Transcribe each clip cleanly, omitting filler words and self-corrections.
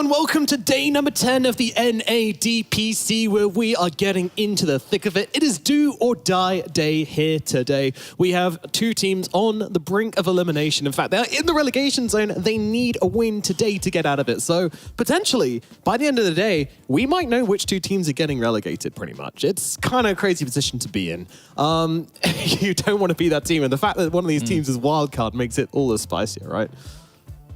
and welcome to day number 10 of the NADPC, where we are getting into the thick of it. It is do or die day here today. We have two teams on the brink of elimination. In fact, they're in the relegation zone. They need a win today to get out of it. So potentially, by the end of the day, we might know which two teams are getting relegated, pretty much. It's kind of a crazy position to be in. You don't want to be that team. And the fact that one of these teams is wildcard makes it all the spicier, right?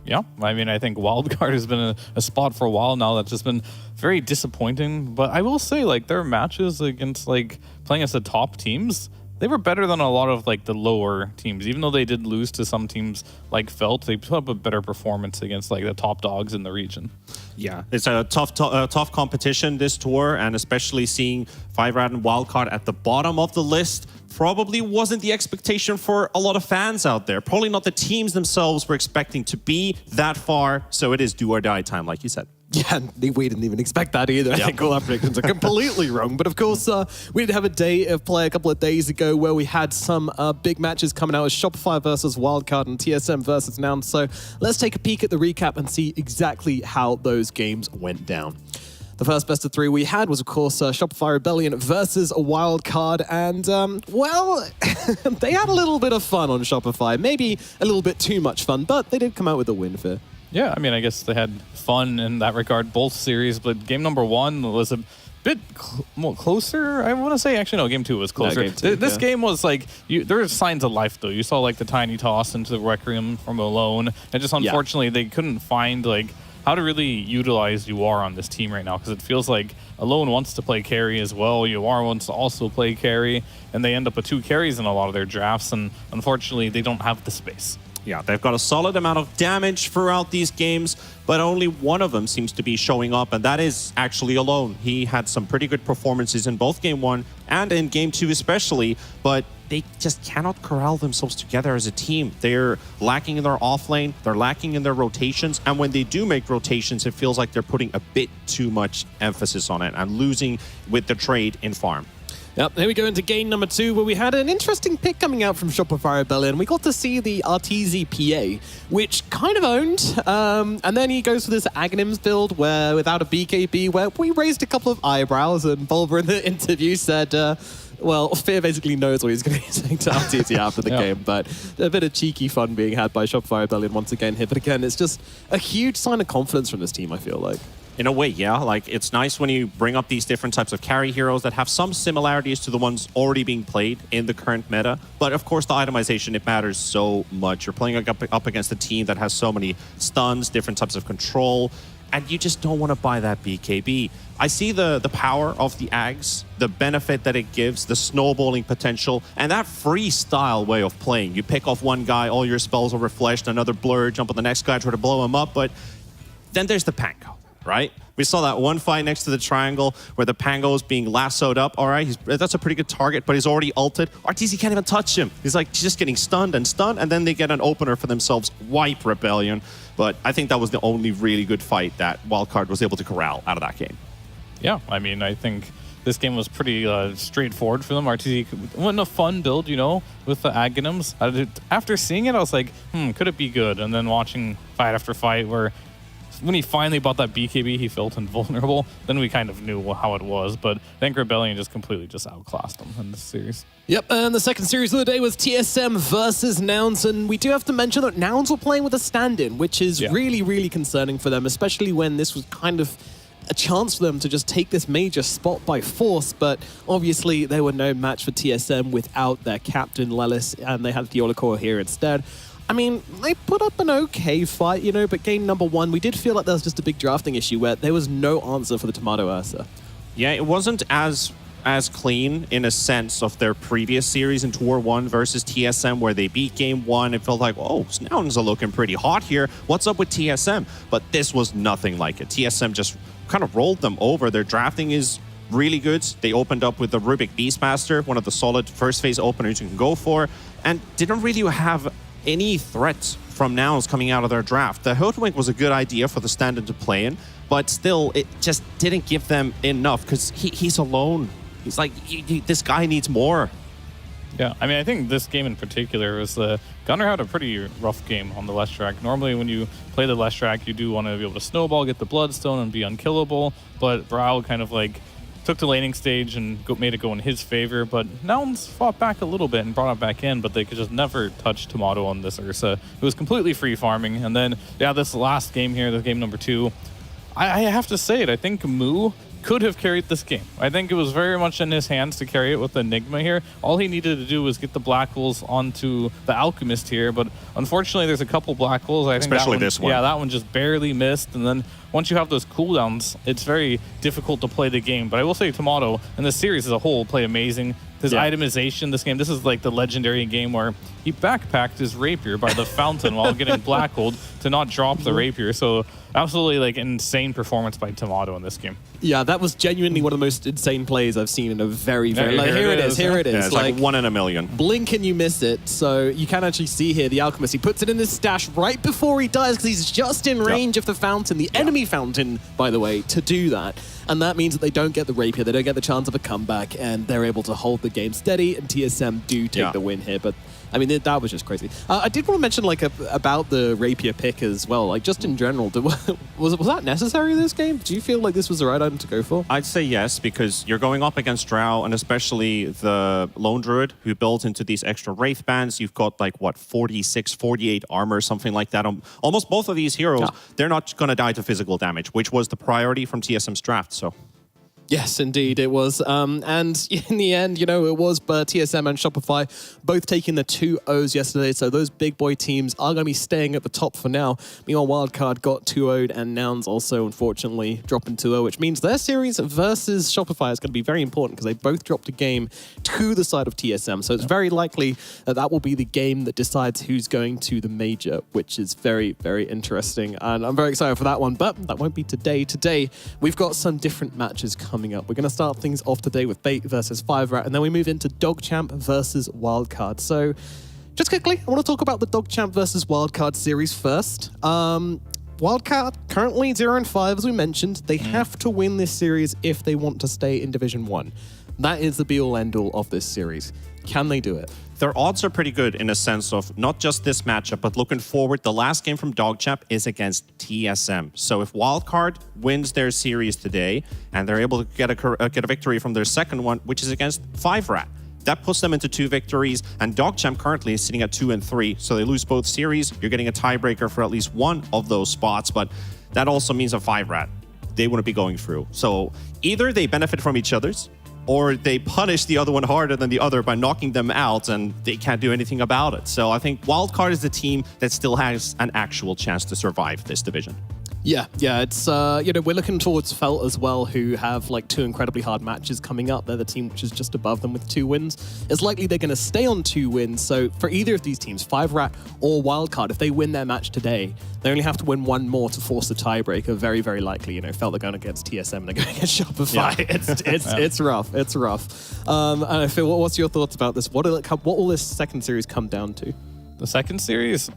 Yeah, I mean, I think wildcard has been a spot for a while now that's just been very disappointing. But I will say, like, their matches against, like, playing against the top teams, they were better than a lot of, like, the lower teams. Even though they did lose to some teams like Felt, they put up a better performance against, like, the top dogs in the region. Yeah, it's a tough competition this tour, and especially seeing 5-Rad and Wildcard at the bottom of the list probably wasn't the expectation for a lot of fans out there. Probably not the teams themselves were expecting to be that far, so it is do or die time, like you said. Yeah, we didn't even expect that either. I think all our predictions are completely wrong. But of course, we did have a day of play a couple of days ago where we had some big matches coming out as Shopify versus Wildcard and TSM versus Nouns. So let's take a peek at the recap and see exactly how those games went down. The first best of three we had was, of course, Shopify Rebellion versus a Wildcard. And, well, they had a little bit of fun on Shopify. Maybe a little bit too much fun, but they did come out with a win for. Yeah, I mean, I guess they had fun in that regard, both series, but game number one was a bit more closer. I want to say, actually, no, game two was closer. This game was like, there were signs of life, though. You saw, like, the tiny toss into the Requiem from Alone, and just unfortunately, they couldn't find, like, how to really utilize UR on this team right now, because it feels like Alone wants to play carry as well. UR wants to also play carry, and they end up with two carries in a lot of their drafts, and unfortunately, they don't have the space. Yeah, they've got a solid amount of damage throughout these games, but only one of them seems to be showing up, and that is actually Alone. He had some pretty good performances in both game one and in game two especially, but they just cannot corral themselves together as a team. They're lacking in their offlane, they're lacking in their rotations, and when they do make rotations, it feels like they're putting a bit too much emphasis on it and losing with the trade in farm. Yep, here we go into game number two, where we had an interesting pick coming out from Shopify Rebellion. We got to see the RTZ PA, which kind of owned. And then he goes for this Aghanims build, where without a BKB, where we raised a couple of eyebrows, and Bulver in the interview said, well, Fear basically knows what he's going to be saying to RTZ after the game, but a bit of cheeky fun being had by Shopify Rebellion once again here. But again, it's just a huge sign of confidence from this team, I feel like. In a way, yeah. Like, it's nice when you bring up these different types of carry heroes that have some similarities to the ones already being played in the current meta. But of course, the itemization, it matters so much. You're playing up against a team that has so many stuns, different types of control, and you just don't want to buy that BKB. I see the power of the Ags, the benefit that it gives, the snowballing potential, and that freestyle way of playing. You pick off one guy, all your spells are refreshed, another blur, jump on the next guy, try to blow him up, but then there's the Pango. Right? We saw that one fight next to the triangle where the Pango is being lassoed up. All right, that's a pretty good target, but he's already ulted. RTZ can't even touch him. He's like just getting stunned, and then they get an opener for themselves, wipe Rebellion. But I think that was the only really good fight that Wildcard was able to corral out of that game. Yeah, I mean, I think this game was pretty straightforward for them. RTZ wasn't a fun build, you know, with the Aghanims. After seeing it, I was like, could it be good? And then watching fight after fight where when he finally bought that BKB, he felt invulnerable. Then we kind of knew how it was, but I think Rebellion just completely outclassed him in this series. Yep, and the second series of the day was TSM versus Nouns, and we do have to mention that Nouns were playing with a stand-in, which is really, really concerning for them, especially when this was kind of a chance for them to just take this major spot by force, but obviously they were no match for TSM without their captain, Lelis, and they had the Olakor here instead. I mean, they put up an okay fight, you know, but game number one, we did feel like there was just a big drafting issue where there was no answer for the Tomato Ursa. Yeah, it wasn't as clean in a sense of their previous series in Tour 1 versus TSM, where they beat game one. It felt like, oh, Nouns are looking pretty hot here. What's up with TSM? But this was nothing like it. TSM just kind of rolled them over. Their drafting is really good. They opened up with the Rubik Beastmaster, one of the solid first phase openers you can go for, and didn't really have any threats from Nouns coming out of their draft. The Hoodwink was a good idea for the stand-in to play in, but still, it just didn't give them enough because he's alone. He's like, this guy needs more. Yeah, I mean, I think this game in particular was Gunnar had a pretty rough game on the left track. Normally, when you play the left track, you do want to be able to snowball, get the bloodstone, and be unkillable. But Brawl kind of like took the laning stage and made it go in his favor. But Nouns fought back a little bit and brought it back in, but they could just never touch Tomato on this Ursa. It was completely free farming. And then, yeah, this last game here, the game number 2, I have to say it. I think Moo could have carried this game. I think it was very much in his hands to carry it with Enigma here. All he needed to do was get the black holes onto the Alchemist here, but unfortunately there's a couple black holes. I think especially this one. Yeah, that one just barely missed, and then once you have those cooldowns, it's very difficult to play the game. But I will say Tomato and the series as a whole play amazing. His itemization this game, this is like the legendary game where he backpacked his rapier by the fountain while getting black-holed to not drop the rapier. So absolutely like insane performance by Tomato in this game. Yeah, that was genuinely one of the most insane plays I've seen in a very, very... Like, here it is. Yeah, it's like 1 in a million. Blink and you miss it. So you can actually see here the Alchemist. He puts it in his stash right before he dies because he's just in range of the fountain, the enemy fountain, by the way, to do that. And that means that they don't get the rapier, they don't get the chance of a comeback, and they're able to hold the game steady, and TSM do take the win here. But I mean, that was just crazy. I did want to mention like about the rapier pick as well, like just in general. Was that necessary in this game? Do you feel like this was the right item to go for? I'd say yes, because you're going up against Drow, and especially the Lone Druid, who built into these extra Wraith bands. You've got like, what, 46, 48 armor, something like that. Almost both of these heroes, they're not going to die to physical damage, which was the priority from TSM's draft, so... Yes, indeed, it was. And in the end, you know, it was TSM and Shopify both taking the 2-0s yesterday. So those big boy teams are going to be staying at the top for now. Meanwhile, Wildcard got 2-0'd and Nouns also, unfortunately, dropping 2-0, which means their series versus Shopify is going to be very important because they both dropped a game to the side of TSM. So it's very likely that that will be the game that decides who's going to the major, which is very, very interesting. And I'm very excited for that one, but that won't be today. Today, we've got some different matches coming up. We're going to start things off today with Bait versus 5rat, and then we move into Dogchamp versus Wildcard. So, just quickly, I want to talk about the Dogchamp versus Wildcard series first. Wildcard currently 0-5, as we mentioned. They have to win this series if they want to stay in Division 1. That is the be-all, end-all of this series. Can they do it? Their odds are pretty good in a sense of not just this matchup, but looking forward, the last game from Dogchamp is against TSM. So if Wildcard wins their series today, and they're able to get a victory from their second one, which is against 5rat, that puts them into 2 victories, and Dogchamp currently is sitting at 2 and 3. So they lose both series. You're getting a tiebreaker for at least one of those spots, but that also means a 5rat. They wouldn't be going through. So either they benefit from each other's, or they punish the other one harder than the other by knocking them out, and they can't do anything about it. So I think Wildcard is the team that still has an actual chance to survive this division. Yeah, it's, you know, we're looking towards Felt as well, who have like 2 incredibly hard matches coming up. They're the team which is just above them with 2 wins. It's likely they're going to stay on 2 wins. So for either of these teams, 5rat or Wildcard, if they win their match today, they only have to win 1 more to force the tiebreaker. Very, very likely, you know, Felt are going against TSM, they're going against Shopify. Yeah. It's rough. It's rough. And I feel, what's your thoughts about this? What will this second series come down to? The second series,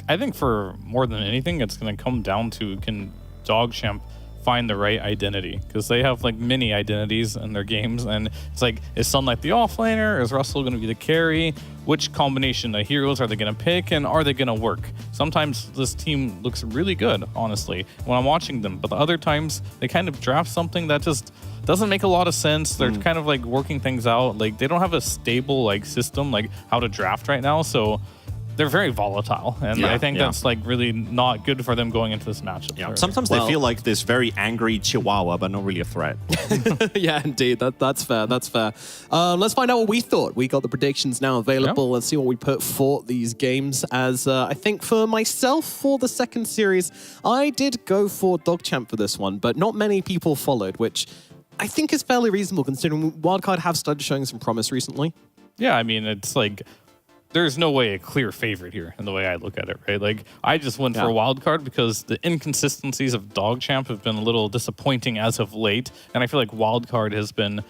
I think for more than anything, it's going to come down to can Dogchamp find the right identity, because they have like many identities in their games, and it's like, is Sunlight the offlaner? Is Russell going to be the carry? Which combination of heroes are they going to pick, and are they going to work? Sometimes this team looks really good, honestly, when I'm watching them, but the other times they kind of draft something that just doesn't make a lot of sense. They're kind of like working things out. Like they don't have a stable like system like how to draft right now, so they're very volatile, and I think that's like really not good for them going into this matchup. Yeah. Sometimes they feel like this very angry chihuahua, but not really a threat. Yeah, indeed. That's fair. That's fair. Let's find out what we thought. We got the predictions now available. Let's see what we put for these games. As I think for myself, for the second series, I did go for Dogchamp for this one, but not many people followed, which I think is fairly reasonable considering Wildcard have started showing some promise recently. Yeah, I mean, it's like, there's no way a clear favorite here in the way I look at it, right? Like, I just went for a wild card because the inconsistencies of Dogchamp have been a little disappointing as of late, and I feel like wild card has been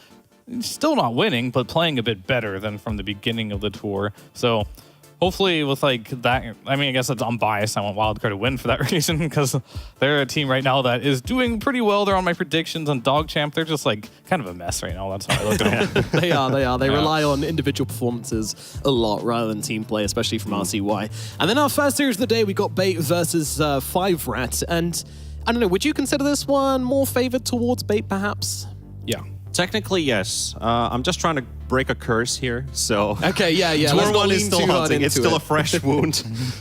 still not winning, but playing a bit better than from the beginning of the tour. So hopefully with like that, I mean, I guess it's unbiased. I want Wildcard to win for that reason because they're a team right now that is doing pretty well. They're on my predictions on DogChamp. They're just like kind of a mess right now. That's how I look at them. They are. They rely on individual performances a lot rather than team play, especially from RCY. And then our first series of the day, we got Bait versus 5rat. And I don't know, would you consider this one more favored towards Bait, perhaps? Yeah. Technically, yes. I'm just trying to break a curse here, so... Okay, yeah. Tour 1 is still hunting. It's still it. a fresh wound.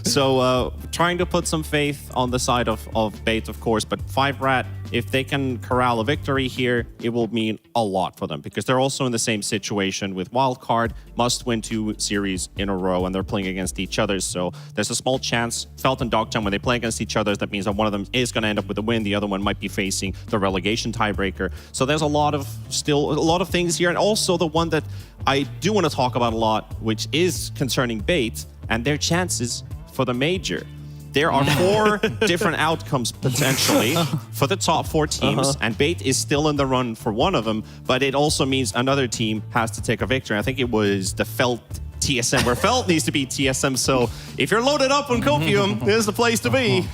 So trying to put some faith on the side of Bait, of course, but 5rat, if they can corral a victory here, it will mean a lot for them because they're also in the same situation with Wildcard, must win 2 series in a row, and they're playing against each other. So there's a small chance, Felt and DogChamp, when they play against each other, that means that one of them is going to end up with a win. The other one might be facing the relegation tiebreaker. So there's a lot of things here, and also the one that I do want to talk about a lot, which is concerning Bait and their chances for the major. There are 4 different outcomes potentially for the top 4 teams, and Bait is still in the run for one of them, but it also means another team has to take a victory. I think it was the Felt TSM, where Felt needs to beat TSM, so if you're loaded up on Copium, there's the place to be.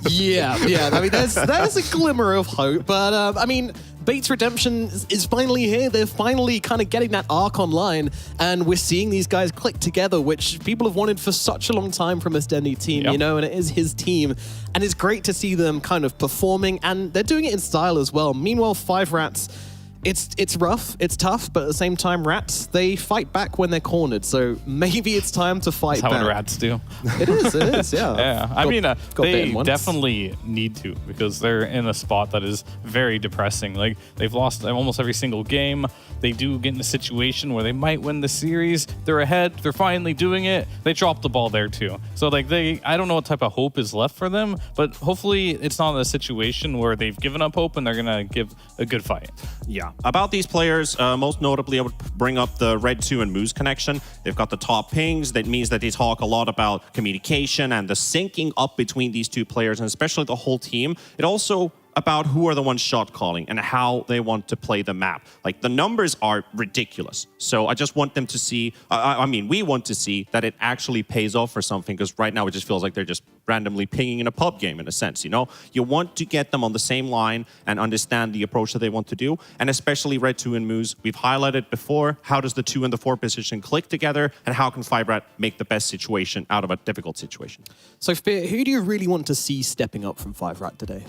Yeah. I mean, there's a glimmer of hope, but I mean, Bait's redemption is finally here. They're finally kind of getting that arc online, and we're seeing these guys click together, which people have wanted for such a long time from this Dendy team, you know, and it is his team. And it's great to see them kind of performing, and they're doing it in style as well. Meanwhile, 5rats, it's rough, it's tough, but at the same time, rats, they fight back when they're cornered. So maybe it's time to fight That's back. how rats do. It is, yeah. Yeah, I mean, they definitely need to because they're in a spot that is very depressing. Like, they've lost almost every single game. They do get in a situation where they might win the series. They're ahead. They're finally doing it. They drop the ball there too. So like I don't know what type of hope is left for them, but hopefully it's not a situation where they've given up hope and they're gonna give a good fight. Yeah. About these players, most notably, I would bring up the Red 2 and Moose connection. They've got the top pings. That means that they talk a lot about communication and the syncing up between these 2 players, and especially the whole team. It also about who are the ones shot calling and how they want to play the map. Like, the numbers are ridiculous. So I just want them to see, I mean, we want to see that it actually pays off for something, because right now it just feels like they're just randomly pinging in a pub game in a sense, you know? You want to get them on the same line and understand the approach that they want to do. And especially Red 2 and Moose, we've highlighted before, how does the 2 and the 4 position click together, and how can 5rat make the best situation out of a difficult situation? So Fear, who do you really want to see stepping up from 5rat today?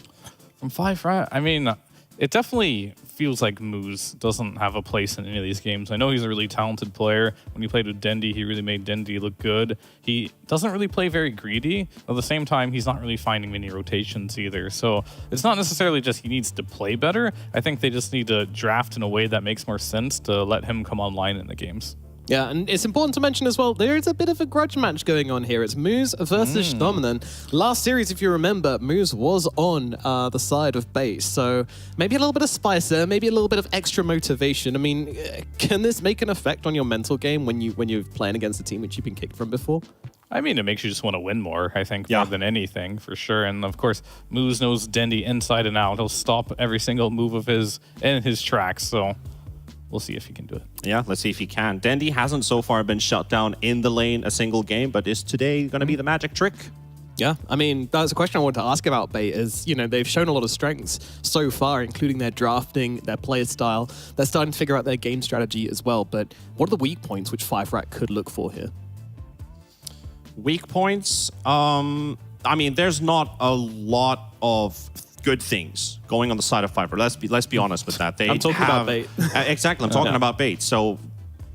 From 5rat, I mean, it definitely feels like Moose doesn't have a place in any of these games. I know he's a really talented player. When he played with Dendy, he really made Dendy look good. He doesn't really play very greedy. At the same time, he's not really finding many rotations either. So it's not necessarily just he needs to play better. I think they just need to draft in a way that makes more sense to let him come online in the games. Yeah, and it's important to mention as well, there is a bit of a grudge match going on here. It's Moose versus Dominant. Last series, if you remember, Moose was on the side of Bait, so maybe a little bit of spice there, maybe a little bit of extra motivation. I mean, can this make an effect on your mental game when you're playing against a team which you've been kicked from before? I mean, it makes you just want to win more, I think, more than anything, for sure. And of course, Moose knows Dendy inside and out. He'll stop every single move of his in his tracks, so we'll see if he can do it. Yeah, let's see if he can. Dendy hasn't so far been shut down in the lane a single game, but is today going to be the magic trick? Yeah, I mean, that's a question I wanted to ask about Bait is, you know, they've shown a lot of strengths so far, including their drafting, their player style. They're starting to figure out their game strategy as well, but what are the weak points which 5rat could look for here? Weak points? I mean, there's not a lot of good things going on the side of 5rat. Let's be honest with that. I'm talking about Bait. Exactly, I'm talking about Bait. So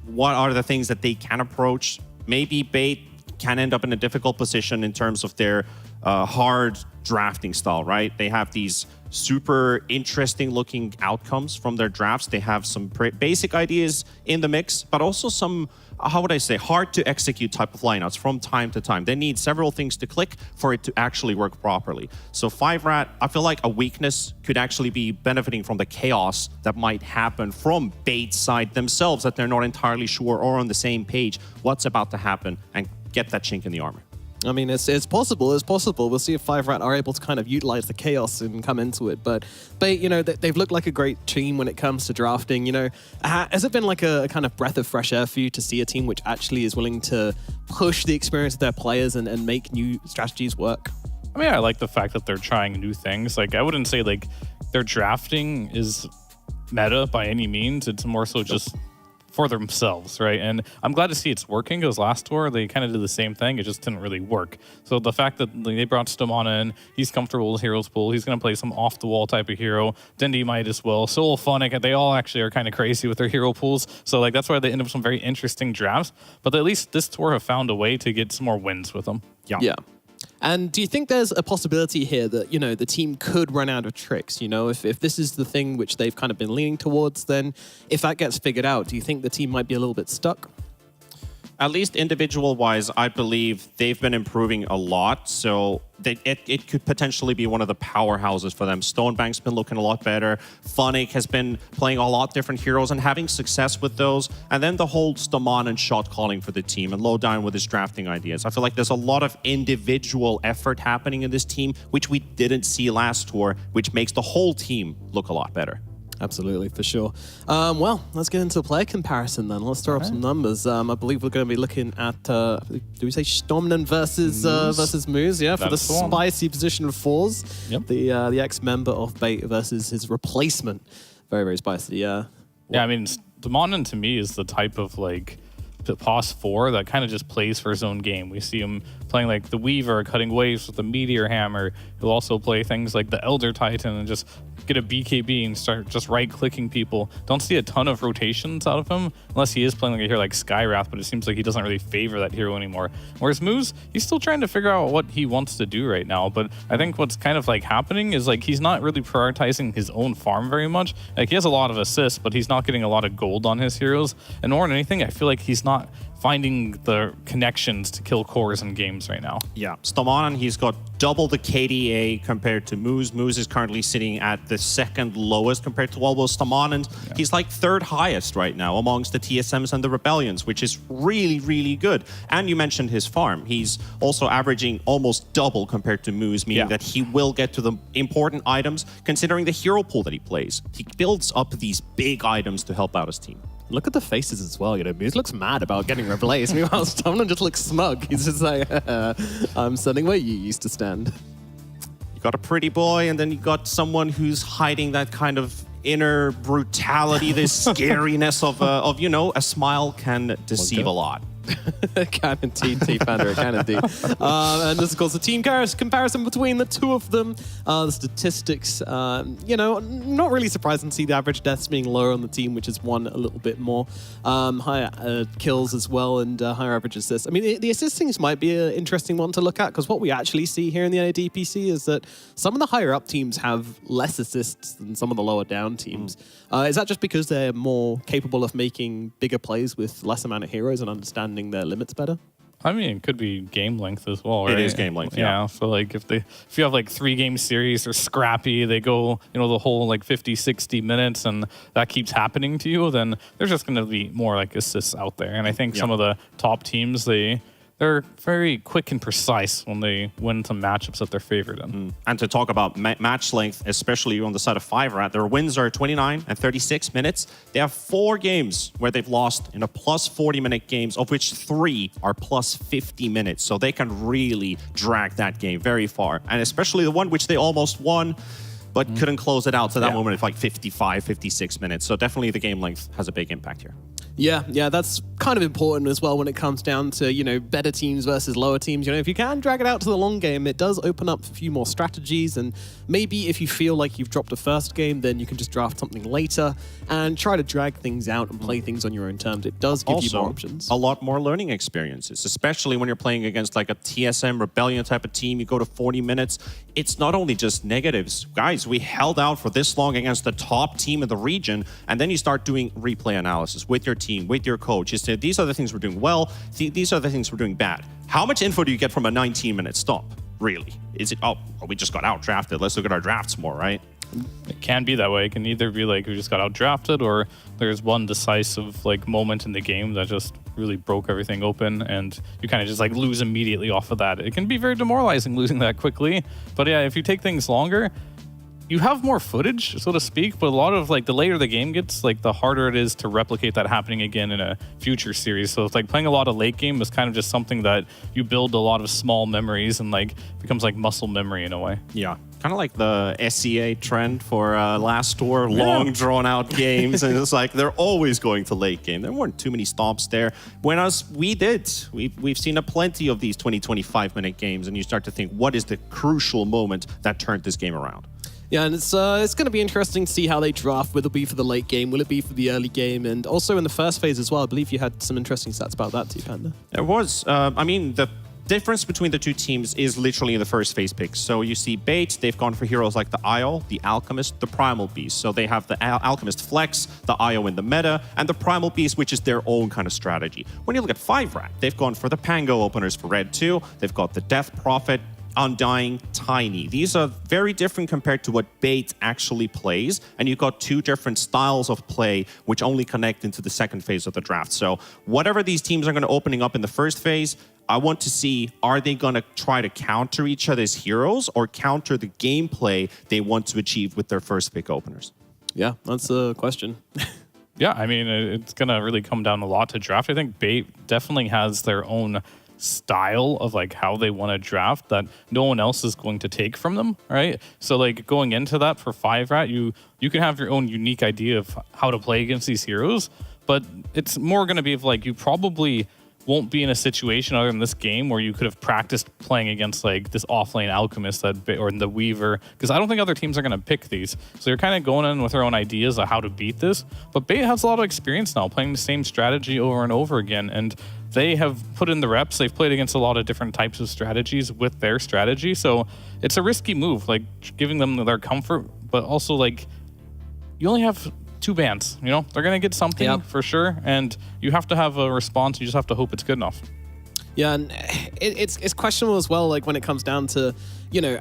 what are the things that they can approach? Maybe Bait can end up in a difficult position in terms of their hard drafting style, right? They have these super interesting looking outcomes from their drafts. They have some basic ideas in the mix, but also some, how would I say, hard to execute type of lineouts from time to time. They need several things to click for it to actually work properly. So 5rat, I feel like a weakness could actually be benefiting from the chaos that might happen from Bait's side themselves, that they're not entirely sure or on the same page what's about to happen, and get that chink in the armor. I mean, it's possible. It's possible. We'll see if Five Rat are able to kind of utilize the chaos and come into it. But you know, they've looked like a great team when it comes to drafting. You know, has it been like a kind of breath of fresh air for you to see a team which actually is willing to push the experience of their players and make new strategies work? I mean, I like the fact that they're trying new things. Like, I wouldn't say like their drafting is meta by any means. It's more so just for themselves, right? And I'm glad to see it's working, because last tour they kind of did the same thing. It just didn't really work. So the fact that they brought Stamana in, he's comfortable with Heroes Pool. He's going to play some off-the-wall type of hero. Dendi might as well. Soul Phonic, they all actually are kind of crazy with their hero pools. So like that's why they end up with some very interesting drafts. But at least this tour have found a way to get some more wins with them. Yeah. And do you think there's a possibility here that, you know, the team could run out of tricks? You know, if this is the thing which they've kind of been leaning towards, then if that gets figured out, do you think the team might be a little bit stuck? At least individual-wise, I believe they've been improving a lot, so it could potentially be one of the powerhouses for them. Stonebank's been looking a lot better. Phonic has been playing a lot different heroes and having success with those. And then the whole Staman and shot calling for the team, and Lowdown with his drafting ideas. I feel like there's a lot of individual effort happening in this team, which we didn't see last tour, which makes the whole team look a lot better. Absolutely, for sure. Well, let's get into a player comparison then. Let's throw up some numbers. I believe we're going to be looking at, do we say Stomnen versus Moose? Yeah, for the spicy position of 4s. Yep. The ex-member of Bait versus his replacement. Very, very spicy, yeah. Yeah, I mean, Demonin to me is the type of like the POS 4 that kind of just plays for his own game. We see him playing like the Weaver, cutting waves with the Meteor Hammer. He'll also play things like the Elder Titan and just get a BKB and start just right-clicking people. Don't see a ton of rotations out of him, unless he is playing like a hero like Skywrath, but it seems like he doesn't really favor that hero anymore. Whereas Moose, he's still trying to figure out what he wants to do right now, but I think what's kind of like happening is like he's not really prioritizing his own farm very much. Like he has a lot of assists, but he's not getting a lot of gold on his heroes. And more than anything, I feel like he's not finding the connections to kill cores in games right now. Yeah, Stamanan, he's got double the KDA compared to Moose. Moose is currently sitting at the second lowest compared to Stamanan. He's like third highest right now amongst the TSMs and the Rebellions, which is really, really good. And you mentioned his farm. He's also averaging almost double compared to Moose, meaning that he will get to the important items considering the hero pool that he plays. He builds up these big items to help out his team. Look at the faces as well. You know, Moose looks mad about getting replaced. Meanwhile, Stomnen just looks smug. He's just like, I'm standing where you used to stand. You got a pretty boy, and then you got someone who's hiding that kind of inner brutality, this scariness of you know, a smile can deceive a lot. Can indeed, T-Panda, can indeed. And this is, of course, the team comparison between the two of them. The statistics, you know, not really surprising to see the average deaths being lower on the team, which has won a little bit more. Higher kills as well, and higher average assists. I mean, the assistings might be an interesting one to look at, because what we actually see here in the DPC is that some of the higher up teams have less assists than some of the lower down teams. Is that just because they're more capable of making bigger plays with less amount of heroes and understanding their limits better? I mean, it could be game length as well, right? It is game length, yeah. So like if you have like 3-game series, they're scrappy, they go, you know, the whole like 50, 60 minutes, and that keeps happening to you, then there's just going to be more like assists out there. And I think some of the top teams, they're very quick and precise when they win some matchups that they're favored in. And to talk about match length, especially on the side of 5-Rat, their wins are 29 and 36 minutes. They have 4 games where they've lost in a plus 40-minute games, of which 3 are plus 50 minutes. So they can really drag that game very far. And especially the one which they almost won, but couldn't close it out to that moment of like 55, 56 minutes. So definitely the game length has a big impact here. Yeah, that's kind of important as well when it comes down to, you know, better teams versus lower teams. You know, if you can drag it out to the long game, it does open up a few more strategies, and maybe if you feel like you've dropped a first game, then you can just draft something later and try to drag things out and play things on your own terms. It does give you more options. A lot more learning experiences, especially when you're playing against like a TSM Rebellion type of team. You go to 40 minutes. It's not only just negatives. Guys, we held out for this long against the top team in the region, and then you start doing replay analysis with your team, with your coach. You say, these are the things we're doing well, these are the things we're doing bad. How much info do you get from a 19-minute stop, really? Is it, oh, we just got out-drafted, let's look at our drafts more, right? It can be that way. It can either be like we just got out-drafted, or there's one decisive like moment in the game that just really broke everything open, and you kind of just like lose immediately off of that. It can be very demoralizing losing that quickly, but yeah, if you take things longer, you have more footage, so to speak, but a lot of like the later the game gets, like the harder it is to replicate that happening again in a future series. So it's like playing a lot of late game is kind of just something that you build a lot of small memories and like becomes like muscle memory in a way. Yeah. Kind of like the SCA trend for last tour, long drawn out games. And it's like they're always going to late game. There weren't too many stops there. We've seen plenty of these 20, 25-minute games, and you start to think, what is the crucial moment that turned this game around? Yeah, and it's going to be interesting to see how they draft. Will it be for the late game? Will it be for the early game? And also in the first phase as well. I believe you had some interesting stats about that too, Panda. There was. The difference between the two teams is literally in the first phase picks. So you see Bait, they've gone for heroes like the Io, the Alchemist, the Primal Beast. So they have the Alchemist flex, the Io in the meta, and the Primal Beast, which is their own kind of strategy. When you look at 5-Rat, they've gone for the Pango openers for Red 2. They've got the Death Prophet, Undying, Tiny. These are very different compared to what Bait actually plays, and you've got two different styles of play which only connect into the second phase of the draft. So whatever these teams are going to opening up in the first phase, I want to see, are they going to try to counter each other's heroes or counter the gameplay they want to achieve with their first pick openers? Yeah, that's a question. Yeah, I mean, it's going to really come down a lot to draft. I think Bait definitely has their own style of like how they want to draft that no one else is going to take from them, right? So like going into that for 5-Rat, you can have your own unique idea of how to play against these heroes, but it's more going to be of like you probably won't be in a situation other than this game where you could have practiced playing against like this offlane Alchemist or the Weaver, because I don't think other teams are going to pick these. So you're kind of going in with their own ideas of how to beat this. But Bait has a lot of experience now playing the same strategy over and over again, and they have put in the reps. They've played against a lot of different types of strategies with their strategy. So it's a risky move, like giving them their comfort, but also like you only have 2 bans, you know, they're going to get something for sure. And you have to have a response. You just have to hope it's good enough. Yeah, and it's questionable as well, like when it comes down to, you know,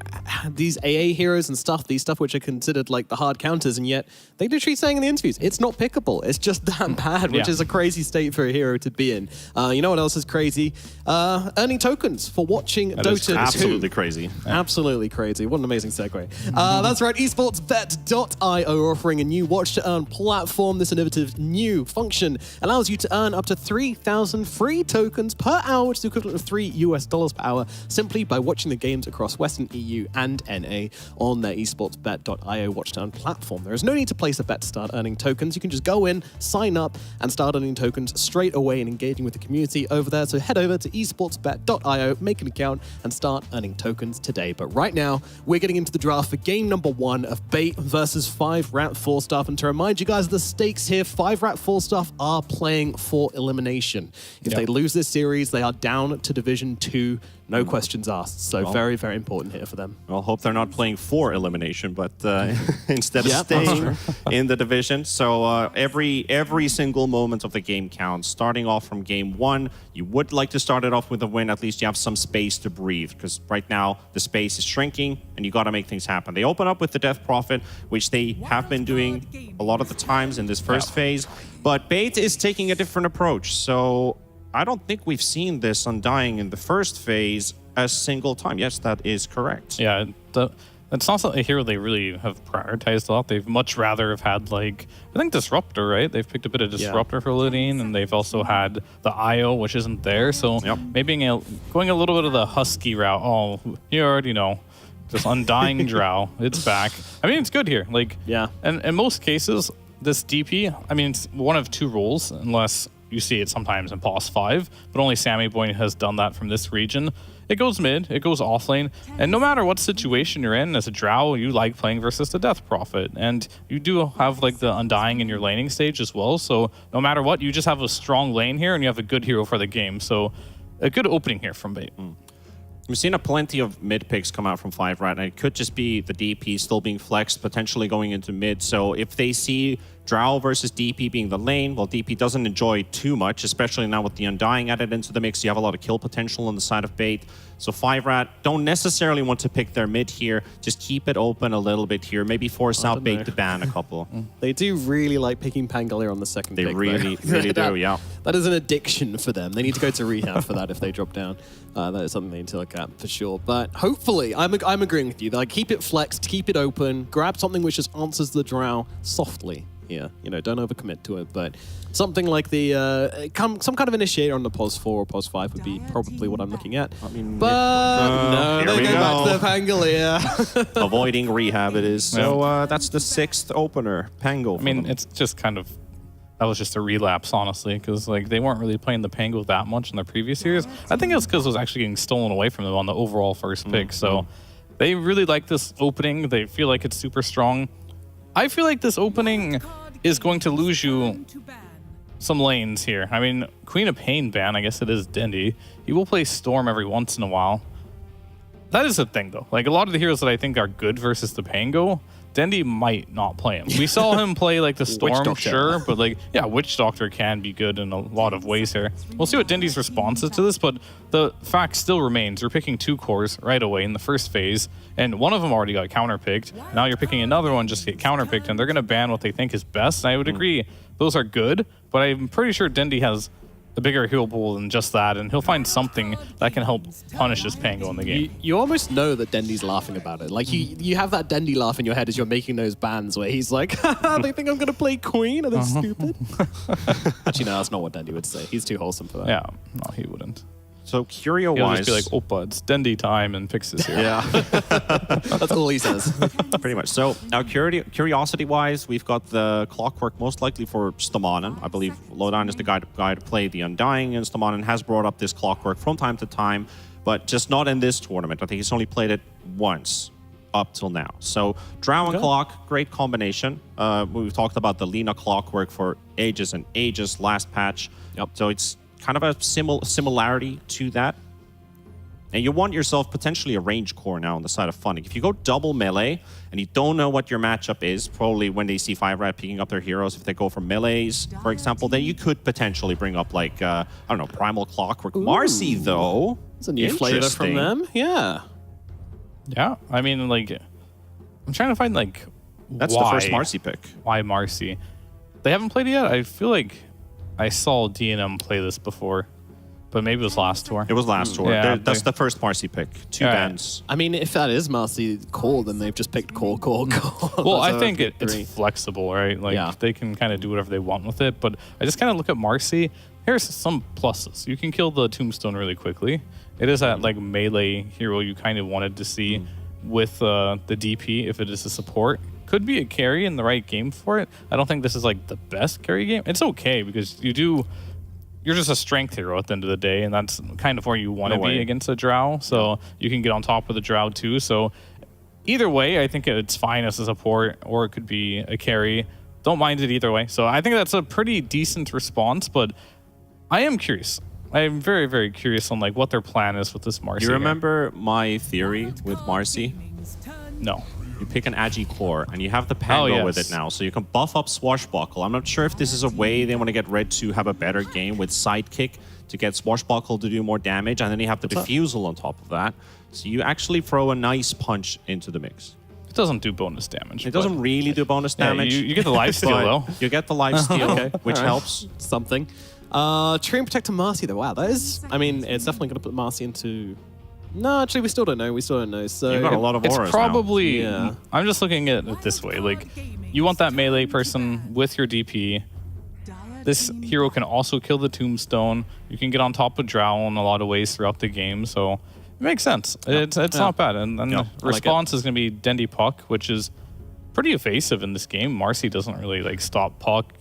these AA heroes and stuff, these stuff which are considered like the hard counters, and yet they literally saying in the interviews, it's not pickable. It's just that bad, which is a crazy state for a hero to be in. You know what else is crazy? Earning tokens for watching Dota 2. Absolutely crazy. Absolutely crazy. What an amazing segue. That's right, esportsbet.io offering a new watch-to-earn platform. This innovative new function allows you to earn up to 3,000 free tokens per hour, which is the equivalent of $3 per hour, simply by watching the games across Western EU and NA on their esportsbet.io watch-to-earn platform. There is no need to place a bet to start earning tokens. You can just go in, sign up, and start earning tokens straight away and engaging with the community over there. So head over to esportsbet.io, make an account, and start earning tokens today. But right now, we're getting into the draft for game number 1 of Bait versus 5-Rat 4-Staff. And to remind you guys, the stakes here, 5-Rat 4-Staff are playing for elimination. If they lose this series, they are down to Division 2. No questions asked. So very, very important here for them. Well, hope they're not playing for elimination, but instead of staying in the division. So every single moment of the game counts. Starting off from game 1, you would like to start it off with a win. At least you have some space to breathe, because right now the space is shrinking and you got to make things happen. They open up with the Death Prophet, which they have been doing a lot of the times in this first phase. But Bait is taking a different approach. So I don't think we've seen this Undying in the first phase a single time. Yes, that is correct. Yeah, it's not a hero they really have prioritized a lot. They've much rather have had, like, I think Disruptor, right? They've picked a bit of Disruptor for Lidine, and they've also had the Io, which isn't there. So maybe going a little bit of the Husky route. Oh, you already know. Just Undying Drow. It's back. I mean, it's good here. Like, and in most cases, this DP, I mean, it's one of 2 roles, unless you see it sometimes in Boss 5, but only Sammy Boy has done that from this region. It goes mid, it goes offlane, and no matter what situation you're in, as a Drow, you like playing versus the Death Prophet, and you do have like the Undying in your laning stage as well, so no matter what, you just have a strong lane here, and you have a good hero for the game, so a good opening here from Bait. We've seen plenty of mid picks come out from 5-Rat, and it could just be the DP still being flexed, potentially going into mid. So if they see Drow versus DP being the lane. Well, DP doesn't enjoy too much, especially now with the Undying added into the mix. You have a lot of kill potential on the side of Bait. So 5-Rat don't necessarily want to pick their mid here. Just keep it open a little bit here. Maybe force out Bait to ban a couple. They do really like picking Pangolier on the second pick. They really do, yeah. That is an addiction for them. They need to go to rehab for that if they drop down. That is something they need to look at for sure. But hopefully, I'm agreeing with you. Like, keep it flexed, keep it open, grab something which just answers the Drow softly. Yeah, don't overcommit to it, but something like the some kind of initiator on the POS 4 or POS 5 would be probably what I'm looking at. I mean, but no, they go back to the Pangolier. Avoiding rehab it is. So that's the 6th opener, Pango. I mean, it's just kind of, that was just a relapse, honestly, because like they weren't really playing the Pango that much in their previous years. I think it's because it was actually getting stolen away from them on the overall first pick. So they really like this opening. They feel like it's super strong. I feel like this opening is going to lose you some lanes here. I mean, Queen of Pain ban, I guess it is Dendi. He will play Storm every once in a while. That is the thing, though. Like, a lot of the heroes that I think are good versus the Pango, Dendi might not play him. We saw him play, like, the Storm, sure, but, like, yeah, Witch Doctor can be good in a lot of ways here. We'll see what Dendi's response is to this, but the fact still remains. You're picking 2 cores right away in the first phase, and one of them already got counterpicked. Now you're picking another one just to get counterpicked, and they're going to ban what they think is best. And I would agree, those are good, but I'm pretty sure Dendi has a bigger hero pool than just that, and he'll find something that can help punish this Pango in the game. You almost know that Dendi's laughing about it. Like, you have that Dendi laugh in your head as you're making those bans where he's like, they think I'm going to play Queen? Are they stupid? Actually, no, that's not what Dendi would say. He's too wholesome for that. Yeah, no, he wouldn't. So Curio-wise... He'll just be like, Oppa, it's Dendi time, and picks his hero. Yeah. That's all he says. Pretty much. So now curiosity-wise, we've got the Clockwork most likely for Stamanen. I believe Lodan is the guy to play the Undying, and Stamanen has brought up this Clockwork from time to time, but just not in this tournament. I think he's only played it once up till now. So Drow and Clock, great combination. We've talked about the Lina Clockwork for ages and ages last patch. Yep. So it's kind of a similarity to that. And you want yourself potentially a range core now on the side of Funny. If you go double melee and you don't know what your matchup is, probably when they see 5-Rat picking up their heroes, if they go for melees, for example, then you could potentially bring up like, I don't know, Primal Clockwork. Marcy, though. It's a new flavor from them. Yeah. Yeah, I mean, like, I'm trying to find, like, That's why, the first Marcy pick. Why Marcy? They haven't played it yet? I feel like I saw DNM play this before, but maybe it was last tour. It was last tour. Yeah, that's the first Marcy pick. 2 bans. I mean, if that is Marcy core, then they've just picked core. Well, I think it's flexible, right? Like, they can kind of do whatever they want with it, but I just kind of look at Marcy. Here's some pluses. You can kill the Tombstone really quickly. It is that, like, melee hero you kind of wanted to see with the DP if it is a support. Could be a carry in the right game for it. I don't think this is like the best carry game. It's okay because you're just a strength hero at the end of the day, and that's kind of where you want to be against a Drow. So you can get on top of the Drow too. So either way, I think it's fine as a support, or it could be a carry. Don't mind it either way. So I think that's a pretty decent response, but I am curious. I am very, very curious on like what their plan is with this Marcy. You remember my theory with Marcy? No. You pick an Agi core, and you have the Pango with it now, so you can buff up Swashbuckle. I'm not sure if this is a way they want to get Red to have a better game with Sidekick to get Swashbuckle to do more damage, and then you have the Diffusal on top of that. So you actually throw a nice punch into the mix. It doesn't do bonus damage. It doesn't really do bonus damage. You get the lifesteal, though. You get the lifesteal, which helps. Something. Treant Protector Marcy, though. Wow, that is... I mean, it's definitely going to put Marcy into... No, actually, we still don't know. So you've got a lot of auras It's probably... now. Yeah. I'm just looking at it this way. Like, you want that melee person with your DP. This hero can also kill the Tombstone. You can get on top of Drow in a lot of ways throughout the game, so it makes sense. It's not bad. And the response is going to be Dendi Puck, which is pretty evasive in this game. Marcy doesn't really like stop Puck.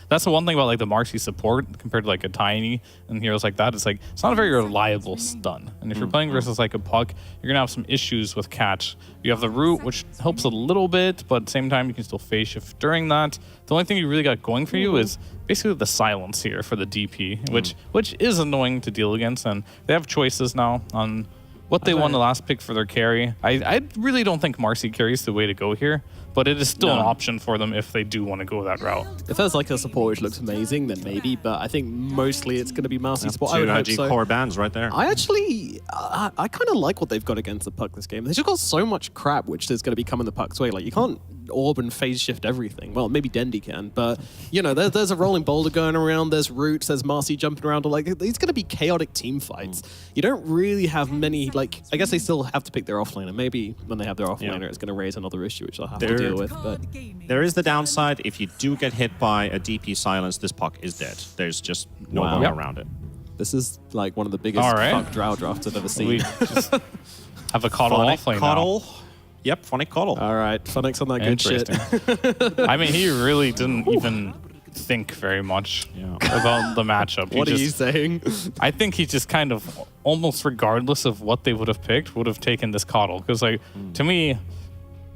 That's the one thing about like the Marcy support compared to like a Tiny and heroes like that. It's like it's not a very reliable stun. And if you're playing versus like a Puck, you're gonna have some issues with catch. You have the root, which helps a little bit, but at the same time you can still phase shift during that. The only thing you really got going for you is basically the silence here for the DP, which is annoying to deal against. And they have choices now on what they won the last pick for their carry. I really don't think Marcy carries the way to go here, but it is still an option for them if they do want to go that route. If there's like a support which looks amazing, then maybe, but I think mostly it's going to be Marcy support. I would hope so. core bands right there. I actually, I kind of like what they've got against the puck this game. They've just got so much crap which is going to be coming the puck's way. Like, you can't orb and phase shift everything. Well, maybe Dendy can, but, you know, there's a rolling boulder going around, there's roots, there's Marcy jumping around. Like, these going to be chaotic team fights. You don't really have many, like, I guess they still have to pick their offlaner. Maybe when they have their offlaner, it's going to raise another issue, which they'll have to deal with. But there is the downside. If you do get hit by a DP silence, this puck is dead. There's just no going around it. This is like one of the biggest puck drow drafts I've ever seen. We just have a Coddle offlane now. Yep, Phonic Coddle. All right, Phonic's on that good shit. I mean, he really didn't even think very much about the matchup. What are you saying? I think he just kind of, almost regardless of what they would have picked, would have taken this Coddle. Because, like, to me,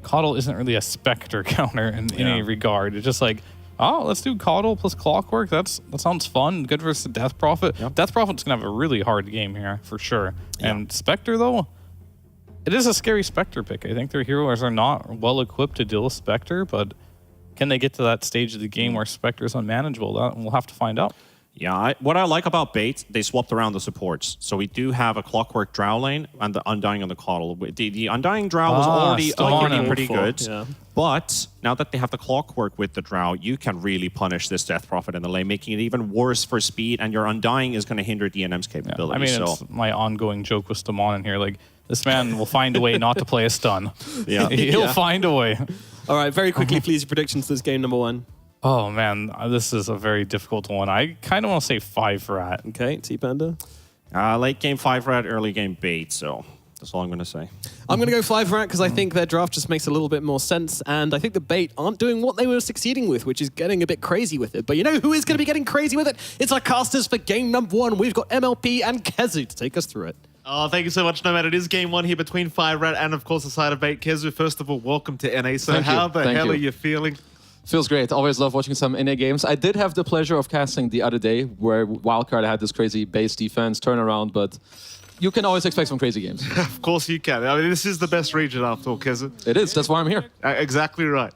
Coddle isn't really a Spectre counter in any regard. It's just like, oh, let's do Coddle plus Clockwork. That sounds fun. Good versus Death Prophet. Yep. Death Prophet's going to have a really hard game here, for sure. And Spectre, though, it is a scary Spectre pick. I think their heroes are not well equipped to deal with Spectre, but can they get to that stage of the game where Spectre is unmanageable? That we'll have to find out. Yeah, what I like about Bait, they swapped around the supports. So we do have a Clockwork Drow lane and the Undying on the Coddle. The Undying Drow was already pretty good. Yeah. But now that they have the Clockwork with the Drow, you can really punish this Death Prophet in the lane, making it even worse for speed, and your Undying is going to hinder DNM's capability. I mean, it's my ongoing joke with Stamon in here. Like, this man will find a way not to play a stun. He'll find a way. All right, very quickly, please, your predictions for this game number 1. Oh, man, this is a very difficult one. I kind of want to say 5 Rat. Okay, T-Panda? Late game 5 Rat, early game Bait, so that's all I'm going to say. I'm going to go 5 Rat because I think their draft just makes a little bit more sense, and I think the Bait aren't doing what they were succeeding with, which is getting a bit crazy with it. But you know who is going to be getting crazy with it? It's our casters for game number 1. We've got MLP and Kezu to take us through it. Oh, thank you so much, Nomad. It is game 1 here between 5 Rat and, of course, the side of Bait. Kezu, first of all, welcome to NA. So how the hell are you feeling? Feels great. Always love watching some NA games. I did have the pleasure of casting the other day where Wildcard had this crazy base defense turnaround, but you can always expect some crazy games. Of course you can. I mean, this is the best region after all, Kezu. It is. That's why I'm here. Exactly right.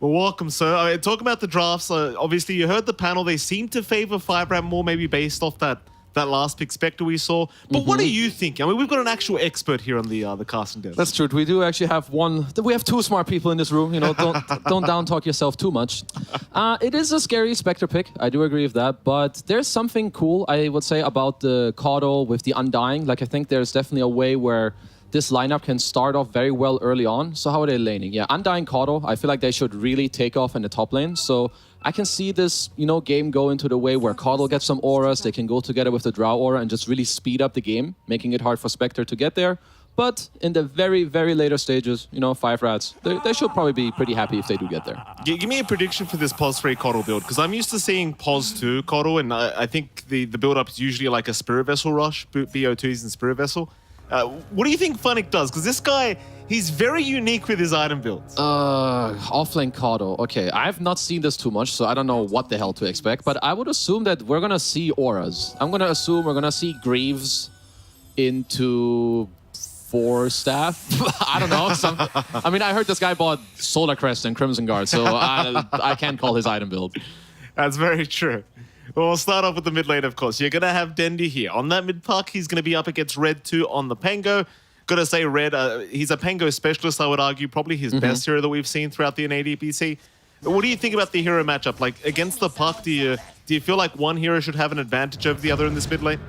Well, welcome, sir. I mean, talk about the drafts. Obviously, you heard the panel. They seem to favor 5 Rat more, maybe based off that last pick Spectre we saw. But what do you think? I mean, we've got an actual expert here on the casting desk. That's true. We do actually have we have 2 smart people in this room. You know, don't down talk yourself too much. It is a scary Spectre pick. I do agree with that. But there's something cool, I would say, about the Coddle with the Undying. Like, I think there's definitely a way where this lineup can start off very well early on. So how are they laning? Yeah, Undying Coddle, I feel like they should really take off in the top lane. So I can see this, game go into the way where Coddle gets some auras. They can go together with the Drow aura and just really speed up the game, making it hard for Spectre to get there. But in the very, very later stages, 5 Rats, they should probably be pretty happy if they do get there. Give me a prediction for this POS 3 Coddle build, because I'm used to seeing POS 2 Coddle, and I think the build-up is usually like a Spirit Vessel rush, BO2s and Spirit Vessel. What do you think Phonic does? Because this guy, he's very unique with his item builds. Offlane Coddle. Okay, I've not seen this too much, so I don't know what the hell to expect. But I would assume that we're going to see auras. I'm going to assume we're going to see Greaves into 4 staff. I don't know. I mean, I heard this guy bought Solar Crest and Crimson Guard, so I can't call his item build. That's very true. Well, we'll start off with the mid lane, of course. You're going to have Dendy here. On that mid puck, he's going to be up against Red 2 on the Pango. Got to say, Red, he's a Pango specialist, I would argue. Probably his best hero that we've seen throughout the NA DPC. What do you think about the hero matchup? Like, against the puck, do you feel like one hero should have an advantage over the other in this mid lane?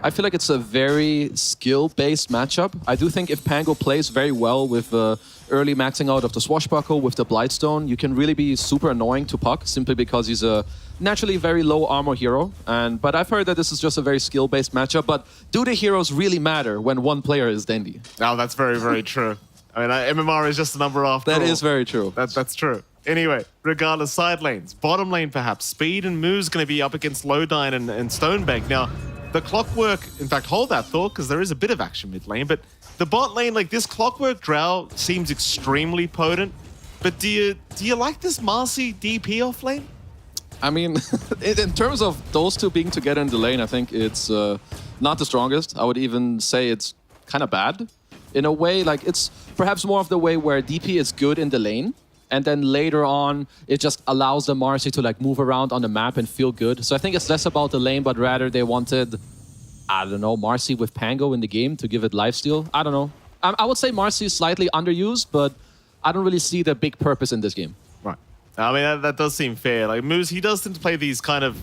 I feel like it's a very skill-based matchup. I do think if Pango plays very well with early maxing out of the Swashbuckle with the Blightstone, you can really be super annoying to Puck simply because he's a naturally very low armor hero. But I've heard that this is just a very skill-based matchup. But do the heroes really matter when one player is Dendy? Now, that's very, very true. I mean, MMR is just a number after all. That is very true. That's true. Anyway, regardless, side lanes, bottom lane perhaps, Speed and Moo's going to be up against Lowdine and Stonebank. Now, the Clockwork, in fact, hold that thought, because there is a bit of action mid lane, but the bot lane, like this Clockwork Drow seems extremely potent. But do you like this Marcy DP off lane? I mean, in terms of those two being together in the lane, I think it's not the strongest. I would even say it's kind of bad. In a way, like it's perhaps more of the way where DP is good in the lane, and then later on, it just allows the Marcy to like move around on the map and feel good. So I think it's less about the lane, but rather they wanted, I don't know, Marcy with Pango in the game to give it lifesteal. I don't know. I would say Marcy is slightly underused, but I don't really see the big purpose in this game. Right. I mean, that does seem fair. Like, Moose, he does tend to play these kind of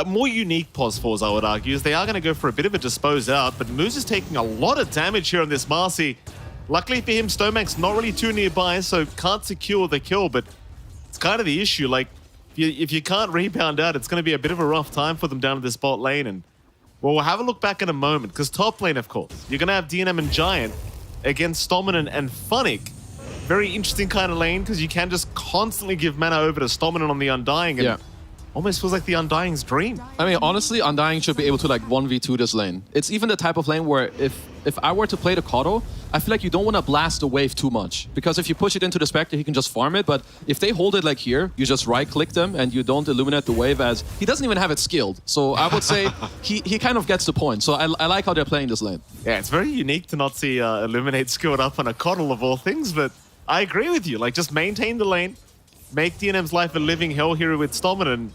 more unique pos fours, I would argue, as they are going to go for a bit of a dispose out, but Moose is taking a lot of damage here on this Marcy. Luckily for him, Stomax's not really too nearby, so can't secure the kill, but it's kind of the issue. Like, if you can't rebound out, it's going to be a bit of a rough time for them down at this bot lane. And, well, we'll have a look back in a moment, because top lane, of course, you're going to have DNM and Giant against Stominant and Funnick. Very interesting kind of lane, because you can just constantly give mana over to Stominant on the Undying, and almost feels like the Undying's dream. I mean, honestly, Undying should be able to like 1v2 this lane. It's even the type of lane where if I were to play the Kodo, I feel like you don't want to blast the wave too much. Because if you push it into the Spectre, he can just farm it. But if they hold it like here, you just right-click them and you don't illuminate the wave as... He doesn't even have it skilled. So I would say he kind of gets the point. So I like how they're playing this lane. Yeah, it's very unique to not see Illuminate skilled up on a Coddle of all things, but I agree with you. Like, just maintain the lane, make DNM's life a living hell here with Stominant.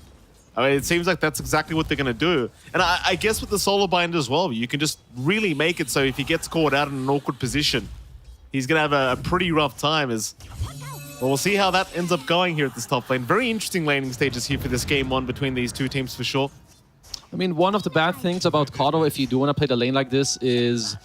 I mean, it seems like that's exactly what they're going to do. And I guess with the Solar Bind as well, you can just really make it so if he gets caught out in an awkward position, he's going to have a pretty rough time. Well, we'll see how that ends up going here at this top lane. Very interesting laning stages here for this game one between these two teams for sure. I mean, one of the bad things about Kodo, if you do want to play the lane like this, is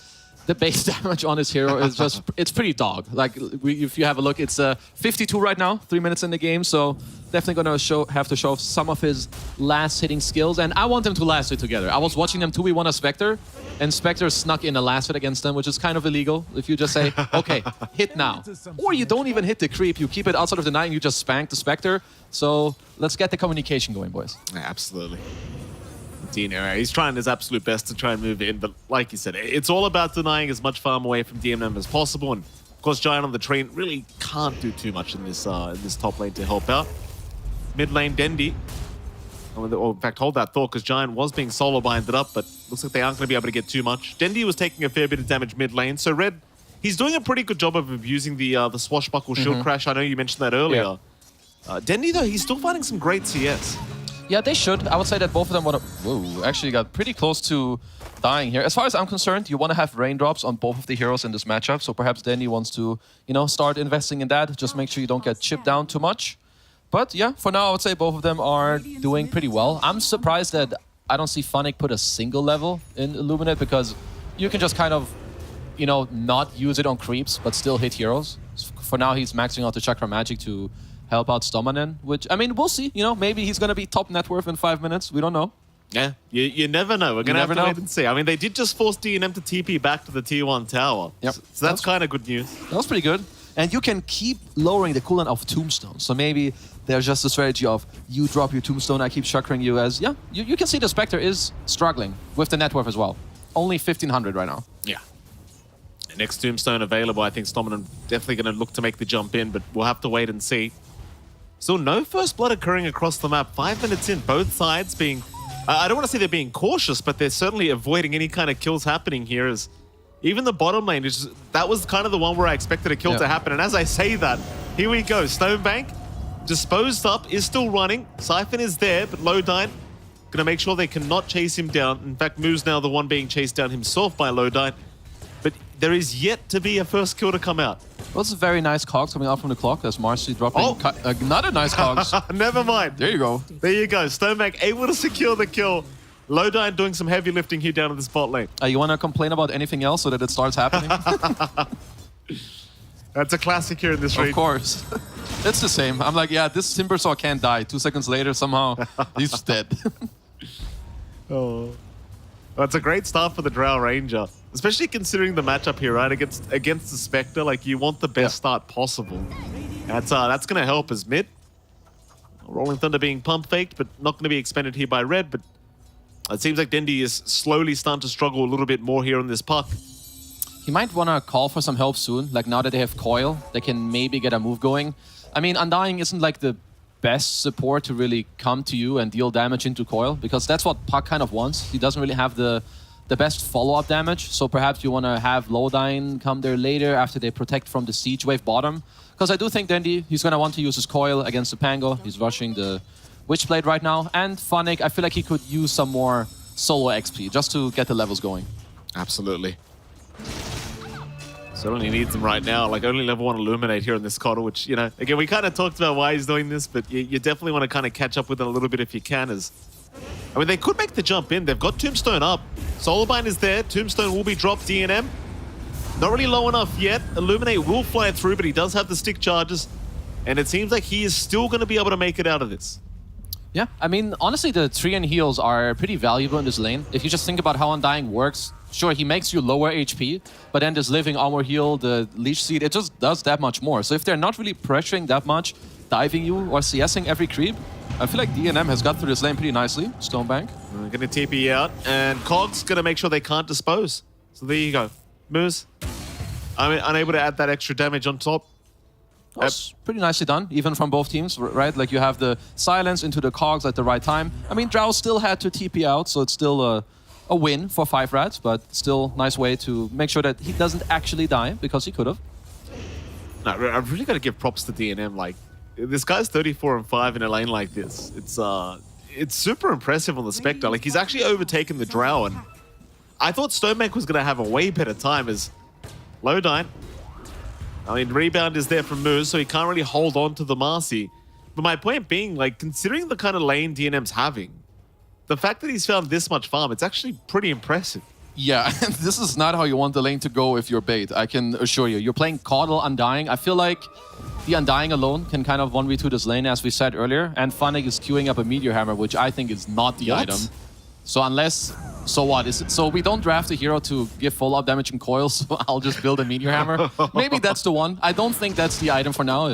the base damage on his hero is just, it's pretty dog. Like, if you have a look, it's 52 right now, 3 minutes in the game, so definitely going to have to show off some of his last hitting skills, and I want them to last hit together. I was watching them 2v1 a Spectre, and Spectre snuck in a last hit against them, which is kind of illegal if you just say, okay, hit now. Or you don't even hit the creep, you keep it outside of the night and you just spank the Spectre. So let's get the communication going, boys. Yeah, absolutely. Dino, he's trying his absolute best to try and move in, but like you said, it's all about denying as much farm away from DMM as possible, and of course Giant on the train really can't do too much in this top lane to help out. Mid lane, Dendi, or in fact hold that thought, because Giant was being solo binded up, but looks like they aren't going to be able to get too much. Dendi was taking a fair bit of damage mid lane, so Red, he's doing a pretty good job of abusing the swashbuckle shield crash. I know you mentioned that earlier. Yeah. Dendi though, he's still finding some great CS. Yeah, they should. I would say that both of them want to... Whoa, actually got pretty close to dying here. As far as I'm concerned, you want to have raindrops on both of the heroes in this matchup. So perhaps Danny wants to, you know, start investing in that. Just make sure you don't get chipped down too much. But yeah, for now, I would say both of them are doing pretty well. I'm surprised that I don't see Funnick put a single level in Illuminate, because you can just kind of, you know, not use it on creeps, but still hit heroes. For now, he's maxing out the Chakra Magic to help out Stomanen, which, I mean, we'll see. You know, maybe he's going to be top net worth in 5 minutes. We don't know. Yeah, you never know. We're going to have to wait and see. I mean, they did just force DNM to TP back to the Tier 1 tower. Yep. So that's kind of good news. That was pretty good. And you can keep lowering the cooldown of Tombstone. So maybe there's just a strategy of you drop your Tombstone, I keep chakring you as... Yeah, you can see the Spectre is struggling with the net worth as well. Only 1,500 right now. Yeah. Next Tombstone available. I think Stomanen definitely going to look to make the jump in, but we'll have to wait and see. So no first blood occurring across the map. 5 minutes in, both sides being... I don't want to say they're being cautious, but they're certainly avoiding any kind of kills happening here. As even the bottom lane, that was kind of the one where I expected a kill to happen. And as I say that, here we go. Stonebank, disposed up, is still running. Siphon is there, but Lodine going to make sure they cannot chase him down. In fact, Moo's now the one being chased down himself by Lodine. But there is yet to be a first kill to come out. Well, it's a very nice cogs coming out from the clock as Marcy dropping another nice cogs. Never mind. There you go. There you go. Stonebank able to secure the kill. Lodine doing some heavy lifting here down in the spot lane. You want to complain about anything else so that it starts happening? That's a classic here in this region. Of course. It's the same. I'm like, yeah, this Timbersaw can't die. 2 seconds later, somehow, he's dead. Oh. Well, it's a great start for the Drow Ranger. Especially considering the matchup here, right? Against the Spectre, like, you want the best start possible. That's going to help as mid. Rolling Thunder being pump faked, but not going to be expended here by Red. But it seems like Dendi is slowly starting to struggle a little bit more here on this puck. He might want to call for some help soon. Like, now that they have Coil, they can maybe get a move going. I mean, Undying isn't like the best support to really come to you and deal damage into Coil, because that's what Puck kind of wants. He doesn't really have the the best follow-up damage. So perhaps you want to have Lowdyne come there later after they protect from the Siege Wave bottom. Because I do think Dendi, he's going to want to use his coil against the Pango. He's rushing the Witchblade right now. And Funnick, I feel like he could use some more solo XP just to get the levels going. Absolutely. Certainly needs them right now. Like, only level 1 Illuminate here in this Coddle, which, you know, again, we kind of talked about why he's doing this, but you definitely want to kind of catch up with it a little bit if you can. I mean, they could make the jump in. They've got Tombstone up. Solarbind is there. Tombstone will be dropped. DNM. Not really low enough yet. Illuminate will fly through, but he does have the stick charges. And it seems like he is still going to be able to make it out of this. Yeah, I mean, honestly, the Treant heals are pretty valuable in this lane. If you just think about how Undying works, sure, he makes you lower HP, but then this Living Armor heal, the Leech Seed, it just does that much more. So if they're not really pressuring that much, diving you or CSing every creep, I feel like DNM has got through this lane pretty nicely. Stonebank. We're going to TP out, and Cog's going to make sure they can't dispose. So there you go. Moose, I mean, unable to add that extra damage on top. That's pretty nicely done, even from both teams, right? Like you have the silence into the cogs at the right time. I mean, Drow still had to TP out, so it's still a win for 5 rats, but still nice way to make sure that he doesn't actually die, because he could have. No, I've really got to give props to DNM. Like, this guy's 34 and 5 in a lane like this. It's super impressive on the Spectre. Like, he's actually overtaken the Drow, and I thought Stonebank was going to have a way better time as Lowdyne. I mean, rebound is there from Moose, so he can't really hold on to the Marcy. But my point being, like, considering the kind of lane DNM's having, the fact that he's found this much farm, it's actually pretty impressive. Yeah, this is not how you want the lane to go if you're bait, I can assure you. You're playing Coddle, Undying. I feel like the Undying alone can kind of 1v2 this lane, as we said earlier, and Funnick is queuing up a Meteor Hammer, which I think is not the item. So unless... So what? Is it, so we don't draft a hero to give follow-up damage in coils, so I'll just build a Meteor Hammer. Maybe that's the one. I don't think that's the item for now.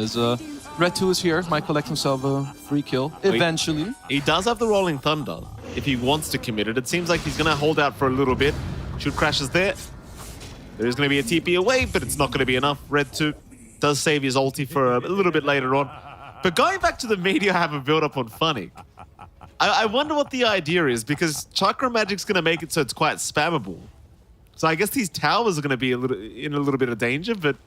Red 2 is here, might collect himself a free kill, eventually. He does have the Rolling Thunder, if he wants to commit it. It seems like he's going to hold out for a little bit. Shoot crashes there. There's going to be a TP away, but it's not going to be enough. Red 2 does save his ulti for a little bit later on. But going back to the Meteor Hammer build-up on Funnick, I wonder what the idea is, because Chakra Magic's going to make it so it's quite spammable. So I guess these towers are going to be in a little bit of danger, but...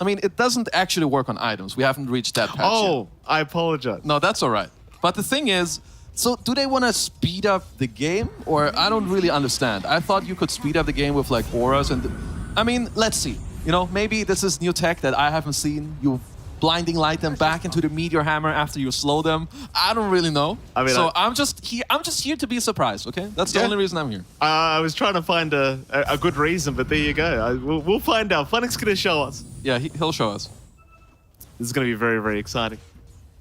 I mean, it doesn't actually work on items. We haven't reached that patch yet. I apologize. No, that's all right. But the thing is, so do they want to speed up the game? Or I don't really understand. I thought you could speed up the game with like auras and... I mean, let's see. You know, maybe this is new tech that I haven't seen. You blinding light them back into the Meteor Hammer after you slow them. I don't really know. I mean, so I'm just here to be surprised, okay? That's the only reason I'm here. I was trying to find a good reason, but there you go. We'll find out. Funnick's going to show us. Yeah, he'll show us. This is going to be very, very exciting.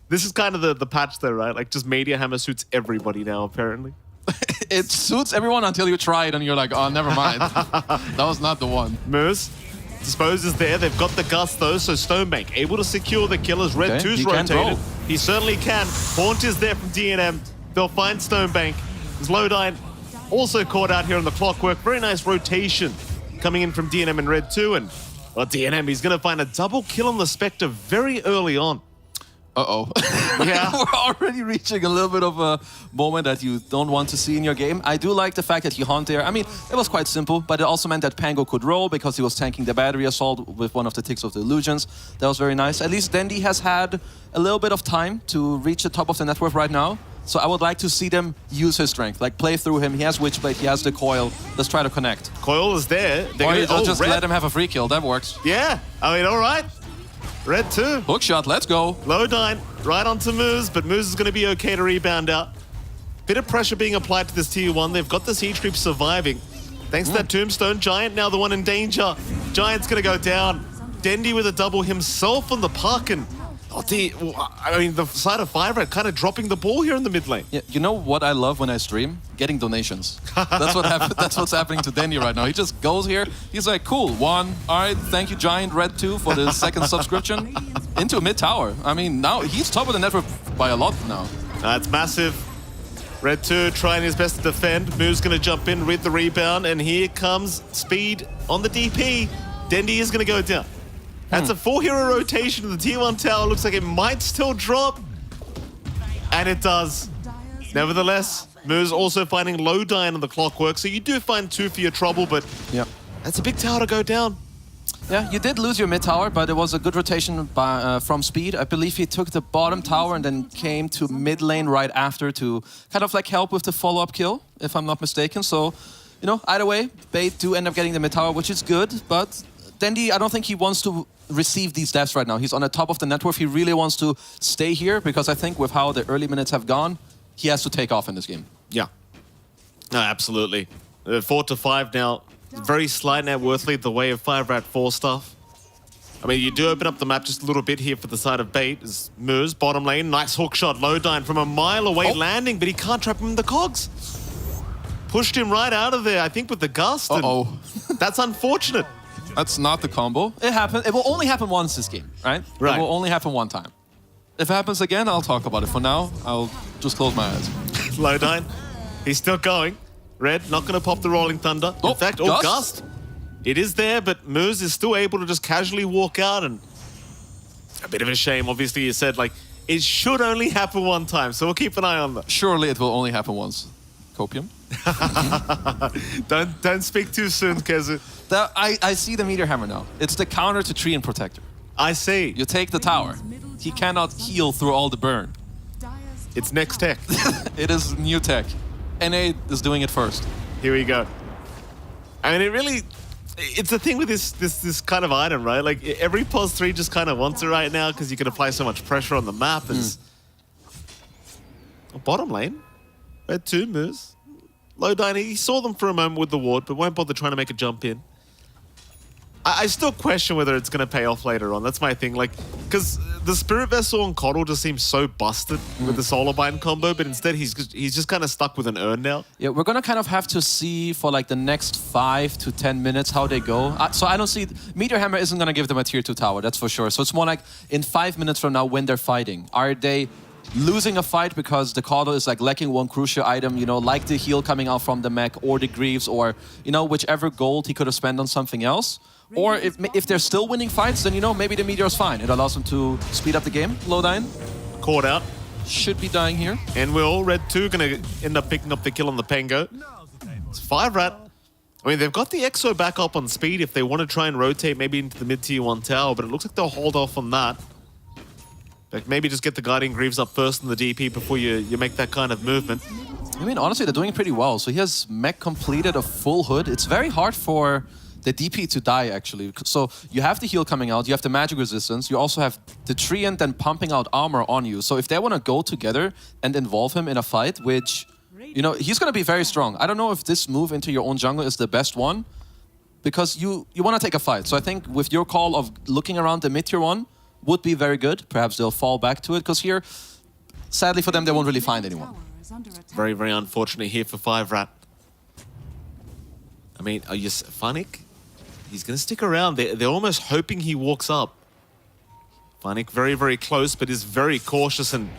This is kind of the patch though, right? Like, just Meteor Hammer suits everybody now, apparently. It suits everyone until you try it and you're like, oh, never mind. That was not the one. Moose. Dispose is there. They've got the Gust though, so Stonebank able to secure the killers. Red 2's rotated. He certainly can. Haunt is there from DNM. They'll find Stonebank. There's Lowdyne also caught out here on the clockwork. Very nice rotation coming in from DNM and Red 2. And well, DNM, he's going to find a double kill on the Spectre very early on. Uh-oh. Yeah. We're already reaching a little bit of a moment that you don't want to see in your game. I do like the fact that he haunt there. I mean, it was quite simple, but it also meant that Pango could roll because he was tanking the battery assault with one of the ticks of the illusions. That was very nice. At least Dendi has had a little bit of time to reach the top of the network right now. So I would like to see them use his strength, like play through him. He has Witchblade, he has the coil. Let's try to connect. Coil is there. Or just let him have a free kill. That works. Yeah. I mean, all right. Red 2. Hookshot, let's go. Lowdyne, right onto Moose, but Moose is going to be okay to rebound out. Bit of pressure being applied to this tier 1. They've got the siege creep surviving. Thanks to that Tombstone. Giant now the one in danger. Giant's going to go down. Dendi with a double himself on the puck, and I mean, the side of 5-rat kind of dropping the ball here in the mid lane. Yeah, you know what I love when I stream? Getting donations. That's what that's what's happening to Dendi right now. He just goes here. He's like, cool, 1. All right, thank you, Giant Red 2, for the 2nd subscription. Into mid tower. I mean, now he's top of the network by a lot now. That's massive. Red 2 trying his best to defend. Moo's going to jump in with the rebound, and here comes Speed on the DP. Dendi is going to go down. That's a 4-hero rotation. The tier 1 tower looks like it might still drop. And it does. Nevertheless, Moose also finding Lowdyne on the clockwork, so you do find 2 for your trouble, but Yeah. that's a big tower to go down. Yeah, you did lose your mid tower, but it was a good rotation from Speed. I believe he took the bottom tower and then came to mid lane right after to kind of like help with the follow-up kill, if I'm not mistaken. So, you know, either way, Bait do end up getting the mid tower, which is good, but Dendi, I don't think he wants to receive these deaths right now. He's on the top of the net worth. He really wants to stay here because I think with how the early minutes have gone, he has to take off in this game. Yeah. No, absolutely. 4 to 5 now. Very slight net worth lead the way of 5-rat-4 stuff. I mean, you do open up the map just a little bit here for the side of Bait. As Moose, bottom lane, nice hook shot. Lowdyne from a mile away landing, but he can't trap him in the cogs. Pushed him right out of there, I think, with the gust. Uh-oh. That's unfortunate. That's not the combo. It happened. It will only happen once this game, right? Right. It will only happen one time. If it happens again, I'll talk about it. For now, I'll just close my eyes. Lowdyne, he's still going. Red, not going to pop the Rolling Thunder. In fact, Gust. It is there, but Moose is still able to just casually walk out, and a bit of a shame. Obviously, you said, like, it should only happen one time, so we'll keep an eye on that. Surely it will only happen once. Copium? Don't speak too soon, Kezu. I see the Meteor Hammer now. It's the counter to Tree and Protector. I see. You take the tower. He cannot heal through all the burn. It's next tech. It is new tech. NA is doing it first. Here we go. I mean, it really... It's the thing with this kind of item, right? Like, every pos 3 just kind of wants it right now because you can apply so much pressure on the map. Bottom lane. Red 2 moves. Lowdyne, he saw them for a moment with the ward, but won't bother trying to make a jump in. I still question whether it's going to pay off later on. That's my thing. Like, because the Spirit Vessel on Coddle just seems so busted with the Solar Bind combo, but instead he's just kind of stuck with an urn now. Yeah, we're going to kind of have to see for like the next 5 to 10 minutes how they go. So I don't see... Meteor Hammer isn't going to give them a tier 2 tower, that's for sure. So it's more like in 5 minutes from now when they're fighting. Are they losing a fight because the Coddle is like lacking one crucial item, you know, like the heal coming out from the mech or the Greaves or, you know, whichever gold he could have spent on something else? Or if they're still winning fights, then, you know, maybe the Meteor's fine. It allows them to speed up the game. Lowdyne Caught out. should be dying here. And Will, Red 2 going to end up picking up the kill on the Pango. It's 5-rat. I mean, they've got the Exo back up on speed if they want to try and rotate maybe into the mid-tier 1 tower, but it looks like they'll hold off on that. Like maybe just get the Guardian Greaves up first in the DP before you make that kind of movement. I mean, honestly, they're doing pretty well. So he has mech completed a full hood. It's very hard for the DP to die, actually. So you have the heal coming out, you have the magic resistance, you also have the Treant then pumping out armor on you. So if they want to go together and involve him in a fight, which, you know, he's going to be very strong. I don't know if this move into your own jungle is the best one, because you want to take a fight. So I think with your call of looking around the mid-tier 1 would be very good. Perhaps they'll fall back to it, because here, sadly for them, they won't really find anyone. Very, very unfortunate here for 5-rat. I mean, are you Funnick? He's going to stick around. They're almost hoping he walks up. Funnick very, very close, but is very cautious, and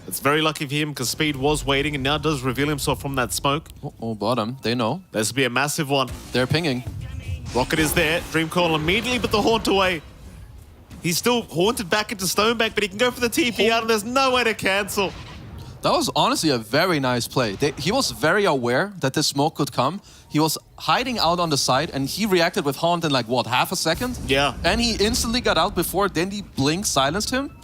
it's very lucky for him because Speed was waiting and now does reveal himself from that smoke. Oh, bottom. They know. This will be a massive one. They're pinging. Rocket is there. Dreamcoil immediately put the haunt away. He's still haunted back into Stonebank, but he can go for the TP out and there's no way to cancel. That was honestly a very nice play. He was very aware that this smoke could come. He was hiding out on the side, and he reacted with Haunt in like, what, half a second? Yeah. And he instantly got out before Dendi Blink silenced him.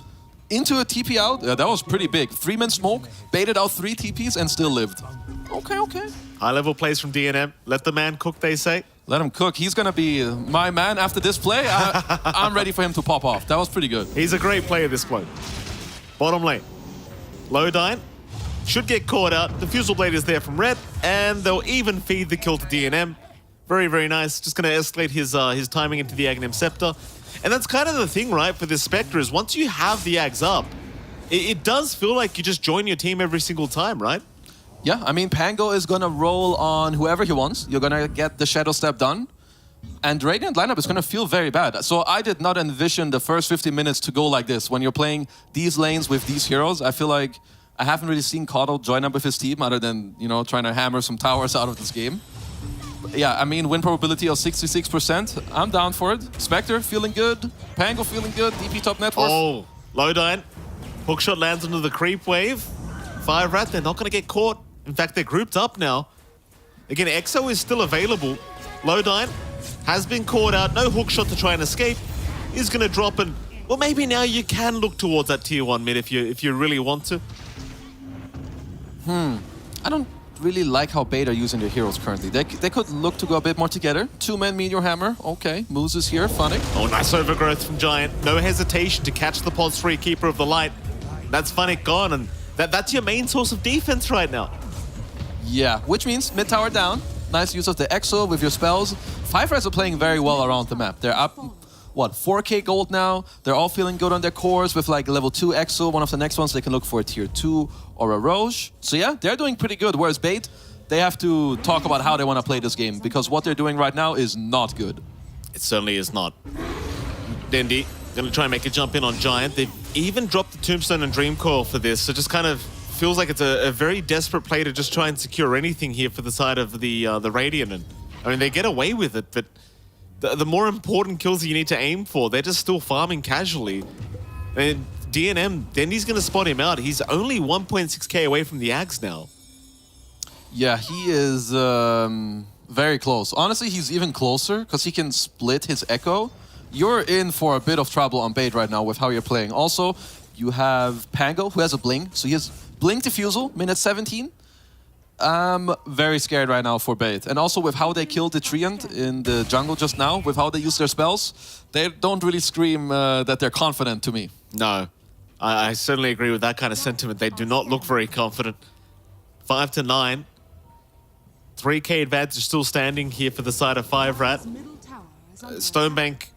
Into a TP out. Yeah, that was pretty big. 3-man smoke, baited out 3 TPs, and still lived. Okay. High-level plays from DNM. Let the man cook, they say. Let him cook. He's going to be my man after this play. I'm ready for him to pop off. That was pretty good. He's a great player, this bloke. Bottom lane. Lowdyne should get caught out. The Fusel Blade is there from Red, and they'll even feed the kill to DNM. Very, very nice. Just going to escalate his timing into the Aghanim Scepter. And that's kind of the thing, right, for this Spectre, is once you have the Ags up, it does feel like you just join your team every single time, right? Yeah, I mean, Pango is going to roll on whoever he wants. You're going to get the Shadow Step done. And Radiant lineup is going to feel very bad. So I did not envision the first 50 minutes to go like this. When you're playing these lanes with these heroes, I feel like I haven't really seen Coddle join up with his team other than, you know, trying to hammer some towers out of this game. But yeah, I mean, win probability of 66%. I'm down for it. Spectre feeling good. Pango feeling good. DP top net worth. Oh, Lowdyne. Hookshot lands into the creep wave. 5-rat, they're not going to get caught. In fact, they're grouped up now. Again, EXO is still available. Lowdyne has been caught out. No hook shot to try and escape. Is going to drop and... Well, maybe now you can look towards that tier 1 mid if you really want to. I don't really like how Bait are using their heroes currently. They could look to go a bit more together. 2-man Meteor Hammer. Okay, Moose is here, funny. Oh, nice overgrowth from Giant. No hesitation to catch the Pod's free Keeper of the Light. That's Funnick gone, and that's your main source of defense right now. Yeah, which means mid tower down. Nice use of the Exo with your spells. 5 Reds are playing very well around the map. They're up, what, 4k gold now. They're all feeling good on their cores with like level 2 Exo. One of the next ones, they can look for a tier 2 or a Roche. So yeah, they're doing pretty good. Whereas Bait, they have to talk about how they want to play this game because what they're doing right now is not good. It certainly is not. Dendi going to try and make a jump in on Giant. They've even dropped the Tombstone and Dream Coil for this, so just kind of feels like it's a very desperate play to just try and secure anything here for the side of the Radiant. And I mean, they get away with it, but the more important kills that you need to aim for, they're just still farming casually. And DNM, Dendi's going to spot him out. He's only 1.6k away from the Ags now. Yeah, he is very close. Honestly, he's even closer because he can split his Echo. You're in for a bit of trouble on Bait right now with how you're playing. Also, you have Pango, who has a Blink. So he has Blink Diffusal, minute 17. I'm very scared right now for Bait. And also with how they killed the Treant in the jungle just now, with how they use their spells, they don't really scream that they're confident to me. No, I certainly agree with that kind of sentiment. They do not look very confident. 5 to 9. 3k advantage is still standing here for the side of 5-Rat. Stonebank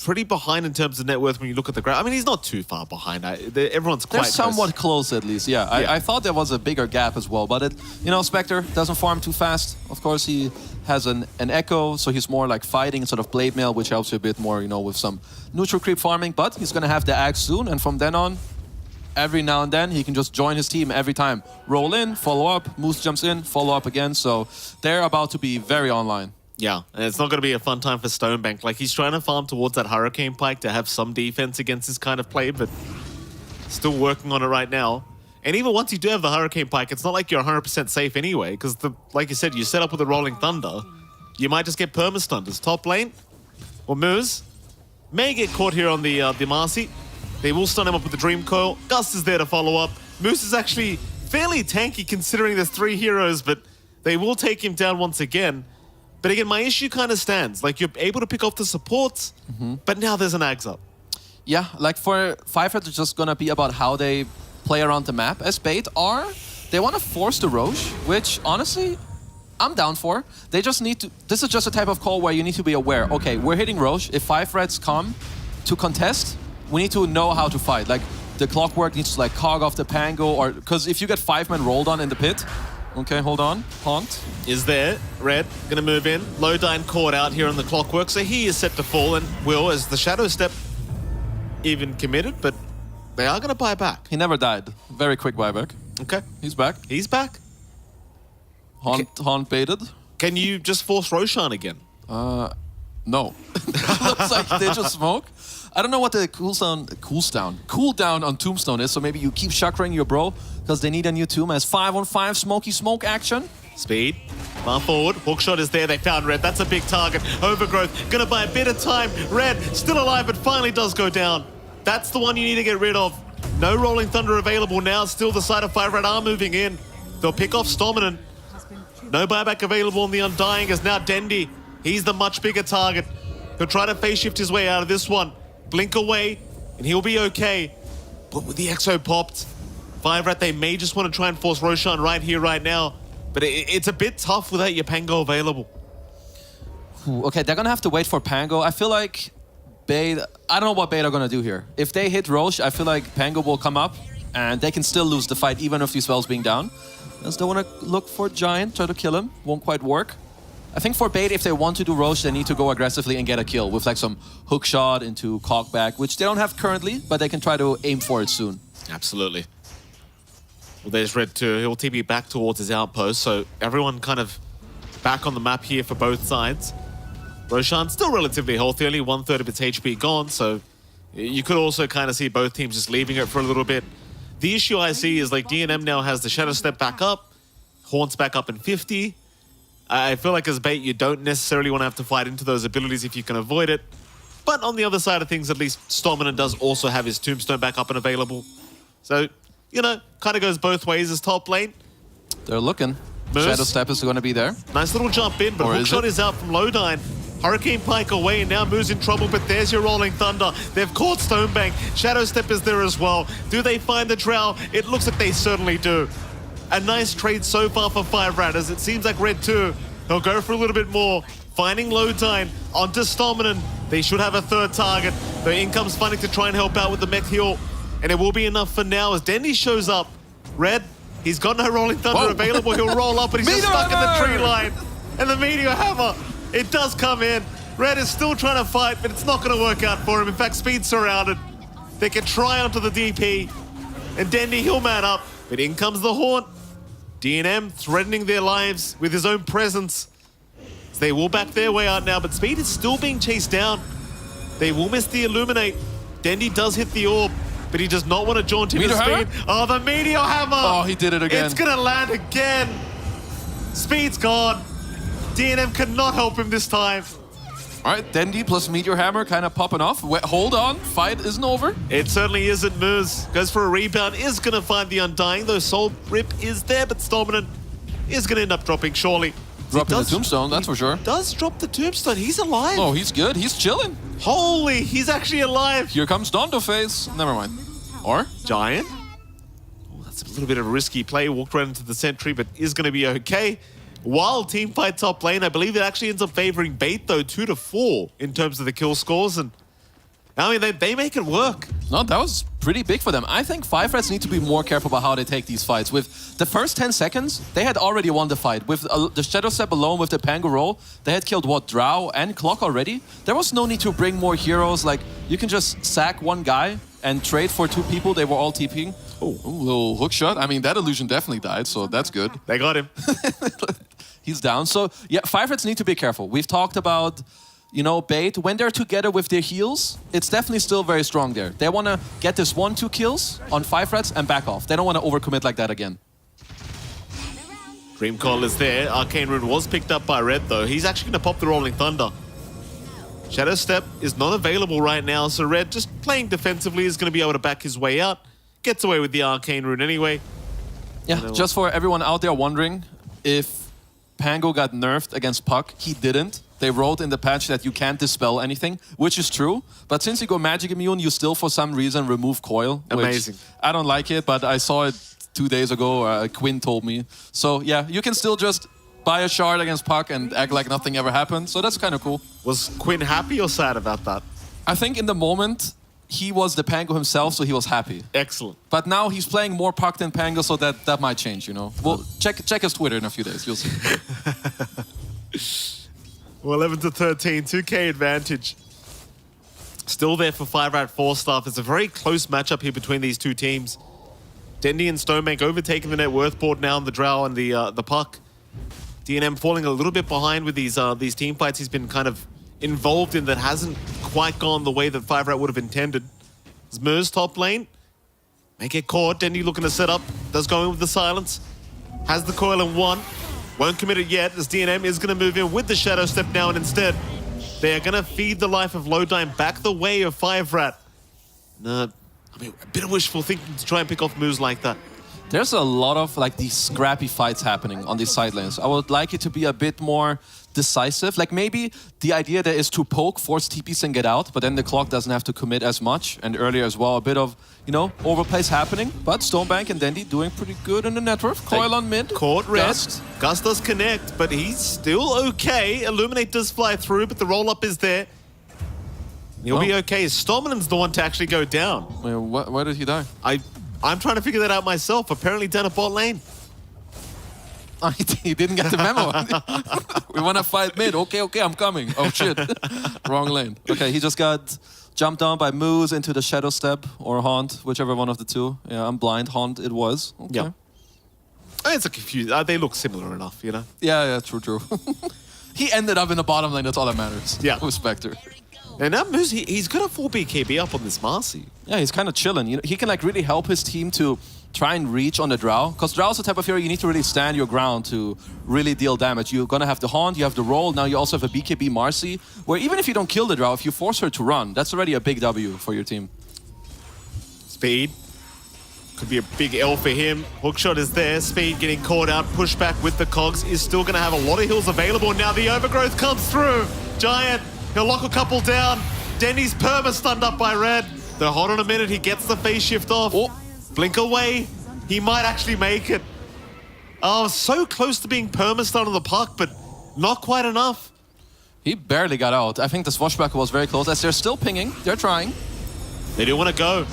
pretty behind in terms of net worth when you look at the graph. I mean, he's not too far behind. Everyone's quite They're somewhat close at least, yeah. I thought there was a bigger gap as well, but Spectre doesn't farm too fast. Of course, he has an Echo, so he's more like fighting instead of Blade Mail, which helps you a bit more, with some neutral creep farming, but he's going to have the Axe soon, and from then on, every now and then, he can just join his team every time. Roll in, follow up, Moose jumps in, follow up again, so they're about to be very online. Yeah, and it's not going to be a fun time for Stonebank. Like, he's trying to farm towards that Hurricane Pike to have some defense against this kind of play, but still working on it right now. And even once you do have the Hurricane Pike, it's not like you're 100% safe anyway, because, like you said, you set up with a Rolling Thunder, you might just get perma-stunned. As top lane, or Moose, may get caught here on the Marcy. They will stun him up with the Dream Coil. Gust is there to follow up. Moose is actually fairly tanky considering there's 3 heroes, but they will take him down once again. But again, my issue kind of stands. Like, you're able to pick off the supports, but now there's an Ags up. Yeah, like for 5-Rat, it's just going to be about how they play around the map. As Bait are, they want to force the Roche, which honestly, I'm down for. They just need to... This is just a type of call where you need to be aware. Okay, we're hitting Roche. If 5-Rats come to contest, we need to know how to fight. Like, the Clockwork needs to like cog off the Pango, or... Because if you get 5-man rolled on in the pit... Okay, hold on. Haunt is there. Red gonna move in. Lowdyne caught out here on the Clockwork, so he is set to fall, and will, as the Shadow Step even committed, but they are gonna buy back. He never died. Very quick buyback. Okay. He's back. He's back. Haunt baited. Can you just force Roshan again? No. Looks like they just smoke. I don't know what the cooldown on Tombstone is, so maybe you keep chakring your bro, because they need a new tomb as 5-on-5 smoky smoke action. Speed, far forward, hookshot is there, they found Red, that's a big target. Overgrowth, gonna buy a bit of time. Red, still alive, but finally does go down. That's the one you need to get rid of. No Rolling Thunder available now, still the side of 5-Rat are moving in. They'll pick off Stominant. No buyback available on the Undying as now Dendi. He's the much bigger target. He'll try to phase shift his way out of this one. Blink away, and he'll be okay. But with the Exo popped, 5-Rat, they may just want to try and force Roshan right here, right now. But it's a bit tough without your Pango available. Okay, they're going to have to wait for Pango. I feel like Bait... I don't know what Bait are going to do here. If they hit Roche, I feel like Pango will come up, and they can still lose the fight, even with these spells being down. As they want to look for Giant, try to kill him. Won't quite work. I think for Bait, if they want to do Roche, they need to go aggressively and get a kill with like some hook shot into cockback, which they don't have currently, but they can try to aim for it soon. Absolutely. Well, there's Red too. He'll TP back towards his outpost, so everyone kind of back on the map here for both sides. Roshan still relatively healthy, only 1/3 of its HP gone, so you could also kind of see both teams just leaving it for a little bit. The issue I see is like DNM now has the Shadow Step back up. Horn's back up in 50. I feel like as bait, you don't necessarily want to have to fight into those abilities if you can avoid it. But on the other side of things, at least Storminen does also have his Tombstone back up and available. So, you know, kind of goes both ways as top lane. They're looking. Moose. Shadow Step is going to be there. Nice little jump in, but Or Hookshot is out from Lodine. Hurricane Pike away, and now Moose in trouble, but there's your Rolling Thunder. They've caught Stonebank. Shadow Step is there as well. Do they find the Drow? It looks like they certainly do. A nice trade so far for 5-Rat, as it seems like Red 2, he'll go for a little bit more. Finding Lodine onto Stomminen. They should have a third target. Though in comes Funny to try and help out with the mech heal. And it will be enough for now as Dendy shows up. Red, he's got no Rolling Thunder available. He'll roll up, but he's just stuck in the tree line. And the Meteor Hammer, it does come in. Red is still trying to fight, but it's not going to work out for him. In fact, Speed's surrounded. They can try onto the DP. And Dendy, he'll man up. But in comes the Haunt. D&M threatening their lives with his own presence. So they will back their way out now, but Speed is still being chased down. They will miss the Illuminate. Dendy does hit the orb, but he does not want to jaunt into Speed. Oh, the Meteor Hammer! Oh, he did it again. It's going to land again. Speed's gone. D&M cannot help him this time. All right, Dendy plus Meteor Hammer kind of popping off. Hold on, fight isn't over. It certainly isn't. Moose goes for a rebound, is going to find the Undying, though Soul Rip is there, but Storminen is going to end up dropping surely. Dropping the Tombstone, that's for sure. Does drop the Tombstone. He's alive. Oh, he's good. He's chilling. Holy, he's actually alive. Here comes Dondo Face. Never mind. Or? Giant. Oh, that's a little bit of a risky play. Walked right into the sentry, but is going to be okay. Wild team fight top lane. I believe it actually ends up favoring Bait, though, 2-4 in terms of the kill scores. And I mean, they make it work. No, that was pretty big for them. I think 5-Rats need to be more careful about how they take these fights. With the first 10 seconds, they had already won the fight. With the Shadow Step alone, with the Pango roll, they had killed, what, Drow and Clock already? There was no need to bring more heroes. Like, you can just sack one guy and trade for 2 people. They were all TPing. Oh, little hook shot. I mean, that illusion definitely died, so that's good. They got him. He's down. So, yeah, 5-Rats need to be careful. We've talked about, you know, Bait, when they're together with their heals, it's definitely still very strong there. They want to get this 1-2 kills on 5-Rats and back off. They don't want to overcommit like that again. Dream Call is there. Arcane Rune was picked up by Red, though. He's actually going to pop the Rolling Thunder. Shadow Step is not available right now, so Red, just playing defensively, is going to be able to back his way out. Gets away with the Arcane Rune anyway. Yeah, just for everyone out there wondering, if Pango got nerfed against Puck, he didn't. They wrote in the patch that you can't dispel anything, which is true. But since you go Magic Immune, you still, for some reason, remove Coil. Amazing. I don't like it, but I saw it 2 days ago. Quinn told me. So, yeah, you can still just buy a shard against Puck and act like nothing ever happened. So that's kind of cool. Was Quinn happy or sad about that? I think in the moment, he was the Pango himself, so he was happy. Excellent. But now he's playing more Puck than Pango, so that might change, you know. Well, check his Twitter in a few days. You'll see. Well, 11-13, 2K advantage. Still there for 5-Rat 4 staff. It's a very close matchup here between these two teams. Dendy and Stonebank overtaking the net worth board now on the Drow and the Puck. D&M falling a little bit behind with these team fights he's been kind of involved in that hasn't quite gone the way that 5-Rat would have intended. Zmur's top lane. May get caught. Dendy looking to set up. Does go in with the silence. Has the coil in 1. Won't commit it yet as D&M is going to move in with the Shadow Step now, and instead they are going to feed the life of Lodine back the way of 5-Rat. I mean, a bit of wishful thinking to try and pick off moves like that. There's a lot of like these scrappy fights happening on these side lanes. I would like it to be a bit more decisive. Like maybe the idea there is to poke, force TPs and get out, but then the Clock doesn't have to commit as much. And earlier as well, a bit of, you know, overplays happening. But Stonebank and Dendy doing pretty good in the network. Coil on mid. Caught Red. Gust. Gus does connect, but he's still okay. Illuminate does fly through, but the roll-up is there. He'll be okay. Stominen's the one to actually go down. Wait, why did he die? I'm trying to figure that out myself. Apparently down a bot lane. He didn't get the memo. We want to fight mid. Okay, I'm coming. Oh, shit. Wrong lane. Okay, he just got jumped on by Moose into the Shadow Step or Haunt, whichever one of the two. Yeah, I'm blind. Haunt it was. Okay. Yeah. It's a confused. They look similar enough, you know? Yeah, true. He ended up in the bottom lane. That's all that matters. Yeah. With Spectre. And now Moose, he's got a 4 BKB up on this Marcy. Yeah, he's kind of chilling. You know, he can like really help his team to try and reach on the Drow. Because Drow is the type of hero you need to really stand your ground to really deal damage. You're going to have the Haunt, you have the Roll, now you also have a BKB Marcy, where even if you don't kill the Drow, if you force her to run, that's already a big W for your team. Speed. Could be a big L for him. Hookshot is there. Speed getting caught out. Pushback with the cogs is still going to have a lot of heals available. Now the overgrowth comes through. Giant, he'll lock a couple down. Denny's perma stunned up by Red. Though hold on a minute, he gets the phase shift off. Oh. Blink away. He might actually make it. Oh, so close to being perma stunned on the puck, but not quite enough. He barely got out. I think the Swashbuckler was very close. As they're still pinging, they're trying. They do want to go.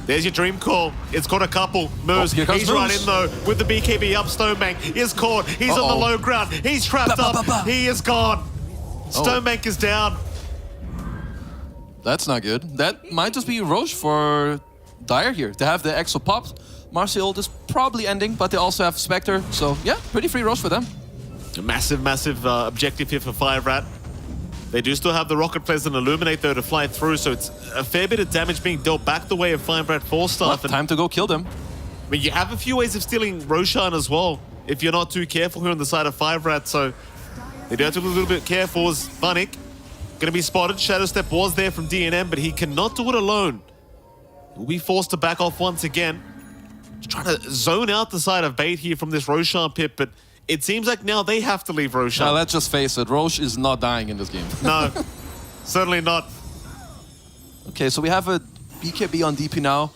There's your dream call. It's got a couple moves. Oh, He's right in though with the BKB up. Stonebank is caught. He's on the low ground. He's trapped up. He is gone. Stonebank is down. That's not good. That might just be Roche for Dire here. They have the Exo popped. Marcy ult is probably ending, but they also have Spectre. So yeah, pretty free Roche for them. A massive objective here for Fire Rat. They do still have the Rocket Flares and Illuminate though to fly through, so it's a fair bit of damage being dealt back the way of Fire Rat Falstaff. Time to go kill them. I mean, you have a few ways of stealing Roshan as well, if you're not too careful here on the side of Fire Rat, so they do have to be a little bit careful as Funnick gonna be spotted. Shadow Step was there from DNM, but he cannot do it alone. He'll be forced to back off once again. Just trying to zone out the side of Bait here from this Roshan pit, but it seems like now they have to leave Roshan. Now, let's just face it, Roche is not dying in this game. No, certainly not. Okay, so we have a BKB on DP now.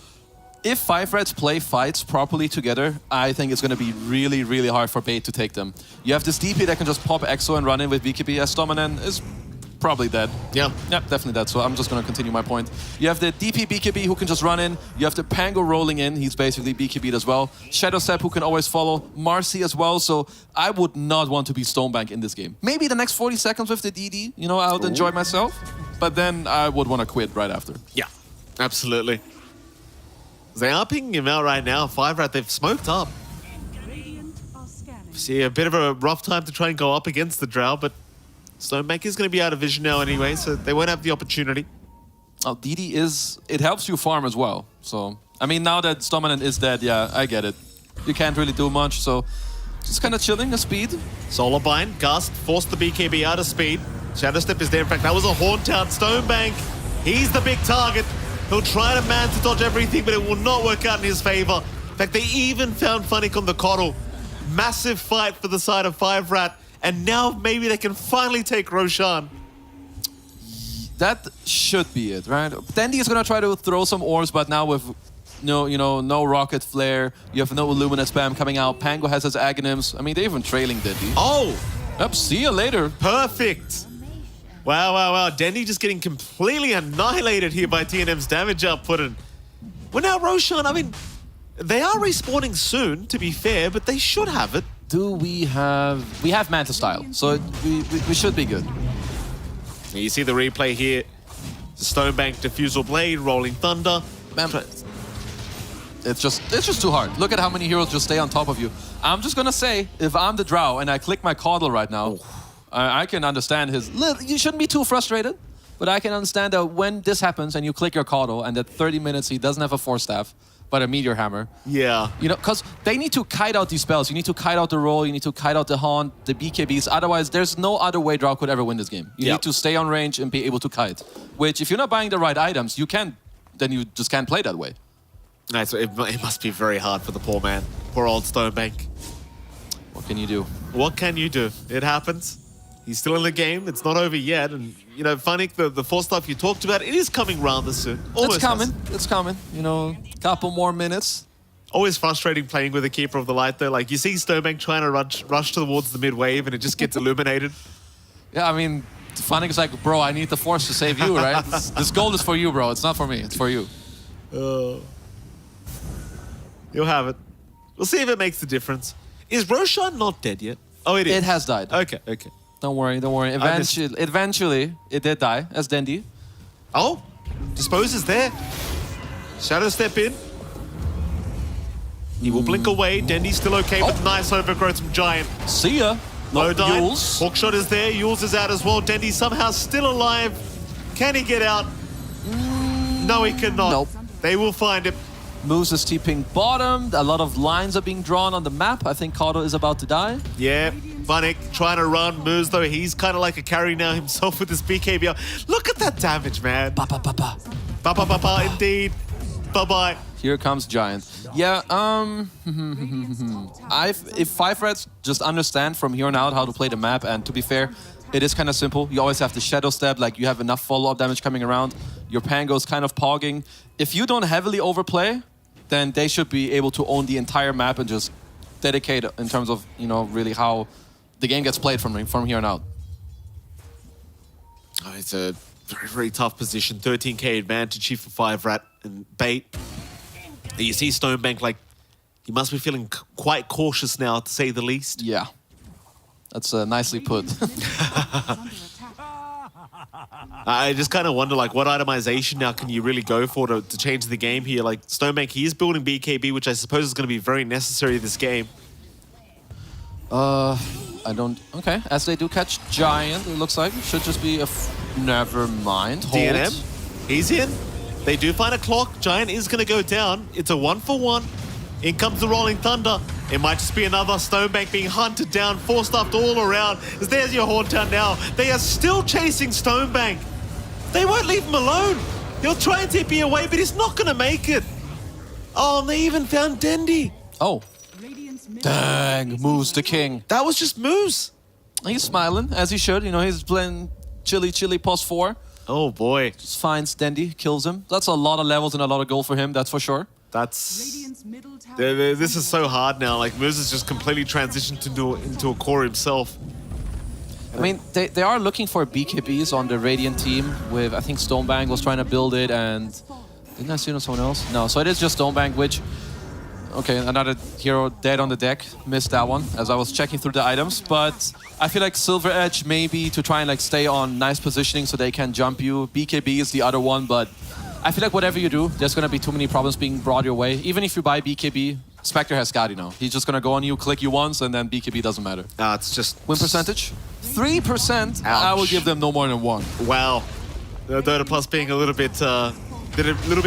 If 5 Reds play fights properly together, I think it's going to be really, really hard for Bait to take them. You have this DP that can just pop Exo and run in with BKB, as Dominan is probably dead. Yeah. Yeah, definitely dead, so I'm just going to continue my point. You have the DP BKB who can just run in. You have the Pango rolling in. He's basically BKB'd as well. Shadow Step who can always follow. Marcy as well, so I would not want to be Stonebank in this game. Maybe the next 40 seconds with the DD, you know, I would enjoy myself. But then I would want to quit right after. Yeah, absolutely. They are picking him out right now. 5 Rat, they've smoked up. See, a bit of a rough time to try and go up against the Drow, but Stonebank is going to be out of vision now anyway, so they won't have the opportunity. Oh, DD is... It helps you farm as well. So, I mean, now that Dominant is dead, yeah, I get it. You can't really do much, so just kind of chilling a speed. Solar Bind, Gust, forced the BKB out of speed. Shadow Step is there. In fact, that was a Haunt out. Stonebank, he's the big target. He'll try to man to dodge everything, but it will not work out in his favor. In fact, they even found Funnick on the Coddle. Massive fight for the side of 5 Rat. And now maybe they can finally take Roshan. That should be it, right? Dandy is going to try to throw some orbs, but now with no Rocket Flare, you have no Illuminate spam coming out. Pango has his Aghanims. I mean, they're even trailing Dandy. Oh! Yep, see you later. Perfect. Wow. Dendy just getting completely annihilated here by TNM's damage output. And well, now Roshan, I mean, they are respawning soon, to be fair, but they should have it. We have Manta Style, so we should be good. You see the replay here. The Stonebank Diffusal Blade, Rolling Thunder. Man, it's just too hard. Look at how many heroes just stay on top of you. I'm just gonna say, if I'm the Drow and I click my Caudal right now, I can understand his... You shouldn't be too frustrated, but I can understand that when this happens and you click your Caudal and that 30 minutes he doesn't have a Force Staff, but a Meteor Hammer. Yeah. You know, because they need to kite out these spells. You need to kite out the Roll, you need to kite out the Haunt, the BKBs. Otherwise, there's no other way Drow could ever win this game. You need to stay on range and be able to kite. Which, if you're not buying the right items, then you just can't play that way. Nice. It must be very hard for the poor man. Poor old Stonebank. What can you do? What can you do? It happens. He's still in the game. It's not over yet. And, you know, Funnick, the 4 stuff you talked about, it is coming rather soon. Almost it's coming. It's coming. You know, couple more minutes. Always frustrating playing with a Keeper of the Light, though. Like, you see Stonebank trying to rush towards the mid-wave, and it just gets illuminated. Yeah, I mean, Funnick is like, bro, I need the Force to save you, right? This gold is for you, bro. It's not for me. It's for you. You'll have it. We'll see if it makes a difference. Is Roshan not dead yet? Oh, it is. It has died. Okay. Don't worry. Eventually, it did die as Dendy. Oh, Dispose is there. Shadow Step in. He will blink away. Dendy's still okay, but nice overgrowth from Giant. See ya. Low dive. Yules. Hookshot is there. Yules is out as well. Dendy somehow still alive. Can he get out? No, he cannot. Nope. They will find him. Moose is TPing bottom. A lot of lines are being drawn on the map. I think Kato is about to die. Yeah, Vanek trying to run. Moves, though, he's kind of like a carry now himself with his BKB. Look at that damage, man. Ba ba ba ba. Ba ba ba ba, indeed. Bye-bye. Here comes Giant. Yeah, if 5 Reds just understand from here on out how to play the map, and to be fair, it is kind of simple. You always have the Shadow Step, like you have enough follow-up damage coming around. Your Pango's kind of pogging. If you don't heavily overplay, then they should be able to own the entire map and just dedicate in terms of, you know, really how the game gets played from here on out. Oh, it's a very, very tough position. 13k advantage here for 5 Rat and Bait. You see Stonebank, like, he must be feeling quite cautious now, to say the least. Yeah, that's nicely put. I just kind of wonder, like, what itemization now can you really go for to change the game here? Like, Stonebank, he is building BKB, which I suppose is going to be very necessary this game. I don't... Okay, as they do catch Giant, it looks like it should just be a... Never mind. Hold. DNM, he's in. They do find a clock. Giant is going to go down. It's a 1-for-1. In comes the Rolling Thunder. It might just be another Stonebank being hunted down, force-stuffed all around. As there's your Horntown now. They are still chasing Stonebank. They won't leave him alone. He'll try and TP away, but he's not going to make it. Oh, and they even found Dendi. Oh. Dang, Moose the king. That was just Moose. He's smiling, as he should. You know, he's playing chili post 4. Oh, boy. Just finds Dendi, kills him. That's a lot of levels and a lot of gold for him, that's for sure. That's... This is so hard now. Like, Moose has just completely transitioned into a core himself. I mean, they are looking for BKBs on the Radiant team with, I think Stonebank was trying to build it, and didn't I see someone else? No, so it is just Stonebank, which, okay, another hero dead on the deck. Missed that one as I was checking through the items, but I feel like Silver Edge maybe to try and like stay on nice positioning so they can jump you. BKB is the other one, but I feel like whatever you do, there's going to be too many problems being brought your way. Even if you buy BKB, Spectre has Skadi now. He's just going to go on you, click you once, and then BKB doesn't matter. It's just... Win percentage? 3%? Ouch. I will give them no more than 1. Wow. Dota Plus being a little bit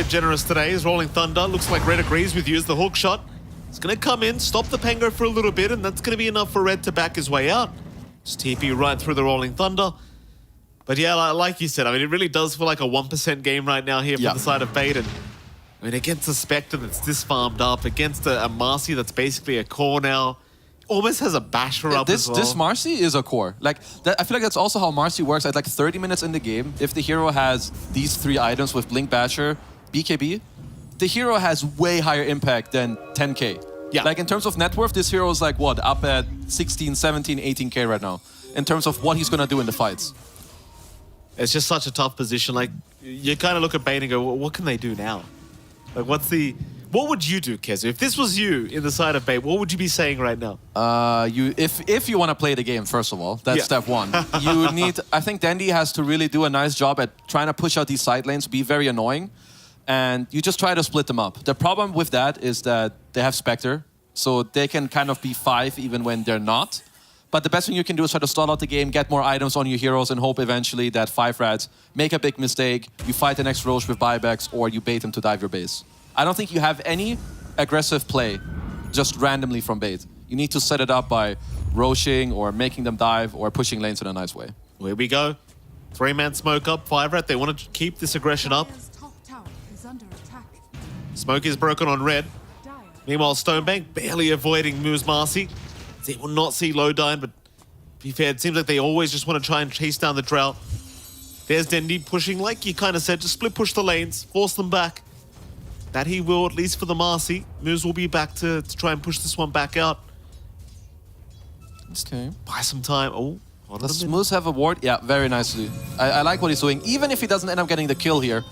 generous today is Rolling Thunder. Looks like Red agrees with you as the hook shot. It's going to come in, stop the Pango for a little bit, and that's going to be enough for Red to back his way out. Just TP right through the Rolling Thunder. But yeah, like you said, I mean, it really does feel like a 1% game right now here from the side of Bait. And I mean, against a Spectre that's this farmed up, against a Marcy that's basically a core now, almost has a Basher up as well. This Marcy is a core. Like, I feel like that's also how Marcy works. At like 30 minutes in the game, if the hero has these 3 items with Blink Basher, BKB, the hero has way higher impact than 10k. Yeah. Like in terms of net worth, this hero is like what, up at 16, 17, 18k right now in terms of what he's gonna do in the fights. It's just such a tough position. Like, you kind of look at Bait and go, well, what can they do now? Like, what would you do, Kezu? If this was you in the side of Bait, what would you be saying right now? If you want to play the game, first of all, that's step 1. You need, I think Dendi has to really do a nice job at trying to push out these side lanes, be very annoying, and you just try to split them up. The problem with that is that they have Spectre, so they can kind of be 5 even when they're not. But the best thing you can do is try to start out the game, get more items on your heroes, and hope eventually that 5 Rats make a big mistake, you fight the next Roche with buybacks, or you bait them to dive your base. I don't think you have any aggressive play just randomly from Bait. You need to set it up by roaching or making them dive or pushing lanes in a nice way. Here we go. 3-man smoke up, 5 Rat. They want to keep this aggression up. Smoke is broken on Red. Meanwhile, Stonebank barely avoiding Moose Marcy. They will not see Lowdyne, but to be fair, it seems like they always just want to try and chase down the Drought. There's Dendi pushing, like you kind of said, just split push the lanes, force them back. That he will, at least for the Marcy. Moose will be back to try and push this one back out. Okay. Buy some time. Oh, does Moose have a ward? Yeah, very nicely. I like what he's doing. Even if he doesn't end up getting the kill here,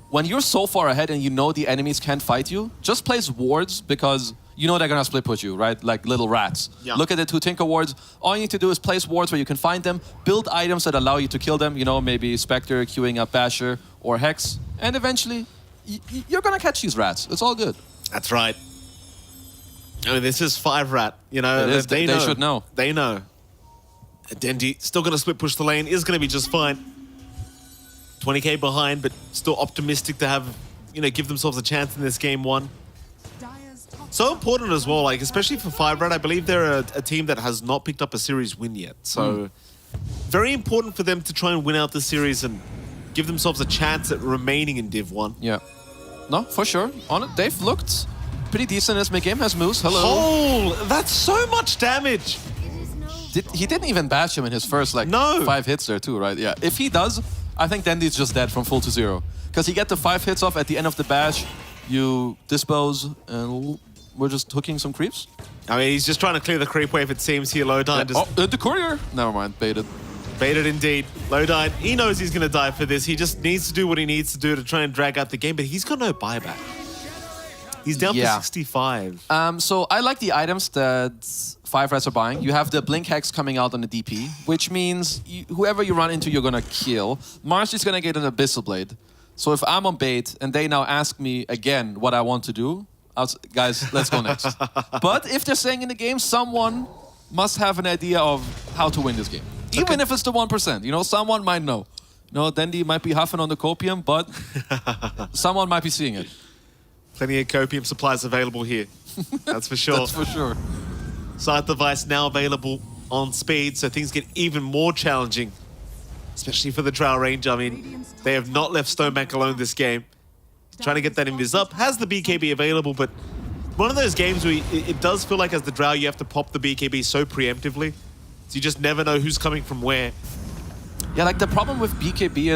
when you're so far ahead and you know the enemies can't fight you, just place wards because you know they're gonna split push you, right? Like little rats. Yeah. Look at the 2 Tinker wards. All you need to do is place wards where you can find them, build items that allow you to kill them, you know, maybe Spectre queuing up Basher or Hex, and eventually you're gonna catch these rats. It's all good. That's right. I mean, this is 5 Rat, you know. It is. They They know. should know. They know. Dendi still gonna split push the lane, is gonna be just fine. 20k behind, but still optimistic to have, you know, give themselves a chance in this game 1. So important as well, like especially for Five Red. I believe they're a team that has not picked up a series win yet. So very important for them to try and win out the series and give themselves a chance at remaining in Div 1. Yeah. No, for sure. On it, they've looked pretty decent in this mid-game. Has Moose. Hello. Oh, that's so much damage. He didn't even bash him in his first, like, 5 hits there too, right? Yeah. If he does, I think Dendy's just dead from full to 0. Because he get the 5 hits off at the end of the bash, you dispose, and we're just hooking some creeps. I mean, he's just trying to clear the creep wave, it seems, here. Lowdyne just... Oh, the courier! Never mind, baited. Baited indeed. Lowdyne, he knows he's going to die for this. He just needs to do what he needs to do to try and drag out the game, but he's got no buyback. He's down for 65. So I like the items that Five Reds are buying. You have the Blink Hex coming out on the DP, which means whoever you run into, you're going to kill. Marcy's going to get an Abyssal Blade. So if I'm on bait and they now ask me again what I want to do, guys, let's go next. But if they're saying in the game, someone must have an idea of how to win this game. Even if it's the 1%, you know, someone might know. You know, Dendy might be huffing on the copium, but someone might be seeing it. Plenty of copium supplies available here. That's for sure. That's for sure. Scythe device now available on speed, so things get even more challenging. Especially for the Drow Ranger. I mean, they have not left Stonebank alone this game. Trying to get that invis up. Has the BKB available, but one of those games where it does feel like as the Drow you have to pop the BKB so preemptively. So you just never know who's coming from where. Yeah, like the problem with BKB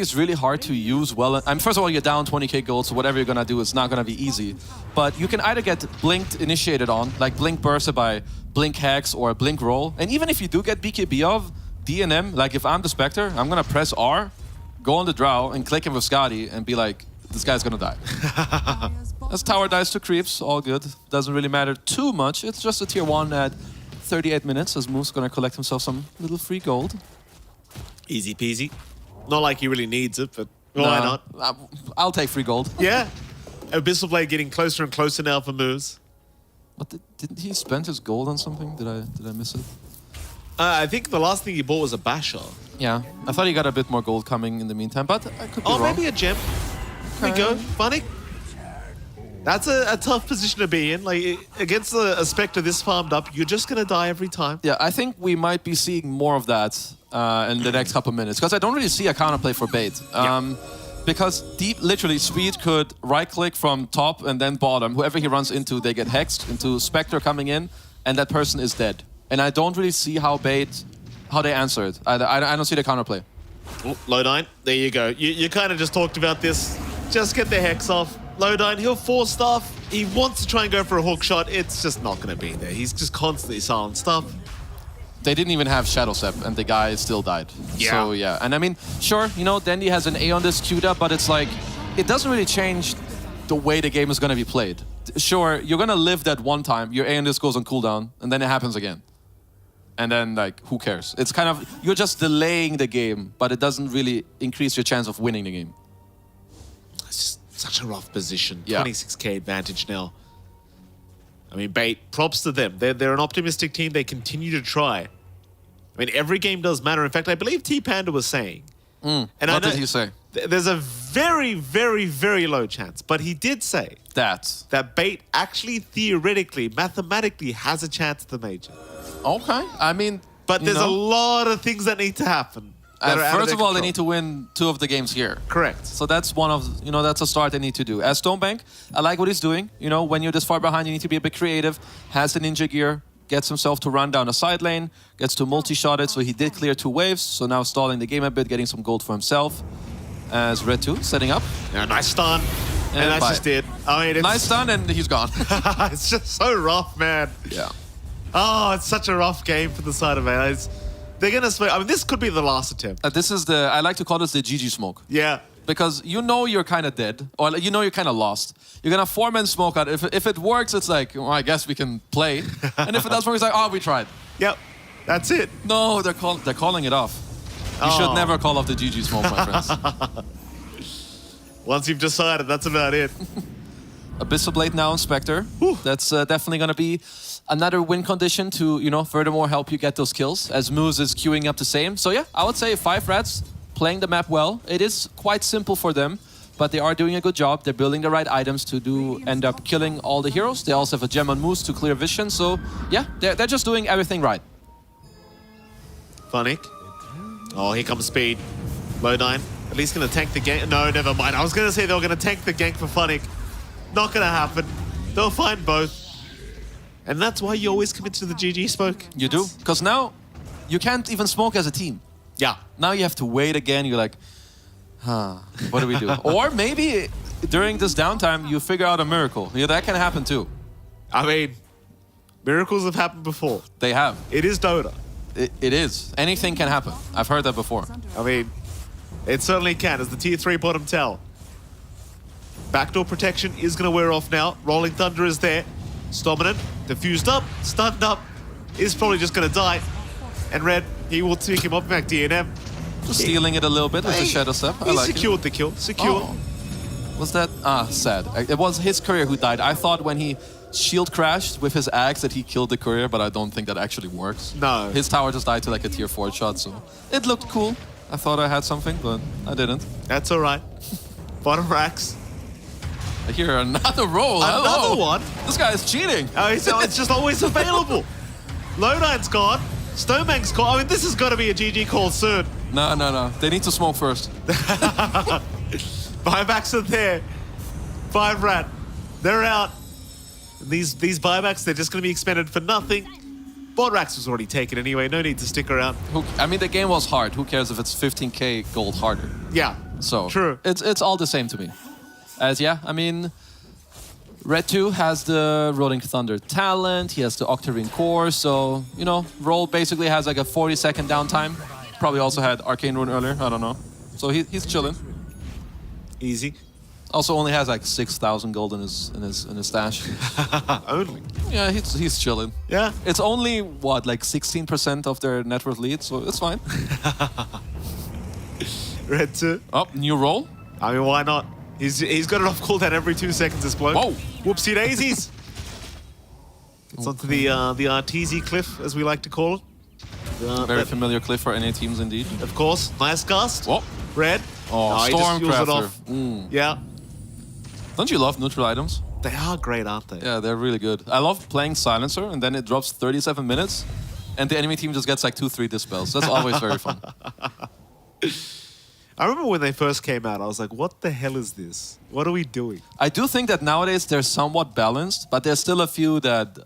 is really hard to use well. First of all, you're down 20k gold, so whatever you're gonna do, it's not gonna be easy. But you can either get blinked initiated on, like blink bursted by blink hex or blink roll. And even if you do get BKB of DNM, like if I'm the Spectre, I'm gonna press R, go on the Drow, and click him with Scotty and be like, this guy's gonna die. That's tower dice to creeps, all good. Doesn't really matter too much. It's just a tier 1 at 38 minutes as Moose gonna collect himself some little free gold. Easy peasy. Not like he really needs it, but why not? I'll take free gold. Yeah. Abyssal Blade getting closer and closer now for Moose. But didn't he spend his gold on something? Did I miss it? I think the last thing he bought was a Basher. Yeah, I thought he got a bit more gold coming in the meantime, but I could be wrong. Maybe a gem. There we go. Funny. That's a tough position to be in. Like, against a Spectre this farmed up, you're just going to die every time. Yeah, I think we might be seeing more of that in the next couple minutes, because I don't really see a counterplay for bait. Because literally, Sweet could right-click from top and then bottom. Whoever he runs into, they get hexed into Spectre coming in, and that person is dead. And I don't really see how they answer it. I don't see the counterplay. Oh, Lowdyne, there you go. You kind of just talked about this. Just get the hex off. Lowdyne, he'll force stuff. He wants to try and go for a hook shot. It's just not going to be there. He's just constantly silent stuff. They didn't even have Shadow Step, and the guy still died. Yeah. So, yeah. And I mean, sure, you know, Dendy has an A on this queued up, but it's like, it doesn't really change the way the game is going to be played. Sure, you're going to live that one time. Your A on this goes on cooldown, and then it happens again. And then, like, who cares? It's kind of, you're just delaying the game, but it doesn't really increase your chance of winning the game. It's just such a rough position. Yeah. 26k advantage now. I mean, Bait, props to them. They're an optimistic team. They continue to try. I mean, every game does matter. In fact, I believe T-Panda was saying. And what did he say? There's a very, very, very low chance, but he did say that Bait actually theoretically, mathematically has a chance at the major. Okay, I mean... But there's a lot of things that need to happen. First of all, they need to win 2 of the games here. Correct. So that's one of, that's a start they need to do. As Stonebank, I like what he's doing. You know, when you're this far behind, you need to be a bit creative. Has the ninja gear, gets himself to run down a side lane, gets to multi-shot it, so he did clear 2 waves. So now stalling the game a bit, getting some gold for himself. As Red 2 setting up. Yeah, nice stun. And that's just it. I mean, nice stun and he's gone. It's just so rough, man. Yeah. Oh, it's such a rough game for the side of it. They're going to smoke. I mean, this could be the last attempt. This is I like to call this the GG smoke. Yeah. Because you know you're kind of dead, or you know you're kind of lost. You're going to 4-man smoke out. If it works, it's like, well, I guess we can play. And if it doesn't work, it's like, oh, we tried. Yep. That's it. No, they're calling it off. You should never call off the GG smoke, my friends. Once you've decided, that's about it. Abyssal Blade now on Spectre. Whew. That's definitely going to be another win condition to, furthermore help you get those kills, as Moose is queuing up the same. So yeah, I would say 5 Rats playing the map well. It is quite simple for them. but they are doing a good job. They're building the right items to end up killing all the heroes. They also have a gem on Moose to clear vision. So yeah, they're just doing everything right. Funnick. Oh, here comes Speed. Low 9. At least going to tank the gank. No, never mind. I was going to say they were going to tank the gank for Funnick. Not going to happen. They'll find both. And that's why you always commit to the GG smoke. You do? Because now you can't even smoke as a team. Yeah. Now you have to wait again. You're like, what do we do? Or maybe during this downtime, you figure out a miracle. Yeah, that can happen too. I mean, miracles have happened before. They have. It is Dota. It is. Anything can happen. I've heard that before. I mean, it certainly can, as the tier 3 bottom tell. Backdoor protection is going to wear off now. Rolling Thunder is there. Dominant, diffused up, stunned up, is probably just going to die. And Red, he will take him up back DNM. Just stealing it a little bit with the Shadow Step. I He like secured the kill. Secure. Oh. Was that? Sad. It was his courier who died. I thought when he shield crashed with his axe that he killed the courier, but I don't think that actually works. No. His tower just died to like a tier 4 shot, so it looked cool. I thought I had something, but I didn't. That's all right. Bottom racks. I hear another roll. Another Hello. one? This guy is cheating. Oh, it's just always available. Low9's gone. Stonebank's gone. I mean, this has got to be a GG call soon. No. They need to smoke first. Buybacks are there. 5 rat. They're out. These buybacks, they're just going to be expended for nothing. Bot racks was already taken anyway. No need to stick around. I mean, the game was hard. Who cares if it's 15k gold harder? Yeah. So true. It's all the same to me. As yeah, I mean, Red 2 has the Rolling Thunder talent. He has the Octarine core. So you know, Roll basically has like a 40-second downtime. Probably also had Arcane Rune earlier. I don't know. So he's chilling. Easy. Also only has like 6,000 gold in his stash. Only. Yeah, he's chilling. Yeah. It's only what, like 16% of their net worth lead, so it's fine. Red 2. Oh, new roll. I mean, why not? He's got it off cooldown every 2 seconds, this bloke. Whoa. Whoopsie daisies. It's onto the RTZ cliff, as we like to call it. Very familiar cliff for NA teams indeed. Of course. Nice cast. Whoa. Red. Oh, he just fuels it Stormcrafter. off. Yeah. Don't you love neutral items? They are great, aren't they? Yeah, they're really good. I love playing Silencer, and then it drops 37 minutes, and the enemy team just gets like 2-3 dispels. That's always very fun. I remember when they first came out, I was like, what the hell is this? What are we doing? I do think that nowadays they're somewhat balanced, but there's still a few that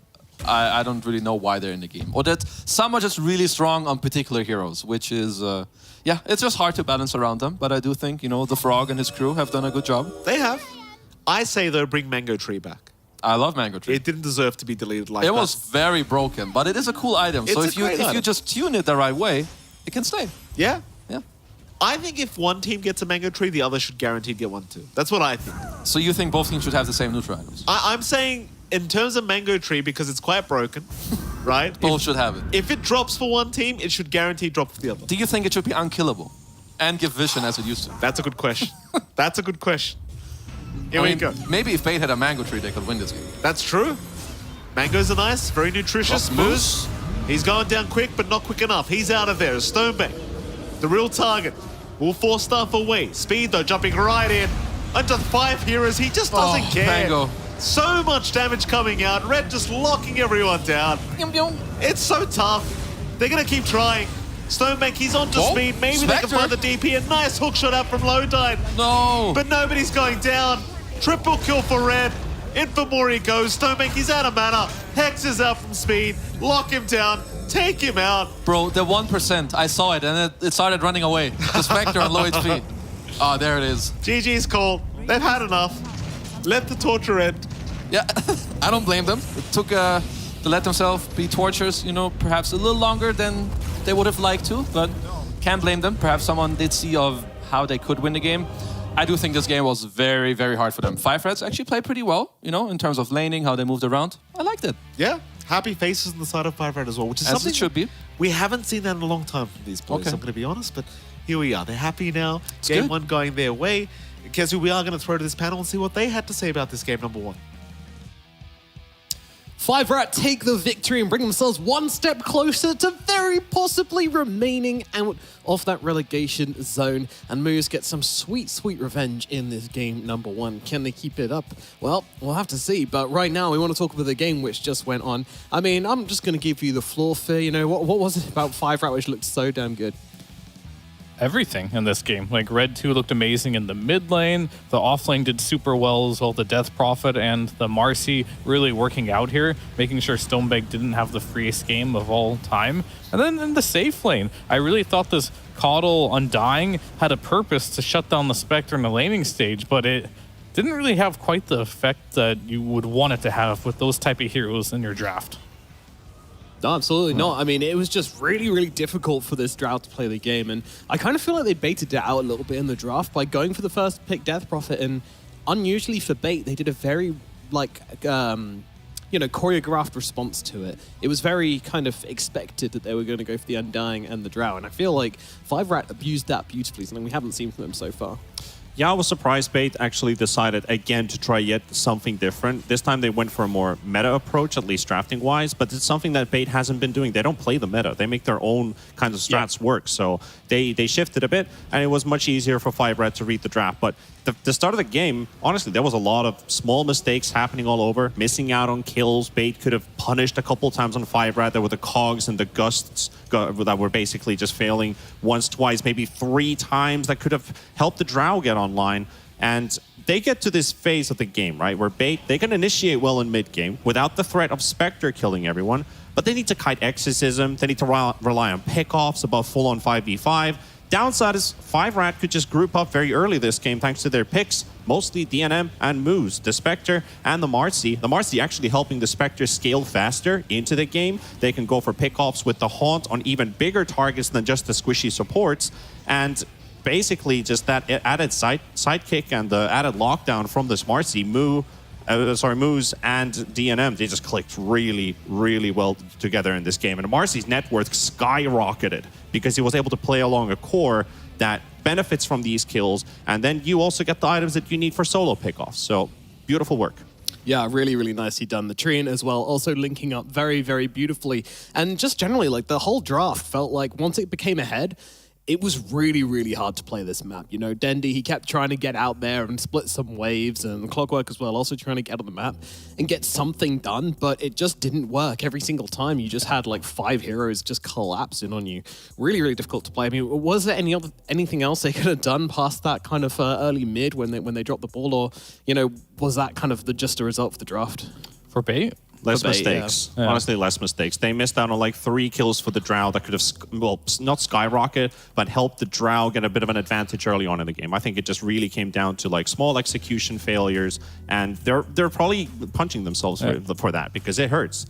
I don't really know why they're in the game. Or that some are just really strong on particular heroes, which is, yeah, it's just hard to balance around them. But I do think, you know, the Frog and his crew have done a good job. They have. I say, though, bring Mango Tree back. I love Mango Tree. It didn't deserve to be deleted like that. It was very broken, but it is a cool item. It's so a if great you item. just tune it the right way, it can stay. Yeah. Yeah. I think if one team gets a Mango Tree, the other should guaranteed get one too. That's what I think. So you think both teams should have the same neutral items? I'm saying in terms of Mango Tree, because it's quite broken, right? Both should have it. If it drops for one team, it should guaranteed drop for the other. Do you think it should be unkillable and give vision as it used to? That's a good question. That's a good question. Here we go. Maybe if Bait had a Mango Tree, they could win this game. That's true. Mangoes are nice, very nutritious. Oh, Moose. He's going down quick, but not quick enough. He's out of there. Stonebank, the real target, will force stuff away. Speed, though, jumping right in. Under 5 heroes, he just doesn't care. Mango. So much damage coming out. Red just locking everyone down. It's so tough. They're going to keep trying. Stonebank, he's onto speed. Maybe they can find the DP. A nice hook shot out from Lowdine. No. But nobody's going down. Triple kill for Red. In for more he goes. Stonebank, he's out of mana. Hex is out from speed. Lock him down. Take him out. Bro, the 1%, I saw it and it started running away. The Spectre on low HP. Oh, there it is. GG's call. They've had enough. Let the torture end. Yeah, I don't blame them. It took to let themselves be tortures, you know, perhaps a little longer than they would have liked to, but can't blame them. Perhaps someone did see of how they could win the game. I do think this game was very, very hard for them. 5 Reds actually played pretty well, you know, in terms of laning, how they moved around. I liked it. Yeah. Happy faces on the side of 5 Red as well, which is As something it should be. we haven't seen that in a long time from these boys, Okay. I'm going to be honest, but here we are. They're happy now. It's Game good. 1 going their way. Guess who we are going to throw to this panel and see what they had to say about this game number 1. Five Rat take the victory and bring themselves one step closer to very possibly remaining out of that relegation zone. And Moose get some sweet, sweet revenge in this game number 1. Can they keep it up? Well, we'll have to see. But right now, we want to talk about the game which just went on. I mean, I'm just going to give you the floor for, you know, what was it about Five Rat which looked so damn good? Everything in this game. Like, Red 2 looked amazing in the mid lane. The off lane did super well as well. The Death Prophet and the Marcy really working out here, making sure Stonebag didn't have the freest game of all time. And then in the safe lane, I really thought this Coddle Undying had a purpose to shut down the Spectre in the laning stage, but it didn't really have quite the effect that you would want it to have with those type of heroes in your draft. No, absolutely not. I mean, it was just really, really difficult for this Drow to play the game. And I kind of feel like they baited it out a little bit in the draft by going for the first pick Death Prophet. And unusually for bait, they did a very, like, choreographed response to it. It was very kind of expected that they were going to go for the Undying and the Drow. And I feel like Five Rat abused that beautifully, something we haven't seen from them so far. Yeah, I was surprised Bait actually decided again to try yet something different. This time they went for a more meta approach, at least drafting-wise, but it's something that Bait hasn't been doing. They don't play the meta. They make their own kinds of strats work. So they shifted a bit, and it was much easier for Five Rat to read the draft. But the start of the game, honestly, there was a lot of small mistakes happening all over, missing out on kills. Bait could have punished a couple times on Five Rat. There were the cogs and the gusts that were basically just failing once, twice, maybe 3 times. That could have helped the Drow get online. And they get to this phase of the game, right, where Bait, they can initiate well in mid-game without the threat of Spectre killing everyone, but they need to kite Exorcism, they need to rely on pickoffs above full-on 5v5. Downside is Five Rat could just group up very early this game thanks to their picks, mostly DNM and Moose, the Spectre and the Marcy. The Marcy actually helping the Spectre scale faster into the game. They can go for pickoffs with the Haunt on even bigger targets than just the squishy supports. And basically just that added sidekick and the added lockdown from this Marcy, Moose and DNM, they just clicked really, really well together in this game. And Marcy's net worth skyrocketed because he was able to play along a core that benefits from these kills, and then you also get the items that you need for solo pickoffs. So, beautiful work. Yeah, really, really nicely done. The Treant as well, also linking up very, very beautifully. And just generally, like, the whole draft felt like once it became ahead, it was really, really hard to play this map. You know, Dendy, he kept trying to get out there and split some waves, and Clockwork as well, also trying to get on the map and get something done, but it just didn't work every single time. You just had like 5 heroes just collapsing on you. Really, really difficult to play. I mean, was there anything else they could have done past that kind of early mid when they dropped the ball, or, you know, was that kind of just a result of the draft? For Bait? Less mistakes. Yeah. Honestly, less mistakes. They missed out on like 3 kills for the Drow that could have, well, not skyrocket, but helped the Drow get a bit of an advantage early on in the game. I think it just really came down to like small execution failures, and they're probably punching themselves for that because it hurts.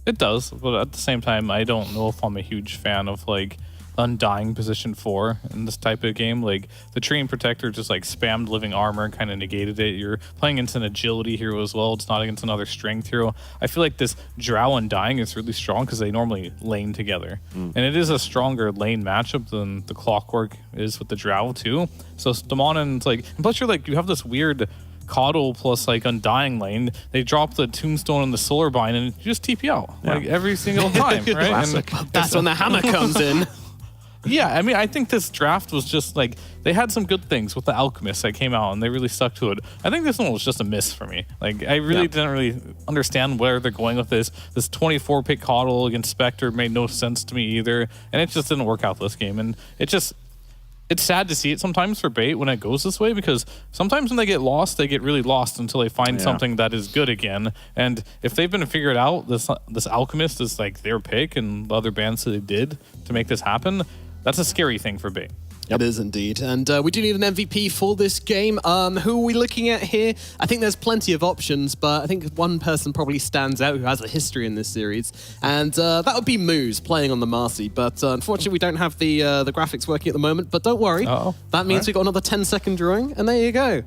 It does, but at the same time, I don't know if I'm a huge fan of like Undying position 4 in this type of game. Like, the Treant Protector just like spammed living armor and kind of negated it. You're playing against an agility hero as well. It's not against another strength hero. I feel like this Drow Undying is really strong because they normally lane together. And it is a stronger lane matchup than the Clockwork is with the Drow too. So Damonen's like, and plus you're like, you have this weird Coddle plus like Undying lane. They drop the Tombstone and the Solar Bind and you just TP out like every single time, right? And that's when the hammer comes in. Yeah, I mean, I think this draft was just like, they had some good things with the Alchemist that came out and they really stuck to it. I think this one was just a miss for me. Like, I really didn't really understand where they're going with this. This 24 pick Coddle against Spectre made no sense to me either. And it just didn't work out this game. And it's sad to see it sometimes for Bait when it goes this way, because sometimes when they get lost, they get really lost until they find something that is good again. And if they've been figured out, this Alchemist is like their pick and the other bands that they did to make this happen, that's a scary thing for Bait. It is indeed. And we do need an MVP for this game. Who are we looking at here? I think there's plenty of options, but I think one person probably stands out who has a history in this series. And that would be Moose playing on the Marcy. But unfortunately, we don't have the graphics working at the moment. But don't worry. That means we've got another 10-second drawing. And there you go.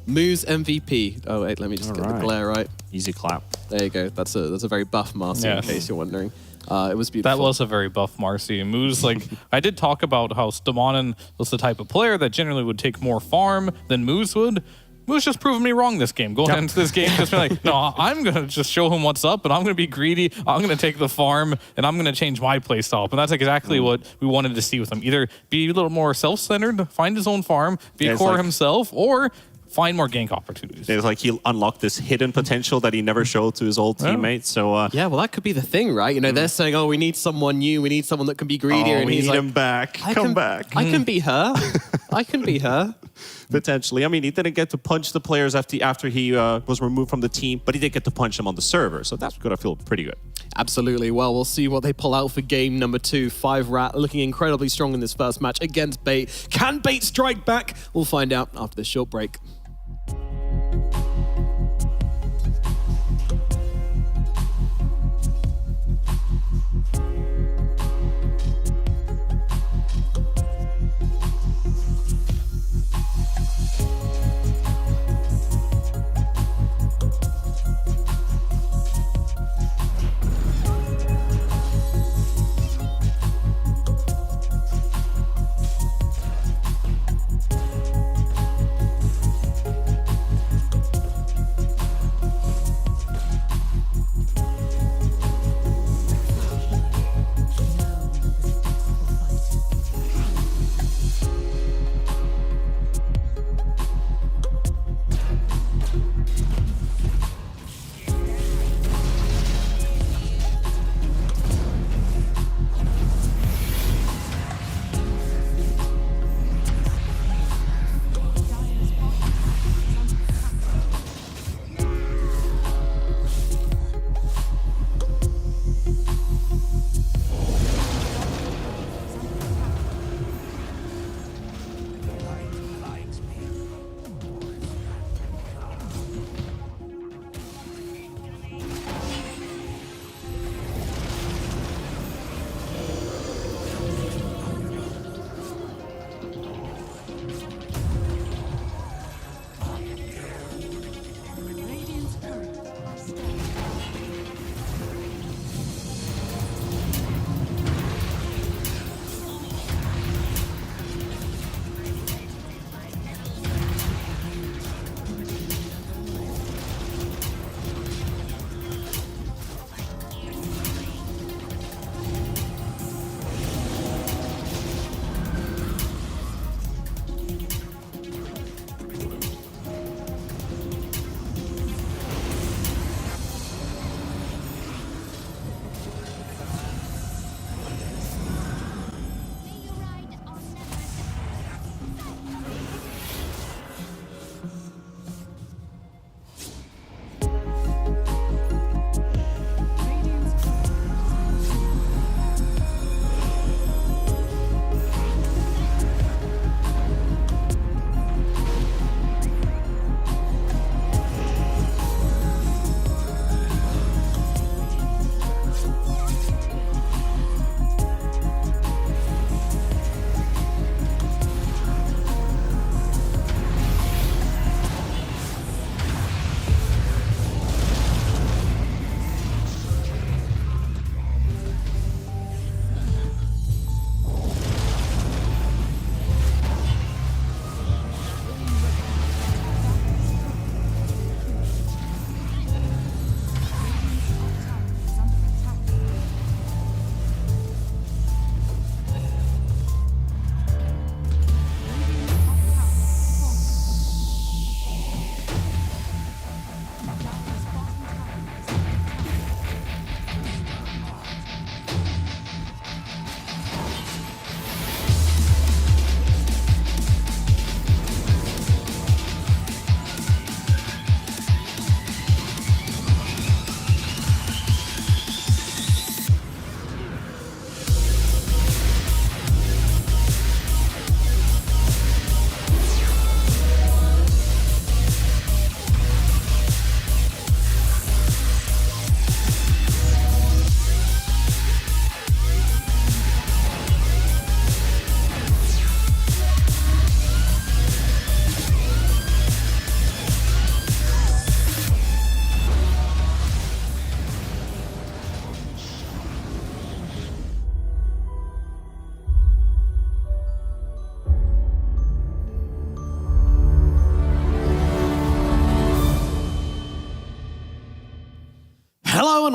Moose MVP. Oh, wait, let me just get the glare right. Easy clap. There you go. That's a very buff Marcy, in case you're wondering. It was beautiful. That was a very buff Marcy. Moose, like, I did talk about how Damonen was the type of player that generally would take more farm than Moose would. Moose just proving me wrong this game. Going into this game, just be like, no, I'm going to just show him what's up, and I'm going to be greedy. I'm going to take the farm, and I'm going to change my play style. And that's exactly what we wanted to see with him. Either be a little more self-centered, find his own farm, be a core himself, or find more gank opportunities. It's like he'll unlock this hidden potential that he never showed to his old teammates. So yeah, well, that could be the thing, right? You know, they're saying, "Oh, we need someone new. We need someone that can be greedier." Oh, and we he's need like, him back. Come back. I can be her. I can be her. Potentially. I mean, he didn't get to punch the players after he was removed from the team, but he did get to punch them on the server. So that's going to feel pretty good. Absolutely. Well, we'll see what they pull out for game number 2. 5rat looking incredibly strong in this first match against Bait. Can Bait strike back? We'll find out after this short break.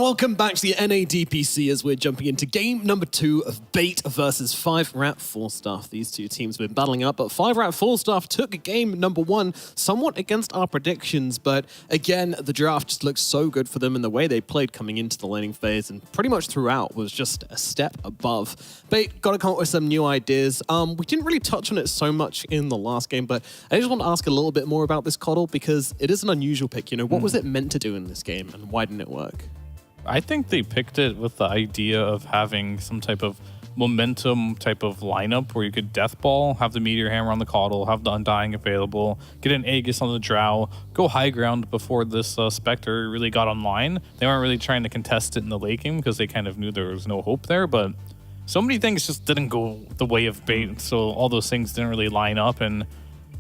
welcome back to the NADPC as we're jumping into game number 2 of Bait versus 5-Rat 4-Staff. These two teams have been battling up, but 5-Rat 4-Staff took game number 1 somewhat against our predictions, but again, the draft just looked so good for them, and the way they played coming into the laning phase and pretty much throughout was just a step above. Bait got to come up with some new ideas. We didn't really touch on it so much in the last game, but I just want to ask a little bit more about this Coddle because it is an unusual pick. You know, what was it meant to do in this game, and why didn't it work? I think they picked it with the idea of having some type of momentum type of lineup where you could Death Ball, have the Meteor Hammer on the Coddle, have the Undying available, get an Aegis on the Drow, go high ground before this Spectre really got online. They weren't really trying to contest it in the late game because they kind of knew there was no hope there, but so many things just didn't go the way of Bait, so all those things didn't really line up, and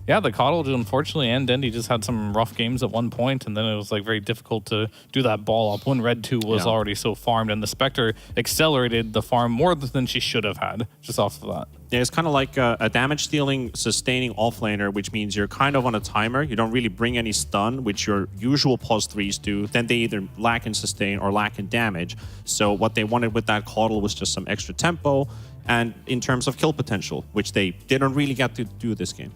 yeah, the Coddle, unfortunately, and Dendy just had some rough games at one point, and then it was like very difficult to do that ball up when Red 2 was already so farmed, and the Spectre accelerated the farm more than she should have had, just off of that. Yeah, it's kind of like a damage-stealing, sustaining offlaner, which means you're kind of on a timer. You don't really bring any stun, which your usual pause 3s do. Then they either lack in sustain or lack in damage. So what they wanted with that Coddle was just some extra tempo, and in terms of kill potential, which they didn't really get to do this game.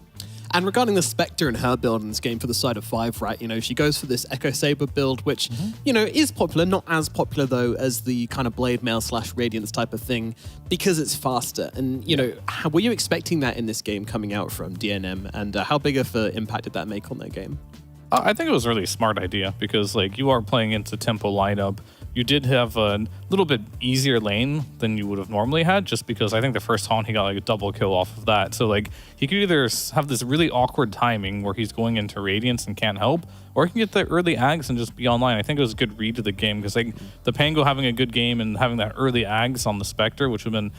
And regarding the Spectre and her build in this game for the side of 5-Rat, you know, she goes for this Echo Saber build, which, you know, is popular, not as popular, though, as the kind of Blade Mail / Radiance type of thing, because it's faster. And, you know, were you expecting that in this game coming out from DNM? And how big of an impact did that make on their game? I think it was a really smart idea because, like, you are playing into tempo lineup. You did have a little bit easier lane than you would have normally had, just because I think the first taunt he got like a double kill off of that. So like he could either have this really awkward timing where he's going into Radiance and can't help, or he can get the early Ags and just be online. I think it was a good read of the game because like the Pango having a good game and having that early Ags on the Spectre, which would have been,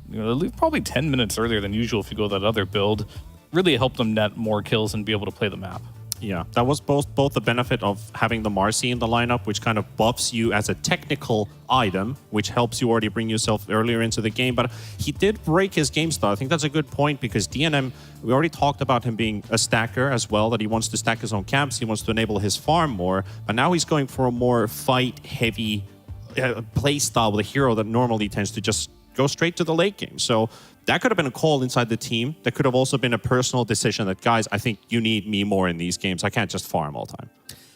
you know, probably 10 minutes earlier than usual if you go that other build, really helped them net more kills and be able to play the map. Yeah, that was both the benefit of having the Marcy in the lineup, which kind of buffs you as a technical item, which helps you already bring yourself earlier into the game. But he did break his game style. I think that's a good point because DNM, we already talked about him being a stacker as well, that he wants to stack his own camps, he wants to enable his farm more, but now he's going for a more fight-heavy play style with a hero that normally tends to just go straight to the late game. So that could have been a call inside the team. That could have also been a personal decision that, guys, I think you need me more in these games. I can't just farm all the time.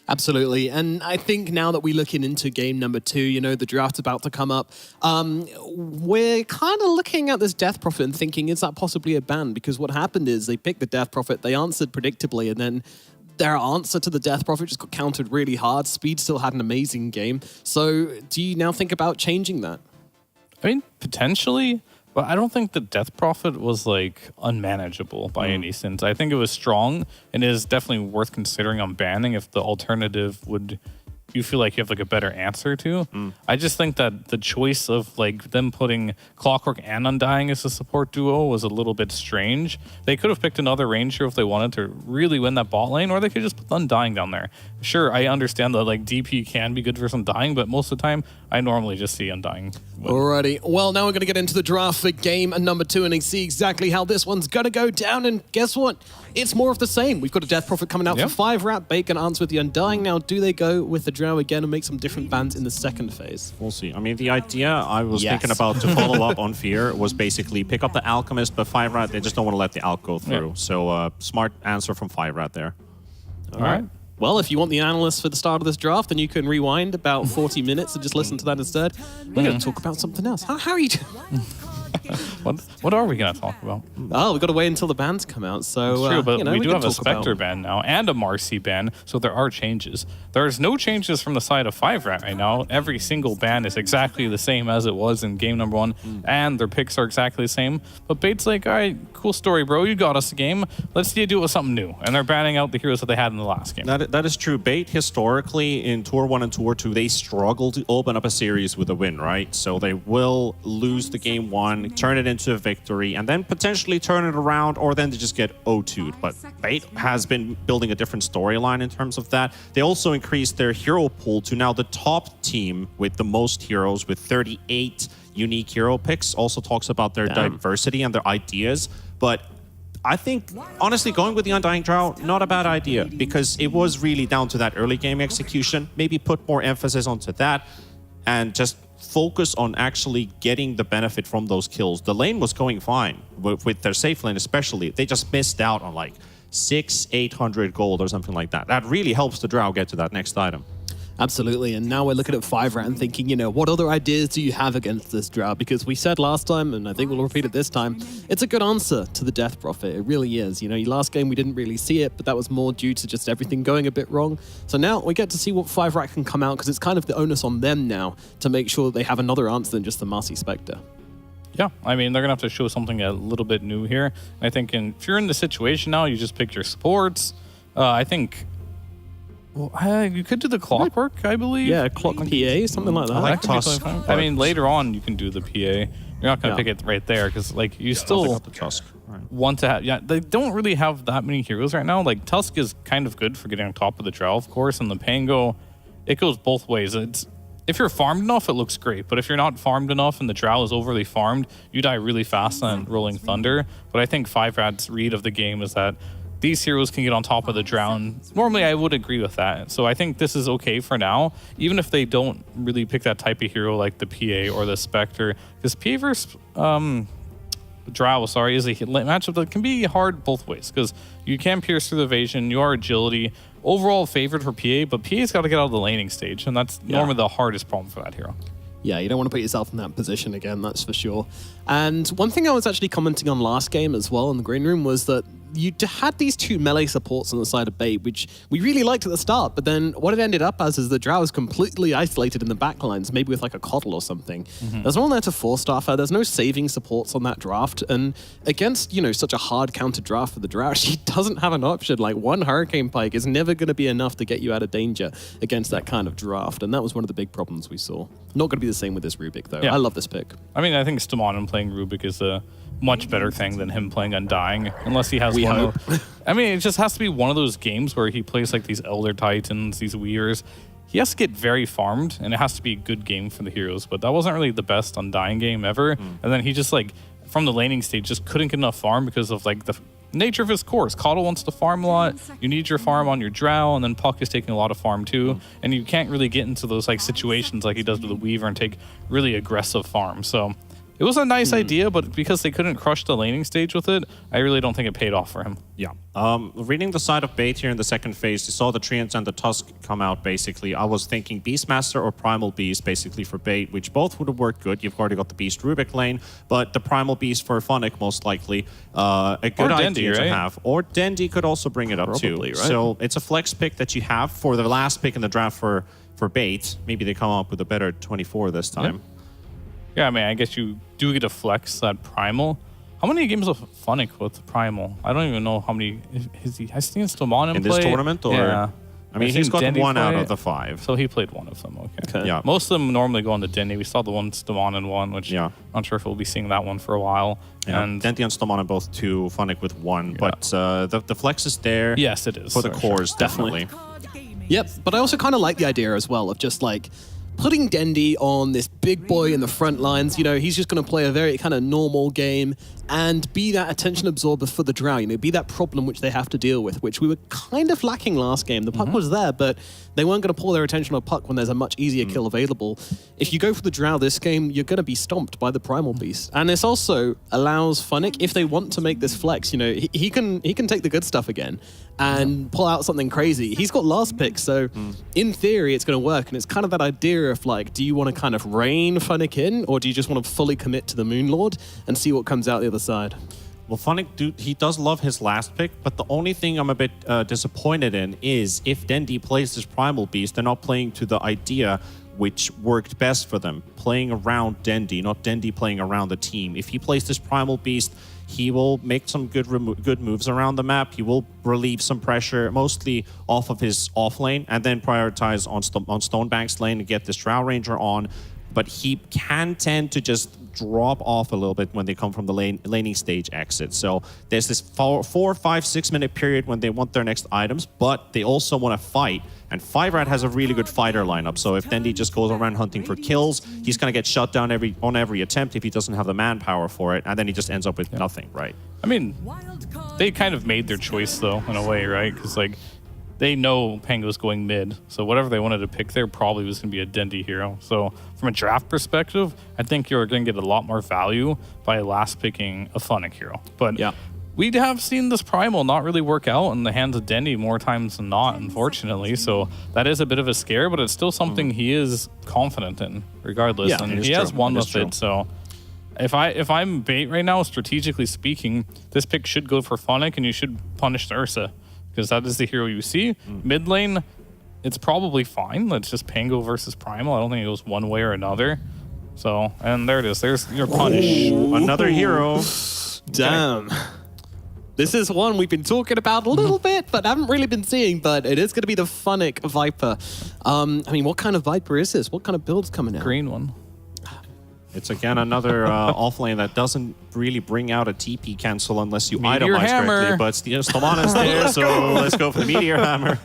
Absolutely. And I think now that we're looking into game number 2, you know, the draft's about to come up, we're kind of looking at this Death Prophet and thinking, is that possibly a ban? Because what happened is they picked the Death Prophet, they answered predictably, and then their answer to the Death Prophet just got countered really hard. Speed still had an amazing game. So do you now think about changing that? I mean, potentially, but I don't think the Death Prophet was like unmanageable by any sense. I think it was strong and it is definitely worth considering on banning if the alternative would, you feel like you have like a better answer to. I just think that the choice of like them putting Clockwork and Undying as a support duo was a little bit strange. They could have picked another ranger if they wanted to really win that bot lane, or they could just put Undying down there. Sure, I understand that like DP can be good for Undying, but most of the time I normally just see Undying win. Alrighty, well now we're going to get into the draft for game number 2 and see exactly how this one's going to go down, and guess what? It's more of the same. We've got a Death Prophet coming out for 5-Rat. Bacon answer with the Undying. Now, do they go with the Drow again and make some different bans in the second phase? We'll see. I mean, the idea I was thinking about to follow up on Fear was basically pick up the Alchemist, but 5-Rat, they just don't want to let the Alch go through. So, smart answer from 5-Rat there. All right. Well, if you want the analyst for the start of this draft, then you can rewind about 40 minutes and just listen to that instead. We're going to talk about something else. How are you doing? What are we going to talk about? Oh, we've got to wait until the bans come out. So, it's true, but you know, we do have a Spectre ban now and a Marcy ban, so there are changes. There's no changes from the side of 5-Rat right now. Every single ban is exactly the same as it was in game number 1, and their picks are exactly the same. But Bait's like, all right, cool story, bro. You got us a game. Let's see you do it with something new. And they're banning out the heroes that they had in the last game. That is true. Bait, historically, in Tour 1 and Tour 2, they struggle to open up a series with a win, right? So they will lose the game 1, turn it into a victory, and then potentially turn it around, or then they just get 0-2'd. But Bait has been building a different storyline in terms of that. They also increased their hero pool to now the top team with the most heroes, with 38 unique hero picks. Also talks about their diversity and their ideas. But I think, honestly, going with the Undying Drow, not a bad idea, because it was really down to that early game execution. Maybe put more emphasis onto that. and just focus on actually getting the benefit from those kills. The lane was going fine with their safe lane especially. They just missed out on like 600-800 gold or something like that. That really helps the Drow get to that next item. Absolutely, and now we're looking at 5-rat and thinking, you know, what other ideas do you have against this Drow? Because we said last time, and I think we'll repeat it this time, it's a good answer to the Death Prophet. It really is. You know, last game we didn't really see it, but that was more due to just everything going a bit wrong. So now we get to see what 5-rat can come out, because it's kind of the onus on them now to make sure that they have another answer than just the Marcy Spectre. Yeah, I mean, they're going to have to show something a little bit new here. I think if you're in the situation now, you just pick your supports. I think... Well, you could do the clockwork, I believe. Yeah, clock PA, something like that. I like That could be Tusk. totally fine. I mean, later on, you can do the PA. You're not going to pick it right there because, like, you still The Tusk. Right. want to have... Yeah, they don't really have that many heroes right now. Like, Tusk is kind of good for getting on top of the Drow, of course, and the Pango, it goes both ways. If you're farmed enough, it looks great. But if you're not farmed enough and the Drow is overly farmed, you die really fast on Rolling Thunder. But I think 5-rat's read of the game is that these heroes can get on top of the Drow. And normally, I would agree with that. So I think this is okay for now, even if they don't really pick that type of hero like the PA or the Spectre. Because PA versus Drow, is a matchup that can be hard both ways. Because you can pierce through the evasion, you are agility. Overall favored for PA, but PA's got to get out of the laning stage. And that's normally the hardest problem for that hero. Yeah, you don't want to put yourself in that position again, that's for sure. And one thing I was actually commenting on last game as well in the green room was that you had these two melee supports on the side of Bait, which we really liked at the start, but then what it ended up as is the Drow is completely isolated in the backlines, maybe with like a Coddle or something. There's no one there to four-star her, there's no saving supports on that draft, and against, you know, such a hard counter draft for the Drow, she doesn't have an option. Like, one Hurricane Pike is never going to be enough to get you out of danger against that kind of draft, and that was one of the big problems we saw. Not going to be the same with this Rubik, though. Yeah. I love this pick. I mean, I think Stamanen playing Rubik is a much better thing than him playing Undying, unless he has I mean, it just has to be one of those games where he plays like these Elder Titans, these Weavers. He has to get very farmed, and it has to be a good game for the heroes, but that wasn't really the best Undying game ever. And then he just, like, from the laning stage, just couldn't get enough farm because of, like, the nature of his course. Coddle wants to farm a lot. You need your farm on your Drow, and then Puck is taking a lot of farm too. And you can't really get into those like situations like he does with the Weaver and take really aggressive farm. So it was a nice idea, but because they couldn't crush the laning stage with it, I really don't think it paid off for him. Yeah. Reading the side of Bait here in the second phase, you saw the Treants and the Tusk come out, basically. I was thinking Beastmaster or Primal Beast, basically, for Bait, which both would have worked good. You've already got the Beast Rubik lane, but the Primal Beast for Funnick, most likely, a good idea to have. Or Dendi could also bring it up, Probably, too. right? So it's a flex pick that you have for the last pick in the draft for Bait. Maybe they come up with a better 24 this time. Yeah, I mean, I guess you do get to flex that Primal. How many games of Funnick with Primal? I don't even know how many. I've seen Stamanen In play. this tournament? Or? Yeah. I mean, he's got Dendi one out play. of the 5. So he played one of them, okay. Yeah. Most of them normally go on the Dendi. We saw the one Stamanen one, which I'm not sure if we'll be seeing that one for a while. Yeah. And Dendi and Stamanen both 2, Funnick with 1. But the flex is there. yes, it is. For the for cores, sure. definitely. Yep, but I also kind of like the idea as well of just like putting Dendi on this big boy in the front lines. You know, he's just going to play a very kind of normal game and be that attention absorber for the Drow, you know, be that problem which they have to deal with, which we were kind of lacking last game. The Puck was there, but they weren't going to pull their attention on Puck when there's a much easier kill available. If you go for the Drow this game, you're going to be stomped by the Primal Beast. And this also allows Funnick, if they want to make this flex, you know, he can take the good stuff again and pull out something crazy. He's got last pick, so in theory it's going to work. And it's kind of that idea of like, do you want to kind of rein Funnick in, or do you just want to fully commit to the Moonlord and see what comes out the other side? Well, Funnick, he does love his last pick, but the only thing I'm a bit disappointed in is if Dendi plays this Primal Beast, they're not playing to the idea which worked best for them, playing around Dendi, not Dendi playing around the team. If he plays this Primal Beast, he will make some good moves around the map. He will relieve some pressure, mostly off of his off lane, and then prioritize on Stonebank's lane to get this Drow Ranger on. But he can tend to just drop off a little bit when they come from the laning stage exit. So there's this 4, 5, 6 minute period when they want their next items, but they also want to fight. And 5-Rat has a really good fighter lineup. So if Dendi just goes around hunting for kills, he's going to get shut down on every attempt if he doesn't have the manpower for it. And then he just ends up with nothing, right? I mean, they kind of made their choice, though, in a way, right? Because, like, they know Pango's going mid, so whatever they wanted to pick there probably was going to be a Dendi hero. So from a draft perspective, I think you're going to get a lot more value by last picking a Funnick hero. But we have seen this Primal not really work out in the hands of Dendi more times than not, unfortunately. So that is a bit of a scare, but it's still something he is confident in, regardless. Yeah, and he has won with it. So if I'm bait right now, strategically speaking, this pick should go for Funnick, and you should punish the Ursa, because that is the hero you see. Mid lane, it's probably fine. It's just Pango versus Primal. I don't think it goes one way or another. So, and there it is. There's your punish. Another hero. Damn. This is one we've been talking about a little bit, but haven't really been seeing, but it is going to be the Funnick Viper. I mean, what kind of Viper is this? What kind of build's coming out? Green one. It's again another offlane that doesn't really bring out a TP cancel unless you Meteor itemize hammer. correctly. But Stomana's there, so let's go for the Meteor Hammer,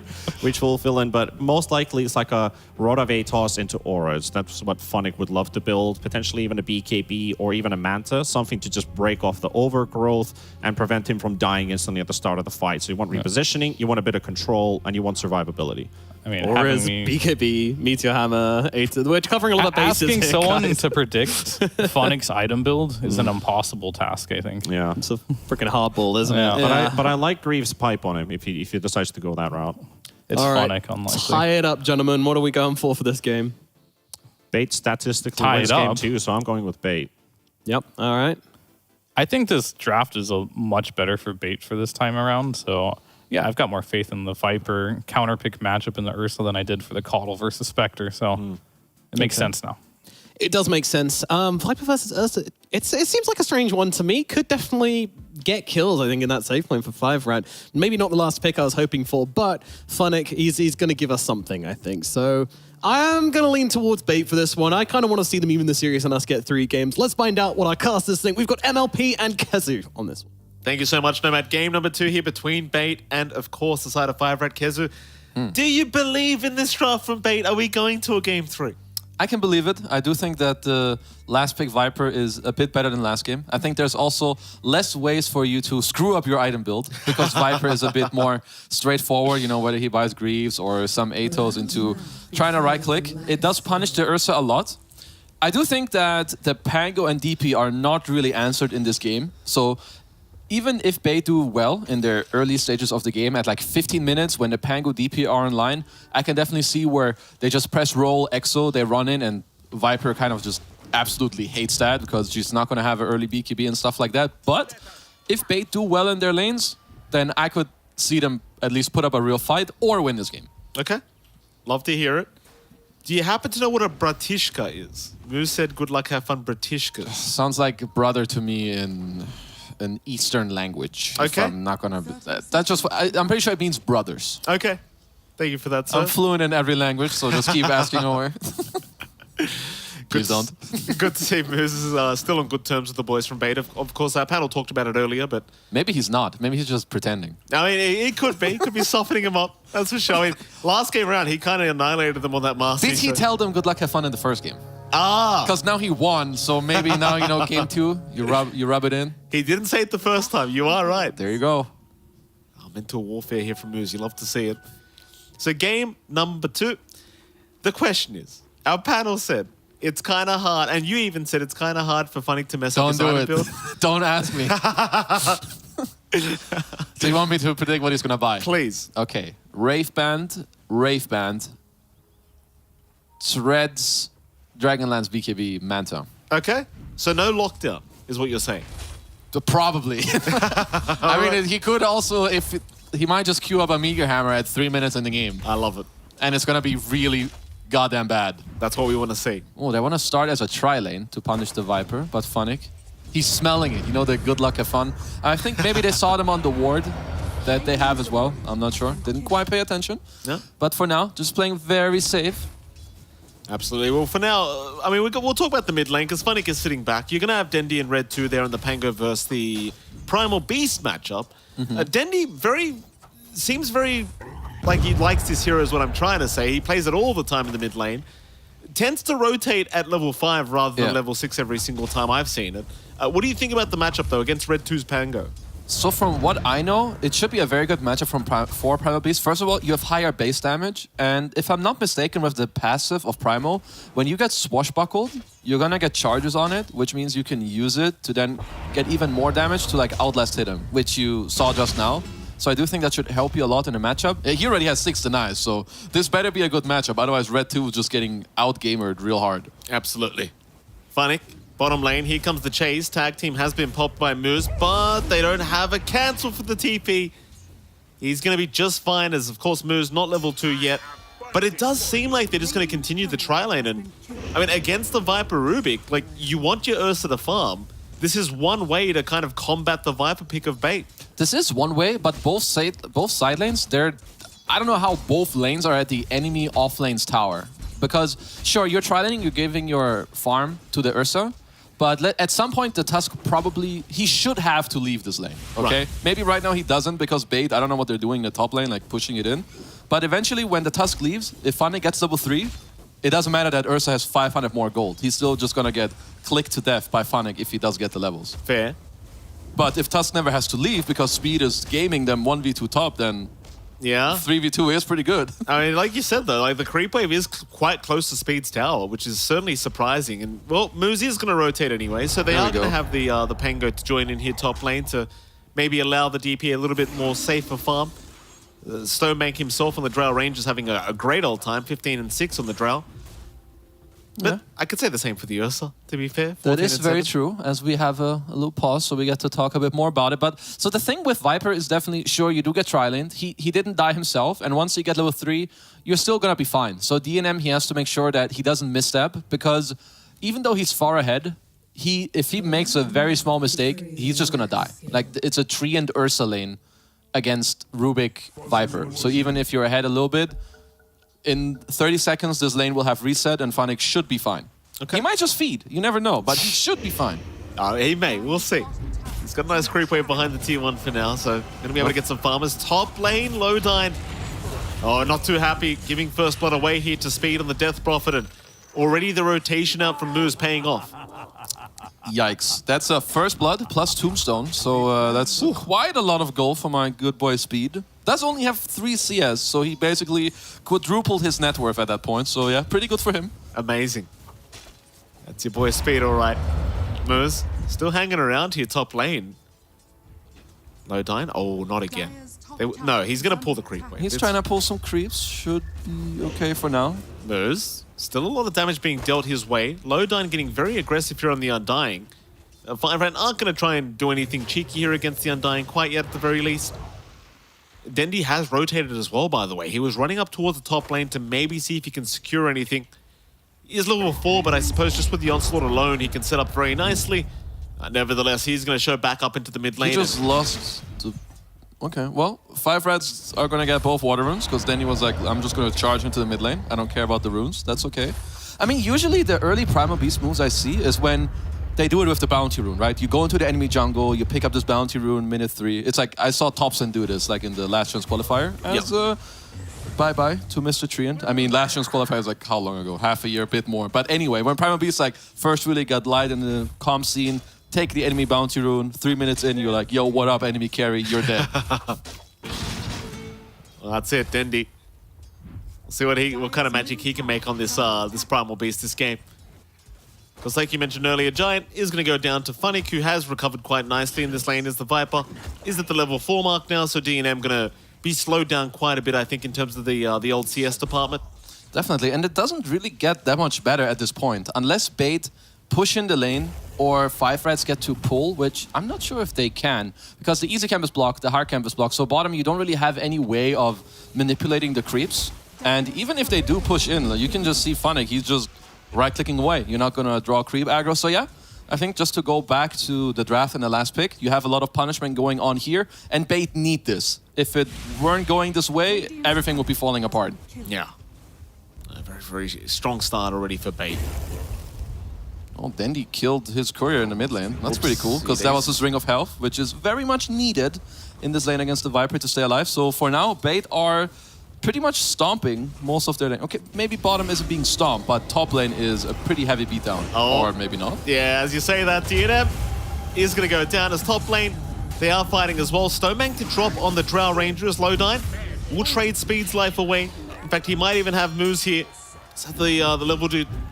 which will fill in. But most likely it's like a Rod of Atos into Auras. That's what Funnick would love to build. Potentially even a BKB or even a Manta, something to just break off the overgrowth and prevent him from dying instantly at the start of the fight. So you want repositioning, you want a bit of control, and you want survivability. I mean, Auras, BKB, Meteor Hammer, we're covering a lot of bases. Asking here, someone guys. to predict Funnick's item build is an impossible task, I think. Yeah. It's a freaking hardball, isn't Yeah. it? But I like Greaves' pipe on him if he decides to go that route. It's All right. Funnick, unlikely. Tie it up, gentlemen. What are we going for this game? Bait statistically Tie wins it game up. 2, so I'm going with Bait. Yep. All right. I think this draft is a much better for bait for this time around. So, yeah, I've got more faith in the Viper counterpick matchup in the Ursa than I did for the Caudle versus Spectre. So it makes sense now. It does make sense. Viper versus Ursa, it seems like a strange one to me. Could definitely get kills, I think, in that safe lane for 5-rat. Maybe not the last pick I was hoping for, but Funnick, he's going to give us something, I think. So I'm going to lean towards bait for this one. I kind of want to see them even the series and us get 3 games. Let's find out what our casters think. We've got MLP and Kezu on this one. Thank you so much, Nomad. Game number 2 here between Bait and, of course, the side of 5-rat Kezu. Do you believe in this draft from Bait? Are we going to a game 3? I can believe it. I do think that the last pick Viper is a bit better than last game. I think there's also less ways for you to screw up your item build because Viper is a bit more straightforward, you know, whether he buys Greaves or some Atos into trying to right-click. It does punish the Ursa a lot. I do think that the Pango and DP are not really answered in this game. So even if they do well in their early stages of the game, at like 15 minutes when the Pango DP are in line, I can definitely see where they just press roll, EXO, they run in, and Viper kind of just absolutely hates that because she's not going to have an early BKB and stuff like that. But if they do well in their lanes, then I could see them at least put up a real fight or win this game. Okay. Love to hear it. Do you happen to know what a Bratishka is? Moose said, good luck, have fun, Bratishkas. Sounds like brother to me in an Eastern language. Okay. If I'm not gonna. That's just. I'm pretty sure it means brothers. Okay. Thank you for that, sir. I'm fluent in every language, so just keep asking away. Please don't. Good to see Moose is still on good terms with the boys from Beta. Of course, our panel talked about it earlier, but... Maybe he's not. Maybe he's just pretending. I mean, he could be. He could be softening him up. That's for sure. I mean, last game round, he kind of annihilated them on that master. Did he tell them good luck, have fun in the first game? Ah! Because now he won, so maybe now, you know, game 2, you rub it in. He didn't say it the first time. You are right. There you go. Oh, mental warfare here from Moose. You love to see it. So game number 2. The question is, our panel said, it's kind of hard, and you even said it's kind of hard for Funnick to mess up his item build. Don't ask me. So you want me to predict what he's going to buy? Please. Okay. Wraith Band, Threads, Dragonlance, BKB, Manta. Okay. So no lockdown is what you're saying. Probably. I mean, he could also, he might just queue up a Meteor Hammer at 3 minutes in the game. I love it. And it's going to be really goddamn bad. That's what we want to see. Oh, they want to start as a tri-lane to punish the Viper, but Funnick, he's smelling it. You know, the good luck, have fun. I think maybe they saw them on the ward that they have as well. I'm not sure. Didn't quite pay attention. No. But for now, just playing very safe. Absolutely. Well, for now, I mean, we'll talk about the mid lane because Funnick is sitting back. You're going to have Dendi and Red 2 there in the Pango versus the Primal Beast matchup. Dendi seems very like he likes this hero is what I'm trying to say. He plays it all the time in the mid lane. Tends to rotate at level 5 rather than level 6 every single time I've seen it. What do you think about the matchup, though, against Red 2's Pango? So from what I know, it should be a very good matchup for Primal Beast. First of all, you have higher base damage, and if I'm not mistaken with the passive of Primal, when you get swashbuckled, you're gonna get charges on it, which means you can use it to then get even more damage to like outlast hit him, which you saw just now. So I do think that should help you a lot in the matchup. He already has 6 denies, so this better be a good matchup. Otherwise, Red 2 is just getting out-gamered real hard. Absolutely. Funnick, bottom lane, here comes the chase. Tag team has been popped by Moose, but they don't have a cancel for the TP. He's going to be just fine, as of course Moose not level 2 yet. But it does seem like they're just going to continue the tri-lane. And I mean, against the Viper Rubik, like, you want your Ursa to farm. This is one way to kind of combat the Viper pick of bait. This is one way, but both side lanes, they're... I don't know how both lanes are at the enemy off lane's tower. Because, sure, you're tri-laning, you're giving your farm to the Ursa, but at some point the Tusk probably... He should have to leave this lane, okay? Right. Maybe right now he doesn't because bait, I don't know what they're doing in the top lane, like pushing it in. But eventually when the Tusk leaves, if Funny gets level 3, it doesn't matter that Ursa has 500 more gold. He's still just gonna get clicked to death by Funnick if he does get the levels. Fair. But if Tusk never has to leave because Speed is gaming them 1v2 top, then yeah, 3v2 is pretty good. I mean, like you said though, like the creep wave is quite close to Speed's tower, which is certainly surprising. And well, Moose is going to rotate anyway, so they are going to have the Pango to join in here top lane to maybe allow the DP a little bit more safer farm. Stonebank himself on the Drow range is having a great old time, 15 and 6 on the Drow. But yeah, I could say the same for the Ursa, to be fair. That is very true, as we have a little pause, so we get to talk a bit more about it. But so the thing with Viper is definitely, sure, you do get tri-laned. He didn't die himself, and once you get level 3, you're still going to be fine. So DNM, he has to make sure that he doesn't misstep, because even though he's far ahead, if he makes a very small mistake, he's just going to die. Like, it's a Tree and Ursa lane against Rubik Viper. So even if you're ahead a little bit, in 30 seconds, this lane will have reset and Funnick should be fine. Okay. He might just feed. You never know, but he should be fine. He may. We'll see. He's got a nice creep wave behind the T1 for now, so going to be able to get some farmers. Top lane, Lodine. Oh, not too happy. Giving first blood away here to Speed on the Death Prophet, and already the rotation out from Moose paying off. Yikes. That's a first blood plus tombstone, so that's quite a lot of gold for my good boy Speed. Does only have 3 CS, so he basically quadrupled his net worth at that point. So yeah, pretty good for him. Amazing. That's your boy Speed, all right. Moose still hanging around here top lane. Lodine? Oh, not again. No, he's going to pull the creep wave. He's trying to pull some creeps. Should be okay for now. Moose, still a lot of damage being dealt his way. Lodine getting very aggressive here on the Undying. Firebrand aren't going to try and do anything cheeky here against the Undying quite yet at the very least. Dendi has rotated as well, by the way. He was running up towards the top lane to maybe see if he can secure anything. He is level 4, but I suppose just with the Onslaught alone, he can set up very nicely. Nevertheless, he's going to show back up into the mid lane. He just lost to... Okay, well, 5 reds are going to get both water runes, because Dendi was like, I'm just going to charge into the mid lane. I don't care about the runes. That's okay. I mean, usually the early Primal Beast moves I see is when they do it with the bounty rune, right? You go into the enemy jungle, you pick up this bounty rune, minute 3. It's like, I saw Thompson do this, like in the Last Chance qualifier. As, bye-bye to Mr. Treant. I mean, Last Chance qualifier is like, how long ago? Half a year, a bit more. But anyway, when Primal Beast like first really got light in the comm scene, take the enemy bounty rune, 3 minutes in, you're like, yo, what up, enemy carry? You're dead. Well, that's it, Dendi. We'll see what kind of magic he can make on this this Primal Beast this game. Because like you mentioned earlier, Giant is going to go down to Funnick, who has recovered quite nicely in this lane as the Viper. Is at the level 4 mark now, so DNM going to be slowed down quite a bit, I think, in terms of the old CS department. Definitely, and it doesn't really get that much better at this point. Unless Bait push in the lane or 5 reds get to pull, which I'm not sure if they can, because the easy camp is blocked, the hard camp is blocked, so bottom you don't really have any way of manipulating the creeps. And even if they do push in, you can just see Funnick, he's just right-clicking away. You're not going to draw creep aggro. So yeah, I think just to go back to the draft and the last pick, you have a lot of punishment going on here, and Bait need this. If it weren't going this way, everything would be falling apart. Yeah. A very, very strong start already for Bait. Oh, Dendi killed his courier in the mid lane. That's pretty cool, because that was his ring of health, which is very much needed in this lane against the Viper to stay alive. So for now, Bait are pretty much stomping most of their lane. Okay, maybe bottom isn't being stomped, but top lane is a pretty heavy beatdown. Or maybe not. Yeah, as you say that, DNM is going to go down as top lane. They are fighting as well. Stonebank to drop on the Drow Ranger as Lowdyne will trade Speed's life away. In fact, he might even have moves here. So the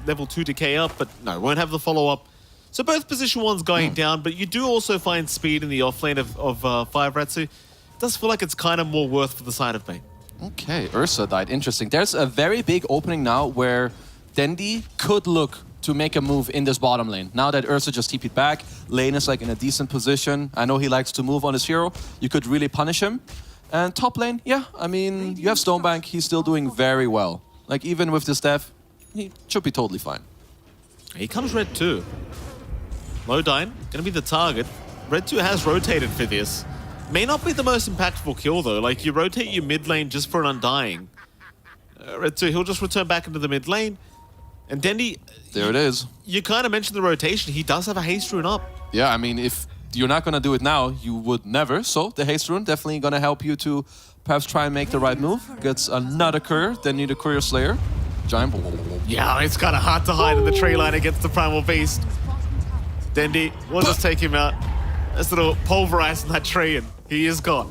level 2 decay up, but no, won't have the follow-up. So both position 1's going down, but you do also find Speed in the offlane of 5 Ratsu. It does feel like it's kind of more worth for the side of Bane. Okay, Ursa died. Interesting. There's a very big opening now where Dendi could look to make a move in this bottom lane. Now that Ursa just TP'd back, lane is like in a decent position. I know he likes to move on his hero. You could really punish him. And top lane, yeah, I mean, you have Stonebank. He's still doing very well. Like, even with this death, he should be totally fine. He comes red 2. Lowdyne, gonna be the target. Red 2 has rotated for this. May not be the most impactful kill though. Like, you rotate your mid lane just for an Undying. Red 2, he'll just return back into the mid lane. And Dendi... There it is. You kind of mentioned the rotation. He does have a haste rune up. Yeah, I mean, if you're not gonna do it now, you would never. So the haste rune definitely gonna help you to perhaps try and make the right move. Gets another courier, then need a courier slayer. Giant... Yeah, it's kind of hard to hide in the tree line against the Primal Beast. Dendi, we'll just take him out. This little pulverize in that tree and he is gone.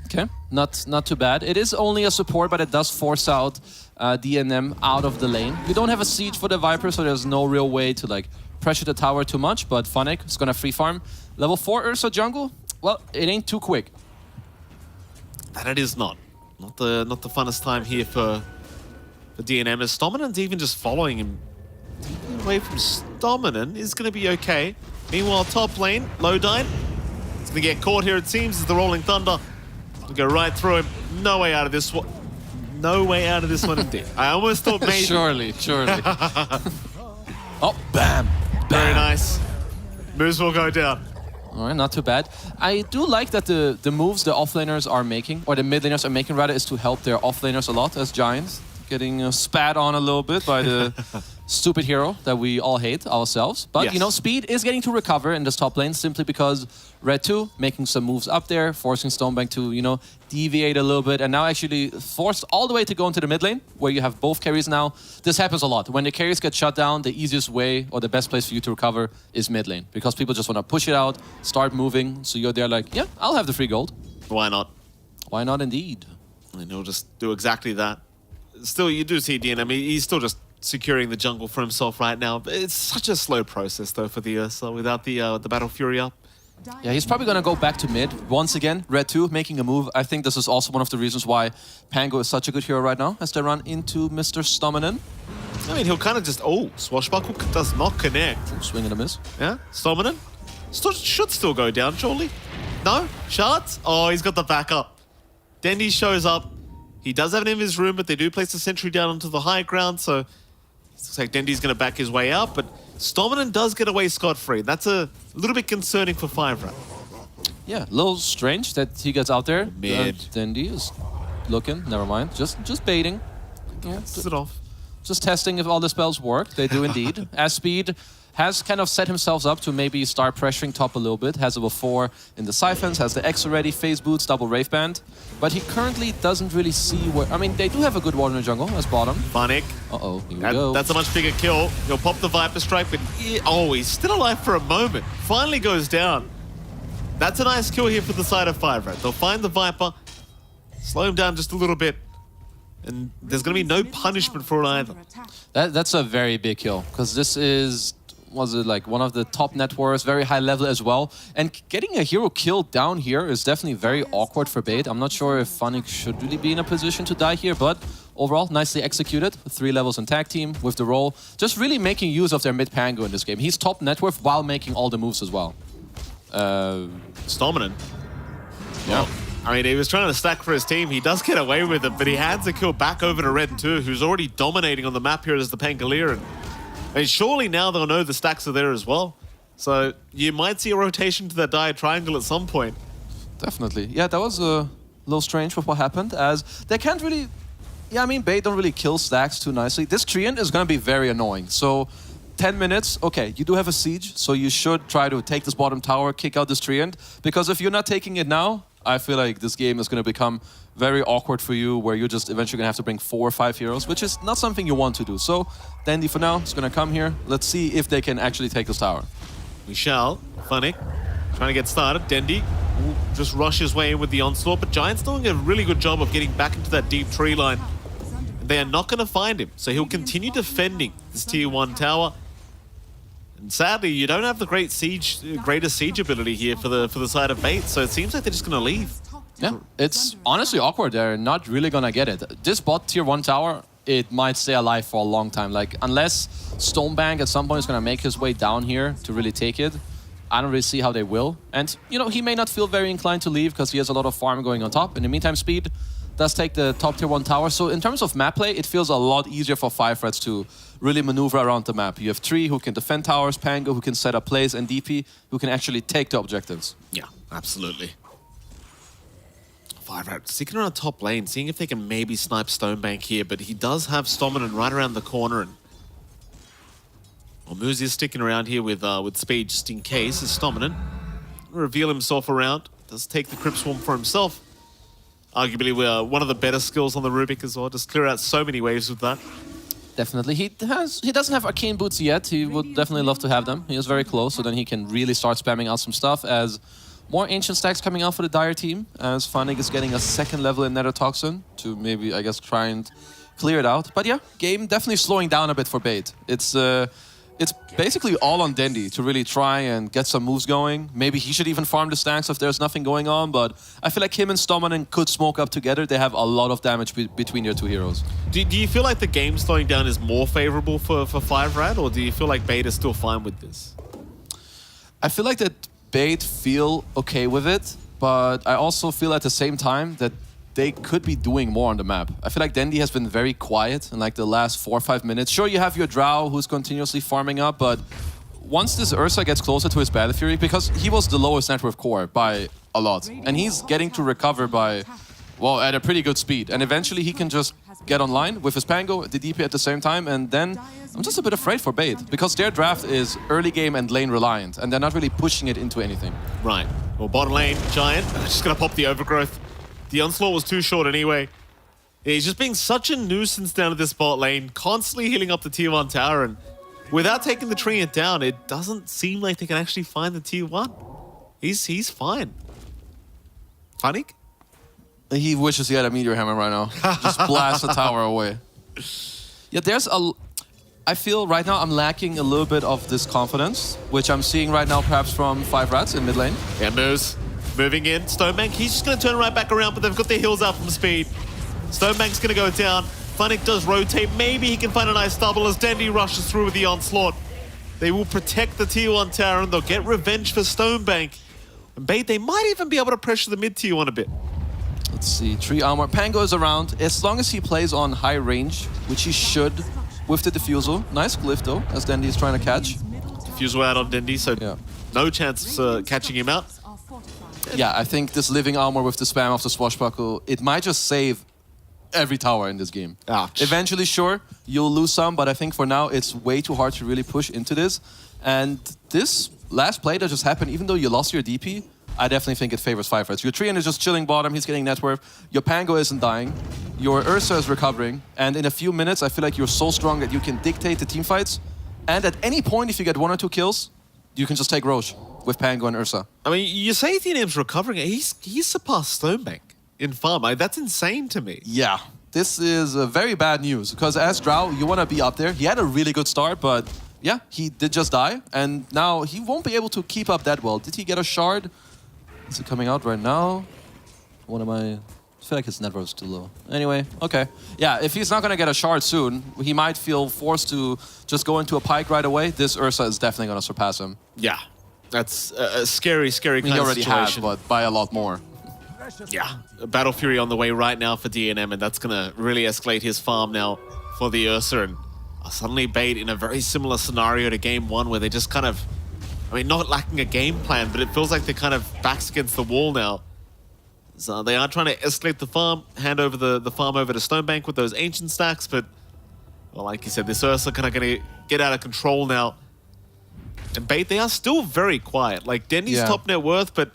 Okay, not too bad. It is only a support, but it does force out DNM out of the lane. We don't have a siege for the Viper, so there's no real way to like pressure the tower too much, but Funnick is gonna free farm. Level 4 Ursa jungle, well, it ain't too quick. That it is not. Not the funnest time here for DNM. As Stominan's even just following him. Taking away from Stominan is going to be okay. Meanwhile, top lane, Lowdyne. It's going to get caught here, it seems, as the Rolling Thunder. It'll go right through him. No way out of this one. No way out of this one indeed. I almost thought maybe... Surely. Oh, bam. Very nice. Moves will go down. All right, not too bad. I do like that the moves the offlaners are making, or the mid laners are making rather, is to help their offlaners a lot as Giants. Getting spat on a little bit by the stupid hero that we all hate ourselves. But, yes, you know, Speed is getting to recover in this top lane simply because Red 2 making some moves up there, forcing Stonebank to, you know, deviate a little bit, and now actually forced all the way to go into the mid lane, where you have both carries now. This happens a lot. When the carries get shut down, the easiest way or the best place for you to recover is mid lane, because people just want to push it out, start moving, so you're there like, yeah, I'll have the free gold. Why not? Why not indeed? And he'll just do exactly that. Still, you do see DNM. He's still just securing the jungle for himself right now. It's such a slow process, though, for the Ursa without the Battle Fury up. Yeah, he's probably going to go back to mid. Once again, Red 2 making a move. I think this is also one of the reasons why Pango is such a good hero right now, as they run into Mr. Stominan. I mean, he'll kind of just... Oh, Swashbuckle does not connect. Swing and a miss. Yeah, Stominan should still go down, surely. No? Shards? Oh, he's got the backup. Dendi shows up. He does have it in his room, but they do place the sentry down onto the high ground, so it looks like Dendi's going to back his way out, but Stominan does get away scot-free. That's a little bit concerning for 5-Rat. Yeah, a little strange that he gets out there. Mid. Dendi is looking, never mind, just baiting. Yeah, Gets it off. just testing if all the spells work. They do indeed. As Speed has kind of set himself up to maybe start pressuring top a little bit. Has level 4 in the Siphons, has the X already, phase boots, double Wraith Band. But he currently doesn't really see where... I mean, they do have a good ward in the jungle as bottom. Funnick. Uh-oh, here we go. That's a much bigger kill. He'll pop the Viper Strike, but he's still alive for a moment. Finally goes down. That's a nice kill here for the side of 5-Rat. They'll find the Viper, slow him down just a little bit, and there's going to be no punishment for it either. That's a very big kill, because this is... was it like one of the top net worths, very high level as well. And getting a hero killed down here is definitely very awkward for Bait. I'm not sure if Funnick should really be in a position to die here, but overall, nicely executed. 3 levels in tag team with the role. Just really making use of their mid Pango in this game. He's top net worth while making all the moves as well. Stominan. Yeah. I mean, he was trying to stack for his team. He does get away with it, but he hands the kill back over to Red 2, who's already dominating on the map here as the Pangolier. And surely now they'll know the stacks are there as well. So you might see a rotation to that dire triangle at some point. Definitely. Yeah, that was a little strange with what happened, as they can't really... Yeah, I mean, Bait don't really kill stacks too nicely. This Treant is going to be very annoying. So 10 minutes, okay, you do have a siege, so you should try to take this bottom tower, kick out this Treant. Because if you're not taking it now, I feel like this game is going to become very awkward for you, where you're just eventually going to have to bring 4 or 5 heroes, which is not something you want to do. So, Dendi for now is going to come here. Let's see if they can actually take this tower. We shall. Funnick trying to get started. Dendi just rush his way in with the onslaught, but Giant's doing a really good job of getting back into that deep tree line. They are not going to find him, so he'll continue defending this tier 1 tower. And sadly, you don't have the greatest siege ability here for the side of Bait, so it seems like they're just going to leave. Yeah, it's honestly awkward. They're not really gonna get it. This bot tier 1 tower, it might stay alive for a long time. Like, unless Stonebank at some point is gonna make his way down here to really take it, I don't really see how they will. And, you know, he may not feel very inclined to leave because he has a lot of farm going on top. In the meantime, Speed does take the top tier 1 tower. So in terms of map play, it feels a lot easier for 5 Reds to really maneuver around the map. You have Tree who can defend towers, Pango who can set up plays, and DP who can actually take the objectives. Yeah, absolutely. 5 Reds sticking around top lane, seeing if they can maybe snipe Stonebank here, but he does have Stominant right around the corner. And Moose is sticking around here with Speed just in case. As Stominant reveal himself around, does take the Crypt Swarm for himself. Arguably, one of the better skills on the Rubik as well. Just clear out so many waves with that. Definitely. He doesn't have Arcane Boots yet. He would definitely love to have them. He is very close, so then he can really start spamming out some stuff as more Ancient stacks coming out for the Dire team, as Funnig is getting a 2nd level in Nether Toxin to maybe, I guess, try and clear it out. But yeah, game definitely slowing down a bit for Bait. It's basically all on Dendi to really try and get some moves going. Maybe he should even farm the stacks if there's nothing going on, but I feel like him and Stominant could smoke up together. They have a lot of damage between their 2 heroes. Do you feel like the game slowing down is more favorable for 5 Rad, or do you feel like Bait is still fine with this? I feel like that Bait feel okay with it, but I also feel at the same time that they could be doing more on the map. I feel like Dendi has been very quiet in like the last 4 or 5 minutes. Sure, you have your Drow who's continuously farming up, but once this Ursa gets closer to his Battle Fury, because he was the lowest net worth core by a lot, and he's getting to recover by, well, at a pretty good speed. And eventually he can just get online with his Pango, the DP at the same time, and then I'm just a bit afraid for Bait, because their draft is early game and lane reliant, and they're not really pushing it into anything. Right. Well, bottom lane, Giant, just gonna pop the Overgrowth. The onslaught was too short anyway. He's just being such a nuisance down at this bot lane, constantly healing up the tier 1 tower, and without taking the tree down, it doesn't seem like they can actually find the tier 1. He's fine. Funnig? He wishes he had a Meteor Hammer right now. Just blast the tower away. Yeah, I feel right now I'm lacking a little bit of this confidence, which I'm seeing right now perhaps from 5 Rats in mid lane. Yeah, Moose moving in. Stonebank, he's just going to turn right back around, but they've got their heals out from Speed. Stonebank's going to go down. Funnig does rotate. Maybe he can find a nice double as Dendi rushes through with the onslaught. They will protect the tier 1 tower and they'll get revenge for Stonebank. And Bait, they might even be able to pressure the mid tier 1 a bit. Let's see, Tree Armor. Pango is around. As long as he plays on high range, which he should with the Diffusal. Nice glyph though, as Dendi is trying to catch. Diffusal out on Dendi, so yeah, no chance of catching him out. Yeah, I think this Living Armor with the spam of the Swashbuckle, it might just save every tower in this game. Ouch. Eventually, sure, you'll lose some, but I think for now it's way too hard to really push into this. And this last play that just happened, even though you lost your DP, I definitely think it favors 5 Reds. Your Treant is just chilling bottom, he's getting net worth. Your Pango isn't dying. Your Ursa is recovering. And in a few minutes, I feel like you're so strong that you can dictate the team fights. And at any point, if you get 1 or 2 kills, you can just take Roche with Pango and Ursa. I mean, you say TNM's recovering. He's surpassed Stonebank in farm. That's insane to me. Yeah, this is very bad news. Because as Drow, you want to be up there. He had a really good start, but yeah, he did just die. And now he won't be able to keep up that well. Did he get a shard? Is it coming out right now? I feel like his net worth is too low. Anyway, okay. Yeah, if he's not going to get a shard soon, he might feel forced to just go into a pike right away. This Ursa is definitely going to surpass him. Yeah, that's a scary, scary kind he of already situation. has, but by a lot more. Yeah, Battle Fury on the way right now for DNM, and that's going to really escalate his farm now for the Ursa. And suddenly Bait in a very similar scenario to Game 1 where they just kind of, I mean, not lacking a game plan, but it feels like they're kind of backs against the wall now. So they are trying to escalate the farm, hand over the farm over to Stonebank with those ancient stacks, but, well, like you said, this Ursa kind of going to get out of control now. And Bait, they are still very quiet. Like, Dendi's top net worth, but,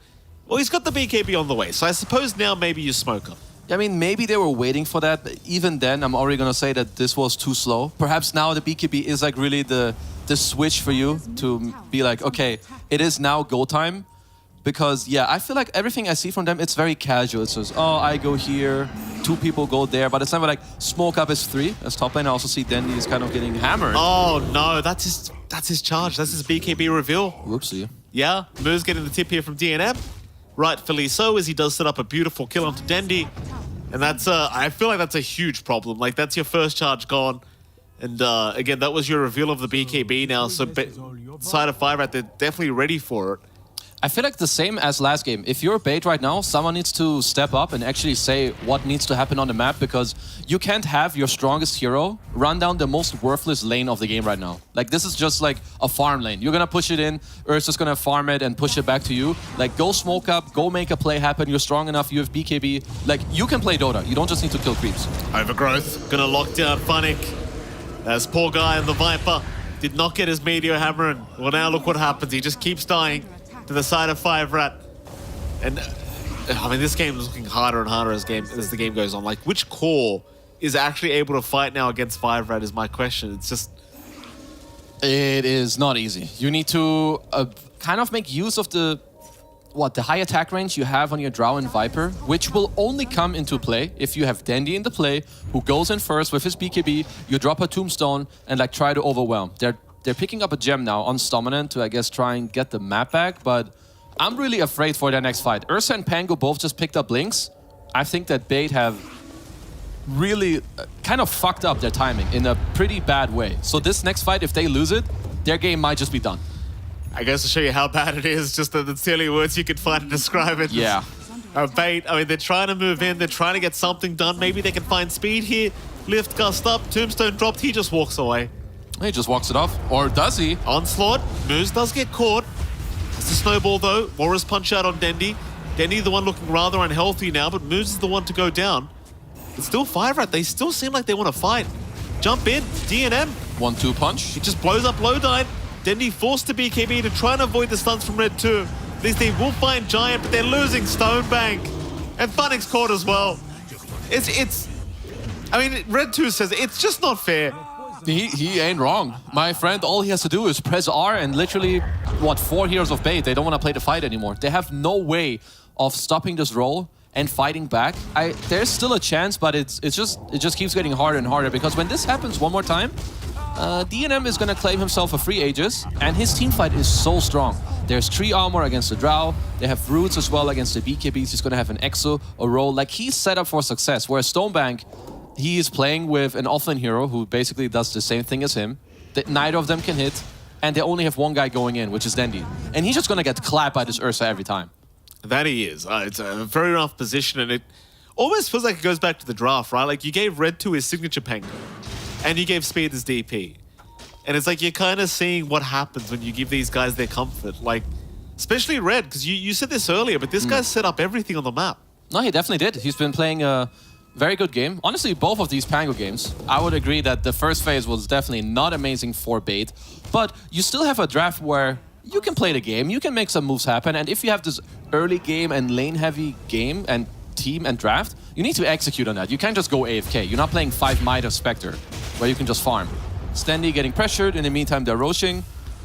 well, he's got the BKB on the way. So I suppose now maybe you smoke him. I mean, maybe they were waiting for that, but even then, I'm already going to say that this was too slow. Perhaps now the BKB is like really the switch for you to be like, okay, it is now go time. because, yeah, I feel like everything I see from them, it's very casual. It's just, oh, I go here, 2 people go there, but it's never like smoke up is 3 as top lane. I also see Dendi is kind of getting hammered. Oh no, that's his charge. That's his BKB reveal. Whoopsie. Yeah, Moose getting the tip here from DNM. Rightfully so, as he does set up a beautiful kill onto Dendi. And that's, I feel like that's a huge problem. Like, that's your first charge gone. And again, that was your reveal of the BKB now. So side of 5 right, they're definitely ready for it. I feel like the same as last game. If you're bait right now, someone needs to step up and actually say what needs to happen on the map, because you can't have your strongest hero run down the most worthless lane of the game right now. Like, this is just like a farm lane. You're gonna push it in, Ursa's gonna farm it and push it back to you. Like, go smoke up, go make a play happen. You're strong enough, you have BKB. Like, you can play Dota. You don't just need to kill creeps. Overgrowth, gonna lock down Funnick. As poor guy in the Viper did not get his Meteor Hammer, and well, now look what happens. He just keeps dying to the side of 5 Rat. And I mean, this game is looking harder and harder as the game goes on. Like, which core is actually able to fight now against 5 Rat is my question. It's just... It is not easy. You need to kind of make use of the high attack range you have on your Drow and Viper, which will only come into play if you have Dendi in the play, who goes in first with his BKB, you drop a Tombstone and like try to overwhelm. They're picking up a gem now on Stominant to, I guess, try and get the map back, but I'm really afraid for their next fight. Ursa and Pango both just picked up Blinks. I think that Bait have really kind of fucked up their timing in a pretty bad way. So this next fight, if they lose it, their game might just be done. I guess to show you how bad it is, just the silly words you could find to describe it. Yeah. Bait, I mean, they're trying to move in, they're trying to get something done. Maybe they can find speed here. Lift gust up, Tombstone dropped, he just walks away. He just walks it off. Or does he? Onslaught, Moose does get caught. It's a snowball though, Warriors punch out on Dendi. Dendi the one looking rather unhealthy now, but Moose is the one to go down. It's still 5 Rat, they still seem like they want to fight. Jump in, DNM. 1-2 punch. He just blows up Lowdyne. Dendi forced to BKB to try and avoid the stunts from Red 2. At least they will find Giant, but they're losing Stonebank. And Funnick's caught as well. I mean, Red 2 says it's just not fair. He ain't wrong. My friend, all he has to do is press R and literally, 4 heroes of Bait. They don't want to play the fight anymore. They have no way of stopping this roll and fighting back. There's still a chance, but it just keeps getting harder and harder, because when this happens one more time, DNM is going to claim himself a free Aegis, and his team fight is so strong. There's 3 armor against the Drow, they have roots as well against the BKBs, he's going to have an Exo, a roll. Like, he's set up for success, whereas Stonebank, he is playing with an offlane hero who basically does the same thing as him. Neither of them can hit, and they only have one guy going in, which is Dendi. And he's just going to get clapped by this Ursa every time. That he is. It's a very rough position, and it almost feels like it goes back to the draft, right? Like, you gave Red 2 his signature Pango, and you gave Speed his DP. And it's like you're kind of seeing what happens when you give these guys their comfort. Like, especially Red, because you said this earlier, but this guy's set up everything on the map. No, he definitely did. He's been playing a very good game. Honestly, both of these Pango games, I would agree that the first phase was definitely not amazing for Bait, but you still have a draft where you can play the game, you can make some moves happen, and if you have this early game and lane-heavy game and team and draft, you need to execute on that. You can't just go AFK. You're not playing 5 Might of Spectre, where you can just farm. Stendy getting pressured, in the meantime they're roaching.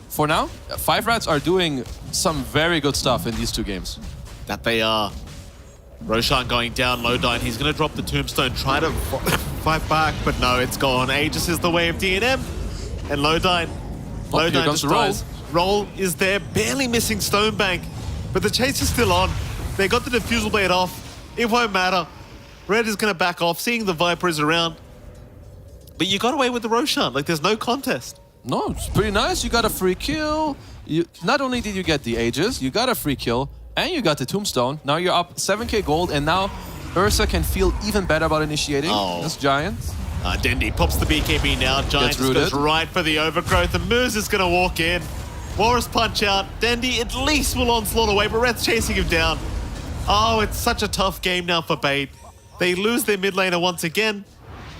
For now, 5 Rats are doing some very good stuff in these 2 games. That they are. Roshan going down, Lowdyne, he's going to drop the Tombstone, try to fight back, but no, it's gone. Aegis is the way of DNM, and Lowdyne just dies. Roll is there, barely missing Stonebank, but the chase is still on. They got the Diffusal Blade off. It won't matter. Red is going to back off, seeing the Viper is around. But you got away with the Roshan, like there's no contest. No, it's pretty nice. You got a free kill. Not only did you get the Aegis, you got a free kill, and you got the Tombstone. Now you're up 7k gold, and now Ursa can feel even better about initiating. This Giant. Dendi pops the BKB now. Giant just goes right for the Overgrowth, and Moose is going to walk in. Warriors punch out. Dendi at least will onslaught away, but Red's chasing him down. Oh, it's such a tough game now for Bait. They lose their mid laner once again.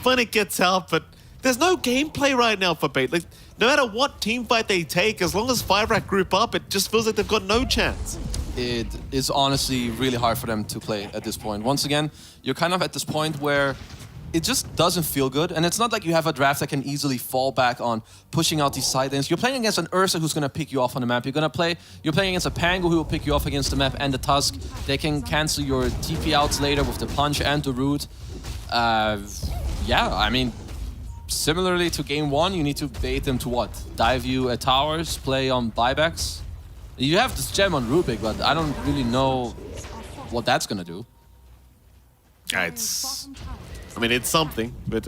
Funnick gets out, but there's no gameplay right now for Bait. Like, no matter what team fight they take, as long as 5 Rat group up, it just feels like they've got no chance. It is honestly really hard for them to play at this point. Once again, you're kind of at this point where it just doesn't feel good. And it's not like you have a draft that can easily fall back on pushing out these side lanes. You're playing against an Ursa who's going to pick you off on the map. You're playing against a Pango who will pick you off against the map and the Tusk. They can cancel your TP outs later with the Punch and the Root. Yeah, I mean, similarly to game 1, you need to bait them to what? Dive you at towers, play on buybacks. You have this gem on Rubik, but I don't really know what that's going to do. It's something, but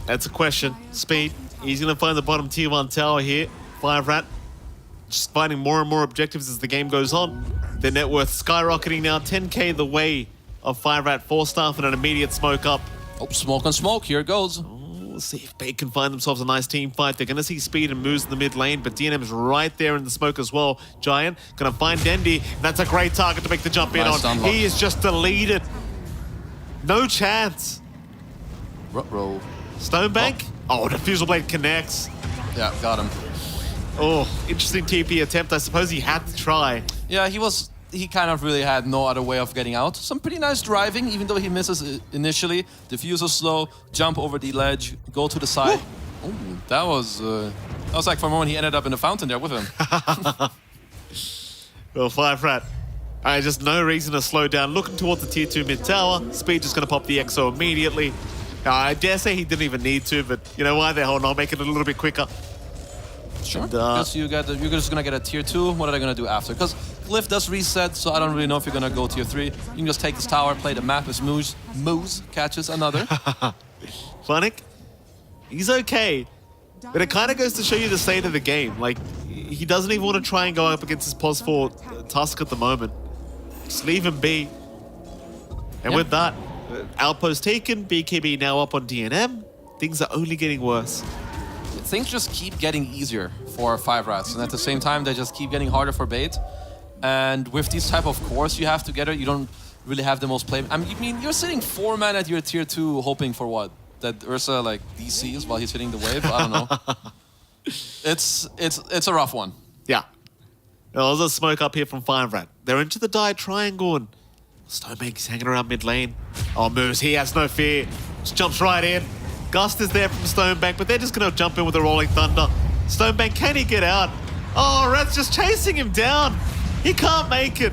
that's a question. Speed, he's going to find the bottom tier 1 tower here. Five-Rat just finding more and more objectives as the game goes on. Their net worth skyrocketing now, 10k the way of Five-Rat 4-staff and an immediate smoke up. Oh, smoke on smoke, here it goes. We'll see if Bait can find themselves a nice team fight. They're going to see Speed and Moose in the mid lane, but DNM is right there in the smoke as well. Giant going to find Dendi. That's a great target to make the jump in on. He is just deleted. No chance. Roll. Stonebank? Oh, Diffusal Blade connects. Yeah, got him. Oh, interesting TP attempt. I suppose he had to try. Yeah, he kind of really had no other way of getting out. Some pretty nice driving, even though he misses initially. Diffuser slow, jump over the ledge, go to the side. Ooh, that was like for a moment he ended up in the fountain there with him. Well, Five-Rat. Just no reason to slow down. Looking towards the tier 2 mid tower. Speed just going to pop the EXO immediately. I dare say he didn't even need to, but you know why? They're holding on, make it a little bit quicker. Sure. Because you're just gonna get a tier 2. What are they gonna do after? Because Glyph does reset, so I don't really know if you're gonna go tier 3. You can just take this tower, play the map as Moose. Moose catches another. Funnick, he's okay. But it kind of goes to show you the state of the game. Like, he doesn't even want to try and go up against his pos 4 Tusk at the moment. Just leave him be. And with that, outpost taken, BKB now up on DNM. Things are only getting worse. Things just keep getting easier for Five-Rats, and at the same time, they just keep getting harder for Bait. And with these type of cores you have together, you don't really have the most play. I mean, you're sitting 4-man at your tier 2, hoping for what? That Ursa like DCs while he's hitting the wave. I don't know. It's a rough one. Yeah. There's a smoke up here from Five-Rat. They're into the die triangle, and Stonebank's hanging around mid lane. Oh, Moose, he has no fear. Just jumps right in. Gust is there from Stonebank, but they're just going to jump in with a Rolling Thunder. Stonebank, can he get out? Oh, Rat's just chasing him down. He can't make it.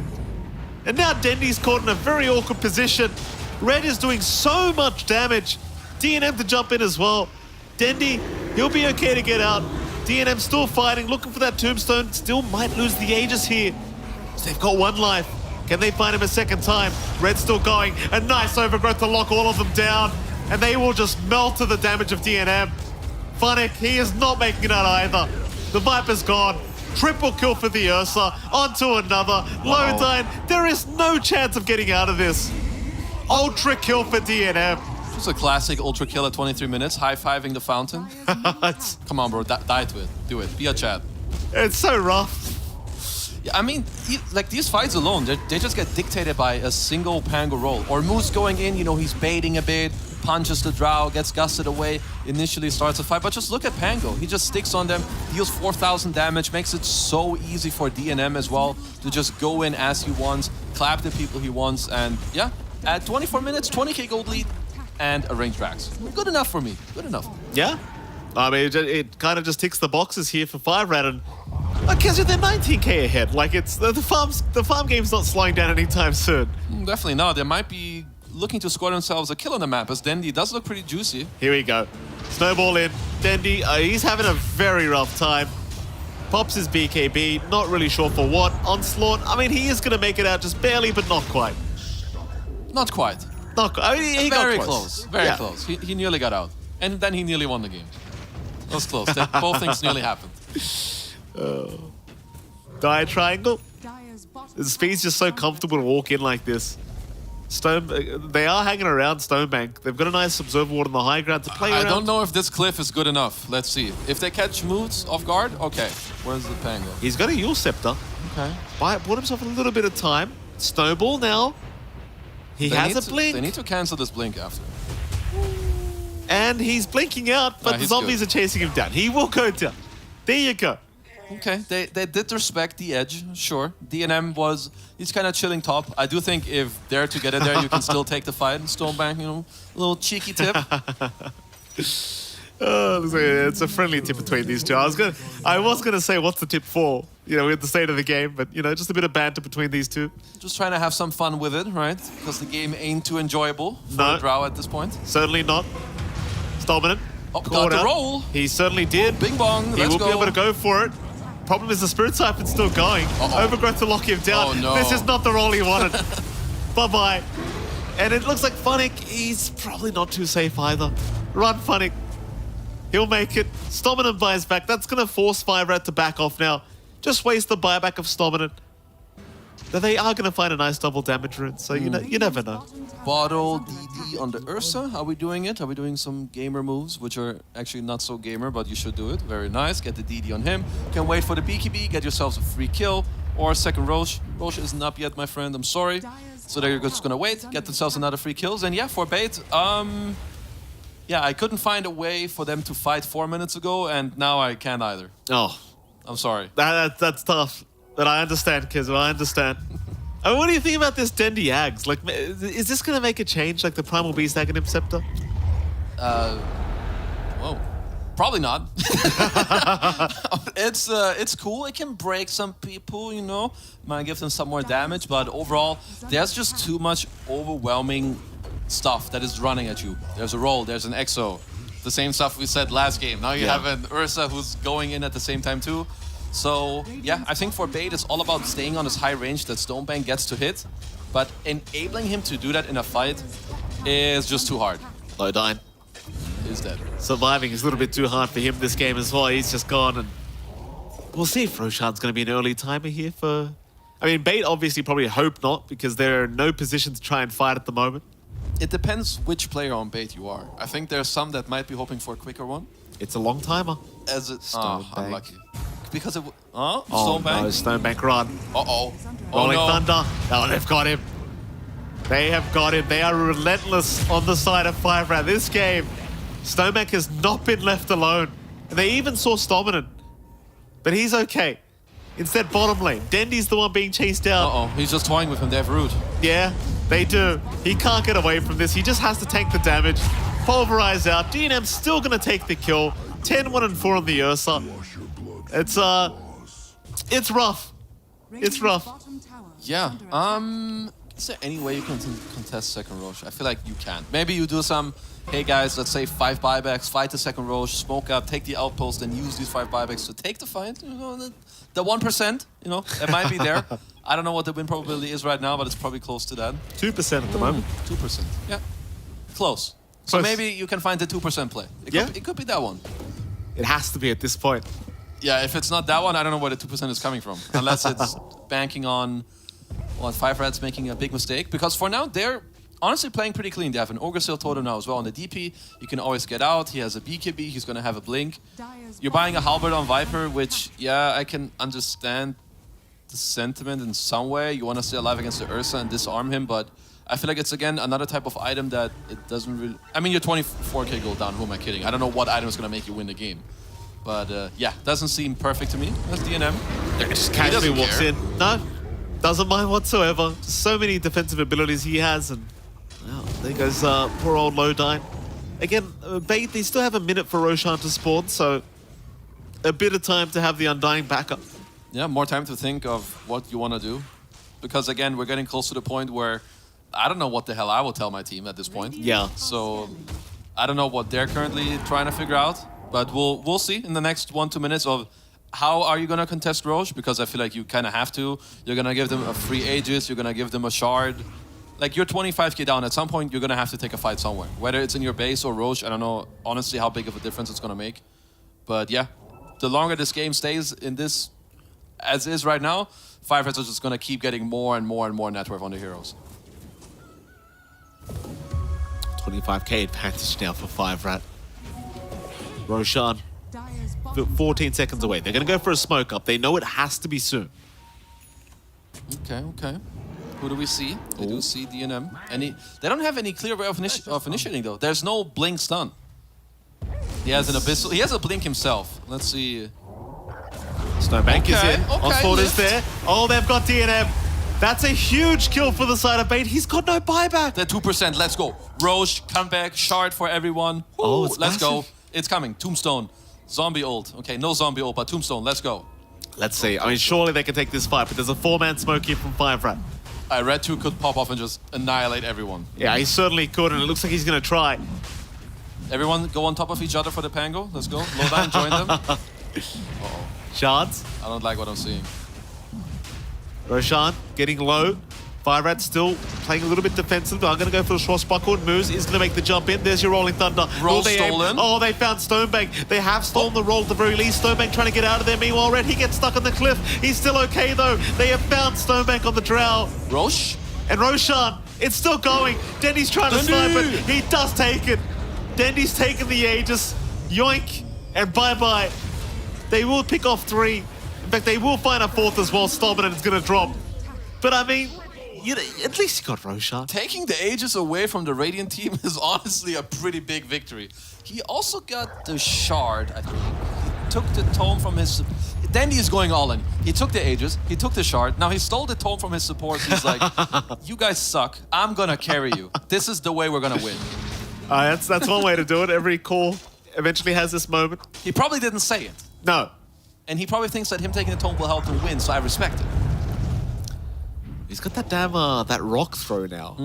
And now Dendi's caught in a very awkward position. Red is doing so much damage. DNM to jump in as well. Dendi, he'll be okay to get out. DNM still fighting, looking for that tombstone. Still might lose the Aegis here. So they've got 1 life. Can they find him a second time? Red's still going. A nice overgrowth to lock all of them down. And they will just melt to the damage of DNM. Funnick, he is not making it out either. The Viper's gone. Triple kill for the Ursa. On to another. Lodine, there is no chance of getting out of this. Ultra kill for DNM. It's a classic ultra kill at 23 minutes, high-fiving the fountain. Come on, bro, die to it. Do it. Be a Chad. It's so rough. Yeah, I mean, these fights alone, they just get dictated by a single Pango roll. Or Moose going in, you know, he's baiting a bit, punches the Drow, gets gusted away, initially starts a fight. But just look at Pango. He just sticks on them, deals 4,000 damage, makes it so easy for DNM as well to just go in as he wants, clap the people he wants, and yeah, at 24 minutes, 20k gold lead, and a range Drax. Good enough for me. Good enough. Yeah. I mean, it kind of just ticks the boxes here for Five-Rat, and I guess they're 19k ahead. Like, it's the farm game's not slowing down anytime soon. Definitely not. They might be looking to score themselves a kill on the map, as Dendi does look pretty juicy. Here we go. Snowball in. Dendi, he's having a very rough time. Pops his BKB, not really sure for what. Onslaught, I mean, he is going to make it out just barely, but not quite. Not quite. Not quite. I mean, he very got close. Very close. He nearly got out. And then he nearly won the game. It was close. Both things nearly happened. Die triangle. Speed's just so comfortable to walk in like this. They are hanging around Stonebank. They've got a nice observer ward on the high ground to play around. I don't know if this cliff is good enough. Let's see. If they catch Moods off guard, okay. Where's the Pango? He's got a Yule Scepter. Okay. Bought himself a little bit of time. Snowball now. He has a blink. They need to cancel this blink after. And he's blinking out, but the zombies are chasing him down. He will go down. There you go. Okay, they did respect the edge, sure. DNM he's kind of chilling top. I do think if they're together there, you can still take the fight. Stonebank, you know, a little cheeky tip. It's a friendly tip between these two. I was gonna say what's the tip for, you know, with the state of the game, but you know, just a bit of banter between these two. Just trying to have some fun with it, right? Because the game ain't too enjoyable for a draw at this point. Certainly not. Dominant. Oh, got the roll. He certainly did. Bing bong, He will be able to go for it. Problem is the Spirit Siphon's still going. Overgrowth to lock him down. Oh, no. This is not the roll he wanted. Bye-bye. And it looks like Funnick, he's probably not too safe either. Run, Funnick. He'll make it. Stominant buys back. That's going to force Firerat to back off now. Just waste the buyback of Stominant. But they are going to find a nice double damage rune, so you never know. Bottle DD on the Ursa. Are we doing it? Are we doing some gamer moves, which are actually not so gamer, but you should do it. Very nice. Get the DD on him. Can wait for the BKB. Get yourselves a free kill or a second Roche. Roche isn't up yet, my friend. I'm sorry. So they're just going to wait. Get themselves another free kills. And yeah, for bait, yeah, I couldn't find a way for them to fight 4 minutes ago, and now I can't either. Oh. I'm sorry. That's tough. But I understand, Kiz. I understand. I mean, what do you think about this Dendi Ags? Like, is this going to make a change, like the Primal Beast Aghanim Scepter? Whoa. Probably not. It's cool. It can break some people, you know. Might give them some more damage, but overall, there's just too much overwhelming stuff that is running at you. There's a roll, there's an EXO. The same stuff we said last game. Now you have an Ursa who's going in at the same time too. So yeah, I think for bait it's all about staying on this high range that Stonebank gets to hit, but enabling him to do that in a fight is just too hard. Lowdyne is dead. Surviving is a little bit too hard for him this game as well. He's just gone, and we'll see if Roshan's going to be an early timer here for... I mean, bait obviously probably hope not, because they're in no position to try and fight at the moment. It depends which player on bait you are. I think there's some that might be hoping for a quicker one. It's a long timer. As it... unlucky. Because it... Oh, Stonebank? no, Stonebank run. Uh-oh. Rolling no. Thunder. Oh, they've got him. They have got him. They are relentless on the side of Firerat. This game, Stonebank has not been left alone. And they even saw Stominant. But he's okay. Instead, bottom lane. Dendi's the one being chased down. Uh-oh. He's just toying with him. They have root. Yeah, they do. He can't get away from this. He just has to tank the damage. Pulverize out. DNM's still going to take the kill. 10, 1, and 4 on the Ursa. It's rough. It's rough. Yeah. Is there any way you can contest second Roche? I feel like you can't. Maybe you do some, hey guys, let's say 5 buybacks, fight the second Roche, smoke up, take the outpost, and use these 5 buybacks to take the fight. You know, the 1%, you know, it might be there. I don't know what the win probability is right now, but it's probably close to that. 2% at the moment. 2%. Yeah. Close. So maybe you can find the 2% play. It could be that one. It has to be at this point. Yeah, if it's not that one, I don't know where the 2% is coming from. Unless it's banking on Firerat's making a big mistake. Because for now, they're honestly playing pretty clean. They have an Ogre Seal Totem now as well on the DP. You can always get out. He has a BKB. He's going to have a Blink. You're buying a Halberd on Viper, which, yeah, I can understand the sentiment in some way. You want to stay alive against the Ursa and disarm him, but I feel like it's, again, another type of item that it doesn't really... I mean, you're 24k gold down. Who am I kidding? I don't know what item is going to make you win the game. But yeah, doesn't seem perfect to me. That's DNM. Just casually walks in. No, doesn't mind whatsoever. Just so many defensive abilities he has, and well, there goes poor old Lowdyne. Again, bait, they still have a minute for Roshan to spawn, so a bit of time to have the Undying backup. Yeah, more time to think of what you want to do. Because again, we're getting close to the point where I don't know what the hell I will tell my team at this point. Yeah. So I don't know what they're currently trying to figure out. But we'll see in the next 1-2 minutes of how are you going to contest Roche, because I feel like you kind of have to. You're going to give them a free Aegis, you're going to give them a shard. Like, you're 25k down. At some point, you're going to have to take a fight somewhere. Whether it's in your base or Roche, I don't know honestly how big of a difference it's going to make. But yeah, the longer this game stays in this as is right now, Firerat is just going to keep getting more and more and more net worth on the heroes. 25k advantage now for Firerat. Roshan, 14 seconds away. They're going to go for a smoke up. They know it has to be soon. Okay. Who do we see? We do see DNM. They don't have any clear way of initiating, though. There's no blink stun. He has an abyssal. He has a blink himself. Let's see. Snowbank is in. Okay, Onslaught is lift. there. Oh, they've got DNM. That's a huge kill for the side of Bait. He's got no buyback. The 2%, let's go. Roche, comeback, shard for everyone. Oh, Ooh, it's let's go. massive. It's coming. Tombstone. Zombie ult. Okay, no zombie ult, but Tombstone, let's go. Let's see. I mean, surely they can take this fight, but there's a 4-man smoke here from Five Rat. Red 2 could pop off and just annihilate everyone. Yeah, he certainly could, and it looks like he's going to try. Everyone go on top of each other for the Pango. Let's go. Low down, join them. Shards. I don't like what I'm seeing. Roshan getting low. Fire Rat still playing a little bit defensive. I'm going to go for the Schwarzbuckle. Moves is going to make the jump in. There's your Rolling Thunder. Roll Will they aim? stolen. Oh, they found Stonebank. They have stolen the roll at the very least. Stonebank trying to get out of there. Meanwhile, Red, he gets stuck on the cliff. He's still okay, though. They have found Stonebank on the drow. Roche? And Roshan, it's still going. Dendy's trying to snipe it. He does take it. Dendy's taken the Aegis. Yoink. And bye-bye. They will pick off 3. In fact, they will find a 4th as well. Stop it, and it's going to drop. But I mean, at least you got Roshan. Taking the Aegis away from the Radiant team is honestly a pretty big victory. He also got the shard, I think. He took the tome from his... Dandy is going all in. He took the Aegis, he took the shard. Now he stole the tome from his support. He's like, you guys suck. I'm gonna carry you. This is the way we're gonna win. That's one way to do it. Every call eventually has this moment. He probably didn't say it. No. And he probably thinks that him taking the tome will help him win, so I respect it. He's got that damn, that rock throw now.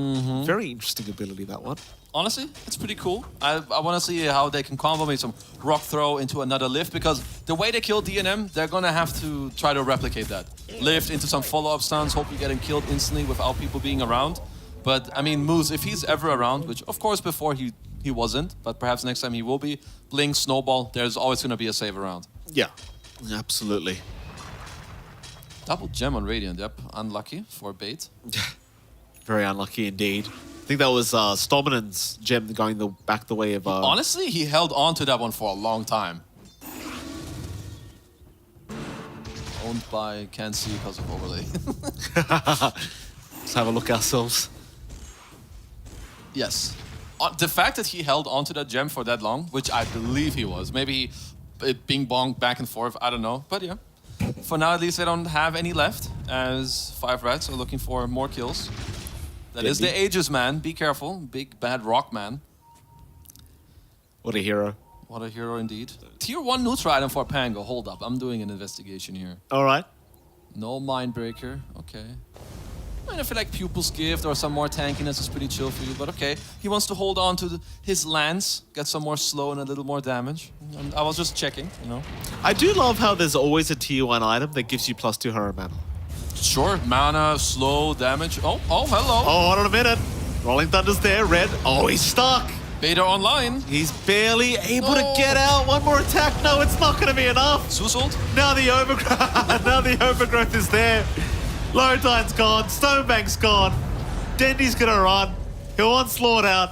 Very interesting ability, that one. Honestly, it's pretty cool. I want to see how they can combo maybe some rock throw into another lift, because the way they kill DNM, they're going to have to try to replicate that. Lift into some follow-up stuns, hope you get him killed instantly without people being around. But, I mean, Moose, if he's ever around, which, of course, before he wasn't, but perhaps next time he will be, Blink, Snowball, there's always going to be a save around. Yeah, absolutely. Double gem on Radiant, yep. Unlucky for bait. Very unlucky indeed. I think that was Stominen's gem going back the way of... Honestly, he held on to that one for a long time. Owned by can't see because of overlay. Let's have a look ourselves. Yes. The fact that he held onto that gem for that long, which I believe he was, maybe it bing bong back and forth, I don't know, but yeah. For now, at least they don't have any left, as 5 Rats are looking for more kills. That is the Aegis man. Be careful. Big bad rock man. What a hero. What a hero indeed. Tier 1 neutral item for Pango. Hold up. I'm doing an investigation here. All right. No Mindbreaker. Okay. I mean, I feel like Pupil's Gift or some more tankiness is pretty chill for you, but okay. He wants to hold on to his lance, get some more slow and a little more damage. And I was just checking, you know. I do love how there's always a tier 1 item that gives you +2 hero mana. Sure, mana, slow, damage. Oh, hello. Oh, hold on a minute. Rolling Thunder's there. Red. Oh, he's stuck. Beta online. He's barely able to get out. One more attack. No, it's not going to be enough. Zeus ult. Now the overgrowth. Now the overgrowth is there. Lowtine's gone. Stonebank's gone. Dendy's going to run. He'll onslaught out.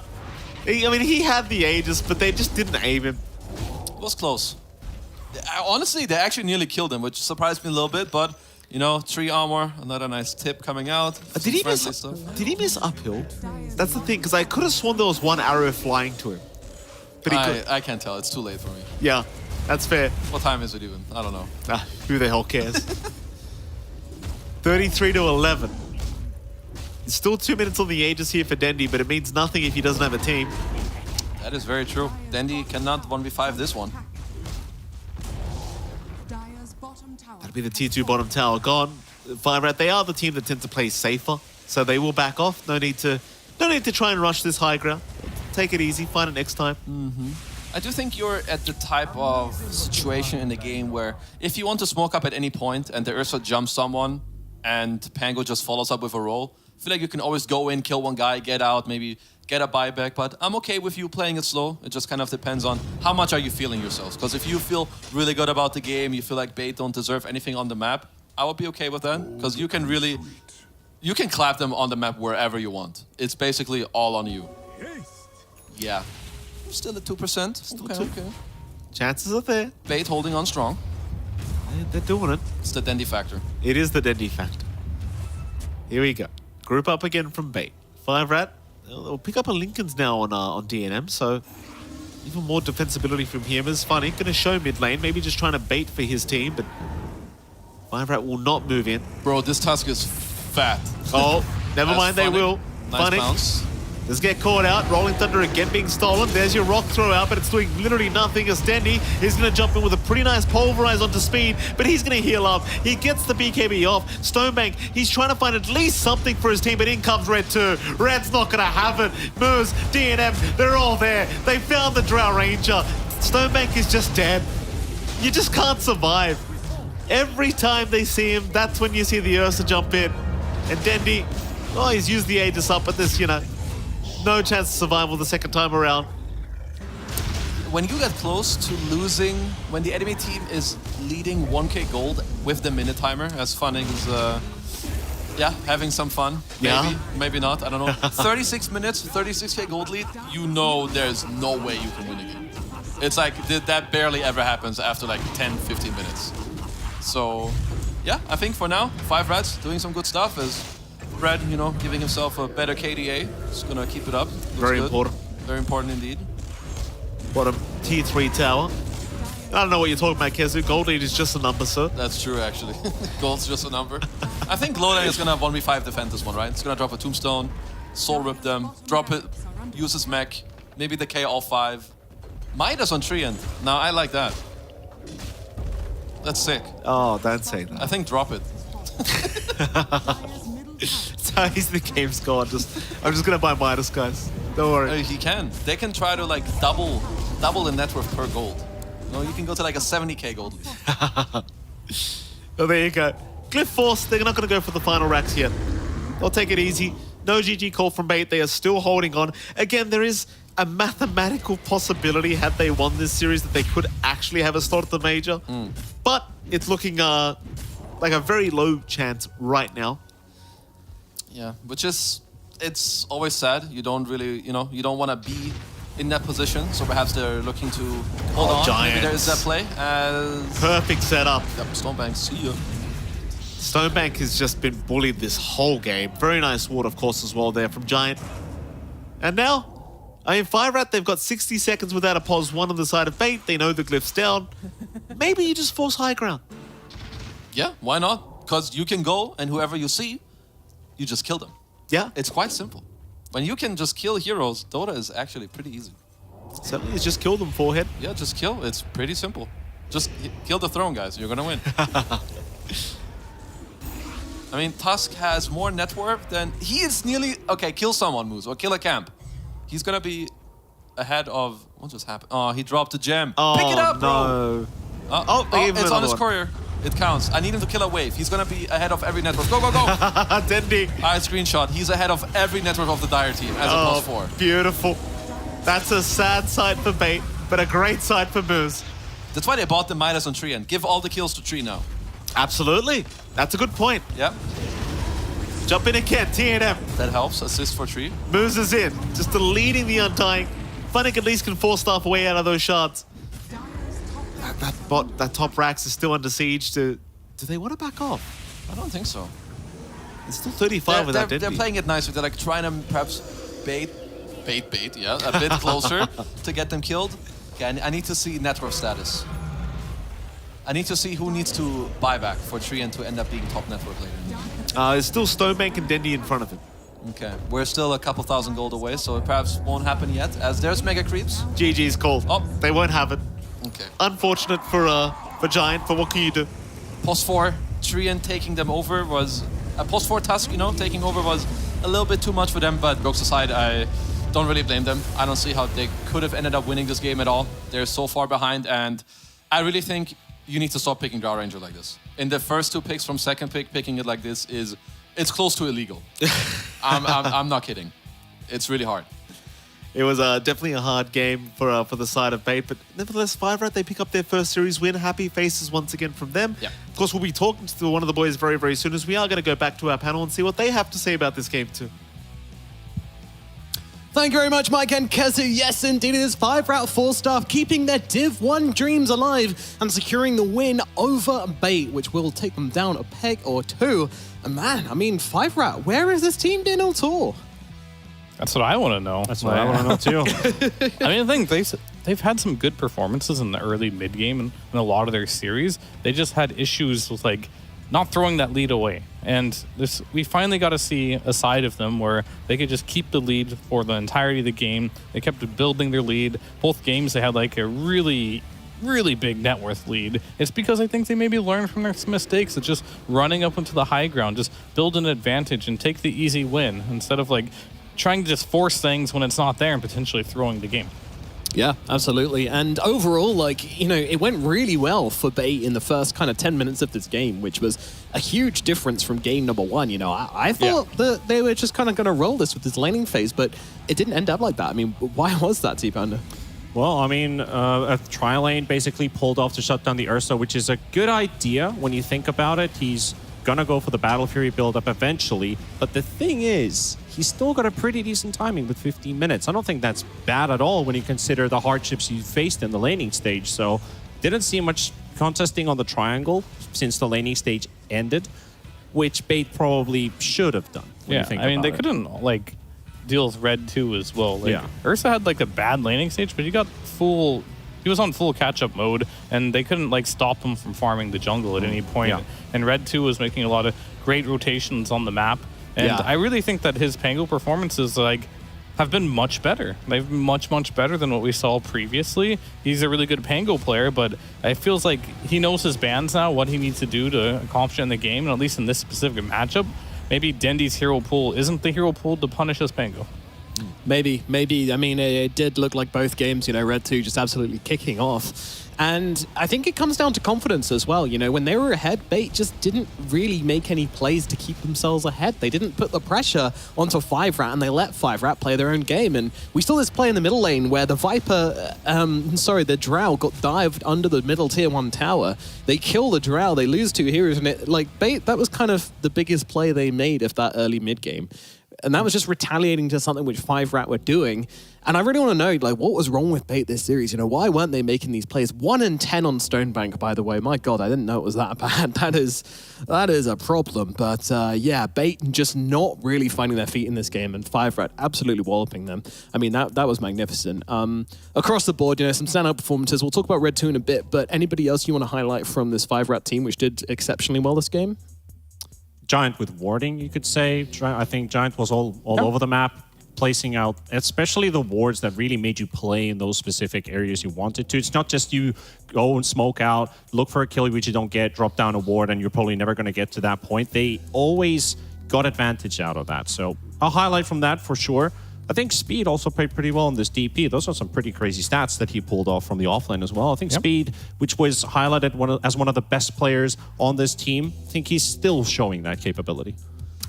I mean, he had the Aegis, but they just didn't aim him. It was close. Honestly, they actually nearly killed him, which surprised me a little bit, but... You know, 3 armor, another nice tip coming out. Did he miss uphill? That's the thing, because I could have sworn there was one arrow flying to him. But I can't tell. It's too late for me. Yeah, that's fair. What time is it even? I don't know. Who the hell cares? 33 to 11. It's still 2 minutes on the Aegis here for Dendy, but it means nothing if he doesn't have a team. That is very true. Dendy cannot 1v5 this one. That'll be the tier 2 bottom tower gone. 5 Rat, they are the team that tend to play safer, so they will back off. No need to try and rush this high ground. Take it easy, find it next time. I do think you're at the type of situation in the game where if you want to smoke up at any point and the Ursa jumps someone and Pango just follows up with a roll, I feel like you can always go in, kill one guy, get out, maybe get a buyback, but I'm okay with you playing it slow. It just kind of depends on how much are you feeling yourselves. Because if you feel really good about the game, you feel like Bait don't deserve anything on the map, I would be okay with that. Because you can clap them on the map wherever you want. It's basically all on you. Yeah. Still at 2%. Okay. Chances are there. Bait holding on strong. They're doing it. It's the Dendy factor. It is the Dendy factor. Here we go. Group up again from Bait. 5 Rat. They'll pick up a Lincoln's now on DNM, so even more defensibility from him is funny. Going to show mid lane, maybe just trying to bait for his team, but Five Rat will not move in. Bro, this Tusk is fat. Oh, never That's mind, they funny. will. Nice Funny. bounce. Let's get caught out. Rolling Thunder again being stolen. There's your rock throw out, but it's doing literally nothing. As Dendy is going to jump in with a pretty nice pulverize onto speed, but he's going to heal up. He gets the BKB off. Stonebank, he's trying to find at least something for his team, but in comes Red 2. Red's not going to have it. Moose, DNM, they're all there. They found the Drow Ranger. Stonebank is just dead. You just can't survive. Every time they see him, that's when you see the Ursa jump in. And Dendy, oh, he's used the Aegis up, but this, no chance of survival the second time around. When you get close to losing, when the enemy team is leading 1k gold with the minute timer, as Funning is, having some fun. Maybe, maybe not, I don't know. 36 minutes, 36k gold lead, you know there's no way you can win a game. It's like, that barely ever happens after like 10, 15 minutes. So, yeah, I think for now, 5 Rats doing some good stuff as Red, giving himself a better KDA. Just gonna keep it up. Looks Very good. important. Very important indeed. Bottom tier 3 tower. I don't know what you're talking about, Kezu. Gold lead is just a number, sir. That's true, actually. Gold's just a number. I think Lowland is gonna 1v5 defend this one, right? It's gonna drop a Tombstone, Soul Rip them, drop it, use his mech, maybe the K all 5. Midas on Treant. Now, I like that. That's sick. Oh, don't say that. I think drop it. So he's the game's gone. I'm just gonna buy Midas, guys. Don't worry. He can. They can try to like double the net worth per gold. You can go to like a 70k gold. Oh, there you go. Glyph Force, they're not gonna go for the final racks yet. They'll take it easy. No GG call from Bait. They are still holding on. Again, there is a mathematical possibility, had they won this series, that they could actually have a slot at the major. But it's looking like a very low chance right now. Yeah, which is, it's always sad. You don't really, you don't want to be in that position. So perhaps they're looking to hold on. Giants. Maybe there is that play. Perfect setup. Yep, Stonebank, see ya. Stonebank has just been bullied this whole game. Very nice ward, of course, as well there from Giant. And now, 5 Rat, they've got 60 seconds without a pos 1 on the side of Bait. They know the glyph's down. Maybe you just force high ground. Yeah, why not? Because you can go, and whoever you see, you just kill them. Yeah, It's quite simple. When you can just kill heroes, Dota is actually pretty easy. certainly it's just kill them forehead. Yeah, just kill. It's pretty simple. Just kill the throne, guys. You're gonna win. I mean, Tusk has more net worth than... He is nearly... Okay, kill someone, Moose, or kill a camp. He's gonna be ahead of... What just happened? Oh, he dropped a gem. Oh, Pick it up, no. bro. they gave him it's on another his one. courier. It counts. I need him to kill a wave. He's gonna be ahead of every network. Go, go, go! Dendy. Alright, screenshot. He's ahead of every network of the Dire team as a +4. Beautiful. That's a sad sight for Bait, but a great sight for Moose. That's why they bought the Midas on Tree and give all the kills to Tree now. Absolutely. That's a good point. Yep, Jump in again, TNM. that helps. Assist for Tree. Moose is in, just deleting the Undying. Funnick at least can force staff away out of those shards. That top Rax is still under siege. Do they want to back off? I don't think so. It's still 35 without They're Denby. playing it nicely. They're like trying to perhaps bait, yeah, a bit closer to get them killed. Okay, I need to see network status. I need to see who needs to buy back for Tree and to end up being top network later. There's still Stonebank and Dendy in front of him. Okay, we're still a couple thousand gold away, so it perhaps won't happen yet, as there's mega creeps. GG's called. Oh. They won't have it. Okay. Unfortunate for Giant, but what can you do? Post 4, Treant taking them over was... Post 4 Tusk, taking over was a little bit too much for them, but jokes aside, I don't really blame them. I don't see how they could have ended up winning this game at all. They're so far behind, and I really think you need to stop picking Drow Ranger like this. In the first 2 picks from second pick, picking it like this it's close to illegal. I'm not kidding. It's really hard. It was definitely a hard game for the side of Bait, but nevertheless, 5 Rat, they pick up their first series win. Happy faces once again from them. Yeah. Of course, we'll be talking to one of the boys very, very soon, as we are going to go back to our panel and see what they have to say about this game too. Thank you very much, Mike and Kezu. Yes, indeed, it is 5 Rat 4 staff keeping their Div 1 dreams alive and securing the win over Bait, which will take them down a peg or 2. And man, 5 Rat, where has this team been all tour? That's what I want to know. That's what I want to know too. I think they've had some good performances in the early mid game and in a lot of their series. They just had issues with not throwing that lead away. And we finally got to see a side of them where they could just keep the lead for the entirety of the game. They kept building their lead. Both games, they had like a really big net worth lead. It's because I think they maybe learned from their mistakes of just running up into the high ground, just build an advantage and take the easy win instead of like trying to just force things when it's not there and potentially throwing the game. Yeah, absolutely. And overall, like, you know, it went really well for Bait in the first kind of 10 minutes of this game, which was a huge difference from game number 1. You know, I thought that they were just kind of going to roll this with this laning phase, but it didn't end up like that. I mean, why was that, T-Panda? Well, I mean, a tri-lane basically pulled off to shut down the Ursa, which is a good idea when you think about it. He's gonna go for the Battle Fury build-up eventually, but the thing is, he's still got a pretty decent timing with 15 minutes. I don't think that's bad at all when you consider the hardships he faced in the laning stage. So, didn't see much contesting on the triangle since the laning stage ended, which Bait probably should have done. Yeah, I mean, they couldn't, like, deal with Red 2 as well. Like, Ursa had, like, a bad laning stage, but he was on full catch-up mode, and they couldn't like stop him from farming the jungle at any point. Yeah. And Red 2 was making a lot of great rotations on the map. And I really think that his Pango performances like have been much better. They've been much better than what we saw previously. He's a really good Pango player, but it feels like he knows his bans now, what he needs to do to accomplish it in the game, and at least in this specific matchup, maybe Dendy's hero pool isn't the hero pool to punish his Pango. Maybe. I mean, it did look like both games, you know, Red 2 just absolutely kicking off. And I think it comes down to confidence as well. You know, when they were ahead, Bait just didn't really make any plays to keep themselves ahead. They didn't put the pressure onto 5-Rat, and they let 5-Rat play their own game. And we saw this play in the middle lane where the Viper, the Drow got dived under the middle tier 1 tower. They kill the Drow, they lose 2 heroes, and it, like, Bait, that was kind of the biggest play they made of that early mid game. And that was just retaliating to something which 5-Rat were doing. And I really want to know, like, what was wrong with Bait this series? You know, why weren't they making these plays? 1 in 10 on Stonebank, by the way. My God, I didn't know it was that bad. That is a problem. But yeah, Bait just not really finding their feet in this game, and 5-Rat absolutely walloping them. I mean, that was magnificent. Across the board, you know, some standout performances. We'll talk about Red 2 in a bit, but anybody else you want to highlight from this 5-Rat team, which did exceptionally well this game? Giant with warding, you could say. I think Giant was all over the map, placing out, especially the wards that really made you play in those specific areas you wanted to. It's not just you go and smoke out, look for a kill which you don't get, drop down a ward, and you're probably never going to get to that point. They always got advantage out of that. So a highlight from that for sure. I think Speed also played pretty well in this DP. Those are some pretty crazy stats that he pulled off from the offlane as well. I think Speed, which was highlighted as one of the best players on this team, I think he's still showing that capability.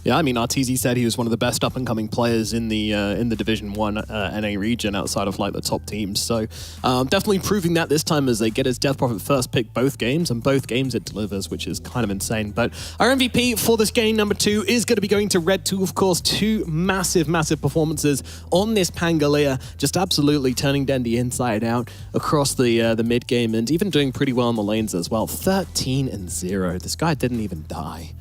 Yeah, I mean, Arteezy said he was one of the best up-and-coming players in the Division 1 NA region outside of, like, the top teams. So definitely proving that this time as they get his Death Prophet first pick both games, and both games it delivers, which is kind of insane. But our MVP for this game, number 2, is going to be going to Red 2, of course. 2 massive performances on this Pangolier, just absolutely turning Dendy inside out across the mid-game, and even doing pretty well on the lanes as well. 13-0. This guy didn't even die.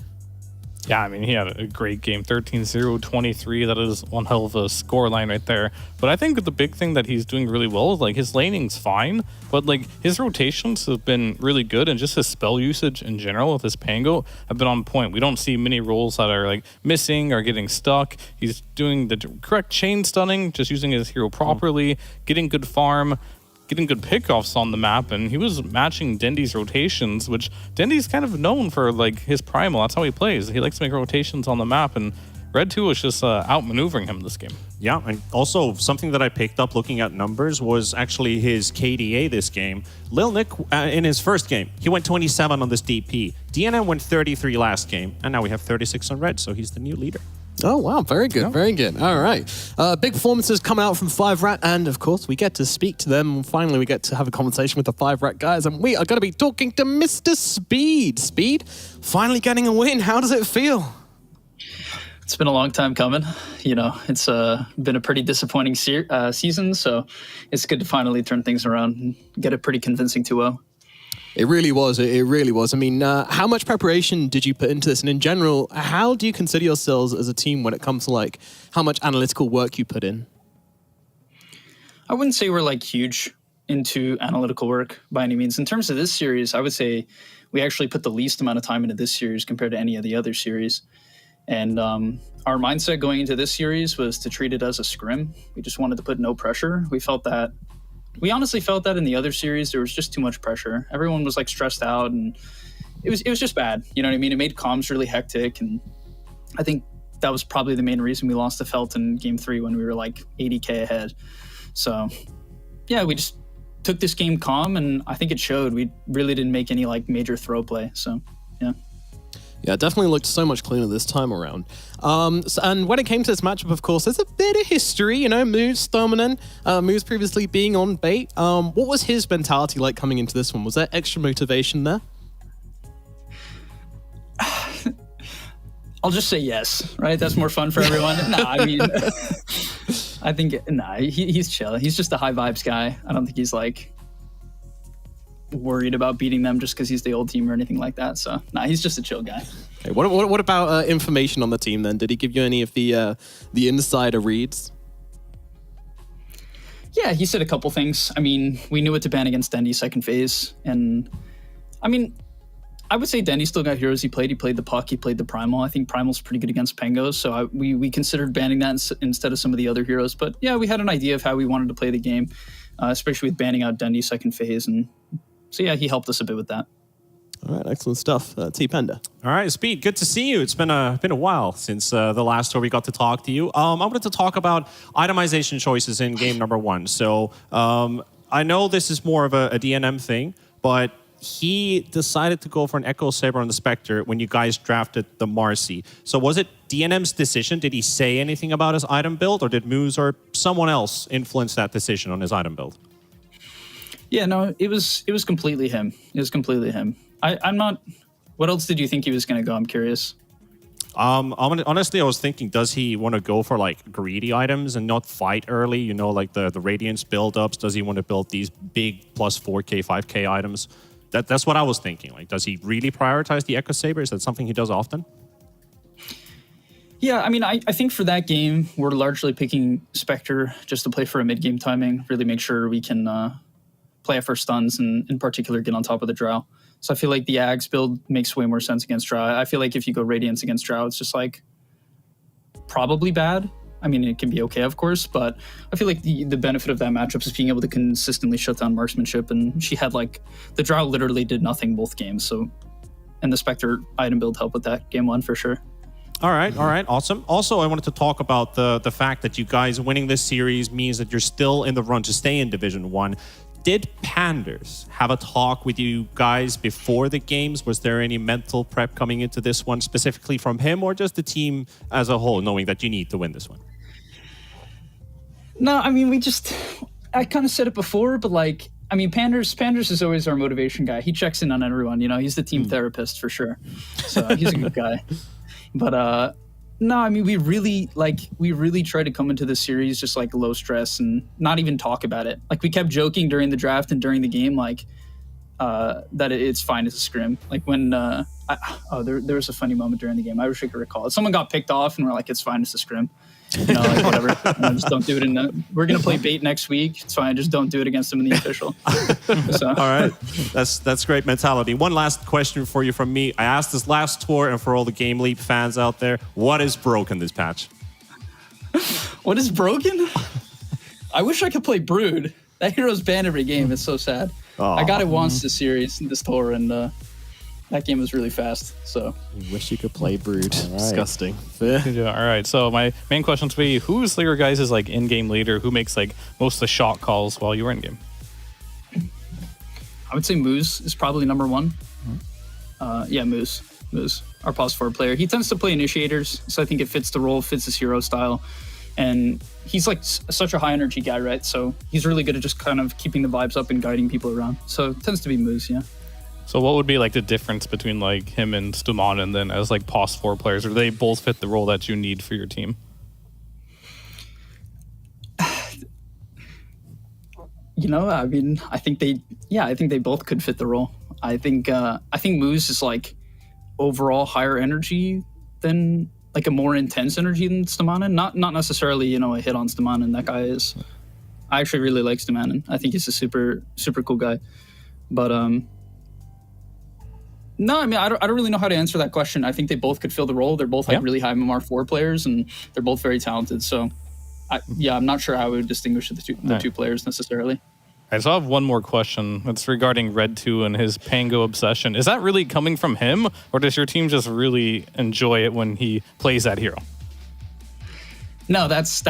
Yeah, I mean, he had a great game. 13-0, 23. That is one hell of a score line right there. But I think the big thing that he's doing really well is, like, his laning's fine, but, like, his rotations have been really good, and just his spell usage in general with his Pango have been on point. We don't see many rolls that are, like, missing or getting stuck. He's doing the correct chain stunning, just using his hero properly, getting good farm, getting good pickoffs on the map, and he was matching Dendy's rotations, which Dendy's kind of known for, like, his primal. That's how he plays. He likes to make rotations on the map, and Red 2 was just outmaneuvering him this game. Yeah, and also something that I picked up looking at numbers was actually his KDA this game. Lil Nick, in his first game, he went 27 on this DP. DNM went 33 last game, and now we have 36 on Red, so he's the new leader. Oh, wow. Very good. Very good. All right. Big performances come out from 5-Rat, and of course, we get to speak to them. Finally, we get to have a conversation with the 5-Rat guys, and we are going to be talking to Mr. Speed. Speed, finally getting a win. How does it feel? It's been a long time coming. You know, it's been a pretty disappointing season, so it's good to finally turn things around and get a pretty convincing 2-0. It really was. It really was. I mean, how much preparation did you put into this? And in general, how do you consider yourselves as a team when it comes to, like, how much analytical work you put in? I wouldn't say we're, like, huge into analytical work by any means. In terms of this series, I would say we actually put the least amount of time into this series compared to any of the other series. And our mindset going into this series was to treat it as a scrim. We just wanted to put no pressure. We honestly felt that in the other series, there was just too much pressure. Everyone was like stressed out, and it was just bad. You know what I mean? It made comms really hectic, and I think that was probably the main reason we lost to Felt in Game 3 when we were like 80K ahead. So yeah, we just took this game calm, and I think it showed. We really didn't make any like major throw play. So yeah. Yeah, it definitely looked so much cleaner this time around. And when it came to this matchup, of course, there's a bit of history, you know, Moose dominant, Moose previously being on bait. What was his mentality like coming into this one? Was there extra motivation there? I'll just say yes, right? That's more fun for everyone. I mean, I think, he's chill. He's just a high vibes guy. I don't think he's like worried about beating them just because he's the old team or anything like that. So, he's just a chill guy. Okay, what about information on the team then? Did he give you any of the insider reads? Yeah, he said a couple things. I mean, we knew what to ban against Dendy second phase. And, I mean, I would say Dendy still got heroes he played. He played the Puck, he played the Primal. I think Primal's pretty good against Pangos, so we considered banning that instead of some of the other heroes. But yeah, we had an idea of how we wanted to play the game, especially with banning out Dendy second phase. And so yeah, he helped us a bit with that. All right, excellent stuff. T-Panda. All right, Speed, good to see you. It's been a while since the last tour we got to talk to you. I wanted to talk about itemization choices in game number 1. So I know this is more of a DNM thing, but he decided to go for an Echo Saber on the Spectre when you guys drafted the Marcy. So was it DNM's decision? Did he say anything about his item build, or did Moose or someone else influence that decision on his item build? Yeah, no, it was completely him. It was completely him. I'm not... What else did you think he was going to go? I'm curious. Honestly, I was thinking, does he want to go for like greedy items and not fight early? You know, like the Radiance build-ups. Does he want to build these big plus 4K, 5K items? That's what I was thinking. Like, does he really prioritize the Echo Saber? Is that something he does often? Yeah, I mean, I think for that game, we're largely picking Spectre just to play for a mid-game timing, really make sure we can play our first stuns and in particular get on top of the Drow. So I feel like the Ags build makes way more sense against Drow. I feel like if you go Radiance against Drow, it's just like probably bad. I mean, it can be okay, of course, but I feel like the benefit of that matchup is being able to consistently shut down marksmanship, and she had like, the Drow literally did nothing both games, so, and the Spectre item build helped with that game 1 for sure. All right, awesome. Also, I wanted to talk about the fact that you guys winning this series means that you're still in the run to stay in Division 1. Did Panders have a talk with you guys before the games? Was there any mental prep coming into this one specifically from him, or just the team as a whole, knowing that you need to win this one? No, I mean, I kind of said it before, but like, I mean, Panders is always our motivation guy. He checks in on everyone, you know, he's the team therapist for sure. So he's a good guy. But no, I mean, we really tried to come into this series just like low stress and not even talk about it. Like, we kept joking during the draft and during the game, like that it's fine as a scrim. Like when there was a funny moment during the game. I wish I could recall it. Someone got picked off and we're like, it's fine as a scrim. You know, like whatever. Just don't do it we're gonna play bait next week. It's fine. Just don't do it against them in the official. So. All right, that's great mentality. One last question for you from me. I asked this last tour, and for all the Game Leap fans out there, what is broken this patch? What is broken? I wish I could play Brood. That hero's banned every game. It's so sad. Oh. I got it once this series, this tour, and that game was really fast. So I wish you could play Brood. Right. Disgusting. All right. So my main question to be: who's your guys' like in-game leader? Who makes like most of the shot calls while you were in game? I would say Moose is probably number 1. Yeah, Moose, our pause forward player. He tends to play initiators, so I think it fits the role, fits his hero style, and he's like such a high energy guy, right? So he's really good at just kind of keeping the vibes up and guiding people around. So it tends to be Moose, yeah. So what would be like the difference between like him and Stuman, and then as like pause 4 players? Or do they both fit the role that you need for your team? You know, I mean, I think they both could fit the role. I think Moose is like overall higher energy than, like a more intense energy than Stamanen. Not necessarily, you know, a hit on Stamanen. That guy is, I actually really like Stumannen. I think he's a super cool guy. But no, I mean, I don't really know how to answer that question. I think they both could fill the role. They're both like really high MMR4 players, and they're both very talented. So, I'm not sure how I would distinguish the two players necessarily. I still have one more question. It's regarding Red 2 and his Pango obsession. Is that really coming from him, or does your team just really enjoy it when he plays that hero? No, that's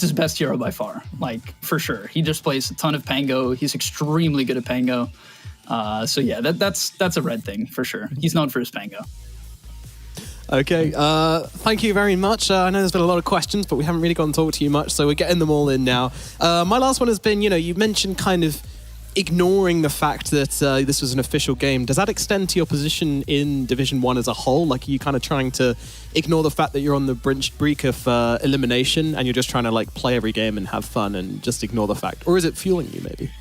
his best hero by far, like for sure. He just plays a ton of Pango. He's extremely good at Pango. So yeah, that's a Red thing for sure. He's known for his Pango. Okay, thank you very much. I know there's been a lot of questions, but we haven't really gotten to talk to you much, so we're getting them all in now. My last one has been, you mentioned kind of ignoring the fact that this was an official game. Does that extend to your position in Division 1 as a whole? Like, are you kind of trying to ignore the fact that you're on the brink of elimination and you're just trying to like play every game and have fun and just ignore the fact? Or is it fueling you maybe?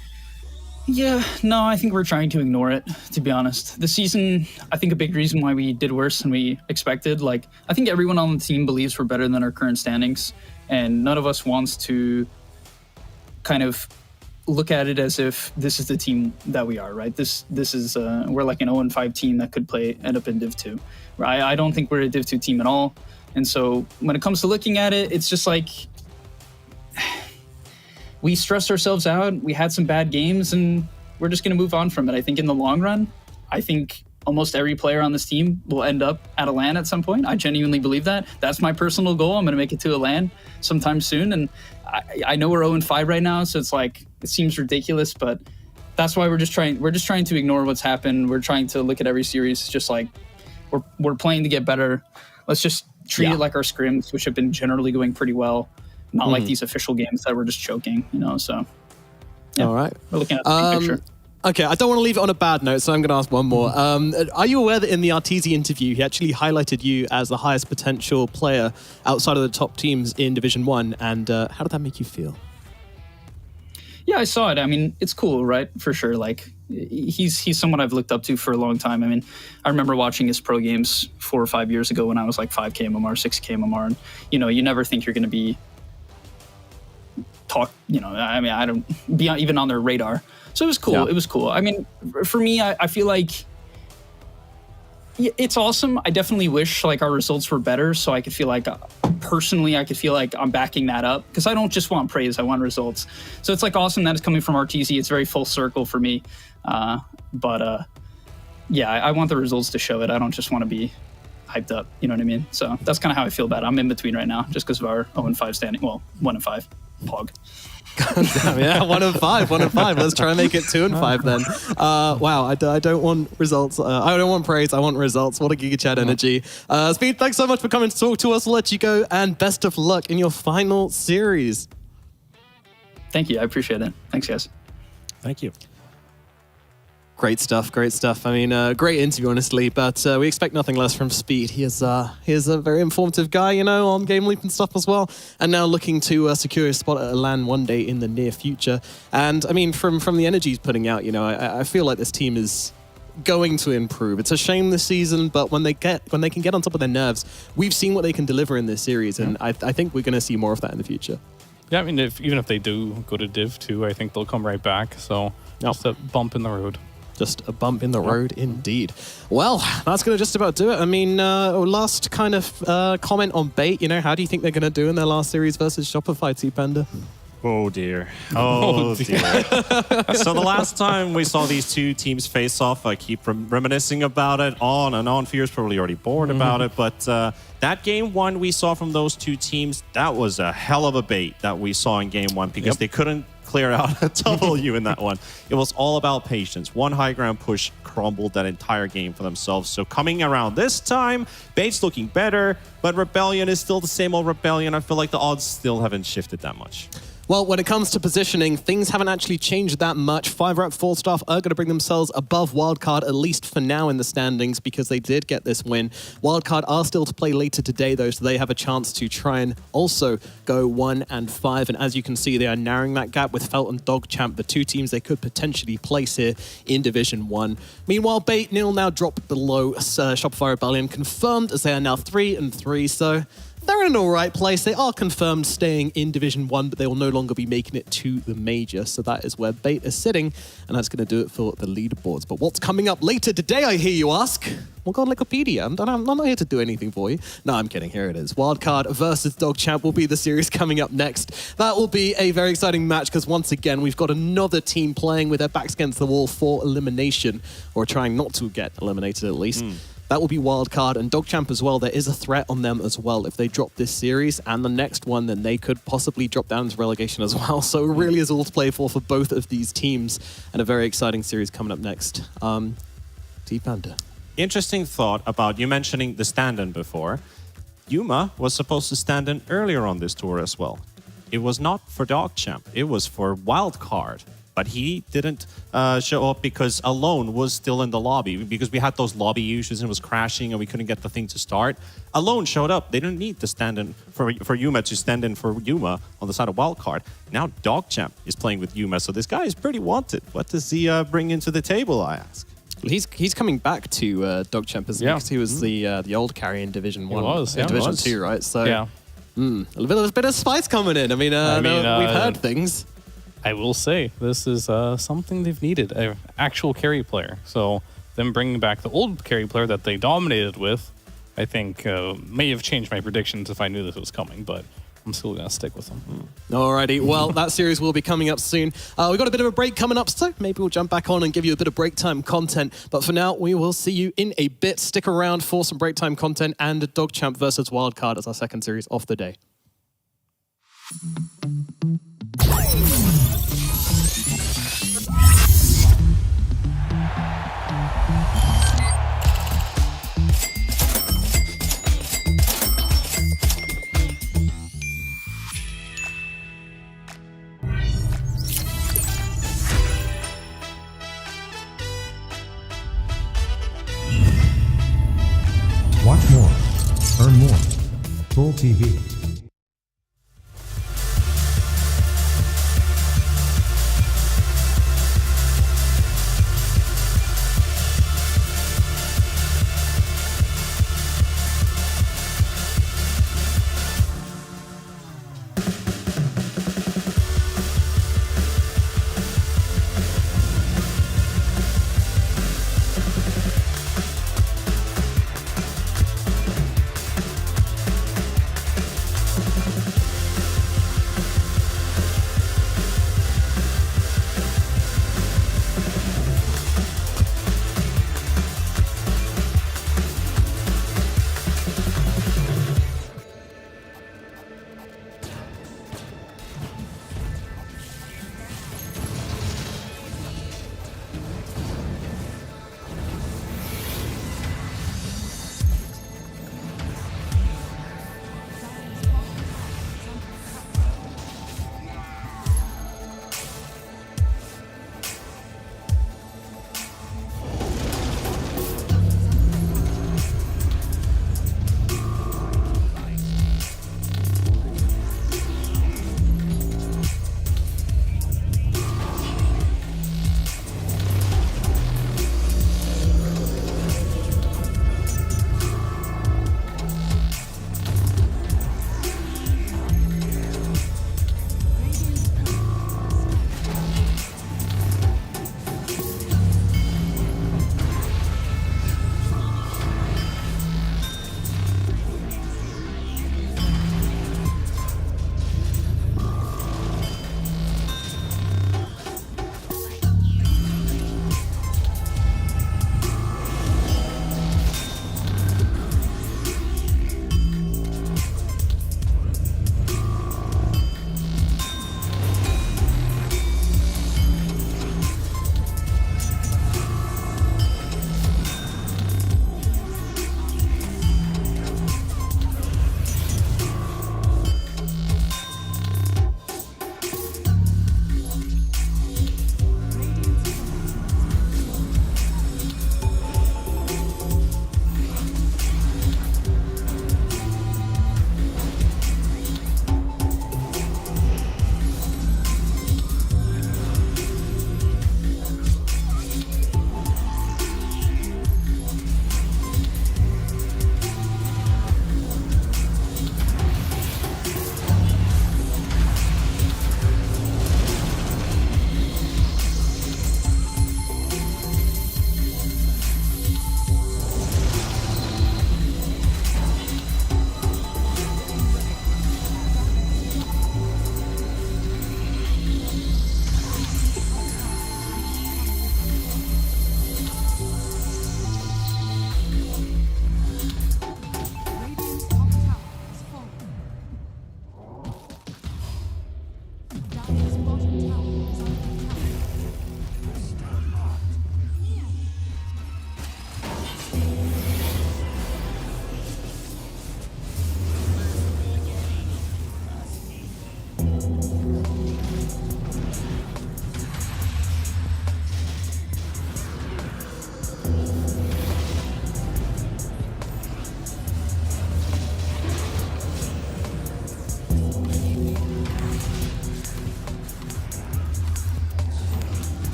Yeah, no, I think we're trying to ignore it, to be honest. The season, I think a big reason why we did worse than we expected, like, I think everyone on the team believes we're better than our current standings, and none of us wants to kind of look at it as if this is the team that we are, right? This is, we're like an 0-5 team that could end up in Div 2. I don't think we're a Div 2 team at all, and so when it comes to looking at it, it's just like, we stressed ourselves out, we had some bad games, and we're just going to move on from it. I think in the long run, I think almost every player on this team will end up at a LAN at some point. I genuinely believe that. That's my personal goal. I'm going to make it to a LAN sometime soon. And I know we're 0-5 right now, so it's like, it seems ridiculous, but that's why we're just trying to ignore what's happened. We're trying to look at every series just like we're playing to get better. Let's just treat it like our scrims, which have been generally going pretty well. Not like these official games that we're just choking, so. Yeah, all right. We're looking at the big picture. Okay, I don't want to leave it on a bad note, so I'm going to ask one more. Are you aware that in the Arteezy interview, he actually highlighted you as the highest potential player outside of the top teams in Division 1, and how did that make you feel? Yeah, I saw it. I mean, it's cool, right? For sure. Like, he's someone I've looked up to for a long time. I mean, I remember watching his pro games 4 or 5 years ago when I was like 5K MMR, 6K MMR, and, you never think you're going to be I don't be even on their radar. So it was cool. Yeah. It was cool. I mean, for me, I feel like it's awesome. I definitely wish like our results were better, so I could feel like personally, I could feel like I'm backing that up, because I don't just want praise, I want results. So it's like awesome that it's coming from Arteezy. It's very full circle for me. But I want the results to show it. I don't just want to be hyped up. You know what I mean? So that's kind of how I feel about it. I'm in between right now, just because of our 0-5 standing. Well, 1-5. Pog. Damn, yeah, 1-5. Let's try and make it 2-5 then. Wow, I don't want results. I don't want praise. I want results. What a Giga Chat energy. Speed, thanks so much for coming to talk to us. We'll let you go, and best of luck in your final series. Thank you. I appreciate it. Thanks, guys. Thank you. Great stuff. I mean, great interview, honestly, but we expect nothing less from Speed. He is a very informative guy, on Game Leap and stuff as well, and now looking to secure his spot at a LAN one day in the near future. And I mean, from the energy he's putting out, I feel like this team is going to improve. It's a shame this season, but when they can get on top of their nerves, we've seen what they can deliver in this series, and I think we're going to see more of that in the future. Yeah, I mean, even if they do go to Div 2, I think they'll come right back. So just a bump in the road. Just a bump in the road, indeed. Well, that's going to just about do it. I mean, last kind of comment on Bait. How do you think they're going to do in their last series versus Shopify, T-Panda? Oh, dear. Oh, dear. So the last time we saw these two teams face off, I keep reminiscing about it on and on. Fear's probably already bored about it. But that game one we saw from those two teams, that was a hell of a bait that we saw in game one, because they couldn't clear out a W in that one. It was all about patience. One high ground push crumbled that entire game for themselves. So coming around this time, Bait's looking better, but Rebellion is still the same old Rebellion. I feel like the odds still haven't shifted that much. Well, when it comes to positioning, things haven't actually changed that much. 5-rep 4-staff are going to bring themselves above Wildcard, at least for now in the standings, because they did get this win. Wildcard are still to play later today, though, so they have a chance to try and also go 1-5. And as you can see, they are narrowing that gap with Felt and Dogchamp, the two teams they could potentially place here in Division 1. Meanwhile, Bait Nil now drop below Shopify Rebellion, confirmed as they are now 3-3. So they're in an all right place. They are confirmed staying in Division 1, but they will no longer be making it to the major. So that is where Bait is sitting, and that's going to do it for the leaderboards. But what's coming up later today, I hear you ask? Well, go on Wikipedia. I'm not here to do anything for you. No, I'm kidding. Here it is. Wildcard versus DogChamp will be the series coming up next. That will be a very exciting match because once again, we've got another team playing with their backs against the wall for elimination, or trying not to get eliminated at least. That will be Wildcard and DogChamp as well. There is a threat on them as well. If they drop this series and the next one, then they could possibly drop down to relegation as well. So it really is all to play for both of these teams, and a very exciting series coming up next. T-Panda. Interesting thought about you mentioning the stand-in before. Yuma was supposed to stand in earlier on this tour as well. It was not for DogChamp. It was for Wildcard. But he didn't show up because Alone was still in the lobby, because we had those lobby issues and it was crashing and we couldn't get the thing to start. Alone showed up. They didn't need to stand in for Yuma to stand in for Yuma on the side of Wildcard. Now DogChamp is playing with Yuma, so this guy is pretty wanted. What does he bring into the table, I ask? He's coming back to DogChamp, isn't he? Because he was the old carry in Division 1. He was, yeah. Division 2, right? So Yeah. a bit of spice coming in. I mean, we've heard things. I will say, this is something they've needed, an actual carry player. So them bringing back the old carry player that they dominated with, I think may have changed my predictions if I knew this was coming, but I'm still going to stick with them. Alrighty, well, that series will be coming up soon. We've got a bit of a break coming up, so maybe we'll jump back on and give you a bit of break time content. But for now, we will see you in a bit. Stick around for some break time content and DogChamp versus Wildcard as our second series of the day. Watch more, earn more. Full TV.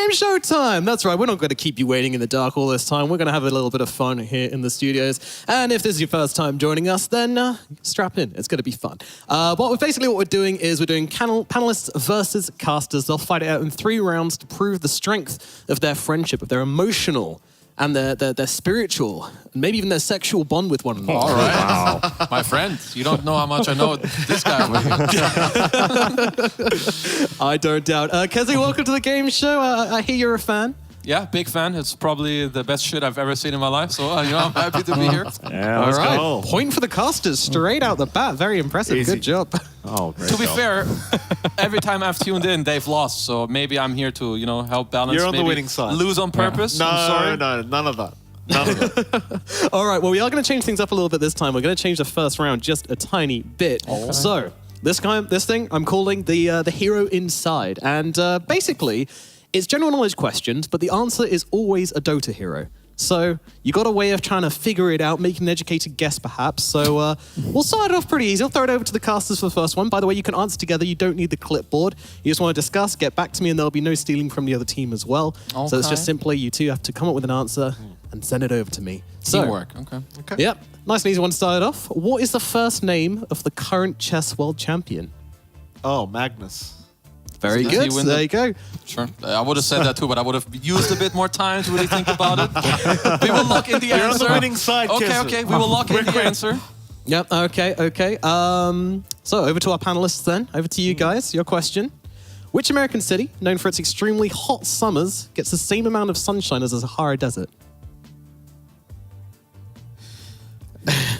game show time. That's right. We're not going to keep you waiting in the dark all this time. We're going to have a little bit of fun here in the studios. And if this is your first time joining us, then strap in. It's going to be fun. What we're doing is we're doing panelists versus casters. They'll fight it out in 3 rounds to prove the strength of their friendship, of their emotional and their spiritual, and maybe even their sexual bond with one another. All right. Wow. My friend, you don't know how much I know this guy over here. I don't doubt. Kezi, welcome to the game show. I hear you're a fan. Yeah, big fan. It's probably the best shit I've ever seen in my life. So, I'm happy to be here. Yeah, All let's right. go. Point for the casters straight out the bat. Very impressive. Easy. Good job. Oh, great. To be fair, every time I've tuned in, they've lost. So maybe I'm here to, help balance. You're on the maybe winning side. Lose on purpose. I'm sorry. No, none of that. None of that. All right. Well, we are going to change things up a little bit this time. We're going to change the first round just a tiny bit. Okay. So this thing, I'm calling the hero inside, and basically, it's general knowledge questions, but the answer is always a Dota hero. So you got a way of trying to figure it out, make an educated guess, perhaps. So we'll start it off pretty easy. I'll throw it over to the casters for the first one. By the way, you can answer together. You don't need the clipboard. You just want to discuss, get back to me, and there'll be no stealing from the other team as well. Okay. So it's just simply you two have to come up with an answer and send it over to me. So, Teamwork. Okay. yep, nice and easy one to start it off. What is the first name of the current chess world champion? Oh, Magnus. Very Does he good. win There the- you go. Sure. I would have said that too, but I would have used a bit more time to really think about it. We will lock in the You're on answer. the winning side, Okay, Kessler. okay. We will lock in the answer. Yep. Okay. So over to our panelists then. Over to you guys. Your question. Which American city, known for its extremely hot summers, gets the same amount of sunshine as the Sahara Desert?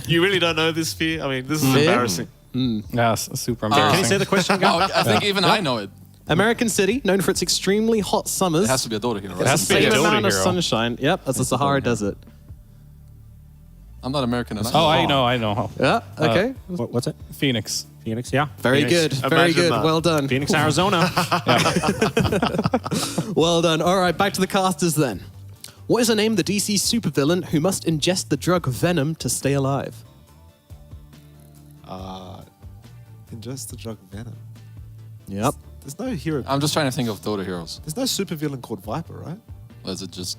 You really don't know this, Fee? I mean, this is embarrassing. Yeah, super embarrassing. Can you say the question again? Oh, I think even I know it. American city, known for its extremely hot summers, It has to be a Dota hero, gets right? has the to be a same Dota amount of hero. sunshine. Yep, as the Sahara Desert. I'm not American enough. Oh, I know. Yeah. Okay. What's it? Phoenix. Phoenix, yeah. Very Phoenix. good. Very Imagine good. that. Well done. Phoenix, Arizona. Well done. All right, back to the casters then. What is the name of the DC supervillain who must ingest the drug Venom to stay alive? Ingest the drug Venom. Yep. There's no hero. I'm just trying to think of Dota heroes. There's no supervillain called Viper, right? Or is it just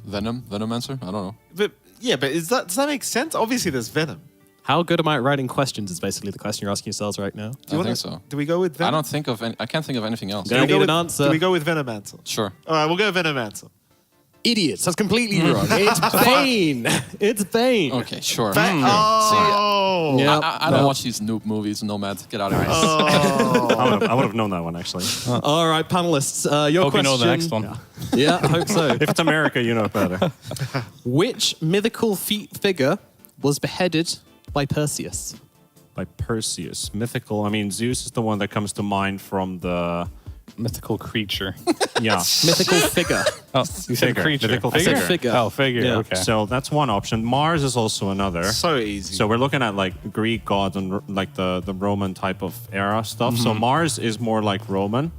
Venom? Venomancer? I don't know. But does that make sense? Obviously, there's Venom. How good am I at writing questions is basically the question you're asking yourselves right now. I think so. Do we go with Venom? I can't think of anything else. Yeah. Do we I go need with- an answer. Do we go with Venomancer? Sure. All right, we'll go Venomancer. Idiots. That's completely wrong. It's Bane. It's Bane. Okay, sure. Oh! Yeah. I don't watch these noob movies, Nomad. Get out of here. I would have known that one, actually. All right, panelists. Your Hope you question. know the next one. Yeah, I hope so. If it's America, you know it better. Which mythical figure was beheaded by Perseus? By Perseus. Mythical. I mean, Zeus is the one that comes to mind from the... Mythical creature. Yeah. Mythical figure. Oh, you said Figure. creature. Mythical I said figure. figure. Oh, figure. Yeah. Okay. So that's one option. Mars is also another. So easy. So we're looking at like Greek gods and like the Roman type of era stuff. So Mars is more like Roman,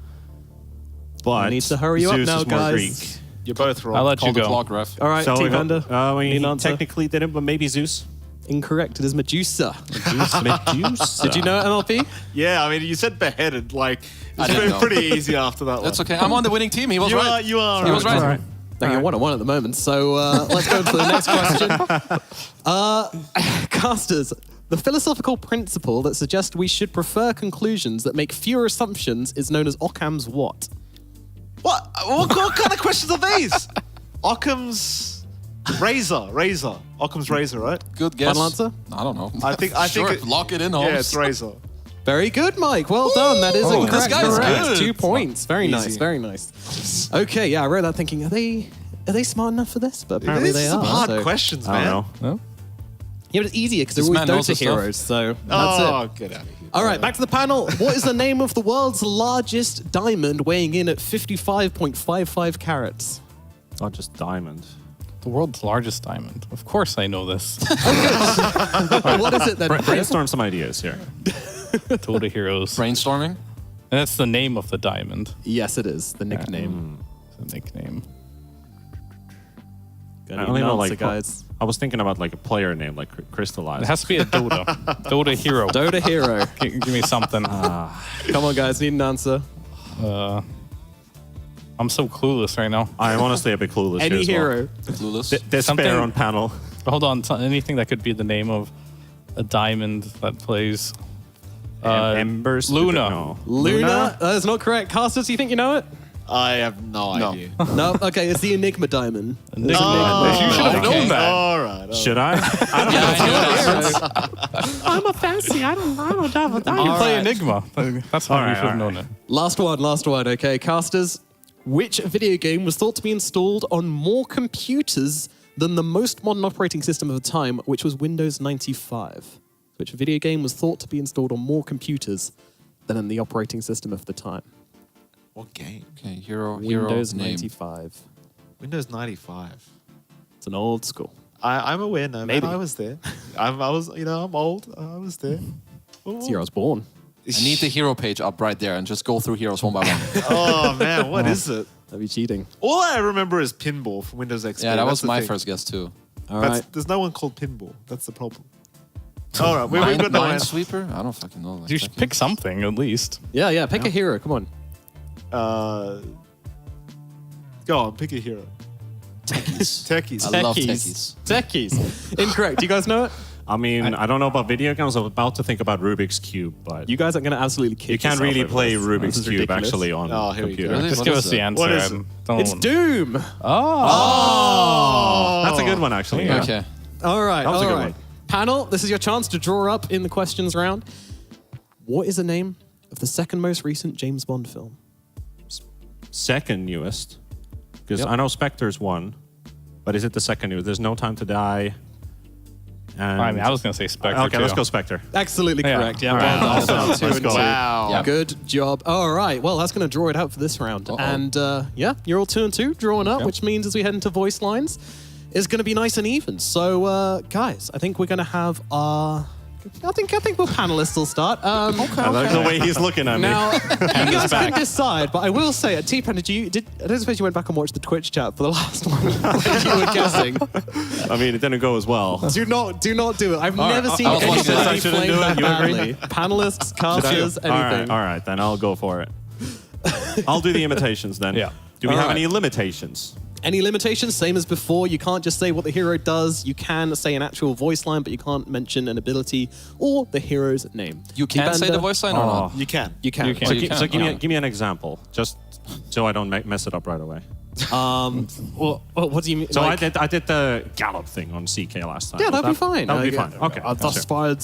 but I need to hurry you up Zeus now, is more guys. Greek. You're both wrong. I'll let Call you the go. clock, ref. All right, So Team we go- Vander. I mean, need an he answer? technically didn't, but maybe Zeus. Incorrect. It is Medusa. Medusa. Did you know MLP? Yeah, I mean, you said beheaded. Like, I it's didn't been know. pretty easy after that That's one. okay. I'm on the winning team. He was You right. are. You are. He was right. All right. Now you're 1-1 at the moment, so let's go to the next question. Casters, the philosophical principle that suggests we should prefer conclusions that make fewer assumptions is known as Occam's what? What kind of questions are these? Occam's razor. Occam's razor, right? Good guess. Final answer? I don't know. I think Sure, it- lock it in, Holmes. Yeah, it's razor. Very good, Mike. Well done. That is incorrect. this guy's Correct. good. 2 points. Very nice. Easy. Very nice. Okay, yeah, I wrote that thinking, are they smart enough for this? But apparently These they are some are. hard so- questions, I man. don't know. No? Yeah, but it's easier because they're This always man knows Dota his stuff. heroes, so that's it. Oh, get out of here. All right, back to the panel. What is the name of the world's largest diamond weighing in at 55.55 carats? Not just diamond. The world's largest diamond. Of course I know this. What is it then? Brainstorm some ideas here. Dota Heroes. And Brainstorming. that's the name of the diamond. Yes, it is. The nickname. It's a nickname. Gonna I need only an know answer, like guys. I was thinking about like a player name like Crystallize. It has to be a Dota. Dota Hero. Dota hero. Give me something. Come on, guys. Need an answer. I'm so clueless right now. I'm honestly a bit clueless here Any as well. hero. Clueless. Despair Something- on panel. Hold on, anything that could be the name of a diamond that plays. Embers. Luna. No. Luna? That is not correct. Casters, do you think you know it? I have no idea. No. Okay, it's the Enigma Diamond. You should have known that. All right. Should I? I don't know. I'm a fancy. I don't know. You play Enigma. That's how you should have known it. Last one, okay. Casters, which video game was thought to be installed on more computers than the most modern operating system of the time, which was Windows 95? Which video game was thought to be installed on more computers than in the operating system of the time? What game? Okay, hero Windows name. 95. Windows 95. It's an old school. I'm aware now. Maybe. Man, I was there. I'm old. I was there. It's the year I was born. I need the hero page up right there and just go through heroes one by one. Oh man, what is it? That'd be cheating. All I remember is pinball from Windows XP. Yeah, that That's was the my thing. first guess too. All right. There's no one called pinball. That's the problem. All right, we've got no answer. Minesweeper? I don't fucking know. Like You should pick something at least. Yeah, pick a hero. Come on. Go on, pick a hero. Techies. I love Techies. techies. Techies. Incorrect. Do you guys know it? I mean, I don't know about video games. I was about to think about Rubik's Cube, but You guys are going to absolutely kick you can't yourself really over play this. Rubik's This is Cube ridiculous. actually on Oh, here we go. computer. Really? Just What give is us the it? answer. What is and don't- It's Doom. That's a good one, actually. Yeah. Okay. All right. was a All good right. one. Panel, this is your chance to draw up in the questions round. What is the name of the second most recent James Bond film? Second newest, because Yep. I know Spectre's one, but is it the second newest? There's No Time to Die. And I mean, I was gonna say Spectre. okay, let's too. go Spectre. Absolutely Yeah. correct. Yeah. All right. Well done. Let's Two and go. two. Wow. Yeah. Good job. All right. Well, that's going to draw it out for this round. Uh-oh. And yeah, you're all 2 and 2 drawing up, which means as we head into voice lines, it's going to be nice and even. So, guys, I think we're going to have our. I think we'll panelists will start. I like the way he's looking at me. Now, you guys can decide, but I will say, at T-Pen, I don't suppose you went back and watched the Twitch chat for the last one when you were guessing. I mean, it didn't go as well. Do not do it. I've never seen I was watching anybody that. I shouldn't flame do it. that You agree? badly. Panelists, casters, All right, anything. all right, then I'll go for it. I'll do the imitations then. Yeah. Do we All have right. any limitations? Any limitations? Same as before. You can't just say what the hero does. You can say an actual voice line, but you can't mention an ability or the hero's name. You can say the voice line or not? You can. You can. You can. So, you so can, give me an example, just so I don't mess it up right away. Well, what do you mean? So like, I did the gallop thing on CK last time. Yeah, Was that'd be fine. That would be fine. Okay. Thus sure. far,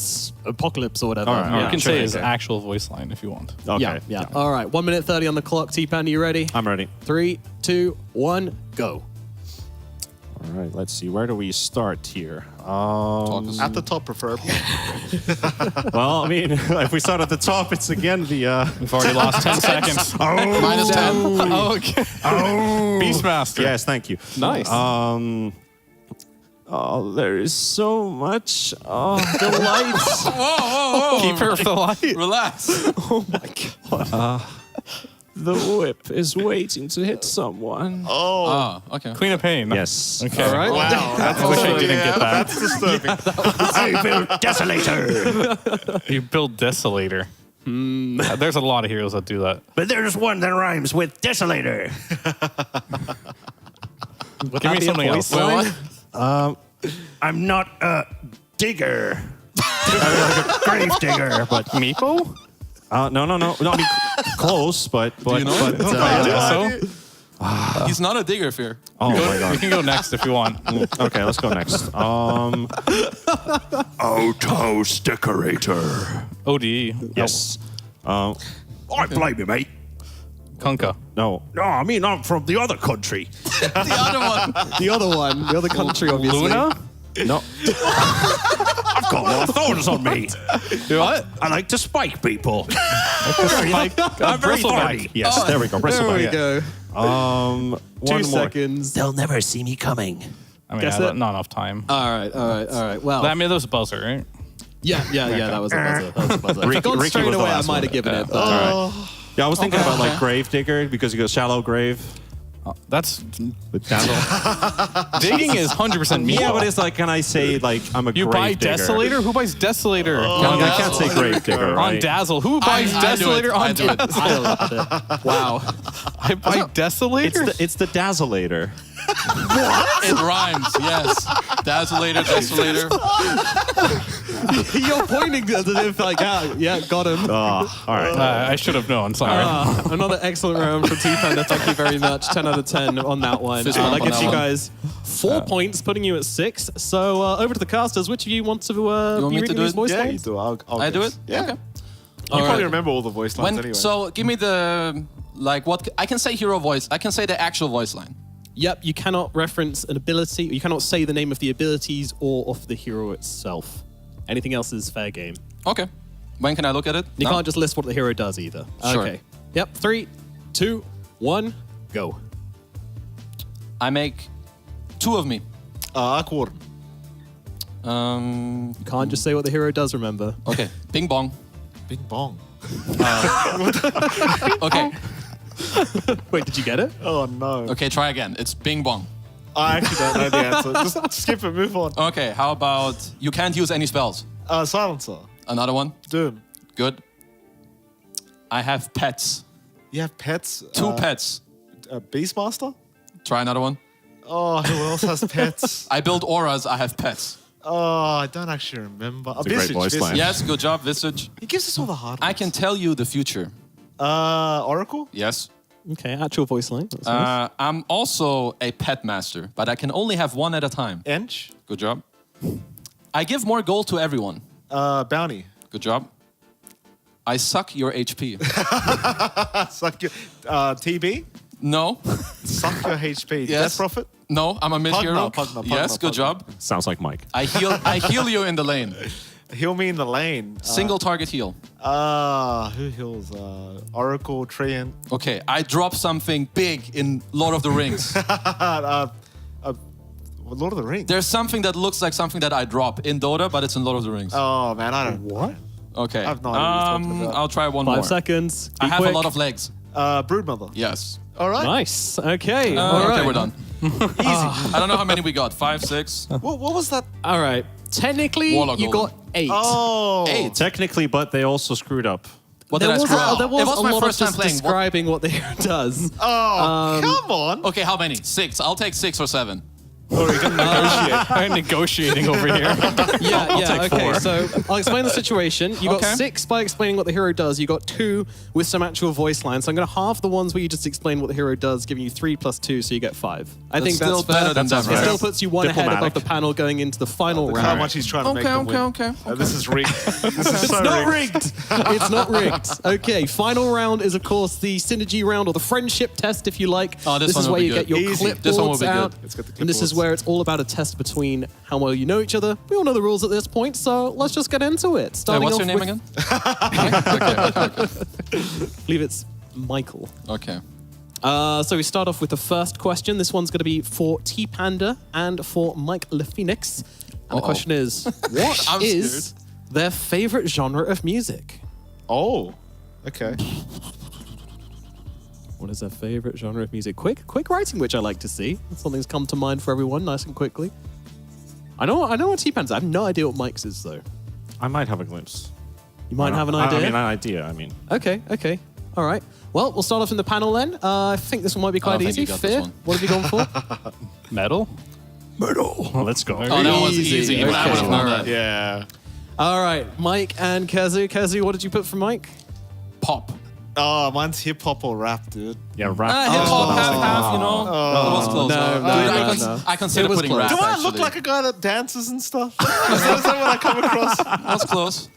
Apocalypse or whatever. All right, all You right. can Sure, say his okay. actual voice line if you want. Okay. Yeah. All right. 1 minute 30 on the clock. T-Pan, are you ready? I'm ready. 3, 2, 1, go. All right. Let's see. Where do we start here? At the top, preferably. Well, I mean, if we start at the top, it's again the. We've already lost 10 seconds. Minus 10. Oh, okay. Beastmaster. Yes, thank you. Nice. Oh, there is so much. Oh, the lights. Keep her for the light. Relax. The whip is waiting to hit someone. Oh, okay. Queen of Pain. Yes. Okay. All right. Wow. That's I wish I didn't get that. That's disturbing. I built Desolator. You build Desolator. There's a lot of heroes that do that. But there's one that rhymes with Desolator. Give me something else. I'm not a digger. I'm like a grave digger, but Meepo? no. Not I mean, close, but you know? So? He's not a digger, Fear. oh my You god. can go next if you want. Okay, let's go next. Autos decorator. ODE. Yes. I blame you, mate. Kunka. No, I mean I'm from the other country. The other country, obviously. Luna? No. I've got a lot of thorns on me. Do what? I like to spike people. I'm Bristleback. Yes, there we go. There we Bristleback. go. One 2 more. seconds. They'll never see me coming. I mean, Guess it. not enough time. All right. Well, I mean, that was a buzzer, right? yeah. That was a buzzer. If Ricky- I'd gone Ricky straight was the away, I last might one. have given it. Yeah, I was thinking about like grave digger because you go shallow grave. That's The dazzle. digging is 100% me. Yeah, but it's like, can I say like I'm a You buy grave digger? Desolator? Who buys Desolator? I can't say grave digger, On right? Dazzle. Who buys Desolator on Dazzle? I love it. Wow. I buy Desolator? It's the dazzolator. It rhymes, yes. Dazzolator, Desolator. You're pointing as if like, yeah, got him. Oh, all right. I should have known. Sorry. Another excellent round for T-Panda. Thank you very much. 10 out of 10 on that one. Fist bump That on gives that you one. guys 4 points, putting you at 6. So over to the casters. Which of you want to want be me to reading do these it? voice Yeah, you lines? do. I'll I do guess. it? Yeah. Okay. You All probably right. remember all the voice lines anyway. So give me the, like, what, I can say hero voice. I can say the actual voice line. Yep, you cannot reference an ability. You cannot say the name of the abilities or of the hero itself. Anything else is fair game. Okay. When can I look at it? You Now? can't just list what the hero does either. Sure. Okay. Yep. 3, 2, 1, go. I make 2 of me. Aquarn. You can't just say what the hero does, remember. Okay. Bing bong. Bing bong. Okay. Wait, did you get it? Oh no. Okay, try again. It's bing bong. I actually don't know the answer. Just skip it. Move on. Okay, how about you can't use any spells? Silencer. Another one. Doom. Good. I have pets. You have pets. 2 pets. Beastmaster. Try another one. Oh, who else has pets? I build auras. I have pets. Oh, I don't actually remember. a great voice line. Yes, good job, Visage. He gives us all the hard I ones. can tell you the future. Oracle. Yes. Okay, actual voice line. That's nice. I'm also a pet master, but I can only have one at a time. Ench. Good job. I give more gold to everyone. Bounty. Good job. I suck your HP. Suck your TB. No. Suck your HP. Yes. Death Profit. No, I'm a mid hero. Pugna, Yes, good job. Sounds like Mike. I heal you in the lane. Heal me in the lane. Single target heal. Who heals? Oracle, Treant. Okay, I drop something big in Lord of the Rings. Lord of the Rings. There's something that looks like something that I drop in Dota, but it's in Lord of the Rings. Oh man, I don't. What? Okay. I have no idea what you're talking about. I'll try one 5 more. seconds. I Be have quick. a lot of legs. Broodmother. Yes. All right. Nice. Okay. all Okay, right. we're done. Easy. I don't know how many we got. 5, 6. What was that? All right. Technically, Warlock you Golem. got 8. Oh. 8. Technically, but they also screwed up. What There did I was, screw up? there was It was a my lot first of time just playing. describing what the hero does. Oh, come on. Okay, how many? 6. I'll take 6 or 7. I'm negotiating over here. Yeah, take okay. 4. So I'll explain the situation. You got Okay. 6 by explaining what the hero does. You got 2 with some actual voice lines. So I'm going to halve the ones where you just explain what the hero does, giving you 3 plus 2, so you get 5. I think still that's fair. better than That sounds that, It right? still puts you one ahead Diplomatic. above the panel going into the final How round. much he's trying to make Okay, them win. okay. This is rigged. This is It's so not rigged. rigged. It's not rigged. Okay, final round is of course the synergy round or the friendship test, if you like. Oh, this this one is will where be you good. get your Easy. clipboards This one will be good. out, Let's get the and this is clipboards. where it's all about a test between how well you know each other. We all know the rules at this point, so let's just get into it. Hey, Starting what's off your name with, again? I believe it's Michael. Okay. So we start off with the first question. This one's going to be for T Panda and for Mike LePhoenix. And the question is, what I'm is their favorite genre of music? Oh. Okay. What is their favorite genre of music? Quick writing, which I like to see. Something's come to mind for everyone, nice and quickly. I know what T-Pan's. I have no idea what Mike's is though. I might have a glimpse. You might have an idea. I mean. Okay. All right. Well, we'll start off in the panel then. I think this one might be quite I think easy. you got this Fear, one. what have you gone for? Metal? Let's go. Oh, that one's easy. Even I Okay, would have known alright. that. Yeah. All right, Mike and Kezu. Kezu, what did you put for Mike? Pop. Oh, mine's hip hop or rap, dude. Yeah, rap. Hip hop, half, you know. That was close. no, Dude, no. I consider It was putting close. rap, Do I actually. look like a guy that dances and stuff? Is that what I come across? That was close.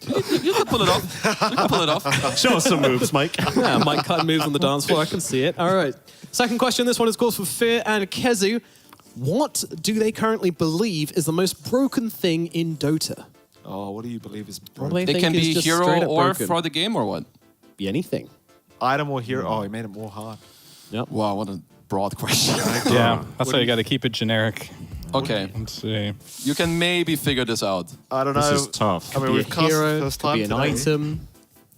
You can pull it off. You can pull it off. Show us some moves, Mike. Yeah, Mike cutting moves on the dance floor. I can see it. All right. Second question. This one is, of course, for Fear and Kezu. What do they currently believe is the most broken thing in Dota? Oh, what do you believe is What do they It think can is be just hero straight up or broken? for the game or what? Be anything. item or hero? Oh, he made it more hard. Wow, what a broad question. Yeah, that's why you got to keep it generic. Okay, Let's see. you can maybe figure this out. I don't know. This is tough. I mean, Be we've a cast hero, first could time be an today. item,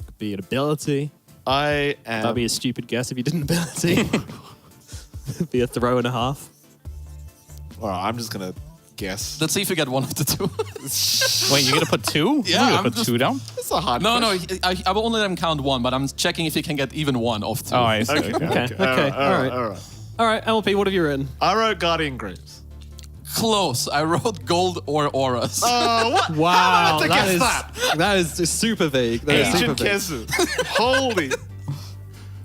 could be an ability. I am. That'd be a stupid guess if you did an ability. Be a throw and a half. All right, I'm just gonna guess. Let's see if you get one of the two. Wait, you're gonna put 2? Yeah, You're I'm gonna put just- 2 down? It's a hard. No, question. I will only let him count one, but I'm checking if he can get even one off 2. Oh, I see. Okay. All right. All right. All right, LP, what have you written? I wrote Guardian Greaves. Close. I wrote gold or auras. What? Wow, to that guess is that? that is just super vague. That is super Agent vague. Kezu. Holy.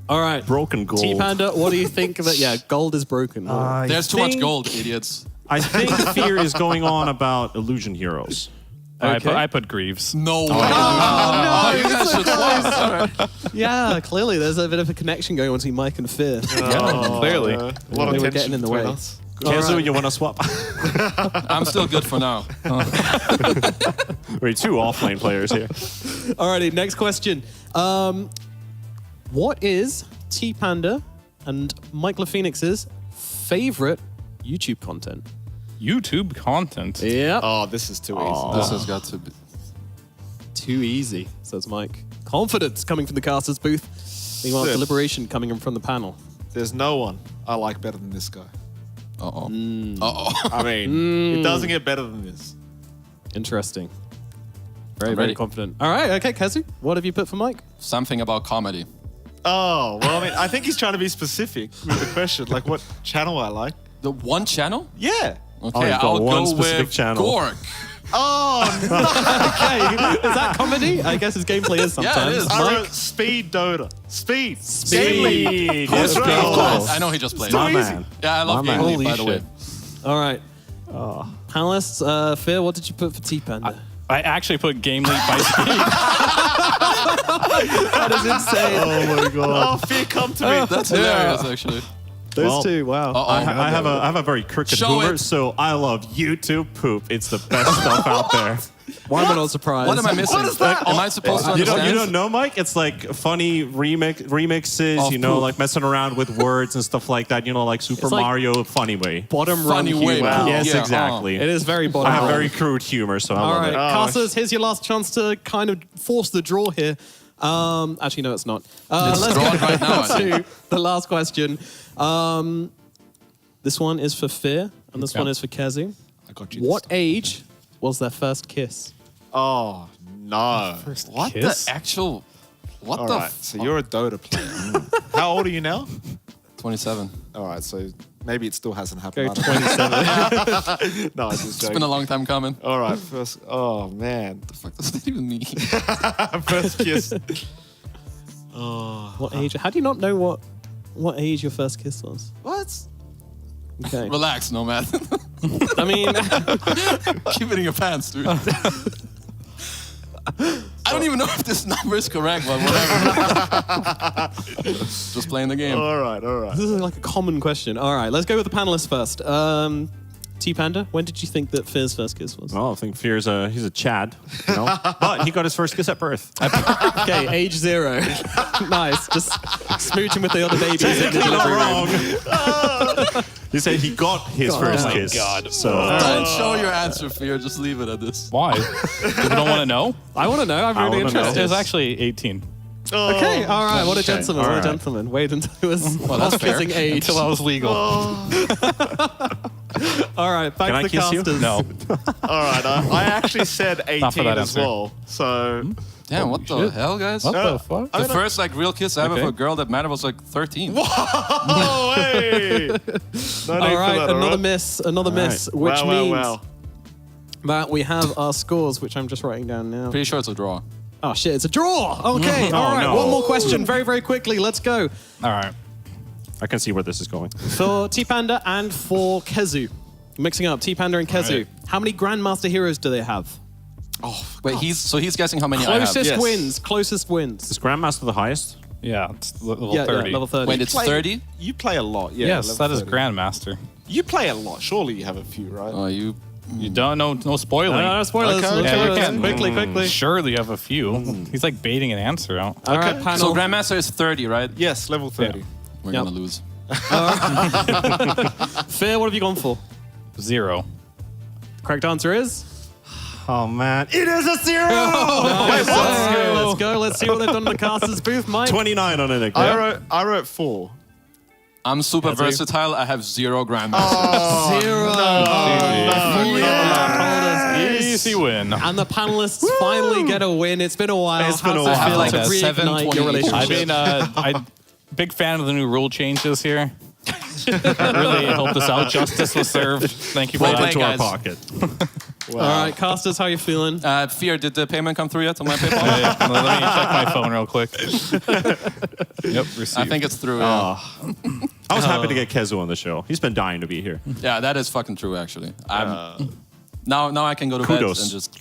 All right, Broken gold. T Panda, what do you think that? Yeah, gold is broken. There's too much gold, idiots. I think fear is going on about illusion heroes. Okay. I put Greaves. No way. Oh, you guys should swap. All right. Yeah, clearly there's a bit of a connection going on between Mike and Fear. Clearly. A lot They of were tension getting in the between way. us. Kezu, you want to swap? I'm still good for now. We're 2 offlane players here. Alrighty, next question. What is T Panda and Mike LaPhoenix's favorite YouTube content? YouTube content. Yep. Oh, this is too easy. This has got to be. Too easy, says Mike. Confidence coming from the caster's booth. Meanwhile, Sid. deliberation coming in from the panel. There's no one I like better than this guy. Uh-oh. Mm. Uh-oh. I mean, it doesn't get better than this. Interesting. Very, I'm very ready. confident. All right, okay, Kezu, what have you put for Mike? Something about comedy. Oh, well, I mean, I think he's trying to be specific with the question, like what channel I like. The one channel? Yeah. Okay, you've got I'll one go specific with channel. Gork. Oh, no. Okay, is that comedy? I guess his gameplay is sometimes. Yeah, it is. I wrote Speed Dota. Speed. Speed. Let's Let's go. go. I know he just played. My easy. man. Yeah, I love My Game man. League, Holy by the way. shit. All right. Panelists, Fear, what did you put for T-Panda? I actually put Game League by Speed. That is insane. Oh my god. Oh, Fear, come to me. That's hilarious, actually. Those Well, two, wow. Uh-oh. I have a very crooked Show humor, it. so I love YouTube poop. It's the best stuff out there. Why am I not surprised? What am I missing? is that? Am I supposed to You understand? don't know, Mike? It's like funny remixes, Of you know, poop. like messing around with words and stuff like that. You know, like Super like- Mario funny way. Bottom Funny run way, humor. wow. Yes, Yeah, exactly. It is very bottom I have run. very crude humor, so I All love right, it. casters, here's your last chance to kind of force the draw here. Actually, no, it's not. It's Let's drawn go right now, I think. to the last question. This one is for Fear, and this Yeah. one is for Kezu. I got you. What age was their first kiss? Oh, no. What Kiss? the actual... What All the right, so you're a Dota player. How old are you now? 27. All right, so maybe it still hasn't happened. Go I don't know. 27. No, I'm just It's joking. been a long time coming. All right, first. Oh, man. The fuck does that even mean? First kiss. What age? How do you not know what age your first kiss was? What? Okay. Relax, Nomad. I mean, Keep it in your pants, dude. I don't even know if this number is correct, but whatever. Just playing the game. All right, all right. this is like a common question. All right, let's go with the panelists first. T-Panda, when did you think that Fear's first kiss was? Well, I think Fear's he's a Chad, you know, but he got his first kiss at birth. Okay, age 0. Nice, just smooching with the other babies in the delivery room. He said he got his first Oh, kiss. God. So Don't show your answer, Fear. Just leave it at this. Why? People don't want to know? I want to know. I'm I really wanna know. interested. It was actually 18. Okay, all right. What a Okay, gentleman. all What a right. gentleman. Wait until it was that's fair. kissing age. Until I was legal. All right, back Can I to the kiss you? casters. No. All right, I actually said 18 for that as answer. well. So, Damn, what the hell, guys? What the fuck? The first like real kiss I ever Okay. for a girl that mattered was like 13. oh, hey. No need All for right, that, all another right? miss. Another miss, right. which Wow, means wow. that we have our scores, which I'm just writing down now. Pretty sure it's a draw. Oh shit, it's a draw. Okay, all right. no. One more question, very, very quickly. Let's go All right. I can see where this is going. for T-Panda and for Kezu. Mixing up T-Panda and Kezu. How many Grandmaster heroes do they have? Wait, he's guessing how many I have. Closest Yes. wins. Closest wins. Is Grandmaster the highest? Yeah, it's level Yeah, 30. level 30. Wait, it's 30? You play a lot, yeah. Yes, level that is 30. Grandmaster. You play a lot. Surely you have a few, right? Oh, you... You don't know, no spoiling. No spoilers. Okay, Let's okay, go. you can. Quickly, quickly. Surely you have a few. He's like baiting an answer out. All right, Okay. panel. So Grandmaster is 30, right? Yes, level 30. We're Yep. gonna lose. Fair, what have you gone for? 0. Correct answer is? Oh man, it is a 0. Nice. Let's go. Let's see what they've done in the casters booth, Mike. 29 on it. I wrote 4. I'm super versatile. I have 0 grandmasters. Easy win. And the panelists finally get a win. It's been a while. It's been a How's it while. feel Like to a reignite your 720. relationship? I mean, big fan of the new rule changes here. Really helped us out. Justice was served. Thank you for Well that. played, To our guys. pocket. All right, Casters, how you feeling? Fear, did the payment come through yet on my PayPal? Let me check my phone real quick. Yep, received. I think it's through. I was happy to get Kezu on the show. He's been dying to be here. Yeah, that is fucking true, actually. Now I can go to Kudos. bed and just...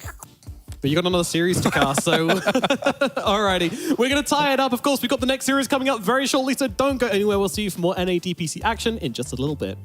But you got another series to cast, so alrighty. We're going to tie it up. Of course, we've got the next series coming up very shortly, so don't go anywhere. We'll see you for more NA DPC action in just a little bit.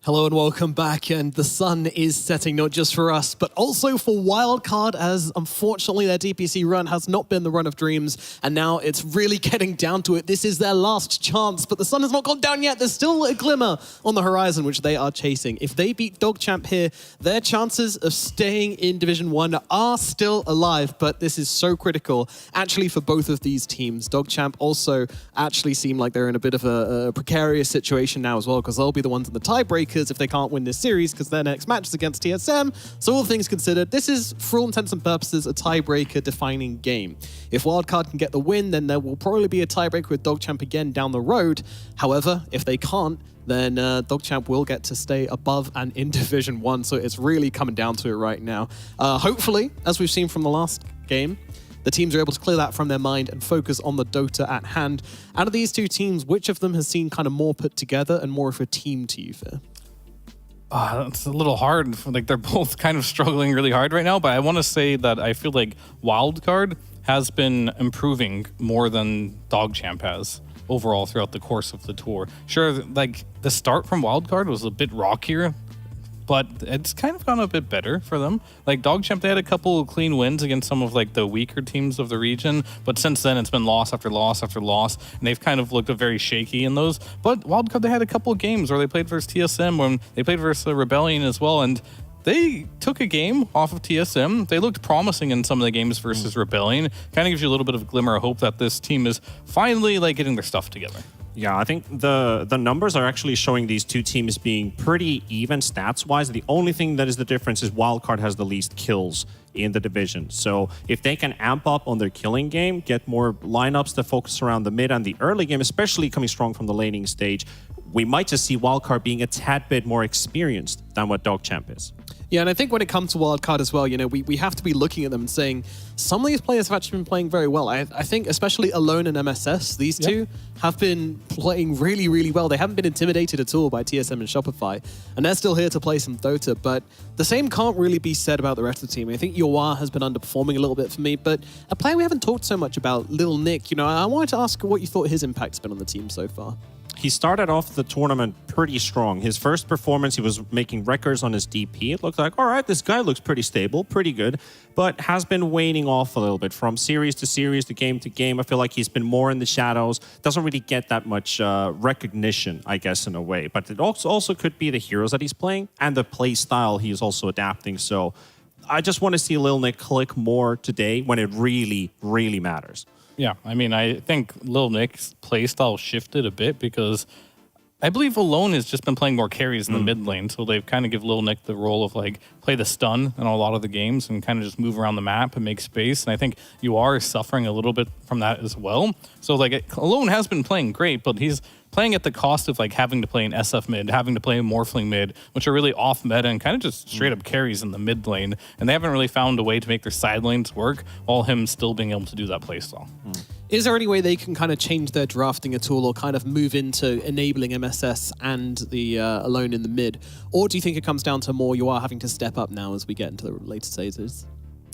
Hello and welcome back, and the sun is setting not just for us, but also for Wildcard, as unfortunately their DPC run has not been the run of dreams, and now it's really getting down to it. This is their last chance, but the sun has not gone down yet. There's still a glimmer on the horizon, which they are chasing. If they beat DogChamp here, their chances of staying in Division 1 are still alive, but this is so critical, actually, for both of these teams. DogChamp also actually seem like they're in a bit of a precarious situation now as well, because they'll be the ones in the tiebreakers, because if they can't win this series, because their next match is against TSM, so all things considered, this is, for all intents and purposes, a tiebreaker defining game. If Wildcard can get the win, then there will probably be a tiebreaker with DogChamp again down the road. However, if they can't, then DogChamp will get to stay above and in Division 1, so it's really coming down to it right now. Hopefully, as we've seen from the last game, the teams are able to clear that from their mind and focus on the Dota at hand. Out of these two teams, which of them has seen kind of more put together and more of a team to you, Fear? It's a little hard. Like, they're both kind of struggling really hard right now, but I want to say that I feel like Wildcard has been improving more than DogChamp has overall throughout the course of the tour. Sure, like, the start from Wildcard was a bit rockier, but it's kind of gone a bit better for them. Like, DogChamp, they had a couple of clean wins against some of like the weaker teams of the region, but since then it's been loss after loss after loss, and they've kind of looked very shaky in those. But Wildcard, they had a couple of games where they played versus TSM, when they played versus Rebellion as well, and they took a game off of TSM. They looked promising in some of the games versus Rebellion. Kind of gives you a little bit of glimmer of hope that this team is finally like getting their stuff together. Yeah, I think the numbers are actually showing these two teams being pretty even stats-wise. The only thing that is the difference is Wildcard has the least kills in the division. So if they can amp up on their killing game, get more lineups that focus around the mid and the early game, especially coming strong from the laning stage, we might just see Wildcard being a tad bit more experienced than what DogChamp is. Yeah, and I think when it comes to Wildcard as well, you know, we have to be looking at them and saying some of these players have actually been playing very well. I think especially Alone and MSS, these two have been playing really, really well. They haven't been intimidated at all by TSM and Shopify, and they're still here to play some Dota, but the same can't really be said about the rest of the team. I think Yoa has been underperforming a little bit for me, but a player we haven't talked so much about, Lil Nick, you know, I wanted to ask what you thought his impact's been on the team so far. He started off the tournament pretty strong. His first performance, he was making records on his DP. It looked like, all right, this guy looks pretty stable, pretty good, but has been waning off a little bit from series to series, to game. I feel like he's been more in the shadows, doesn't really get that much recognition, I guess, in a way. But it also could be the heroes that he's playing and the play style he is also adapting. So I just want to see Lil Nick click more today when it really, really matters. Yeah, I mean, I think Lil Nick's playstyle shifted a bit because I believe Alone has just been playing more carries in the mid lane, so they've kind of give Lil Nick the role of like play the stun in a lot of the games and kind of just move around the map and make space. And I think you are suffering a little bit from that as well. So like Alone has been playing great, but he's playing at the cost of like having to play an SF mid, having to play a Morphling mid, which are really off meta and kind of just straight up carries in the mid lane. And they haven't really found a way to make their side lanes work while him still being able to do that playstyle. Is there any way they can kind of change their drafting at all or kind of move into enabling MSS and the Alone in the mid? Or do you think it comes down to more you are having to step up now as we get into the later stages?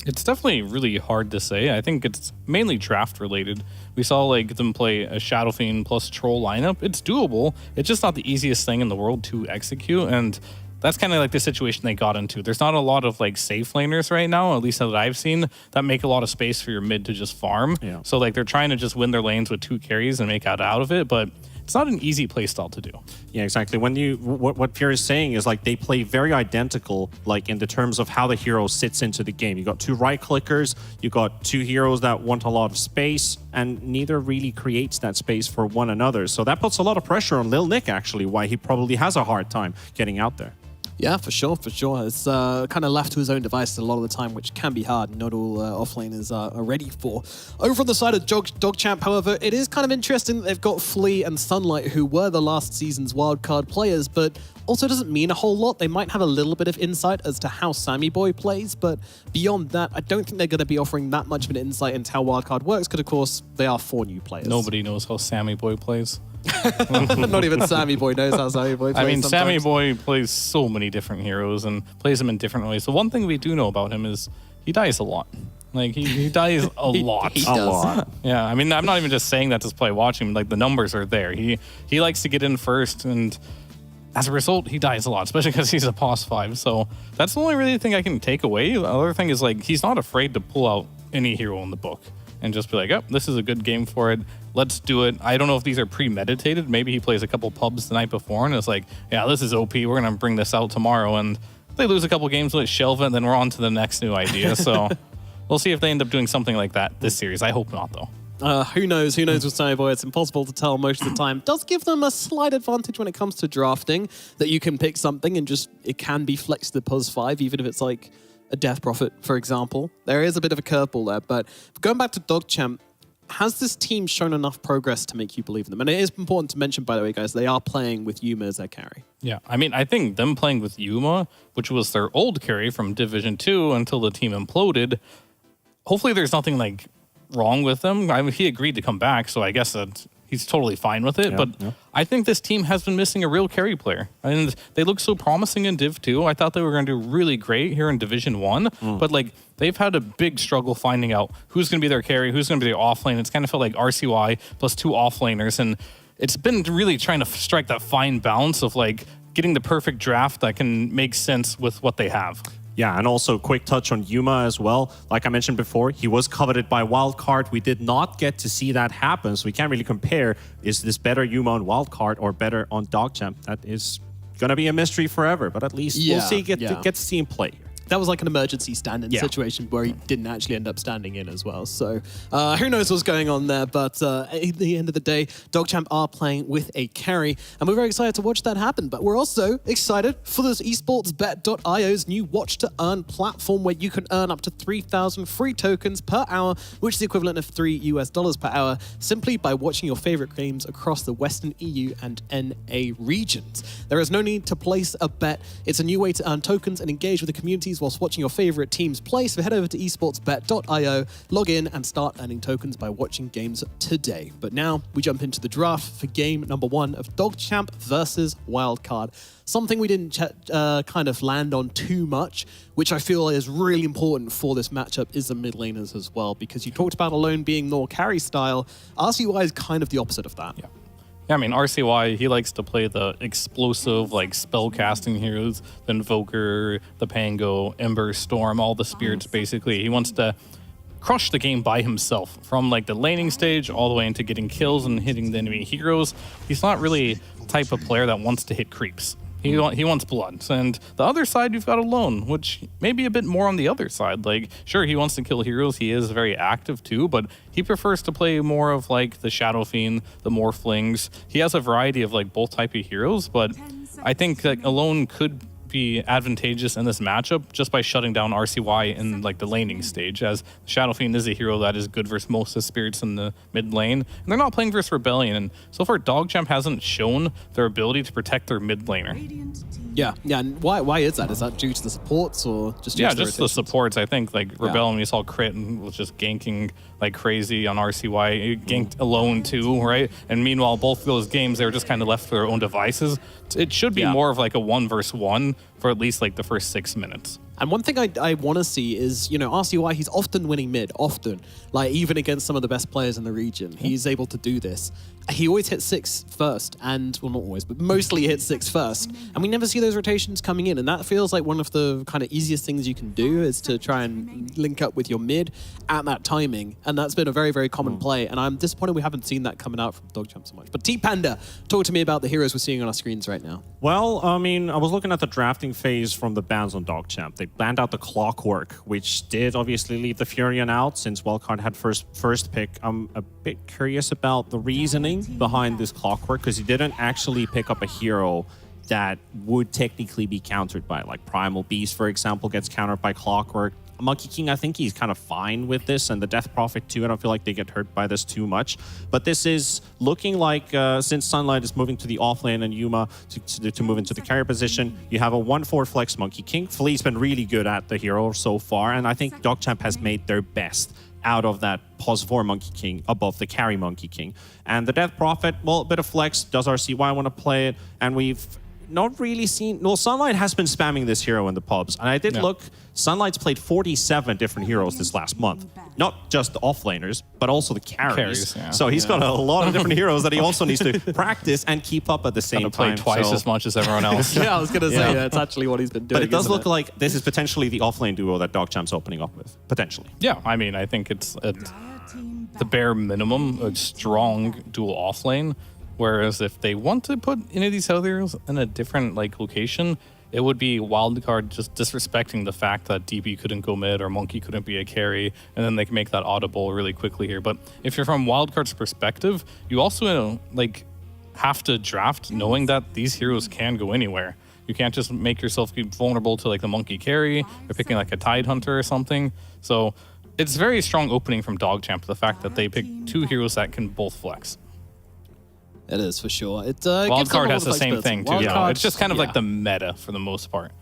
It's definitely really hard to say. I think it's mainly draft related. We saw like them play a Shadow Fiend plus Troll lineup. It's doable. It's just not the easiest thing in the world to execute, and that's kind of like the situation they got into. There's not a lot of like safe laners right now, at least that I've seen, that make a lot of space for your mid to just farm. Yeah. So like they're trying to just win their lanes with 2 carries and make out of it, but it's not an easy playstyle to do. Yeah, exactly. When you what Pierre is saying is like they play very identical, like in the terms of how the hero sits into the game. You got 2 right clickers, you got 2 heroes that want a lot of space, and neither really creates that space for one another. So that puts a lot of pressure on Lil Nick, actually, why he probably has a hard time getting out there. Yeah, for sure, for sure. It's kind of left to his own devices a lot of the time, which can be hard. Not all offlaners are ready for. Over on the side of DogChamp, however, it is kind of interesting that they've got Flea and Sunlight, who were the last season's wildcard players, but also doesn't mean a whole lot. They might have a little bit of insight as to how Sammy Boy plays, but beyond that, I don't think they're going to be offering that much of an insight into how wildcard works, because of course, they are 4 new players. Nobody knows how Sammy Boy plays. Not even Sammy Boy knows how Sammy Boy plays. I mean, sometimes. Sammy Boy plays so many different heroes and plays them in different ways. The one thing we do know about him is he dies a lot. Like, he dies a lot. He does. A lot. Yeah, I mean, I'm not even just saying that to play watching. Like, the numbers are there. He likes to get in first, and as a result, he dies a lot, especially because he's a POS 5. So that's the only really thing I can take away. The other thing is, like, he's not afraid to pull out any hero in the book and just be like, oh, this is a good game for it. Let's do it. I don't know if these are premeditated. Maybe he plays a couple pubs the night before and it's like, yeah, this is OP. We're going to bring this out tomorrow. And they lose a couple games, let's shelve it, and then we're on to the next new idea. So we'll see if they end up doing something like that this series. I hope not, though. Who knows? Who knows with Sunny Boy? It's impossible to tell most of the time. Does give them a slight advantage when it comes to drafting, that you can pick something and just, it can be flexed to +5, even if it's like a Death Prophet, for example. There is a bit of a curveball there, but going back to DogChamp, has this team shown enough progress to make you believe in them? And it is important to mention, by the way, guys, they are playing with Yuma as their carry. Yeah, I mean, I think them playing with Yuma, which was their old carry from Division 2 until the team imploded, hopefully there's nothing like wrong with them. I mean, he agreed to come back, so I guess that he's totally fine with it. I think this team has been missing a real carry player. And they look so promising in Div 2. I thought they were going to do really great here in Division 1. But like they've had a big struggle finding out who's going to be their carry, who's going to be their offlane. It's kind of felt like RCY plus 2 offlaners. And it's been really trying to strike that fine balance of like getting the perfect draft that can make sense with what they have. Yeah, and also quick touch on Yuma as well. Like I mentioned before, he was coveted by Wildcard. We did not get to see that happen, so we can't really compare. Is this better Yuma on Wildcard or better on DogChamp? That is going to be a mystery forever, but at least we'll see get to see him play here. That was like an emergency stand-in situation where he didn't actually end up standing in as well. So who knows what's going on there. But at the end of the day, DogChamp are playing with a carry. And we're very excited to watch that happen. But we're also excited for this esportsbet.io's new watch to earn platform where you can earn up to 3,000 free tokens per hour, which is the equivalent of $3 per hour, simply by watching your favorite games across the Western EU and NA regions. There is no need to place a bet. It's a new way to earn tokens and engage with the communities whilst watching your favorite teams play. So head over to esportsbet.io, log in and start earning tokens by watching games today. But now we jump into the draft for game number 1 of DogChamp versus Wildcard. Something we didn't kind of land on too much, which I feel is really important for this matchup, is the mid laners as well, because you talked about Alone being more carry style. RCY is kind of the opposite of that. Yeah, I mean, RCY, he likes to play the explosive, like, spell-casting heroes, the Invoker, the Pango, Ember, Storm, all the spirits, basically. He wants to crush the game by himself, from, like, the laning stage all the way into getting kills and hitting the enemy heroes. He's not really the type of player that wants to hit creeps. He wants blood. And the other side, you've got Alone, which may be a bit more on the other side. Like, sure, he wants to kill heroes. He is very active too, but he prefers to play more of like the Shadow Fiend, the Morphlings. He has a variety of like both type of heroes, but I think that Alone could be advantageous in this matchup just by shutting down RCY in like the laning stage, as Shadow Fiend is a hero that is good versus most of the spirits in the mid lane, and they're not playing versus Rebellion, and so far DogChamp hasn't shown their ability to protect their mid laner. Yeah, and why is that? Is that due to the supports or just due to just the supports? I think like Rebellion, we saw Crit and was just ganking like crazy on RCY. He ganked Alone too, right? And meanwhile, both of those games, they were just kind of left to their own devices. It should be more of like a 1 versus 1 for at least like the first 6 minutes. And one thing I want to see is, you know, RCY, he's often winning mid, often. Like, even against some of the best players in the region, he's able to do this. He always hits 6 first, and, well, not always, but mostly hits 6 first. And we never see those rotations coming in, and that feels like one of the kind of easiest things you can do is to try and link up with your mid at that timing. And that's been a very, very common play, and I'm disappointed we haven't seen that coming out from DogChamp so much. But T-Panda, talk to me about the heroes we're seeing on our screens right now. Well, I mean, I was looking at the drafting phase from the bans on DogChamp. They banned out the Clockwork, which did obviously leave the Furion out since Wildcard had first pick. I'm a bit curious about the reasoning behind this Clockwork, because he didn't actually pick up a hero that would technically be countered by, like Primal Beast, for example, gets countered by Clockwork. Monkey King, I think he's kind of fine with this, and the Death Prophet too. I don't feel like they get hurt by this too much. But this is looking like, since Sunlight is moving to the offlane and Yuma to move into the carrier position, you have a 1/4 flex Monkey King. Flea's been really good at the hero so far, and I think DogChamp has made their best out of that +4 Monkey King above the carry Monkey King. And the Death Prophet, well, a bit of flex. Does RCY want to play it? And we've not really seen... Well, Sunlight has been spamming this hero in the pubs. And I did look... Sunlight's played 47 different heroes this last month. Not just the offlaners, but also the carries. So he's got a lot of different heroes that he also needs to practice and keep up at the same time. Play twice as much as everyone else. I was going to say, that's actually what he's been doing. But it does look like this is potentially the offlane duo that DogChamp's opening up with. Potentially. Yeah, I mean, I think it's the bare minimum, a strong dual offlane. Whereas if they want to put any of these heroes in a different like location, it would be wildcard just disrespecting the fact that DP couldn't go mid or Monkey couldn't be a carry, and then they can make that audible really quickly here. But if you're from wildcard's perspective, you also like have to draft knowing that these heroes can go anywhere. You can't just make yourself vulnerable to like the Monkey carry or picking like a Tide Hunter or something. So it's very strong opening from DogChamp, the fact that they pick two heroes that can both flex. It is for sure. It Wildcard has the same thing too. Wildcard, It's just kind of like the meta for the most part.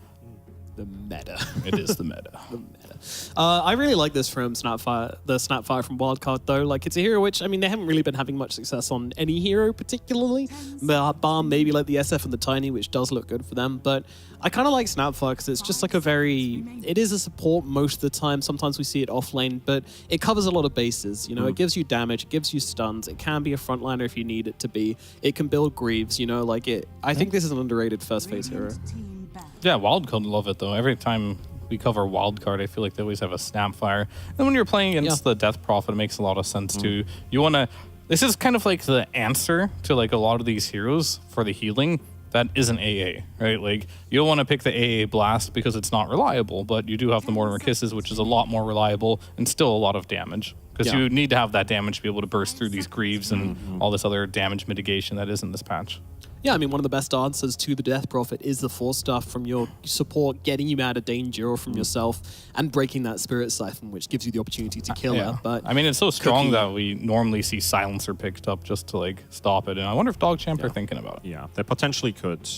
The meta. It is the meta. The meta. I really like this from Snapfire, the Snapfire from Wildcard though. Like it's a hero which, I mean, they haven't really been having much success on any hero particularly, bar maybe like the SF and the Tiny, which does look good for them. But I kind of like Snapfire because it's just like it is a support most of the time. Sometimes we see it off lane, but it covers a lot of bases. You know, it gives you damage, it gives you stuns. It can be a frontliner if you need it to be. It can build Greaves, you know, like it. I think this is an underrated first phase hero. Yeah, Wildcard love it though. Every time we cover Wildcard, I feel like they always have a Snapfire. And when you're playing against the Death Prophet, it makes a lot of sense too. You want to... This is kind of like the answer to like a lot of these heroes for the healing that isn't AA, right? Like, you don't want to pick the AA Blast because it's not reliable, but you do have the Mortimer Kisses, which is a lot more reliable and still a lot of damage. Because you need to have that damage to be able to burst through these Greaves and all this other damage mitigation that is in this patch. Yeah, I mean, one of the best answers to the Death Prophet is the Force stuff from your support, getting you out of danger or from yourself, and breaking that Spirit Siphon, which gives you the opportunity to kill her. But I mean, it's so strong that we normally see Silencer picked up just to like stop it. And I wonder if DogChamp are thinking about it. Yeah, they potentially could.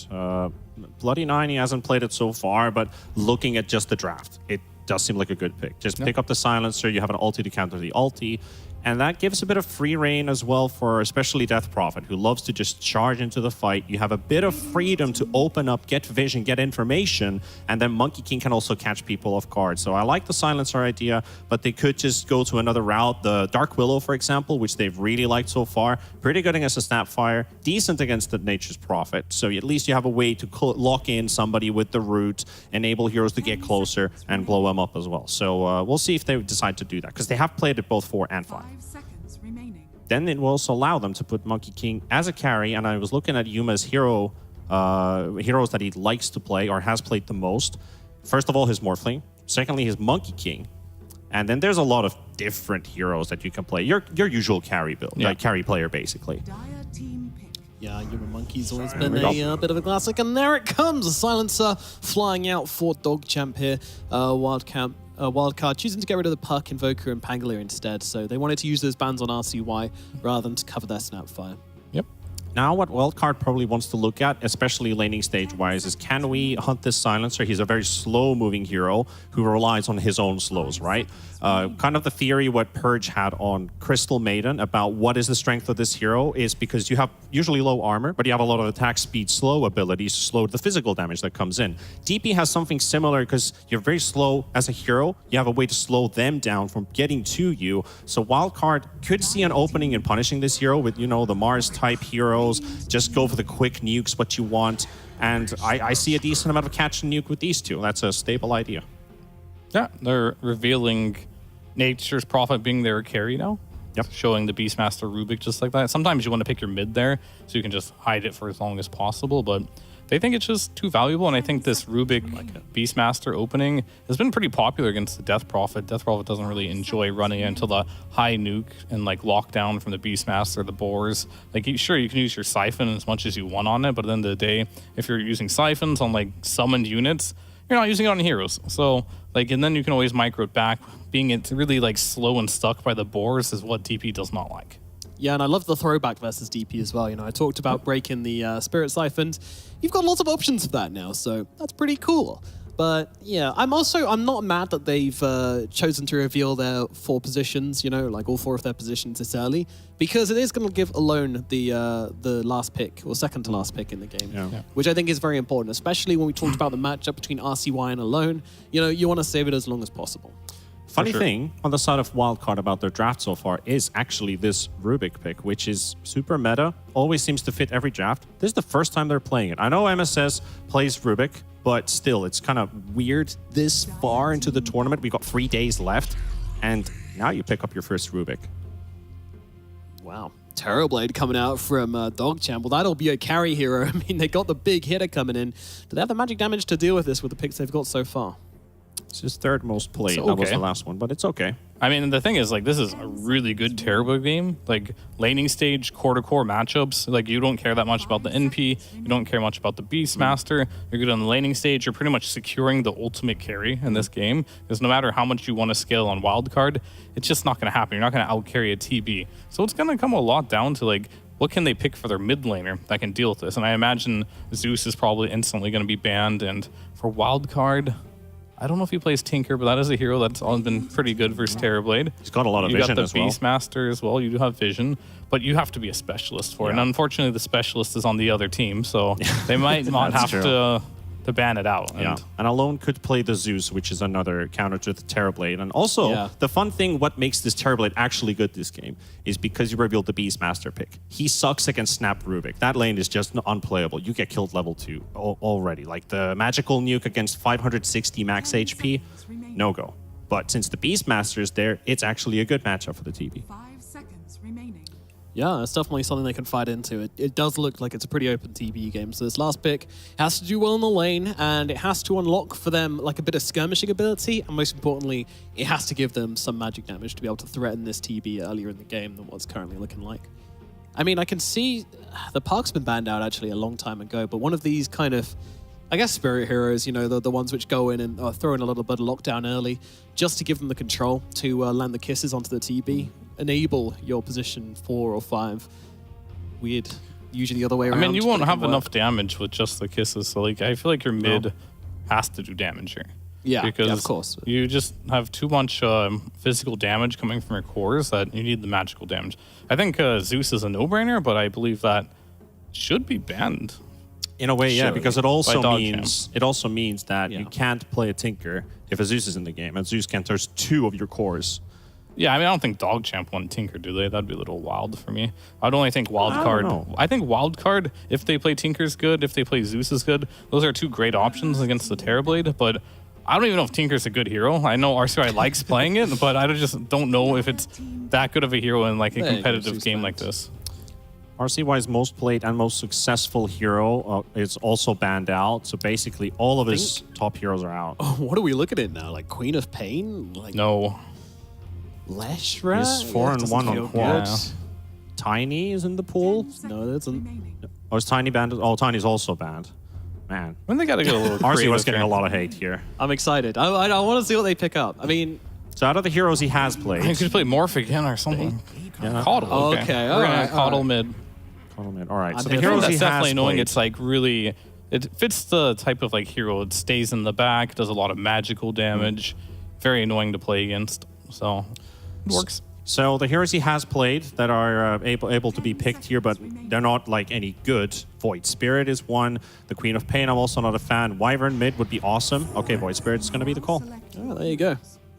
Bloody 90 hasn't played it so far, but looking at just the draft, it does seem like a good pick. Just pick up the Silencer, you have an ulti to counter the ulti, and that gives a bit of free reign as well for especially Death Prophet, who loves to just charge into the fight. You have a bit of freedom to open up, get vision, get information, and then Monkey King can also catch people off guard. So I like the Silencer idea, but they could just go to another route. The Dark Willow, for example, which they've really liked so far, pretty good against a Snapfire, decent against the Nature's Prophet. So at least you have a way to lock in somebody with the root, enable heroes to get closer, and blow them up as well. So we'll see if they decide to do that, because they have played it both 4 and 5. Then it will also allow them to put Monkey King as a carry, and I was looking at Yuma's heroes that he likes to play or has played the most. First of all, his Morphling. Secondly, his Monkey King. And then there's a lot of different heroes that you can play. Your usual carry build, like carry player, basically. yeah, Yuma Monkey's always been a bit of a classic. And there it comes, a Silencer flying out for DogChamp here. Wildcard choosing to get rid of the Puck, Invoker, and Pangolier instead. So they wanted to use those bans on RCY rather than to cover their Snapfire. Yep. Now what Wildcard probably wants to look at, especially laning stage-wise, is can we hunt this Silencer? He's a very slow-moving hero who relies on his own slows, right? Kind of the theory what Purge had on Crystal Maiden about what is the strength of this hero is because you have usually low armor, but you have a lot of attack speed slow abilities to slow the physical damage that comes in. DP has something similar because you're very slow as a hero. You have a way to slow them down from getting to you. So Wildcard could see an opening in punishing this hero with, you know, the Mars-type heroes. Just go for the quick nukes, what you want. And I see a decent amount of catch and nuke with these two. That's a stable idea. Yeah, they're revealing Nature's Prophet being their carry now. Yep. Showing the Beastmaster Rubik just like that. Sometimes you want to pick your mid there so you can just hide it for as long as possible, but they think it's just too valuable, and I think this Rubik Beastmaster opening has been pretty popular against the Death Prophet. Death Prophet doesn't really enjoy running into the high nuke and like lockdown from the Beastmaster, the boars. Like, sure, you can use your Siphon as much as you want on it, but at the end of the day, if you're using Siphons on like summoned units, you're not using it on heroes. So like, and then you can always micro it back. Being it really like slow and stuck by the boars is what DP does not like. Yeah, and I love the throwback versus DP as well. You know, I talked about breaking the Spirit Siphons. You've got lots of options for that now, so that's pretty cool. But yeah, I'm not mad that they've chosen to reveal their 4 positions, you know, like all 4 of their positions this early, because it is going to give Alone the last pick, or second to last pick in the game, which I think is very important, especially when we talked about the matchup between RCY and Alone. You know, you want to save it as long as possible. Funny thing on the side of Wildcard about their draft so far is actually this Rubik pick, which is super meta, always seems to fit every draft. This is the first time they're playing it. I know MSS plays Rubik, but still, it's kind of weird this far into the tournament. We've got 3 days left, and now you pick up your first Rubik. Wow. Terrorblade coming out from Dogchamp. Well, that'll be a carry hero. I mean, they got the big hitter coming in. Do they have the magic damage to deal with this with the picks they've got so far? It's his third most played. It's That was okay. the last one, but it's okay. I mean, the thing is, like, this is a really good Terrorblade game. Like, laning stage, core-to-core matchups. Like, you don't care that much about the NP. You don't care much about the Beastmaster. You're good on the laning stage. You're pretty much securing the ultimate carry in this game. Because no matter how much you want to scale on wildcard, it's just not going to happen. You're not going to out-carry a TB. So it's going to come a lot down to, like, what can they pick for their mid laner that can deal with this? And I imagine Zeus is probably instantly going to be banned. And for wildcard, I don't know if he plays Tinker, but that is a hero that's all been pretty good versus Terrorblade. He's got a lot of you vision got as the well. Beastmaster as well. You do have vision, but you have to be a specialist for it. And unfortunately, the specialist is on the other team, so they might not have true. to ban it out. Yeah, and Alone could play the Zeus, which is another counter to the Terrorblade. And also, the fun thing, what makes this Terrorblade actually good this game, is because you revealed the Beastmaster pick. He sucks against Snap Rubik. That lane is just unplayable. You get killed level 2 already. Like the magical nuke against 560 max HP, no go. But since the Beastmaster is there, it's actually a good matchup for the TB. 5 seconds remaining. Yeah, it's definitely something they can fight into. It does look like it's a pretty open TB game. So this last pick has to do well in the lane, and it has to unlock for them like a bit of skirmishing ability, and most importantly, it has to give them some magic damage to be able to threaten this TB earlier in the game than what's currently looking like. I mean, I can see the Park's been banned out actually a long time ago, but one of these kind of, I guess, spirit heroes, you know, the ones which go in and throw in a little bit of lockdown early, just to give them the control to land the kisses onto the TB. Enable your position 4 or 5. Weird. Usually the other way around. I mean, you won't have work. enough damage with just the kisses. So, like, I feel like your mid has to do damage here. Yeah, because of course. You just have too much physical damage coming from your cores that you need the magical damage. I think Zeus is a no-brainer, but I believe that should be banned. In a way, yeah, because it also Dogchamp. means that you can't play a Tinker if a Zeus is in the game, and Zeus counters 2 of your cores. Yeah, I mean, I don't think Dogchamp won Tinker, do they? That'd be a little wild for me. I'd only think Wildcard. I think Wildcard, if they play Tinker's good, if they play Zeus is good, those are 2 great options against the Terrorblade, but I don't even know if Tinker's a good hero. I know RCI likes playing it, but I just don't know if it's that good of a hero in like a competitive game like this. RCY's most played and most successful hero is also banned out, so basically all of his top heroes are out. Oh, what are we looking at now? Like Queen of Pain? Like No. Leshra? He's 4 and 1 on quad. Tiny is in the pool. No, that's Oh, is Tiny banned? Oh, Tiny's also banned. Man. When they got to get a little RC was getting here. a lot of hate here. I'm excited. I want to see what they pick up. I mean, so out of the heroes he has played, I could play Morph again or something. Yeah. Coddle. Okay, We're all gonna right, Coddle all mid. all right. So I'm the here for heroes That's he definitely has annoying. played, It's like really, it fits the type of like hero. It stays in the back, does a lot of magical damage. Very annoying to play against. So it works. So the heroes he has played that are able to be picked here, but they're not like any good. Void Spirit is one. The Queen of Pain, I'm also not a fan. Wyvern mid would be awesome. Okay, Void Spirit is going to be the call. oh, there you go.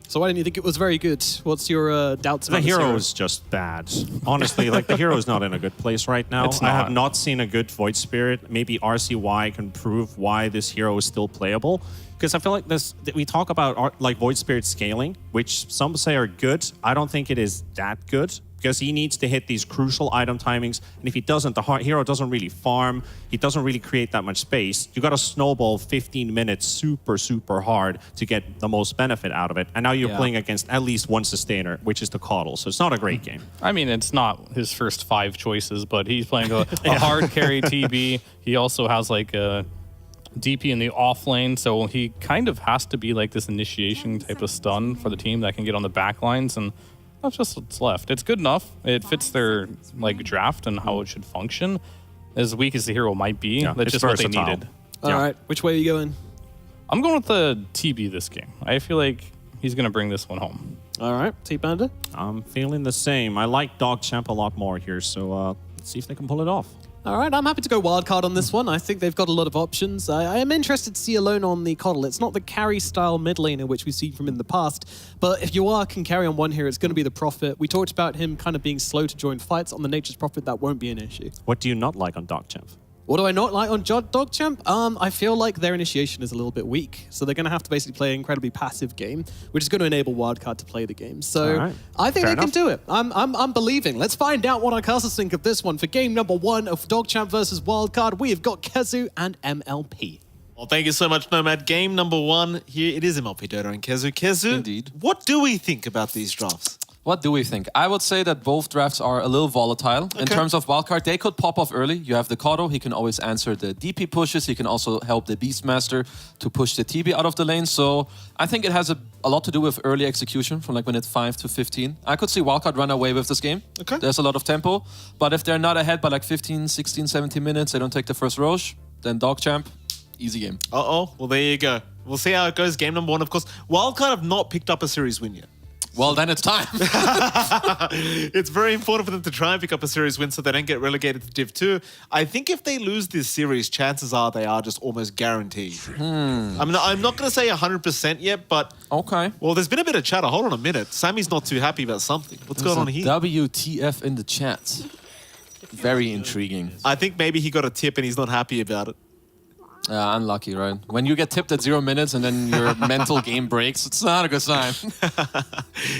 So why didn't you think it was very good? What's your doubts The about this hero is just bad. Honestly, like the hero is not in a good place right now. It's I have not. not seen a good Void Spirit. Maybe RCY can prove why this hero is still playable. Because I feel like we talk about like Void Spirit scaling, which some say are good. I don't think it is that good because he needs to hit these crucial item timings. And if he doesn't, the hero doesn't really farm. He doesn't really create that much space. You got to snowball 15 minutes super, super hard to get the most benefit out of it. And now you're playing against at least one sustainer, which is the Coddle. So it's not a great game. I mean, it's not his first 5 choices, but he's playing a hard carry TB. He also has like a DP in the off lane, so he kind of has to be like this initiation type of stun for the team that can get on the back lines, and that's just what's left. It's good enough. It fits their like draft and how it should function. As weak as the hero might be, that's just what they needed. All right, which way are you going? I'm going with the TB this game. I feel like he's going to bring this one home. All right, T-Panda. I'm feeling the same. I like Dogchamp a lot more here, so let's see if they can pull it off. All right, I'm happy to go wildcard on this one. I think they've got a lot of options. I am interested to see Alone on the Coddle. It's not the carry-style mid laner, which we've seen from in the past, but if you can carry on one here, it's going to be the Prophet. We talked about him kind of being slow to join fights. On the Nature's Prophet, that won't be an issue. What do you not like on Dogchamp? What do I not like on Dogchamp? I feel like their initiation is a little bit weak. So they're going to have to basically play an incredibly passive game, which is going to enable Wildcard to play the game. So right. I think Fair they can do it. I'm believing. Let's find out what our casters think of this one. For game number 1 of Dogchamp versus Wildcard, we have got Kezu and MLP. Well, thank you so much, Nomad. Game number 1 here. It is MLP Dodo and Kezu. Kezu, Indeed. what do we think about these drafts? What do we think? I would say that both drafts are a little volatile. In terms of wildcard, they could pop off early. You have the Kodo, he can always answer the DP pushes. He can also help the Beastmaster to push the TB out of the lane. So I think it has a lot to do with early execution from like minute 5 to 15. I could see wildcard run away with this game. Okay. There's a lot of tempo. But if they're not ahead by like 15, 16, 17 minutes, they don't take the first Roche, then Dogchamp, easy game. Uh-oh. Well, there you go. We'll see how it goes. Game number 1, of course. Wildcard have not picked up a series win yet. Well, then it's time. It's very important for them to try and pick up a series win so they don't get relegated to Div 2. I think if they lose this series, chances are they are just almost guaranteed. I'm not going to say 100% yet, but... Okay. Well, there's been a bit of chatter. Hold on a minute. Sammy's not too happy about something. What's going on here? WTF in the chat. Very intriguing. I think maybe he got a tip and he's not happy about it. Unlucky, right? When you get tipped at 0 minutes and then your mental game breaks, it's not a good sign.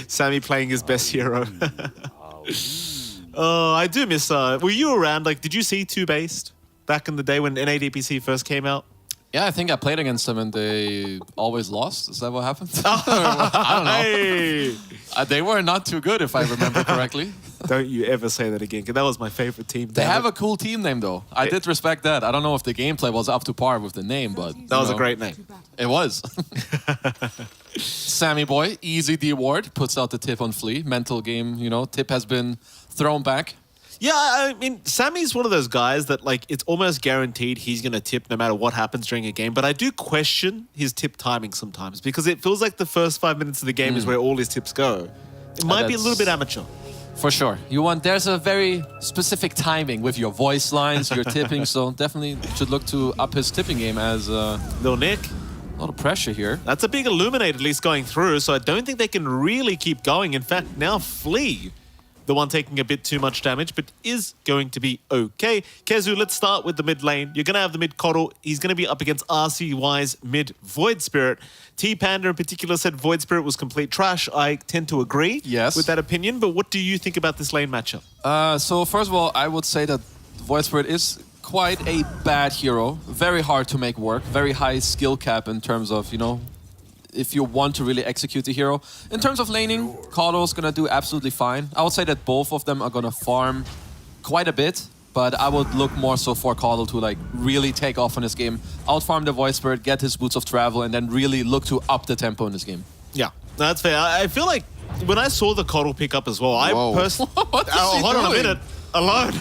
Sammy playing his best hero. Oh, I do miss... were you around? Like, did you see 2Based back in the day when NADPC first came out? Yeah, I think I played against them and they always lost. Is that what happened? I don't know. Hey! They were not too good, if I remember correctly. Don't you ever say that again, because that was my favorite team. They have a cool team name, though. I did respect that. I don't know if the gameplay was up to par with the name, but... That was a great name. It was. Sammy Boy, easy D ward, puts out the tip on Flea. Mental game, tip has been thrown back. Yeah, I mean, Sammy's one of those guys that, like, it's almost guaranteed he's going to tip no matter what happens during a game. But I do question his tip timing sometimes because it feels like the first 5 minutes of the game is where all his tips go. It might be a little bit amateur. For sure. There's a very specific timing with your voice lines, your tipping, so definitely should look to up his tipping game as Lil Nick. A lot of pressure here. That's a big Illuminate at least going through, so I don't think they can really keep going. In fact, now Flea, the one taking a bit too much damage, but is going to be okay. Kezu, let's start with the mid lane. You're going to have the mid Koddle. He's going to be up against RCY's mid Void Spirit. T-Panda in particular said Void Spirit was complete trash. I tend to agree with that opinion, but what do you think about this lane matchup? So first of all, I would say that Void Spirit is quite a bad hero. Very hard to make work. Very high skill cap in terms of, if you want to really execute the hero. In terms of laning, Koddle's gonna do absolutely fine. I would say that both of them are gonna farm quite a bit, but I would look more so for Koddle to like really take off on this game, outfarm the Void Spirit, get his Boots of Travel, and then really look to up the tempo in this game. Yeah, that's fair. I feel like when I saw the Koddle pick up as well, I personally... hold on a minute. Alone.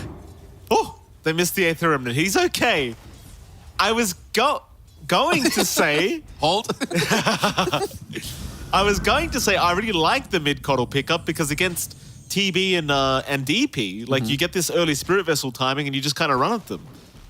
Oh, they missed the Aether Remnant. He's okay. I was going to say... Hold. I was going to say I really like the mid Koddle pickup because against TB and DP, like you get this early Spirit Vessel timing and you just kind of run at them.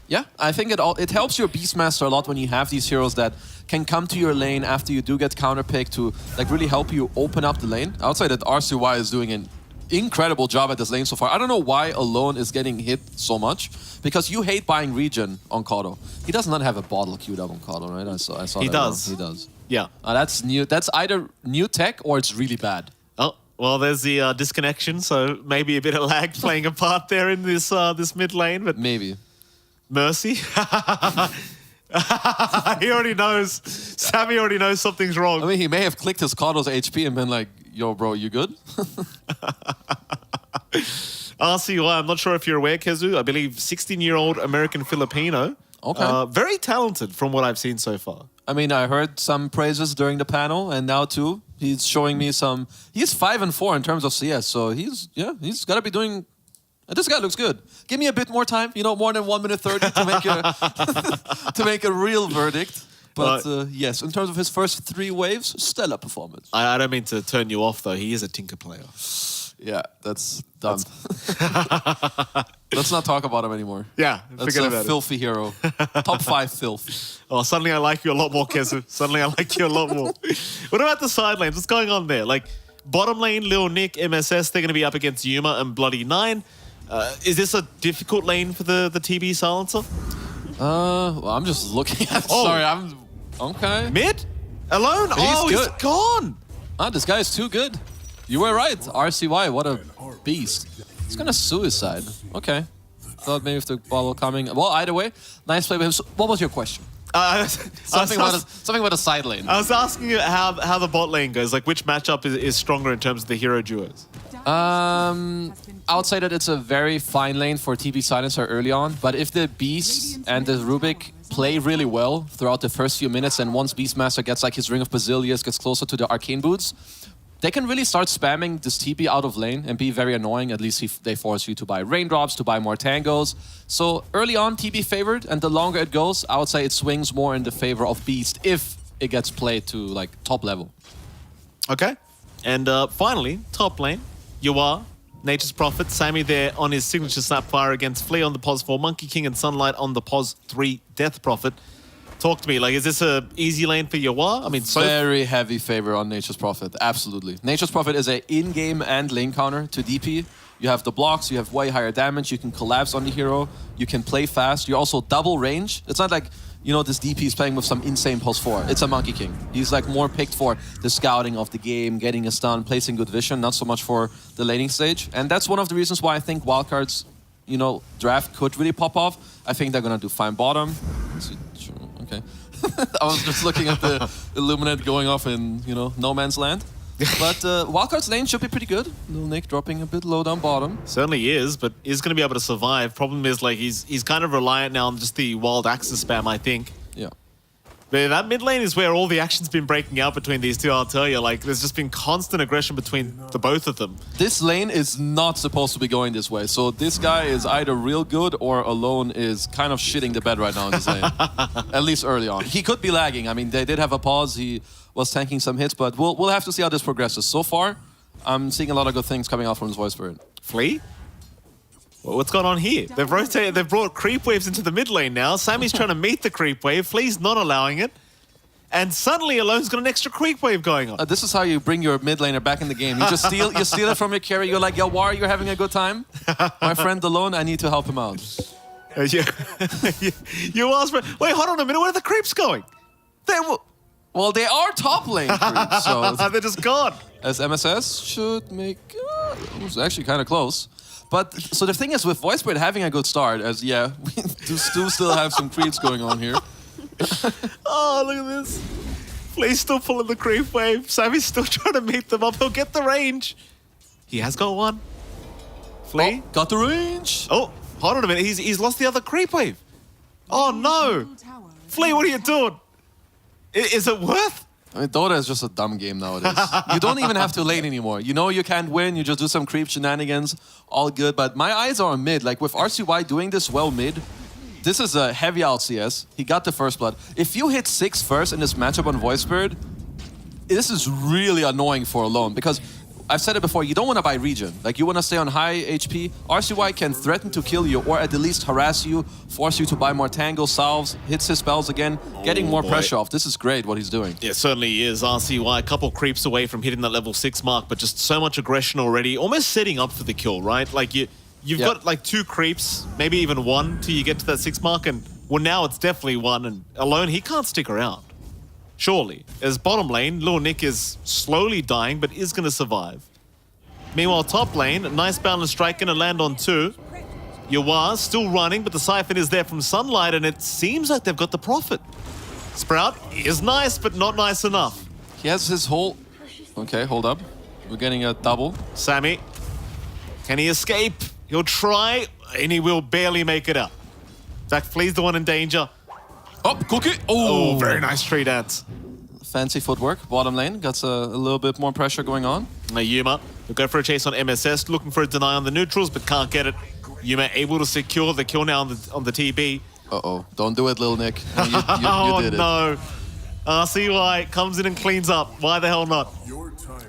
Yeah, I think it helps your Beastmaster a lot when you have these heroes that can come to your lane after you do get counterpicked to like really help you open up the lane. I would say that RCY is doing an incredible job at this lane so far. I don't know why Alone is getting hit so much, because you hate buying regen on Koddle. He does not have a bottle queued up on Koddle, right? I saw He that does. He does. Yeah. That's new. That's either new tech or it's really bad. Oh, well, there's the disconnection, so maybe a bit of lag playing a part there in this this mid lane, but maybe. Mercy. He already knows. Sammy already knows something's wrong. I mean, he may have clicked his Koddle's HP and been like, yo, bro, you good? RCY, I'm not sure if you're aware, Kezu. I believe 16-year-old American Filipino. Okay. Very talented from what I've seen so far. I mean, I heard some praises during the panel, and now too, he's showing me some... He's 5-4 in terms of CS, so he's got to be doing... This guy looks good. Give me a bit more time, more than 1 minute 30 to make a to make a real verdict. But yes, in terms of his first 3 waves, stellar performance. I don't mean to turn you off, though. He is a Tinker player. Yeah, that's done. Let's not talk about him anymore. Yeah, that's forget about a filthy hero. Top 5 filth. Oh, suddenly I like you a lot more, Kezu. Suddenly I like you a lot more. What about the side lanes? What's going on there? Like, bottom lane, Lil Nick, MSS, they're going to be up against Yuma and Bloody 9. Is this a difficult lane for the TB silencer? Well, I'm just looking at. Oh. Sorry, I'm okay. Mid? Alone? He's He's good. gone. Ah, this guy is too good. You were right. RCY, what a beast. He's gonna suicide. Okay. Thought maybe if the bottle coming. Well, either way, nice play with him. So, what was your question? Something about a side lane. I was asking you how the bot lane goes. Like, which matchup is stronger in terms of the hero duos? I would say that it's a very fine lane for TP Silencer early on, but if the Beast and the Rubik play really well throughout the first few minutes, and once Beastmaster gets like his Ring of Basilius, gets closer to the Arcane Boots, they can really start spamming this TP out of lane and be very annoying. At least if they force you to buy Raindrops, to buy more Tangos. So early on, TP favored, and the longer it goes, I would say it swings more in the favor of Beast if it gets played to like top level. Okay. And finally, top lane, you are Nature's Prophet, Sammy there on his signature Snapfire against Flea on the Pos 4, Monkey King and Sunlight on the Pos 3 Death Prophet. Talk to me, like, is this a easy lane for Yawa? I mean, so very heavy favor on Nature's Prophet, absolutely. Nature's Prophet is a in-game and lane counter to DP. You have the blocks, you have way higher damage, you can collapse on the hero, you can play fast, you're also double range. It's not like, you know, this DP is playing with some insane Pulse 4. It's a Monkey King. He's like more picked for the scouting of the game, getting a stun, placing good vision, not so much for the laning stage. And that's one of the reasons why I think Wildcard's, you know, draft could really pop off. I think they're gonna do fine bottom. Okay. I was just looking at the Illuminate going off in, you know, no man's land. But Wildcard's lane should be pretty good. Little Nick dropping a bit low down bottom. certainly is, but is going to be able to survive. Problem is, like, he's kind of reliant now on just the wild axis spam, I think. Yeah. But that mid lane is where all the action's been breaking out between these two, I'll tell you. Like, there's just been constant aggression between the both of them. This lane is not supposed to be going this way. So this guy is either real good or alone is kind of shitting the bed right now in this lane. At least early on. He could be lagging. I mean, they did have a pause. He was tanking some hits, but we'll have to see how this progresses. So far, I'm seeing a lot of good things coming out from his voice spirit. Flea? Well, what's going on here? They've rotated, they've brought creep waves into the mid lane now. Sammy's trying to meet the creep wave. Flea's not allowing it. And suddenly Alone's got an extra creep wave going on. This is how you bring your mid laner back in the game. You just steal it from your carry. You're like, yo, War, you're having a good time? My friend Alone, I need to help him out. Yeah. You asked for... Wait, hold on a minute. Where are the creeps going? Well, they are top lane creeps, so They're just gone. as MSS should make... it was actually kind of close. But, so the thing is, with Voicebird having a good start, as, yeah, we do still have some creeps going on here. Oh, look at this. Flea's still pulling the creep wave. Sammy's still trying to meet them up. He'll get the range. He has got one. Flea? Oh, got the range! Oh, hold on a minute. He's lost the other creep wave. Oh, no. Flea, what are you doing? Is it worth? I mean, Dota is just a dumb game nowadays. You don't even have to lane anymore. You know you can't win, you just do some creep shenanigans, all good. But my eyes are on mid. Like, with RCY doing this well mid, this is a heavy LCS. He got the first blood. If you hit 6 first in this matchup on Voicebird, this is really annoying for Alone, because I've said it before, you don't want to buy regen. Like, you want to stay on high HP. RCY can threaten to kill you, or at the least harass you, force you to buy more Tango salves, hits his spells again, getting more pressure off. This is great what he's doing. Yeah, certainly is. RCY, a couple creeps away from hitting that level 6 mark, but just so much aggression already, almost setting up for the kill, right? Like, you've got like 2 creeps, maybe even 1 till you get to that 6 mark, and well, now it's definitely 1, and Alone, he can't stick around. Surely. As bottom lane, Lil Nick is slowly dying, but is going to survive. Meanwhile, top lane, a nice boundless strike going to land on 2. Yawa still running, but the Siphon is there from Sunlight, and it seems like they've got the Prophet. Sprout is nice, but not nice enough. He has his whole... Okay, hold up. We're getting a double. Sammy, can he escape? He'll try, and he will barely make it out. Zach Flea's the one in danger. Oh, cookie! Oh, very nice tree dance. Fancy footwork. Bottom lane gets a little bit more pressure going on. Now Yuma will go for a chase on MSS, looking for a deny on the neutrals, but can't get it. Yuma able to secure the kill now on the TB. Uh-oh. Don't do it, Lil Nick. You did it. No. RCY comes in and cleans up. Why the hell not?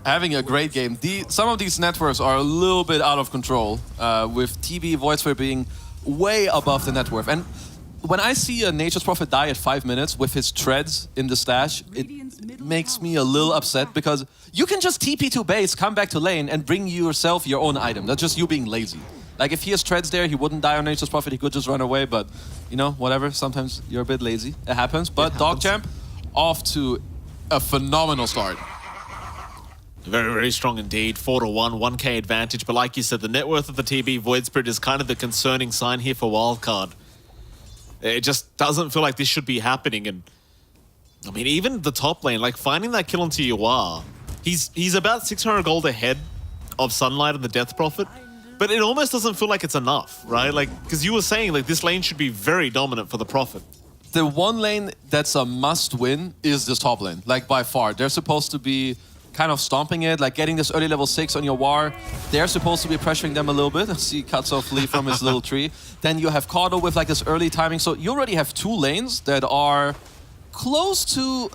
Having a great game. Some of these networks are a little bit out of control, with TB Voidsphere being way above the net worth. And when I see a Nature's Prophet die at 5 minutes with his treads in the stash, it makes me a little upset, because you can just TP to base, come back to lane, and bring yourself your own item. That's just you being lazy. Like, if he has treads there, he wouldn't die on Nature's Prophet. He could just run away, but, you know, whatever. Sometimes you're a bit lazy. It happens. But DogChamp off to a phenomenal start. Very, very strong indeed. 4-1, 1k advantage. But like you said, the net worth of the TB Void Spirit is kind of the concerning sign here for Wildcard. It just doesn't feel like this should be happening. And I mean, even the top lane, like finding that kill onto Yuar, he's about 600 gold ahead of Sunlight and the Death Prophet. But it almost doesn't feel like it's enough, right? Like, because you were saying, like, this lane should be very dominant for the Prophet. The one lane that's a must-win is this top lane, like, by far. They're supposed to be kind of stomping it, like getting this early level 6 on your War. They're supposed to be pressuring them a little bit. See, cuts off Lee from his little tree. Then you have Caudle with, like, this early timing. So you already have 2 lanes that are close to...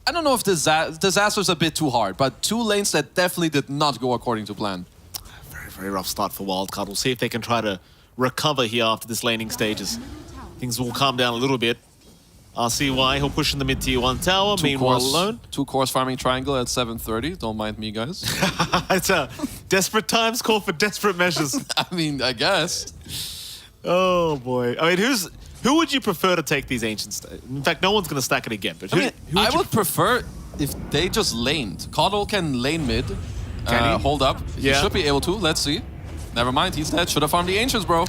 I don't know if disaster's a bit too hard, but 2 lanes that definitely did not go according to plan. Very rough start for Wildcard. We'll see if they can try to recover here after this laning stages. Things will calm down a little bit. RCY, he'll push in the mid-tier 1 tower. Meanwhile, alone. 2 course farming triangle at 7:30. Don't mind me, guys. It's a desperate times call for desperate measures. I mean, I guess. Oh, boy. I mean, who would you prefer to take these Ancients? In fact, no one's going to stack it again. But I would prefer if they just laned. Caudle can lane mid. Can he? Hold up. He should be able to. Let's see. Never mind, he's dead. Should have farmed the Ancients, bro.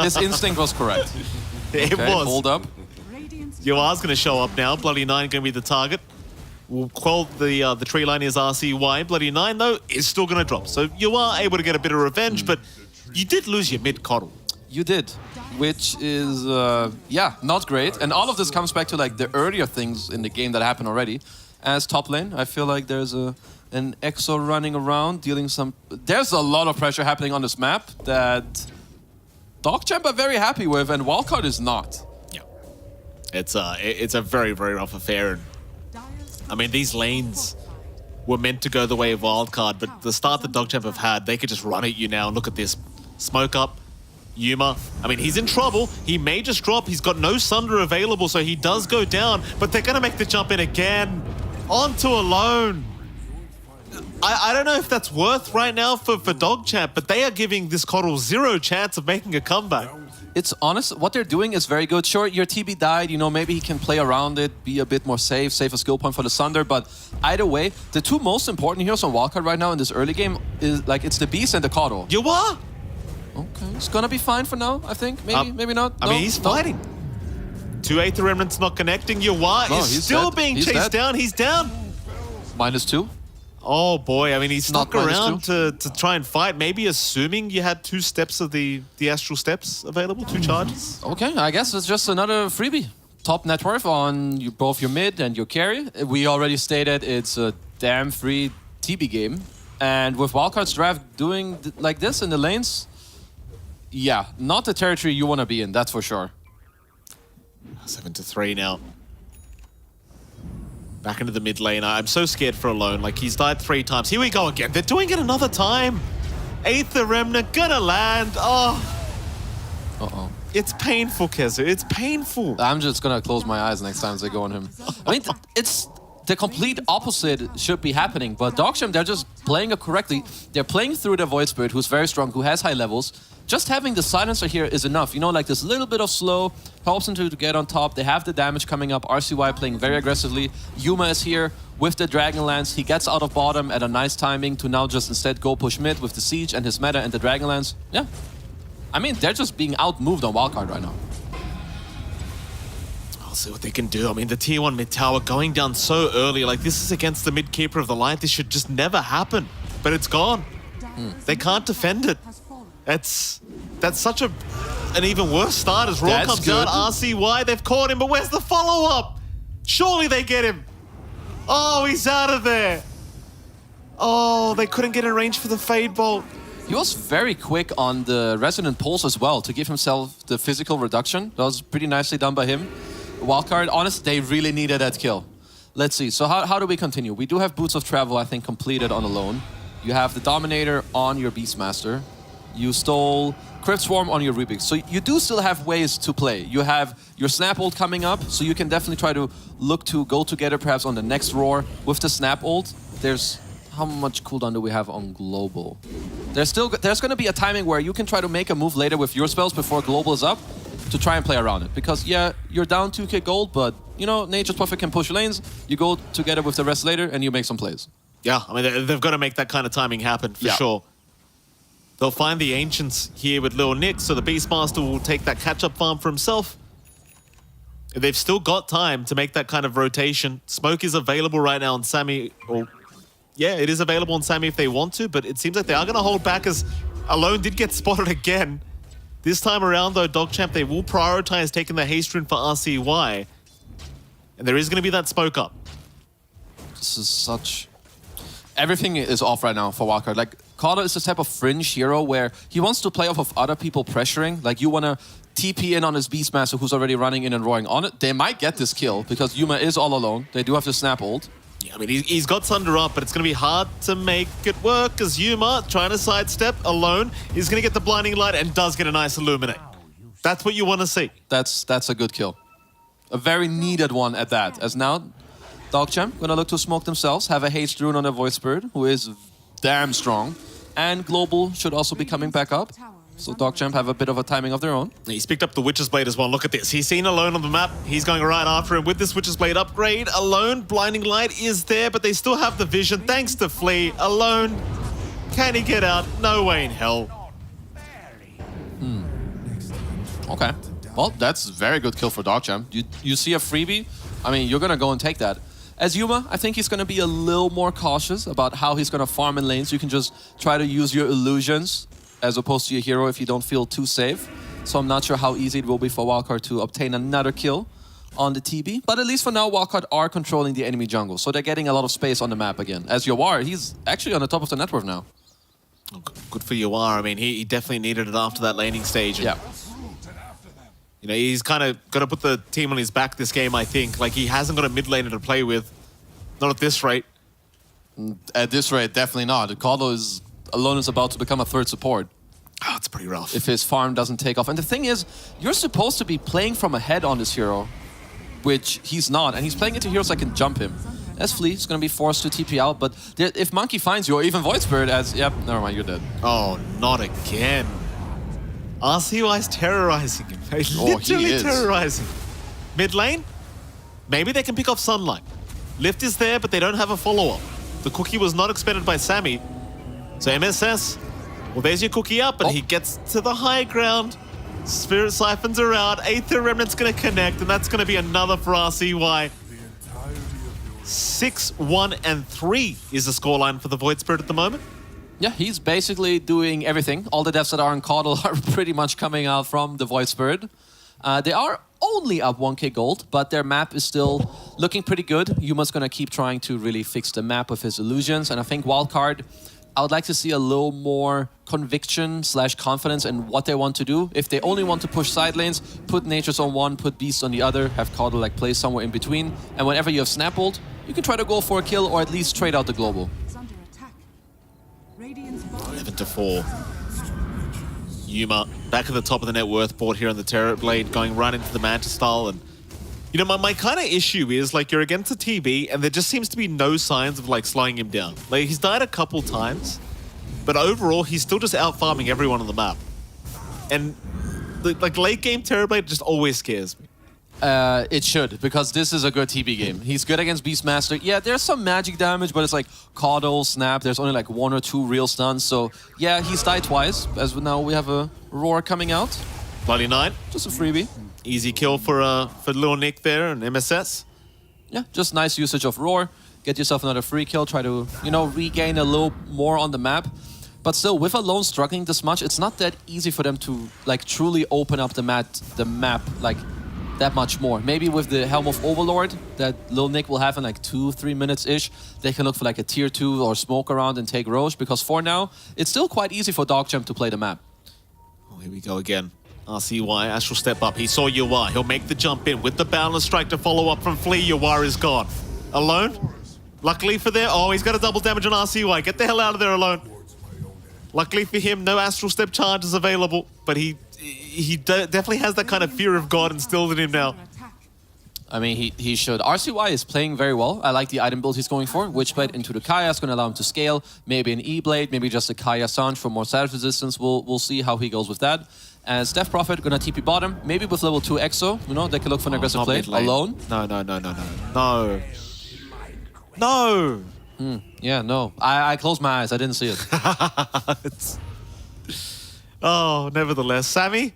His instinct was correct. It was. Hold up. Yuar's going to show up now. Bloody 9 going to be the target. We'll quell the tree line is RCY. Bloody 9, though, is still going to drop. So you are able to get a bit of revenge, but you did lose your mid Caudle. You did, which is, yeah, not great. And all of this comes back to, like, the earlier things in the game that happened already. As top lane, I feel like there's an EXO running around, dealing some... There's a lot of pressure happening on this map that DogChamp are very happy with, and Wildcard is not. Yeah. It's a very, very rough affair. And, I mean, these lanes were meant to go the way of Wildcard, but the start that DogChamp have had, they could just run at you now. And look at this. Smoke up. Yuma, I mean, he's in trouble. He may just drop. He's got no Sunder available, so he does go down. But they're going to make the jump in again. Onto Alone. I don't know if that's worth right now for DogChamp, but they are giving this Caudle 0 chance of making a comeback. It's honest, what they're doing is very good. Sure, your TB died, you know, maybe he can play around it, be a bit more safe, save a skill point for the Sunder, but either way, the 2 most important heroes on Wildcard right now in this early game is, like, it's the Beast and the Caudle. You are? Okay, it's gonna be fine for now, I think. Maybe, maybe not. I mean, he's fighting. 2 Aether Remnants not connecting. Yuar is still being chased down. He's down. -2. Oh boy, I mean, he stuck around to try and fight, maybe assuming you had 2 steps of the Astral Steps available, 2 charges. Okay, I guess it's just another freebie. Top net worth on both your mid and your carry. We already stated it's a damn free TB game. And with Wildcard's draft doing like this in the lanes, yeah, not the territory you want to be in, that's for sure. 7-3 now. Back into the mid lane. I'm so scared for Alone. Like, he's died 3 times. Here we go again. They're doing it another time. Aether Remnant gonna land. Oh. Uh-oh. It's painful, Kezu. It's painful. I'm just gonna close my eyes next time they go on him. I mean, it's the complete opposite should be happening, but DogChamp, they're just playing it correctly. They're playing through their Void Spirit, who's very strong, who has high levels. Just having the silencer here is enough. You know, like this little bit of slow helps them to get on top. They have the damage coming up. RCY playing very aggressively. Yuma is here with the Dragonlance. He gets out of bottom at a nice timing to now just instead go push mid with the Siege and his meta and the Dragonlance. Yeah. I mean, they're just being outmoved on Wildcard right now. I'll see what they can do. I mean, the tier 1 mid tower going down so early. Like, this is against the mid keeper of the light. This should just never happen. But it's gone. They can't defend it. That's such an even worse start as Raw comes out. RCY, they've caught him, but where's the follow-up? Surely they get him. Oh, he's out of there. Oh, they couldn't get in range for the Fade Bolt. He was very quick on the Resonant Pulse as well to give himself the physical reduction. That was pretty nicely done by him. Wildcard, honest, they really needed that kill. Let's see, so how do we continue? We do have Boots of Travel, I think, completed on Alone. You have the Dominator on your Beastmaster. You stole Crypt Swarm on your Rubik. So you do still have ways to play. You have your Snap Ult coming up, so you can definitely try to look to go together perhaps on the next Roar with the Snap Ult. There's... How much cooldown do we have on Global? There's going to be a timing where you can try to make a move later with your spells before global is up to try and play around it. Because, yeah, you're down 2k gold, but, you know, Nature's Prophet can push lanes. You go together with the rest later, and you make some plays. Yeah, I mean, they've got to make that kind of timing happen, for sure. They'll find the Ancients here with Lil Nick, so the Beastmaster will take that catch-up farm for himself. They've still got time to make that kind of rotation. Smoke is available right now on Sammy, or... Yeah, it is available on Sammy if they want to, but it seems like they are going to hold back as Alone did get spotted again. This time around, though, DogChamp, they will prioritize taking the haste rune for RCY. And there is going to be that smoke up. This is such... Everything is off right now for Wildcard. Like, Carter is this type of fringe hero where he wants to play off of other people pressuring. Like, you want to TP in on his Beastmaster who's already running in and roaring on it. They might get this kill because Yuma is all alone. They do have the snap ult. Yeah, I mean, he's got Sunder up, but it's going to be hard to make it work because Yuma, trying to sidestep Alone, is going to get the Blinding Light and does get a nice Illuminate. That's what you want to see. That's a good kill. A very needed one at that. As now, DogChamp going to look to smoke themselves, have a haste rune on their Voice Bird, who is damn strong. And Global should also be coming back up. So DogChamp have a bit of a timing of their own. He's picked up the Witch's Blade as well. Look at this. He's seen Alone on the map. He's going right after him with this Witch's Blade upgrade. Alone, Blinding Light is there, but they still have the vision thanks to Flea. Alone, can he get out? No way in hell. Okay. Well, that's a very good kill for DogChamp. You see a freebie? I mean, you're going to go and take that. As Yuma, I think he's going to be a little more cautious about how he's going to farm in lanes. You can just try to use your illusions as opposed to your hero if you don't feel too safe. So I'm not sure how easy it will be for Wildcard to obtain another kill on the TB. But at least for now, Wildcard are controlling the enemy jungle. So they're getting a lot of space on the map again. As Yawar, he's actually on the top of the net worth now. Good for Yawar. I mean, he definitely needed it after that laning stage. Yeah. You know, he's kind of got to put the team on his back this game, I think. Like, he hasn't got a mid laner to play with. Not at this rate. At this rate, definitely not. Carlo is Alone is about to become a third support. Oh, it's pretty rough. If his farm doesn't take off. And the thing is, you're supposed to be playing from ahead on this hero, which he's not. And he's playing into heroes that can jump him. As Flea is going to be forced to TP out. But if Monkey finds you, or even Void Spirit as... Yep, never mind, you're dead. Oh, not again. RCY's terrorizing him. Literally terrorizing. Mid lane? Maybe they can pick off Sunlight. Lift is there, but they don't have a follow-up. The cookie was not expended by Sammy. So MSS, well, there's your cookie up, and he gets to the high ground. Spirit Siphons are out. Aether Remnant's going to connect, and that's going to be another for RCY. 6-1-3 is the scoreline for the Void Spirit at the moment. Yeah, he's basically doing everything. All the deaths that are in Caudle are pretty much coming out from the Void Spirit. They are only up 1k gold, but their map is still looking pretty good. Yuma's going to keep trying to really fix the map with his illusions, and I think Wildcard, I would like to see a little more conviction / confidence in what they want to do. If they only want to push side lanes, put Natures on one, put Beast on the other, have Caudle like play somewhere in between, and whenever you have Snap ult, you can try to go for a kill or at least trade out the global. 11-4. Yuma back at the top of the net worth board here on the Terror Blade, going right into the Manta style. And you know, my kind of issue is like you're against a TB and there just seems to be no signs of like slowing him down. Like he's died a couple times, but overall he's still just out farming everyone on the map. And like late game Terror Blade just always scares me. It should, because this is a good TB game. He's good against Beastmaster. Yeah, there's some magic damage, but it's like Caudle, Snap. There's only like 1 or 2 real stuns. So yeah, he's died twice, as now we have a Roar coming out. Bloody 9. Just a freebie. Easy kill for Lil Nick there and MSS. Yeah, just nice usage of Roar. Get yourself another free kill. Try to, you know, regain a little more on the map. But still, with Alone struggling this much, it's not that easy for them to like truly open up the map like that much more. Maybe with the Helm of Overlord that Lil Nick will have in like 2-3 minutes-ish, they can look for like a tier 2 or smoke around and take Roche, because for now, it's still quite easy for DogChamp to play the map. Oh, here we go again. RCY, Astral step up. He saw Yawar. He'll make the jump in with the Boundless Strike to follow up from Flea. Yawar is gone. Alone? Luckily for there. Oh, he's got a double damage on RCY. Get the hell out of there, Alone. Luckily for him, no Astral Step charges available, but he definitely has that kind of fear of God instilled in him now. I mean, he should. RCY is playing very well. I like the item build he's going for. Witchblade into the Kaya is going to allow him to scale. Maybe an E-Blade, maybe just a Kaya Sange for more status resistance. We'll see how he goes with that. As Death Prophet going to TP bottom, maybe with level 2 Exo. You know, they can look for an aggressive play alone. No. No. Yeah, no. I closed my eyes. I didn't see it. Oh, nevertheless. Sammy?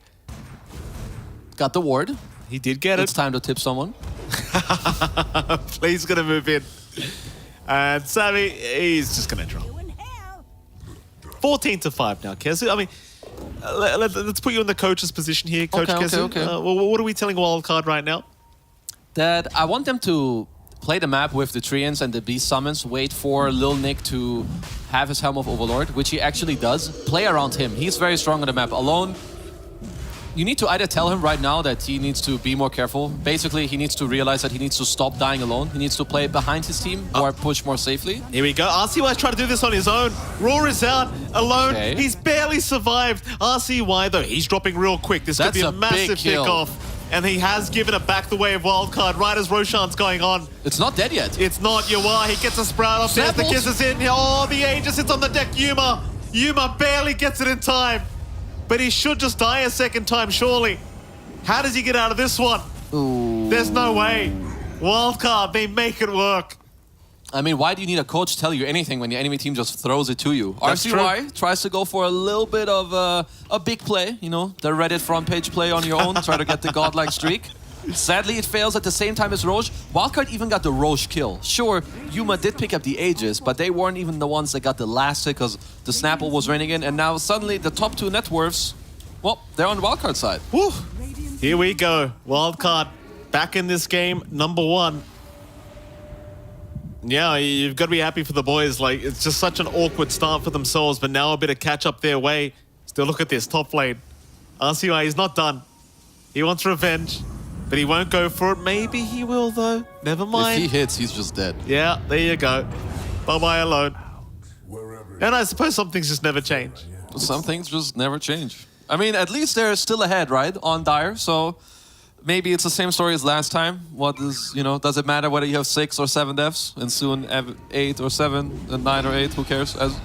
Got the ward. He did get It's time to tip someone. Please gonna move in. And Sammy, he's just gonna drop. 14-5 now, Kez. I mean, let's put you in the coach's position here, Coach Kesu. Okay. What are we telling Wildcard right now? That I want them to play the map with the Treants and the Beast Summons, wait for Lil Nick to have his Helm of Overlord, which he actually does. Play around him. He's very strong on the map. Alone, you need to either tell him right now that he needs to be more careful. Basically, he needs to realize that he needs to stop dying alone. He needs to play behind his team or push more safely. Here we go. RCY's trying to do this on his own. Roar is out, alone. Okay. He's barely survived. RCY, though, he's dropping real quick. This could be a massive kickoff. And he has given it back the way of Wildcard right as Roshan's going on. It's not dead yet. It's not Yawar. He gets a sprout up there. The kiss is in. Oh, the Aegis sits on the deck. Yuma barely gets it in time. But he should just die a second time, surely. How does he get out of this one? Ooh. There's no way. Wildcard, they make it work. I mean, why do you need a coach to tell you anything when your enemy team just throws it to you? That's RCY tries to go for a little bit of a big play, you know, the Reddit front page play on your own, try to get the godlike streak. Sadly, it fails at the same time as Roche. Wildcard even got the Roche kill. Sure, Yuma did pick up the Aegis, but they weren't even the ones that got the last hit because the Snapple was raining in, and now suddenly the top 2 net worths, well, they're on the Wildcard side. Woo. Here we go. Wildcard back in this game, number 1. Yeah, you've got to be happy for the boys. Like, it's just such an awkward start for themselves, but now a bit of catch up their way. Still, look at this top lane. RCY, he's not done. He wants revenge, but he won't go for it. Maybe he will, though. Never mind. If he hits, he's just dead. Yeah, there you go. Bye-bye alone. And I suppose some things just never change. Some things just never change. I mean, at least they're still ahead, right, on Dire, so maybe it's the same story as last time. What is, you know, does it matter whether you have 6 or 7 deaths and soon 8 or 7 and 9 or 8, who cares? As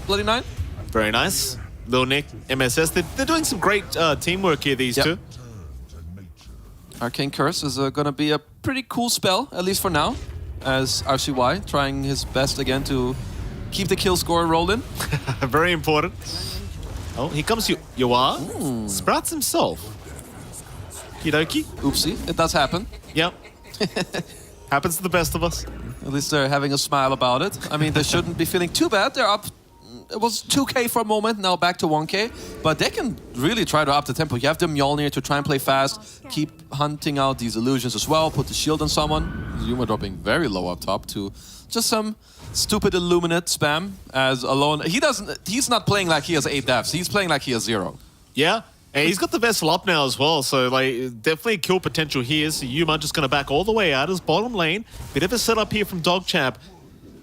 bloody 9? Very nice. Lil Nick, MSS, they're doing some great teamwork here, these two. Arcane Curse is going to be a pretty cool spell, at least for now, as RCY trying his best again to keep the kill score rolling. Very important. Oh, here comes Yawar. Sprouts himself. Kidoki. Oopsie, it does happen. Yep. Happens to the best of us. At least they're having a smile about it. I mean, they shouldn't be feeling too bad. They're up. It was 2k for a moment, now back to 1k. But they can really try to up the tempo. You have the Mjolnir to try and play fast. Keep hunting out these illusions as well. Put the shield on someone. Yuma dropping very low up top to just some stupid Illuminate spam. As alone, he's not playing like he has 8 deaths. He's playing like he has 0. Yeah. And he's got the vessel up now as well, so like definitely kill potential here. So Yuma just going to back all the way out as bottom lane. Bit of a setup here from Dogchamp.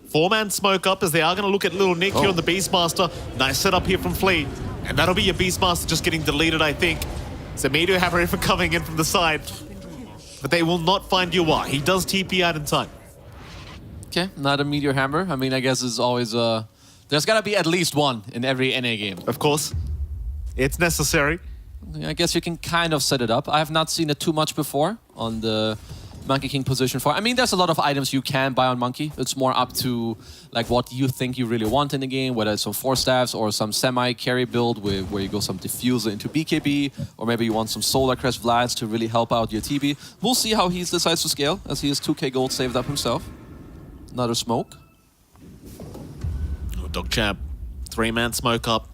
4-man smoke up as they are going to look at Little Nick here on the Beastmaster. Nice setup here from Fleet. And that'll be your Beastmaster just getting deleted, I think. So Meteor Hammer even coming in from the side. But they will not find Yua. He does TP out in time. Okay, not a Meteor Hammer. I mean, I guess it's always... there's got to be at least one in every NA game. Of course. It's necessary. I guess you can kind of set it up. I have not seen it too much before on the Monkey King position for. I mean, there's a lot of items you can buy on Monkey. It's more up to like what you think you really want in the game, whether it's some 4 staffs or some semi-carry build where you go some Diffuser into BKB, or maybe you want some Solar Crest Vlads to really help out your TB. We'll see how he decides to scale, as he has 2k gold saved up himself. Another smoke. Oh, Dogchamp, 3-man smoke up.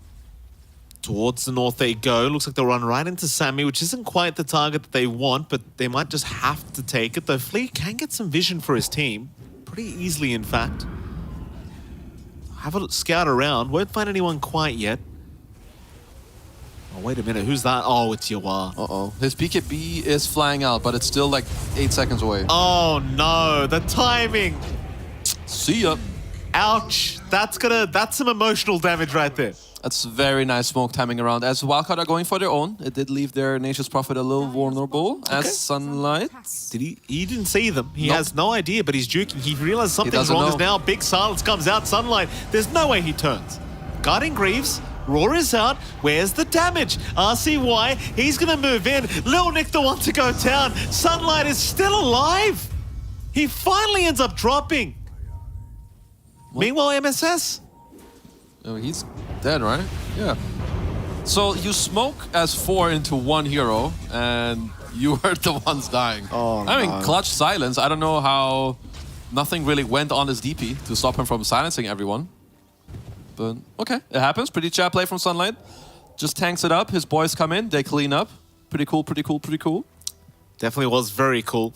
Towards the north they go. Looks like they'll run right into Sammy, which isn't quite the target that they want, but they might just have to take it. Though Fleet can get some vision for his team. Pretty easily, in fact. Have a scout around. Won't find anyone quite yet. Oh, wait a minute. Who's that? Oh, it's Yawar. Uh-oh. His BKB is flying out, but it's still like 8 seconds away. Oh, no. The timing. See ya. Ouch. That's some emotional damage right there. That's very nice smoke timing around. As Wildcard are going for their own, it did leave their Nature's Prophet a little vulnerable. As Sunlight. Did he didn't see them. He Nope. has no idea, but he's juking. He realized something's doesn't wrong. know. Is now big silence comes out. Sunlight. There's no way he turns. Guarding Greaves. Roar is out. Where's the damage? RCY. He's gonna move in. Lil Nick the one to go down. Sunlight is still alive. He finally ends up dropping. Meanwhile, MSS. Oh, he's dead, right? Yeah. So you smoke as 4 into 1 hero, and you are the ones dying. Oh, I mean, no. clutch silence. I don't know how nothing really went on his DP to stop him from silencing everyone. But okay, it happens. Pretty chat play from Sunlight. Just tanks it up. His boys come in. They clean up. Pretty cool, pretty cool, pretty cool. Definitely was very cool.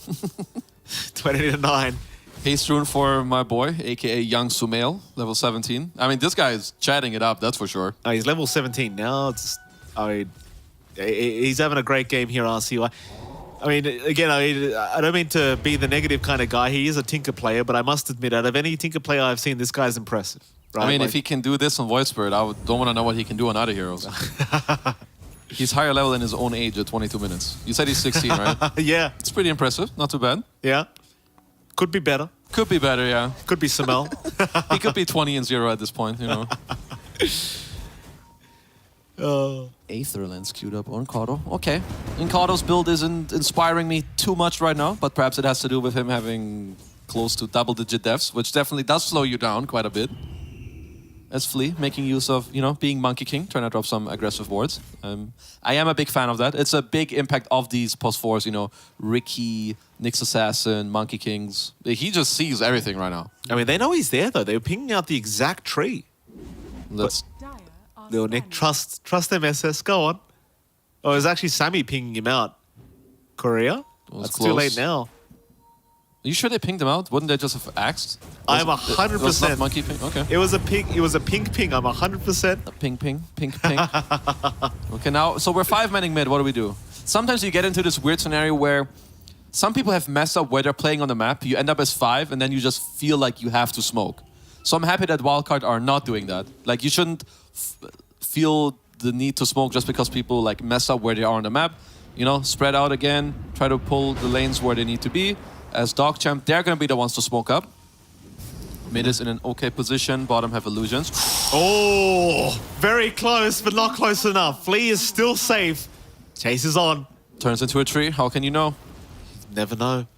20-9. Haste rune for my boy, aka Young Sumail, level 17. I mean, this guy is chatting it up, that's for sure. He's level 17 now. I mean, he's having a great game here, RCY. I mean, again, I don't mean to be the negative kind of guy. He is a Tinker player, but I must admit, out of any Tinker player I've seen, this guy's impressive. Right? I mean, Like, if he can do this on Void Spirit, I don't want to know what he can do on other heroes. He's higher level than his own age at 22 minutes. You said he's 16, right? yeah, It's pretty impressive, not too bad. yeah. Could be better. Could be better, yeah. Could be Samel. He could be 20-0 at this point, you know. Aetherlands queued up on Kato. Okay. Inkado's build isn't inspiring me too much right now, but perhaps it has to do with him having close to double-digit deaths, which definitely does slow you down quite a bit. As Flea, making use of, you know, being Monkey King, trying to drop some aggressive wards. I am a big fan of that. It's a big impact of these post-4s, you know, Ricky, Nyx Assassin, Monkey Kings. He just sees everything right now. I mean, they know he's there, though. They were pinging out the exact tree. Let's Lil Nick, trust MSS. Go on. Oh, it was actually Sammy pinging him out. Korea? was That's close. too late now. Are you sure they pinged him out? Wouldn't they just have axed? I'm It was 100%. not Monkey Ping? Okay. It was a pink ping. I'm 100%. Ping, ping, ping, ping. Okay, now, so we're 5-manning mid. What do we do? Sometimes you get into this weird scenario where some people have messed up where they're playing on the map. You end up as 5, and then you just feel like you have to smoke. So I'm happy that Wildcard are not doing that. Like, you shouldn't feel the need to smoke just because people like mess up where they are on the map. You know, spread out again, try to pull the lanes where they need to be. As Dogchamp, they're going to be the ones to smoke up. Mid is in an okay position, bottom have illusions. Oh, very close, but not close enough. Flea is still safe. Chase is on. Turns into a tree, how can you know? Never know.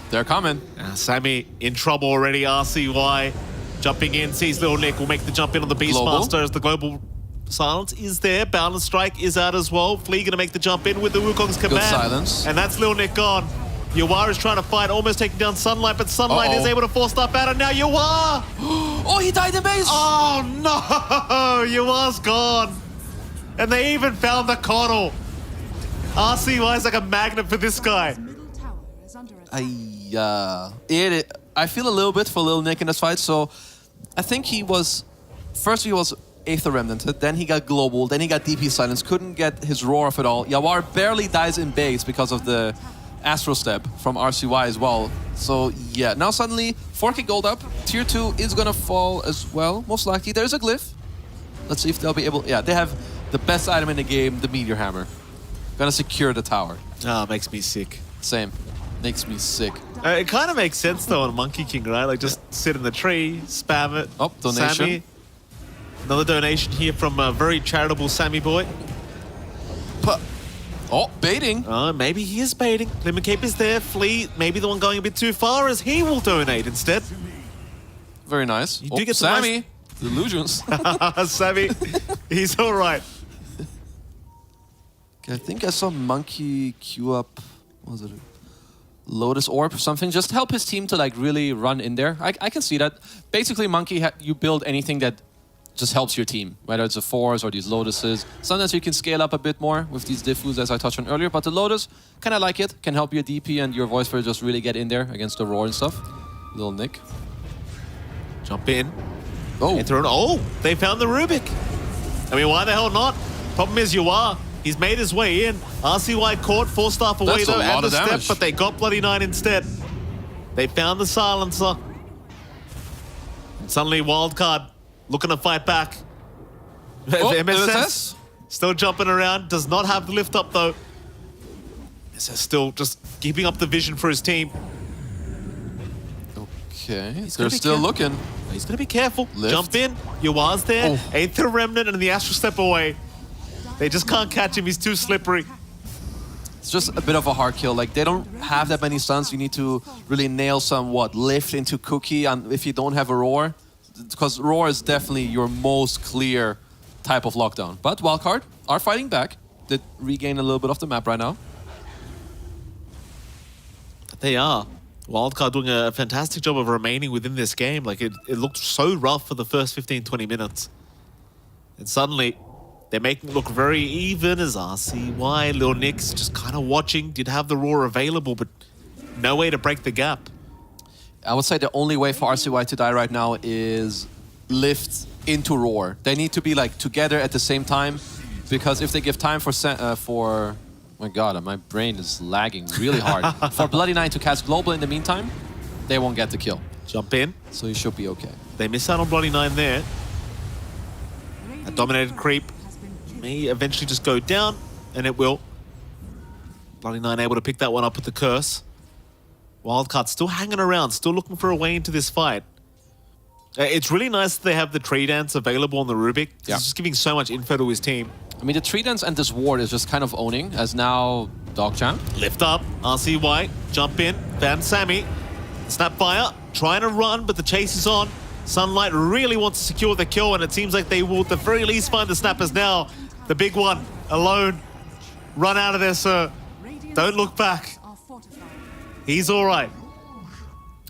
They're coming. Sammy in trouble already. RCY jumping in, sees Lil Nick, will make the jump in on the Beastmaster as the global silence is there. Balance Strike is out as well. Flea gonna make the jump in with the Wukong's command. silence. And that's Lil Nick gone. Yawar is trying to fight, almost taking down Sunlight, but Sunlight is able to force stuff out, and now Yawar! Oh, he died in base! Oh no! Yawar's gone. And they even found the Coddle. RCY is like a magnet for this guy. I feel a little bit for Lil Nick in this fight, so I think he was... First he was Aether Remnanted, then he got Global, then he got DP Silence, couldn't get his roar off at all. Yawar barely dies in base because of the Astro Step from RCY as well. So yeah, now suddenly 4k gold up, tier 2 is gonna fall as well, most likely. There's a glyph. Let's see if they'll be able... Yeah, they have the best item in the game, the Meteor Hammer. Gonna secure the tower. Ah, makes me sick. Same. Makes me sick. It kind of makes sense though on Monkey King, right? Like just sit in the tree, spam it. Oh, donation. Sammy. Another donation here from a very charitable Sammy boy. Oh, baiting. Maybe he is baiting. Lemon Cape is there. Flea, maybe the one going a bit too far as he will donate instead. Very nice. You do get some Sammy. The illusions. Sammy, he's all right. Okay, I think I saw Monkey queue up, what was it? Lotus Orb or something. Just help his team to like really run in there. I can see that. Basically, Monkey, you build anything that just helps your team, whether it's the 4s or these Lotuses. Sometimes you can scale up a bit more with these Diffus, as I touched on earlier, but the Lotus, kind of like it, can help your DP and your Voice Spirit just really get in there against the Roar and stuff. Little Nick. Jump in. Oh. And throw it. Oh, they found the Rubik. I mean, why the hell not? Problem is, you are. He's made his way in. RCY caught 4-staff away That's a though, lot and the of step, damage. but they got Bloody 9 instead. They found the silencer. And suddenly, Wildcard looking to fight back. MSS still jumping around. Does not have the lift up though. MSS still just keeping up the vision for his team. Okay, they're still looking. He's going to be careful. Lift. Jump in. Yua's there. Oh. Aether Remnant and the Astral Step away. They just can't catch him. He's too slippery. It's just a bit of a hard kill. Like, they don't have that many stuns. You need to really nail some, lift into Cookie and if you don't have a Roar. Because Roar is definitely your most clear type of lockdown. But Wildcard are fighting back. Did regain a little bit of the map right now. They are. Wildcard doing a fantastic job of remaining within this game. Like, it looked so rough for the first 15, 20 minutes. And suddenly, they're making it look very even as RCY. Lil Nick's just kind of watching. Did have the Roar available, but no way to break the gap. I would say the only way for RCY to die right now is lift into Roar. They need to be, like, together at the same time. Because if they give time for my god, my brain is lagging really hard. For Bloody Nine to cast Global in the meantime, they won't get the kill. Jump in. So you should be okay. They miss out on Bloody Nine there. A dominated creep may eventually just go down, and it will. Bloody Nine able to pick that one up with the curse. Wildcard still hanging around, still looking for a way into this fight. It's really nice that they have the tree dance available on the Rubik. Yeah. He's just giving so much info to his team. I mean, the tree dance and this ward is just kind of owning, as now Dogchamp. Lift up, RCY, jump in, Van Sammy, Snapfire, trying to run, but the chase is on. Sunlight really wants to secure the kill, and it seems like they will at the very least find the snappers now. The big one, alone. Run out of there, sir. Don't look back. He's all right.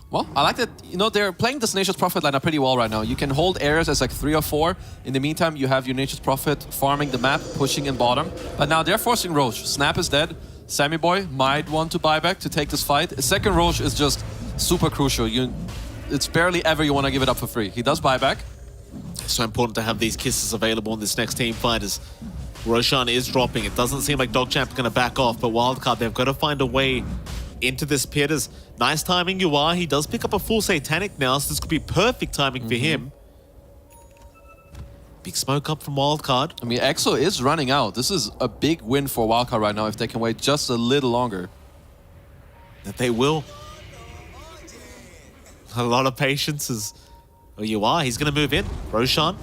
Well, I like that, they're playing this Nature's Prophet lineup pretty well right now. You can hold areas as like 3 or 4. In the meantime, you have your Nature's Prophet farming the map, pushing in bottom. But now they're forcing Roche. Snap is dead. Sammy Boy might want to buy back to take this fight. A second Roche is just super crucial. It's barely ever you want to give it up for free. He does buy back. It's so important to have these kisses available in this next team fight as Roshan is dropping. It doesn't seem like Dogchamp are going to back off, but Wildcard, they've got to find a way into this pit. As nice timing you are. He does pick up a full Satanic now, so this could be perfect timing for him. Big smoke up from Wildcard. I mean, EXO is running out. This is a big win for Wildcard right now if they can wait just a little longer. That they will. A lot of patience as you are. He's going to move in. Roshan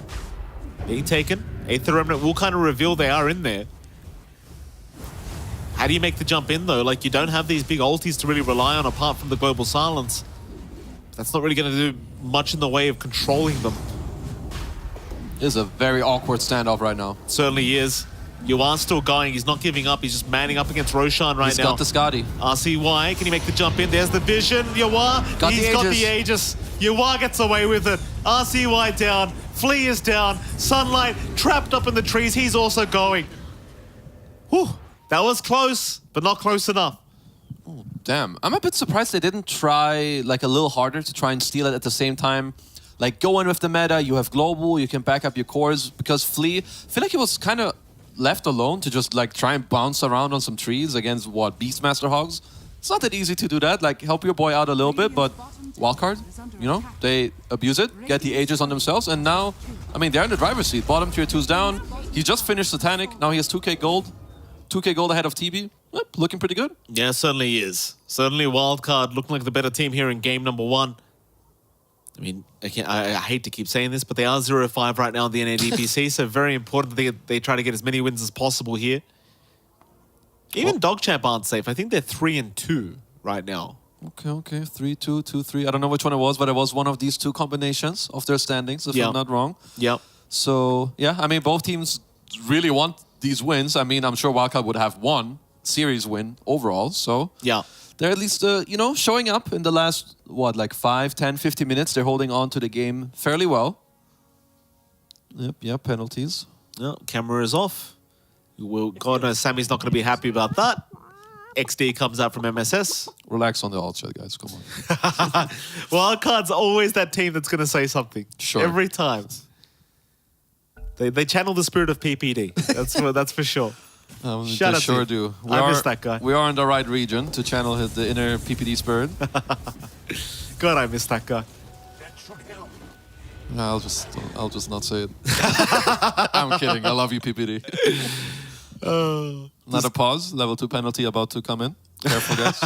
being taken. Aether Remnant will kind of reveal they are in there. How do you make the jump in, though? Like, you don't have these big ultis to really rely on apart from the Global Silence. That's not really going to do much in the way of controlling them. It is a very awkward standoff right now. Certainly is. Yuan's still going. He's not giving up. He's just manning up against Roshan right now. He's got the Scotty. RCY, can he make the jump in? There's the vision. Yuan, he's got the Aegis. Yuan gets away with it. RCY down. Flea is down. Sunlight trapped up in the trees. He's also going. Whew. That was close, but not close enough. Oh, damn. I'm a bit surprised they didn't try like a little harder to try and steal it at the same time. Like, go in with the meta, you have global, you can back up your cores. Because Flea, I feel like he was kind of left alone to just like try and bounce around on some trees against Beastmaster Hogs. It's not that easy to do that. Like, help your boy out a little bit, but Wildcard, they abuse it, get the Aegis on themselves, and now, I mean, they're in the driver's seat. Bottom tier 2's down. He just finished Satanic. Now he has 2k gold. 2k gold ahead of TB. Yep, looking pretty good. Yeah, certainly is. Certainly Wildcard looking like the better team here in game number 1. I mean, I hate to keep saying this, but they are 0-5 right now in the NA DPC, so very important that they try to get as many wins as possible here. Even Dogchamp aren't safe. I think they're 3-2 right now. Okay. 3-2, 2-3. I don't know which one it was, but it was one of these two combinations of their standings, if I'm not wrong. Yep. So, yeah, I mean, both teams really want these wins. I mean, I'm sure Wildcard would have one series win overall, so... Yeah. They're at least, showing up in the last, 5, 10, 50 minutes. They're holding on to the game fairly well. Yep, penalties. No, camera is off. God knows Sammy's not going to be happy about that. XD comes out from MSS. Relax on the alt chat, guys. Come on. Wildcard's always that team that's going to say something. Sure. Every time. They channel the spirit of PPD. That's for sure. They sure do. I miss that guy. We are in the right region to channel the inner PPD spirit. God, I miss that guy. No, I'll just not say it. I'm kidding. I love you, PPD. Another pause. Level 2 penalty about to come in. Careful, guys.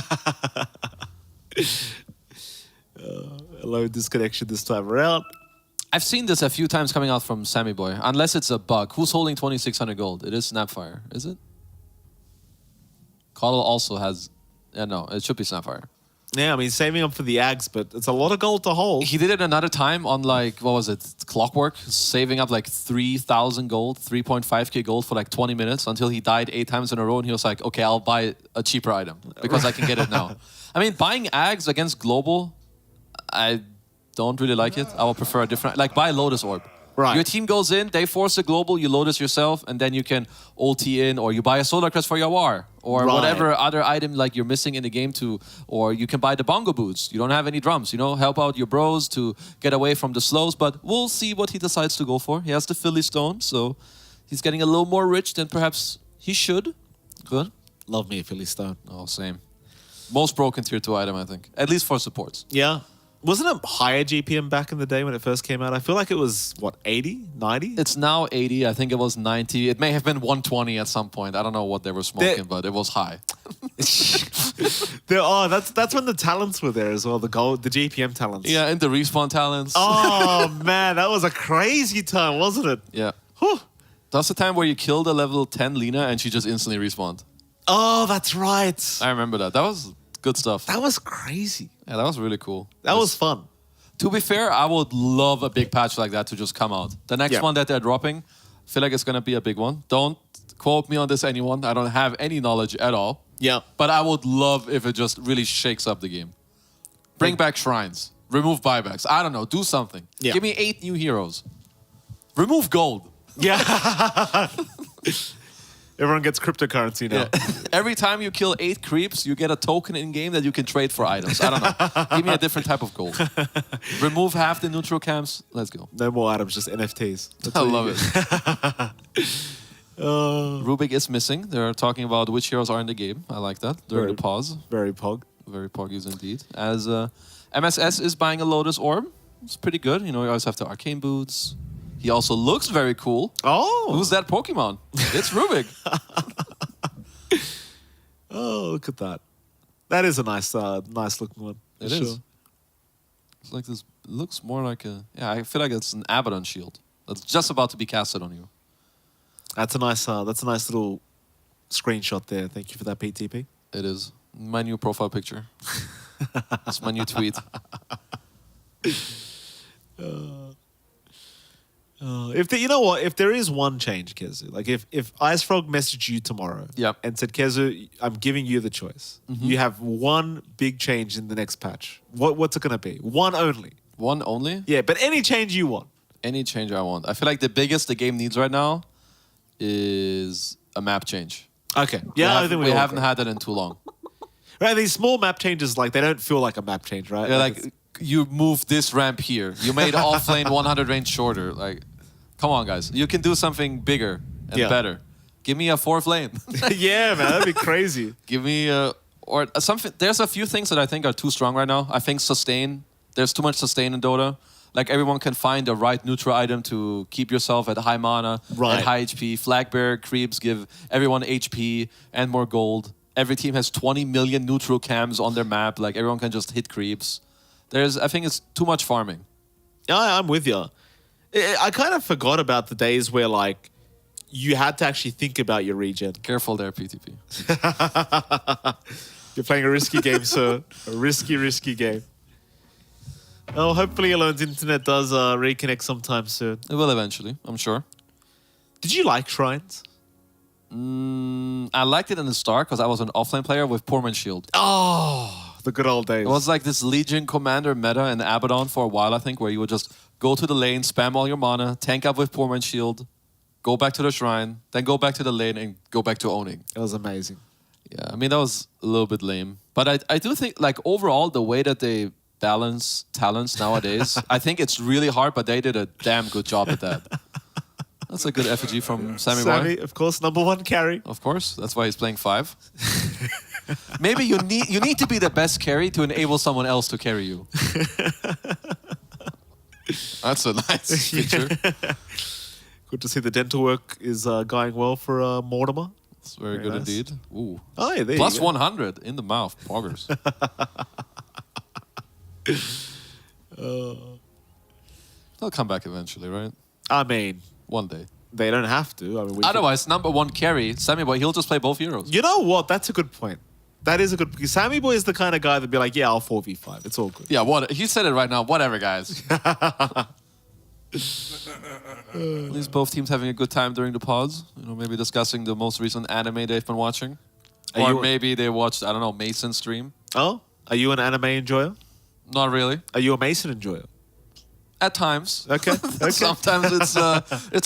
Low disconnection this time around. I've seen this a few times coming out from Sammy Boy. Unless it's a bug. Who's holding 2600 gold? It is Snapfire, is it? Coddle also has... no, it should be Snapfire. Yeah, I mean, saving up for the Ags, but it's a lot of gold to hold. He did it another time on like, what was it, Clockwork, saving up like 3,000 gold, 3.5k gold for like 20 minutes until he died 8 times in a row, and he was like, okay, I'll buy a cheaper item because I can get it now. I mean, buying Ags against Global, I don't really like it. I would prefer a different, like buy Lotus Orb. Right. Your team goes in, they force a global, you Lotus yourself, and then you can ulti in, or you buy a Solar Crest for your war, or whatever other item like you're missing in the game to, or you can buy the bongo boots. You don't have any drums, you know, help out your bros to get away from the slows, but we'll see what he decides to go for. He has the Philly Stone, so he's getting a little more rich than perhaps he should. Good. Love me a Philly Stone. Oh, same. Most broken tier 2 item, I think. At least for supports. Yeah. Wasn't it higher GPM back in the day when it first came out? I feel like it was, what, 80, 90? It's now 80. I think it was 90. It may have been 120 at some point. I don't know what they were smoking, but it was high. That's when the talents were there as well, the GPM talents. Yeah, and the respawn talents. Oh, man, that was a crazy time, wasn't it? Yeah. Whew. That's the time where you killed a level 10 Lina and she just instantly respawned. Oh, that's right. I remember that. That was good stuff. That was crazy. Yeah, that was really cool. That was fun. To be fair, I would love a big patch like that to just come out. The next one that they're dropping, I feel like it's going to be a big one. Don't quote me on this, anyone. I don't have any knowledge at all. Yeah. But I would love if it just really shakes up the game. Bring back shrines. Remove buybacks. I don't know. Do something. Yeah. Give me 8 new heroes. Remove gold. Yeah. Everyone gets cryptocurrency now. Yeah. Every time you kill 8 creeps, you get a token in-game that you can trade for items. I don't know. Give me a different type of gold. Remove half the neutral camps. Let's go. No more items, just NFTs. That's I all you love get. it. Rubik is missing. They're talking about which heroes are in the game. I like that. During the pause. Very pog. Very poggies indeed. As MSS is buying a Lotus Orb. It's pretty good. You know, you always have the Arcane Boots. He also looks very cool. Oh. Who's that Pokemon? It's Rubik. Oh, look at that. That is a nice looking one. It is. It's like this. It looks more like a. Yeah, I feel like it's an Abaddon shield that's just about to be casted on you. That's a nice little screenshot there. Thank you for that, PTP. It is my new profile picture. That's my new tweet. You know what? If there is one change, Kezu, like if IceFrog messaged you tomorrow and said, Kezu, I'm giving you the choice. You have one big change in the next patch. What's it going to be? One only. One only? Yeah, but any change you want. Any change I want. I feel like the biggest the game needs right now is a map change. Okay. Yeah, we haven't had that in too long. Right, these small map changes, like they don't feel like a map change, right? Yeah, like you moved this ramp here. You made offlane 100 range shorter. Like, come on, guys. You can do something bigger and better. Give me a 4th lane. Yeah, man, that'd be crazy. Give me something. There's a few things that I think are too strong right now. I think sustain. There's too much sustain in Dota. Like everyone can find the right neutral item to keep yourself at high mana, at high HP. Flag bearer creeps give everyone HP and more gold. Every team has 20 million neutral cams on their map. Like everyone can just hit creeps. I think it's too much farming. Yeah, I'm with you. I kind of forgot about the days where like you had to actually think about your regen. Careful there, PTP. You're playing a risky game, sir. A risky game. Oh, hopefully Alone's internet does reconnect sometime soon. It will eventually, I'm sure. Did you like Shrines? I liked it in the start because I was an offlane player with Poorman Shield. Oh, the good old days. It was like this Legion Commander meta in Abaddon for a while, I think, where you would just go to the lane, spam all your mana, tank up with Poorman Shield, go back to the shrine, then go back to the lane and go back to owning. It was amazing. Yeah, I mean, that was a little bit lame. But I do think, like, overall, the way that they balance talents nowadays, I think it's really hard, but they did a damn good job at that. That's a good effigy from Sammy Boy. Of course, #1 carry. Of course, that's why he's playing 5. Maybe you need to be the best carry to enable someone else to carry you. That's a nice feature. Good to see the dental work is going well for Mortimer. It's very good nice. indeed. Ooh. Oh, yeah, there Plus you go. 100 in the mouth. Poggers. They'll come back eventually, right? I mean, One day. they don't have to. I mean, Otherwise, number one carry, Sammy Boy, he'll just play both heroes. You know what? That's a good point. That is a good. Because Sammy Boy is the kind of guy that'd be like, yeah, I'll 4v5. It's all good. Yeah, what? He said it right now. Whatever, guys. At least both teams having a good time during the pods. You know, maybe discussing the most recent anime they've been watching. Are Or you- maybe they watched, I don't know, Mason stream. Oh, are you an anime enjoyer? Not really. Are you a Mason enjoyer? At times. Okay. Okay. Sometimes it's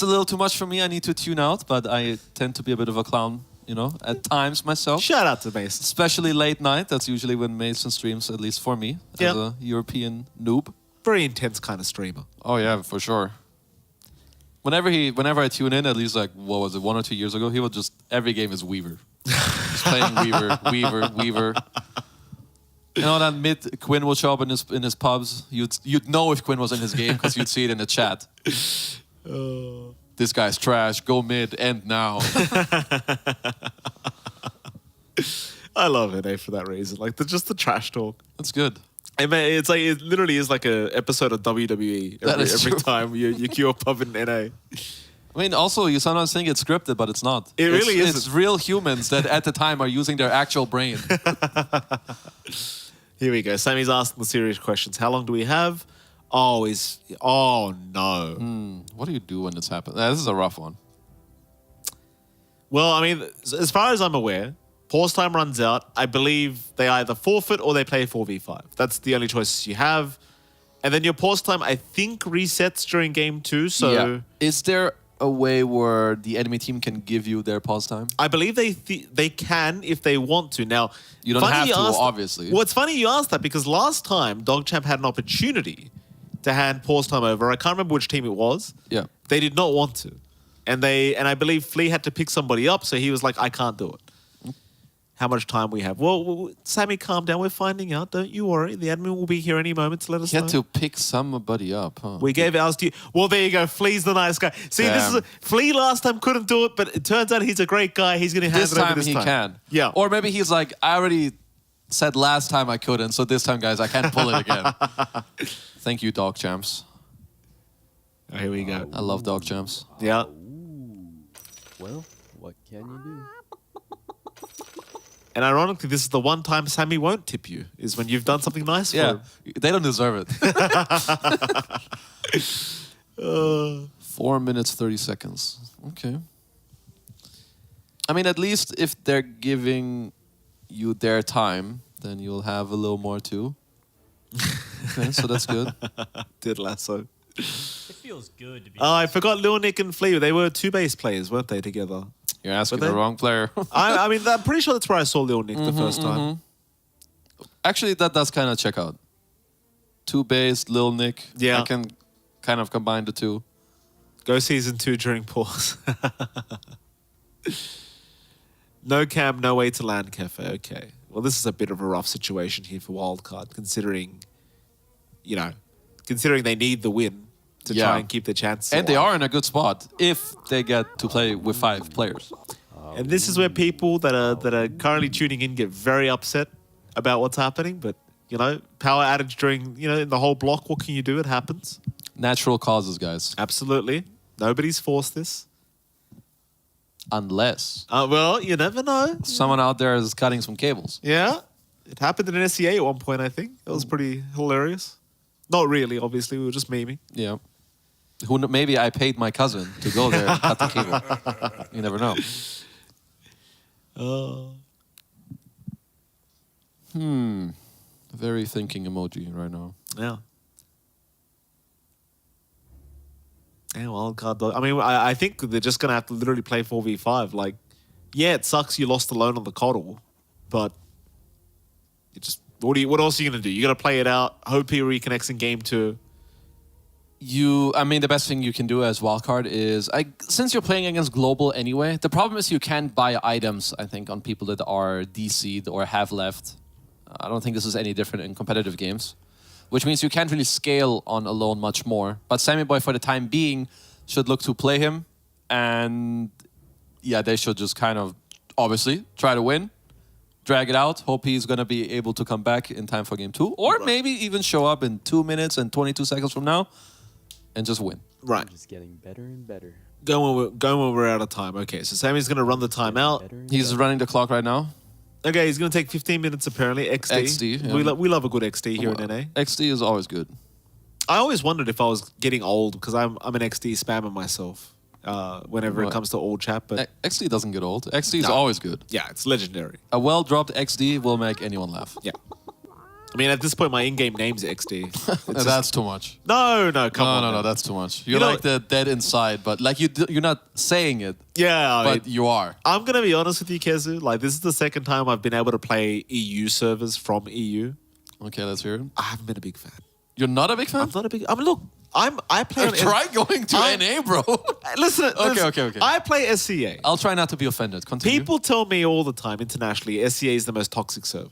a little too much for me. I need to tune out, but I tend to be a bit of a clown, you know, at times myself. Shout out to Mason. Especially late night. That's usually when Mason streams, at least for me, as Yeah. a European noob. Very intense kind of streamer. Oh yeah, for sure. Whenever I tune in, at least like what was it, 1 or 2 years ago, he would just every game is Weaver. Just playing Weaver. You know that mid Quinn will show up in his pubs. You'd know if Quinn was in his game because you'd see it in the chat. This guy's trash. Go mid. End now. I love it, for that reason. Like just the trash talk. That's good. I mean, it's like it literally is like a episode of WWE That is every true. time you queue up pub in NA. I mean, also you sometimes think it's scripted, but it's not. It really It's isn't. real humans that at the time are using their actual brain. Here we go. Sammy's asking the serious questions. How long do we have? Oh no. What do you do when this happens? This is a rough one. Well, I mean, as far as I'm aware, pause time runs out. I believe they either forfeit or they play 4v5. That's the only choices you have. And then your pause time, I think, resets during game 2. So Is there a way where the enemy team can give you their pause time? I believe they can if they want to. Now, You don't funny have to, asked- obviously. Well, it's funny you asked that because last time DogChamp had an opportunity to hand pause time over. I can't remember which team it was. Yeah. They did not want to. And I believe Flea had to pick somebody up, so he was like, I can't do it. How much time we have? Well, Sammy, calm down. We're finding out. Don't you worry. The admin will be here any moment to let us You know. had to pick somebody up, huh? We gave ours to you. Well, there you go. Flea's the nice guy. See, Damn. Flea last time couldn't do it, but it turns out he's a great guy. He's going to hand This it over time this he time. can. Yeah. Or maybe he's like, I already said last time I couldn't, so this time, guys, I can't pull it again. Thank you, Dog Champs. Oh, here we go. I love Dog Champs. Yeah. Well, what can you do? And ironically, this is the one time Sammy won't tip you, is when you've done something nice for Yeah, him. they don't deserve it. 4 minutes, 30 seconds. Okay. I mean, at least if they're giving you their time, then you'll have a little more too. Okay, so that's good. Did Lasso. It feels good to be. Oh, I forgot Lil Nick and Flea. They were 2 base players, weren't they, together? You're asking Were the they? wrong player. I mean, I'm pretty sure that's where I saw Lil Nick the first time. Actually, that does kind of check out. 2 base, Lil Nick. Yeah. I can kind of combine the two. Go season 2 during pause. No cam, no way to land cafe. Okay. Well, this is a bit of a rough situation here for Wildcard, considering they need the win to Yeah. try and keep their chances. And they alive. are in a good spot if they get to play with 5 players. And this is where people that are currently tuning in get very upset about what's happening. But power outage during in the whole block. What can you do? It happens. Natural causes, guys. Absolutely. Nobody's forced this. Unless Well, you never know. someone out there is cutting some cables. Yeah. It happened in an SCA at one point, I think. That was pretty hilarious. Not really, obviously. We were just memeing. Yeah. Maybe I paid my cousin to go there and cut the cable. You never know. Very thinking emoji right now. Yeah. Yeah, Wildcard dog. I mean, I think they're just going to have to literally play 4v5. Like, yeah, it sucks you lost alone on the coddle, but what else are you going to do? You got to play it out, hope he reconnects in game 2. I mean, the best thing you can do as wildcard is, since you're playing against global anyway, the problem is you can't buy items, I think, on people that are DC'd or have left. I don't think this is any different in competitive games. which means you can't really scale on alone much more. But Sammy Boy, for the time being, should look to play him. And yeah, they should just kind of, obviously, try to win, drag it out, hope he's going to be able to come back in time for game 2. Or maybe even show up in 2 minutes and 22 seconds from now and just win. Right. Just getting better and better. Going when we're out of time. Okay, so Sammy's going to run the timeout. He's running the clock right now. Okay, he's going to take 15 minutes apparently. XD. XD, yeah. We love a good XD here in NA. XD is always good. I always wondered if I was getting old because I'm an XD spammer myself whenever it comes to old chat. But XD doesn't get old. XD is always good. yeah, it's legendary. A well-dropped XD will make anyone laugh. Yeah. I mean, at this point, my in-game name's XD. That's too much. No, come on. No, that's too much. You're like the dead inside, but like you're not saying it, Yeah, but you are. I'm going to be honest with you, Kezu. Like, this is the second time I've been able to play EU servers from EU. Okay, let's hear it. I haven't been a big fan. You're not a big fan? I'm not a big... I mean, look, I play... Try going to NA, bro. Listen. Okay. I play SCA. I'll try not to be offended. Continue. People tell me all the time internationally, SCA is the most toxic server.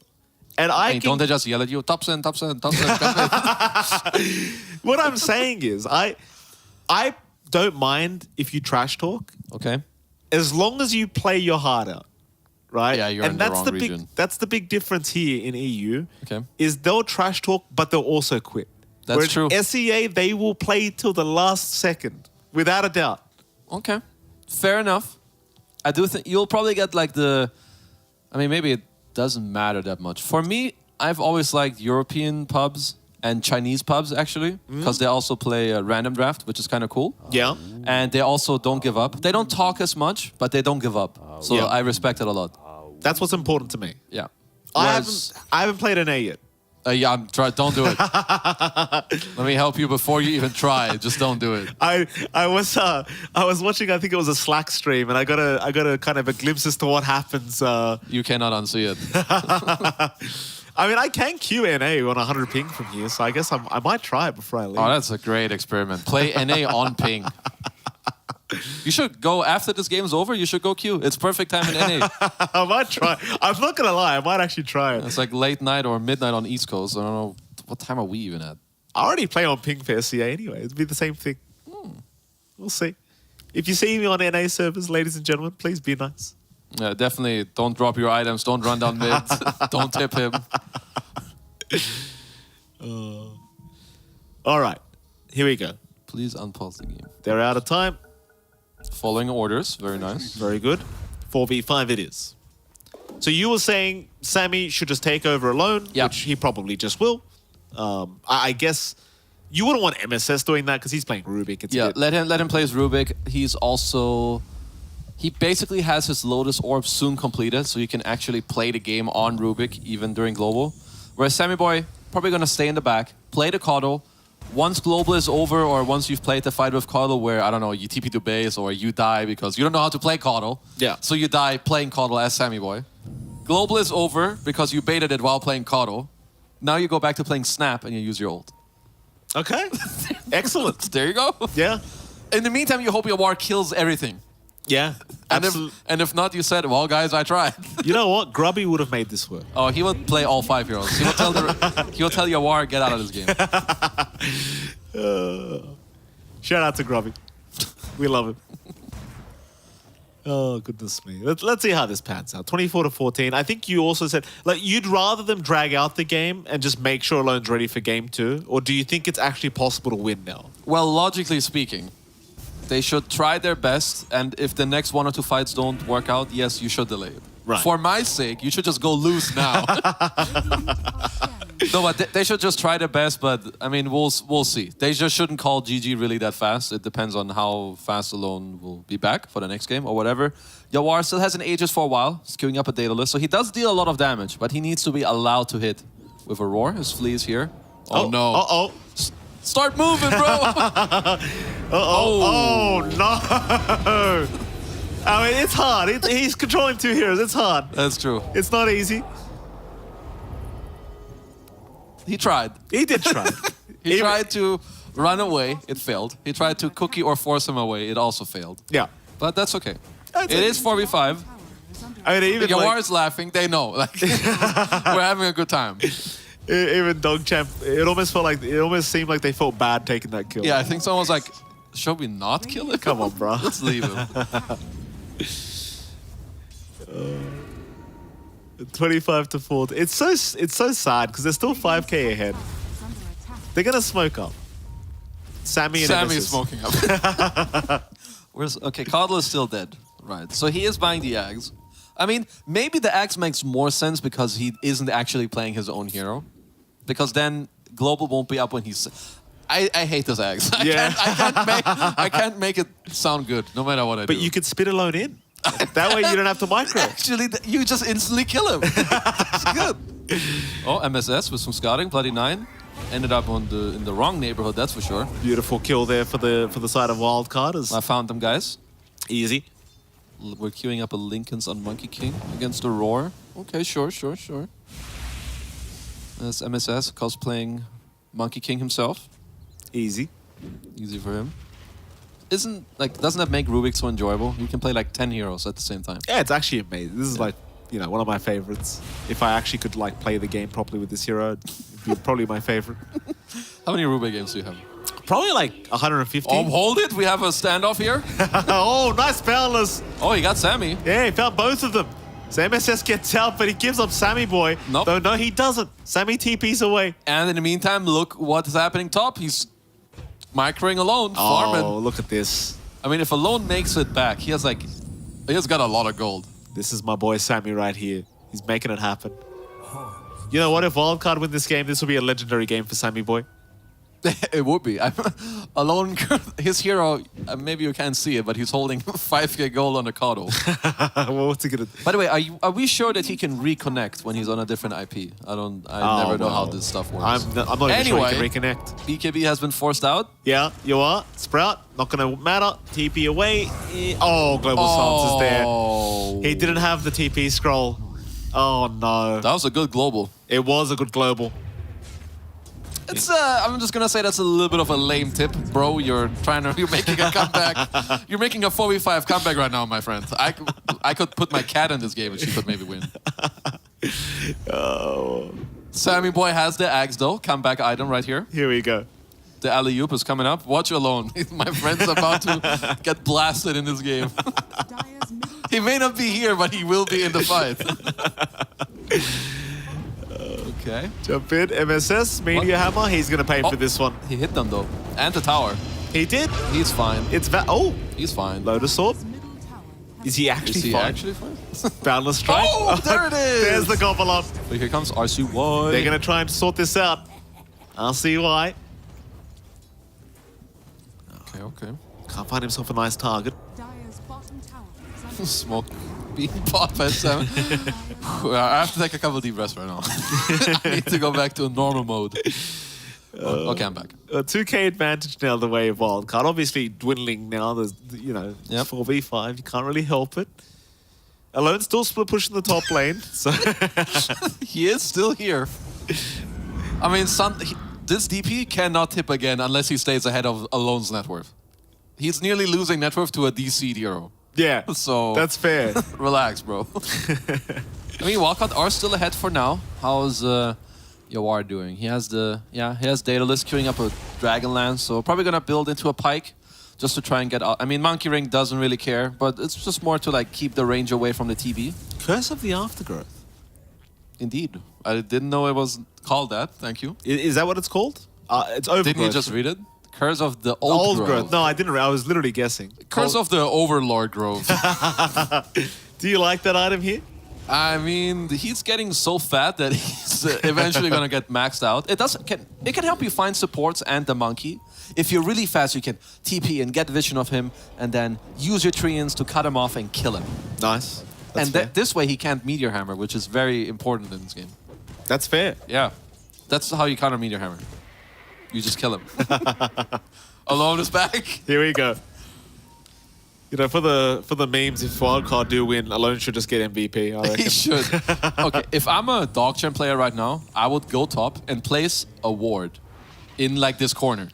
And don't they just yell at you? Top sen. What I'm saying is, I don't mind if you trash talk, Okay. as long as you play your heart out, right? Yeah, you're and in the that's wrong the region. big. That's the big difference here in EU. Okay. Is they'll trash talk, but they'll also quit. That's Whereas true. SEA, they will play till the last second, without a doubt. Okay. Fair enough. I do think you'll probably get like maybe it doesn't matter that much. For me, I've always liked European pubs and Chinese pubs, actually, because they also play a random draft, which is kind of cool. Yeah. And they also don't give up. They don't talk as much, but they don't give up. So Yeah. I respect it a lot. That's what's important to me. Yeah. I Whereas- haven't played an A yet. Yeah, don't do it. Let me help you before you even try. Just don't do it. I was watching, I think it was a Slack stream, and I got a kind of a glimpse as to what happens. You cannot unsee it. I mean, I can QNA on 100 ping from here, so I guess I might try it before I leave. Oh, that's a great experiment. Play NA on ping. You should go after this game's over. You should go Q. It's perfect time in NA. I might try. I'm not gonna lie. I might actually try it. It's like late night or midnight on East Coast. I don't know what time are we even at. I already play on ping for SCA anyway. It'd be the same thing. We'll see. If you see me on NA servers, ladies and gentlemen, please be nice. Yeah, definitely. Don't drop your items. Don't run down mid. Don't tip him. All right, here we go. Please unpause the game. They're out of time. Following orders. Very nice. Very good. 4v5 it is. So you were saying Sammy should just take over alone, Yeah. which he probably just will. I guess you wouldn't want MSS doing that because he's playing Rubik. It's a Yeah, bit- let him play his Rubik. He basically has his Lotus Orb soon completed, so you can actually play the game on Rubik even during Global. Whereas Sammy Boy, probably gonna stay in the back, play the Caudal. Once Global is over, or once you've played the fight with Caudal where, I don't know, you TP to base or you die because you don't know how to play Caudal. Yeah. So you die playing Caudal as Sammy Boy. Global is over because you baited it while playing Caudal. Now you go back to playing Snap and you use your ult. Okay. Excellent. There you go. Yeah. In the meantime, you hope your war kills everything. Yeah. And Absolutely. if not, you said, well, guys, I tried. You know what? Grubby would have made this work. Oh, he would play all 5 heroes. He will tell your war, get out of this game. Shout out to Grubby. We love him. Oh, goodness me. Let's see how this pans out. 24-14. I think you also said, like, you'd rather them drag out the game and just make sure Alone's ready for game 2? Or do you think it's actually possible to win now? Well, logically speaking, they should try their best, and if the next 1 or 2 fights don't work out, yes, you should delay it. Right. For my sake, you should just go loose now. No, but they should just try their best, but I mean, we'll see. They just shouldn't call GG really that fast. It depends on how fast Alone will be back for the next game or whatever. Yawar still hasn't Aegis for a while. He's queuing up a data list, so he does deal a lot of damage, but he needs to be allowed to hit with a roar. His flea is here. Oh no. Uh-oh. Start moving, bro! Oh, no. I mean, it's hard. He's controlling 2 heroes. It's hard. That's true. It's not easy. He tried. He did try. He tried to run away. It failed. He tried to cookie or force him away. It also failed. Yeah. But that's okay. That's It is 4v5. I mean, even Yawar like, is laughing. They know. Like, we're having a good time. Even Dog Champ, it almost seemed like they felt bad taking that kill. Yeah, I think someone was like, should we not kill it? Come on, bro. Let's leave him. 25 to 40. It's so sad because they're still 5k ahead. They're gonna smoke up. Sammy and Sammy Emesis. is smoking up. Okay, Coddle is still dead. Right. So he is buying the Ags. I mean, maybe the Ags makes more sense because he isn't actually playing his own hero. Because then Global won't be up when he's... I hate this Ags. I can't make it sound good, no matter what I do. But you could spit Alone in. That way you don't have to micro. Actually, you just instantly kill him. It's good. Oh, MSS with some scouting, Bloody 9. Ended up in the wrong neighborhood, that's for sure. Beautiful kill there for the side of Wildcard. I found them, guys. Easy. We're queuing up a Lincoln's on Monkey King against a Roar. Okay, sure. That's MSS cosplaying Monkey King himself. Easy. Easy for him. Doesn't that make Rubik so enjoyable? You can play like 10 heroes at the same time. Yeah, it's actually amazing. This is like, one of my favorites. If I actually could like play the game properly with this hero, it'd be probably my favorite. How many Rubik games do you have? Probably like 150. Hold it. We have a standoff here. Oh, nice Boundless. Oh, he got Sammy. Yeah, he found both of them. So MSS gets out, but he gives up Sammy Boy. Nope. Though, no, he doesn't. Sammy TP's away. And in the meantime, look what is happening top. He's microing Alone, farming. Oh, look at this. I mean, if Alone makes it back, he has got a lot of gold. This is my boy Sammy right here. He's making it happen. You know what? If Wildcard win this game, this will be a legendary game for Sammy Boy. It would be. Alone, his hero, maybe you can't see it, but he's holding 5k gold on the Kado. Well, what's he gonna do? By the way, are we sure that he can reconnect when he's on a different IP? I never know how this stuff works. I'm not even sure he can reconnect. BKB has been forced out. Yeah, you are. Sprout, not gonna matter. TP away. Oh, Global Silence is there. He didn't have the TP scroll. Oh no. That was a good global. It was a good global. It's I'm just gonna say that's a little bit of a lame tip, bro. You're making a comeback. You're making a 4v5 comeback right now, my friend. I could put my cat in this game and she could maybe win. Oh. Sammy Boy has the Axe though, comeback item right here. Here we go. The alley-oop is coming up. Watch Alone. My friend's about to get blasted in this game. He may not be here, but he will be in the fight. Okay. Jump in, MSS, Media Hammer. He's gonna pay for this one. He hit them though, and the tower. He did. He's fine. He's fine. Lotus Orb. Is he actually fine? Boundless Strike. Oh, there it is. There's the gobble up. But here comes RCY. They're gonna try and sort this out. RCY. Okay. Can't find himself a nice target. Smoke being popped by 7. I have to take a couple deep breaths right now. I need to go back to a normal mode. Okay, I'm back. 2k advantage now the way of Wildcard. Obviously dwindling now. There's, 4v5. You can't really help it. Alone still split pushing the top lane. So he is still here. I mean, this DP cannot tip again unless he stays ahead of Alone's net worth. He's nearly losing net worth to a DC hero. Yeah, so that's fair. Relax, bro. I mean, Wildcard are still ahead for now. How's Yawar doing? He has Daedalus queuing up a Dragonlance, so probably gonna build into a Pike just to try and get out. I mean, Monkey Ring doesn't really care, but it's just more to like keep the range away from the TB. Curse of the Aftergrowth. Indeed, I didn't know it was called that. Thank you. Is that what it's called? It's Overgrowth. Didn't you just read it? Curse of the Old Growth. No, I didn't. I was literally guessing. Curse of the Overlord Grove. Do you like that item here? I mean, he's getting so fat that he's eventually gonna get maxed out. It can help you find supports and the monkey. If you're really fast, you can TP and get vision of him, and then use your Treants to cut him off and kill him. Nice. And this way, he can't Meteor Hammer, which is very important in this game. That's fair. Yeah, that's how you counter Meteor Hammer. You just kill him. Alone is back. Here we go. For the memes, if Wildcard do win, Alone should just get MVP, I reckon. He should. Okay, if I'm a Dog Champ player right now, I would go top and place a ward in like this corner.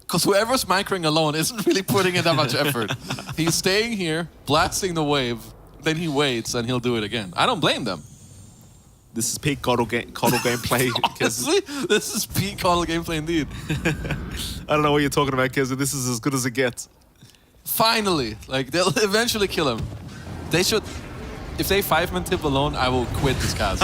Because whoever's microing Alone isn't really putting in that much effort. He's staying here, blasting the wave, then he waits and he'll do it again. I don't blame them. This is peak Coddle gameplay. Honestly, this is peak Coddle gameplay indeed. I don't know what you're talking about, Keza. This is as good as it gets. Finally, like they'll eventually kill him. They should. If they 5-man tip alone, I will quit this cast.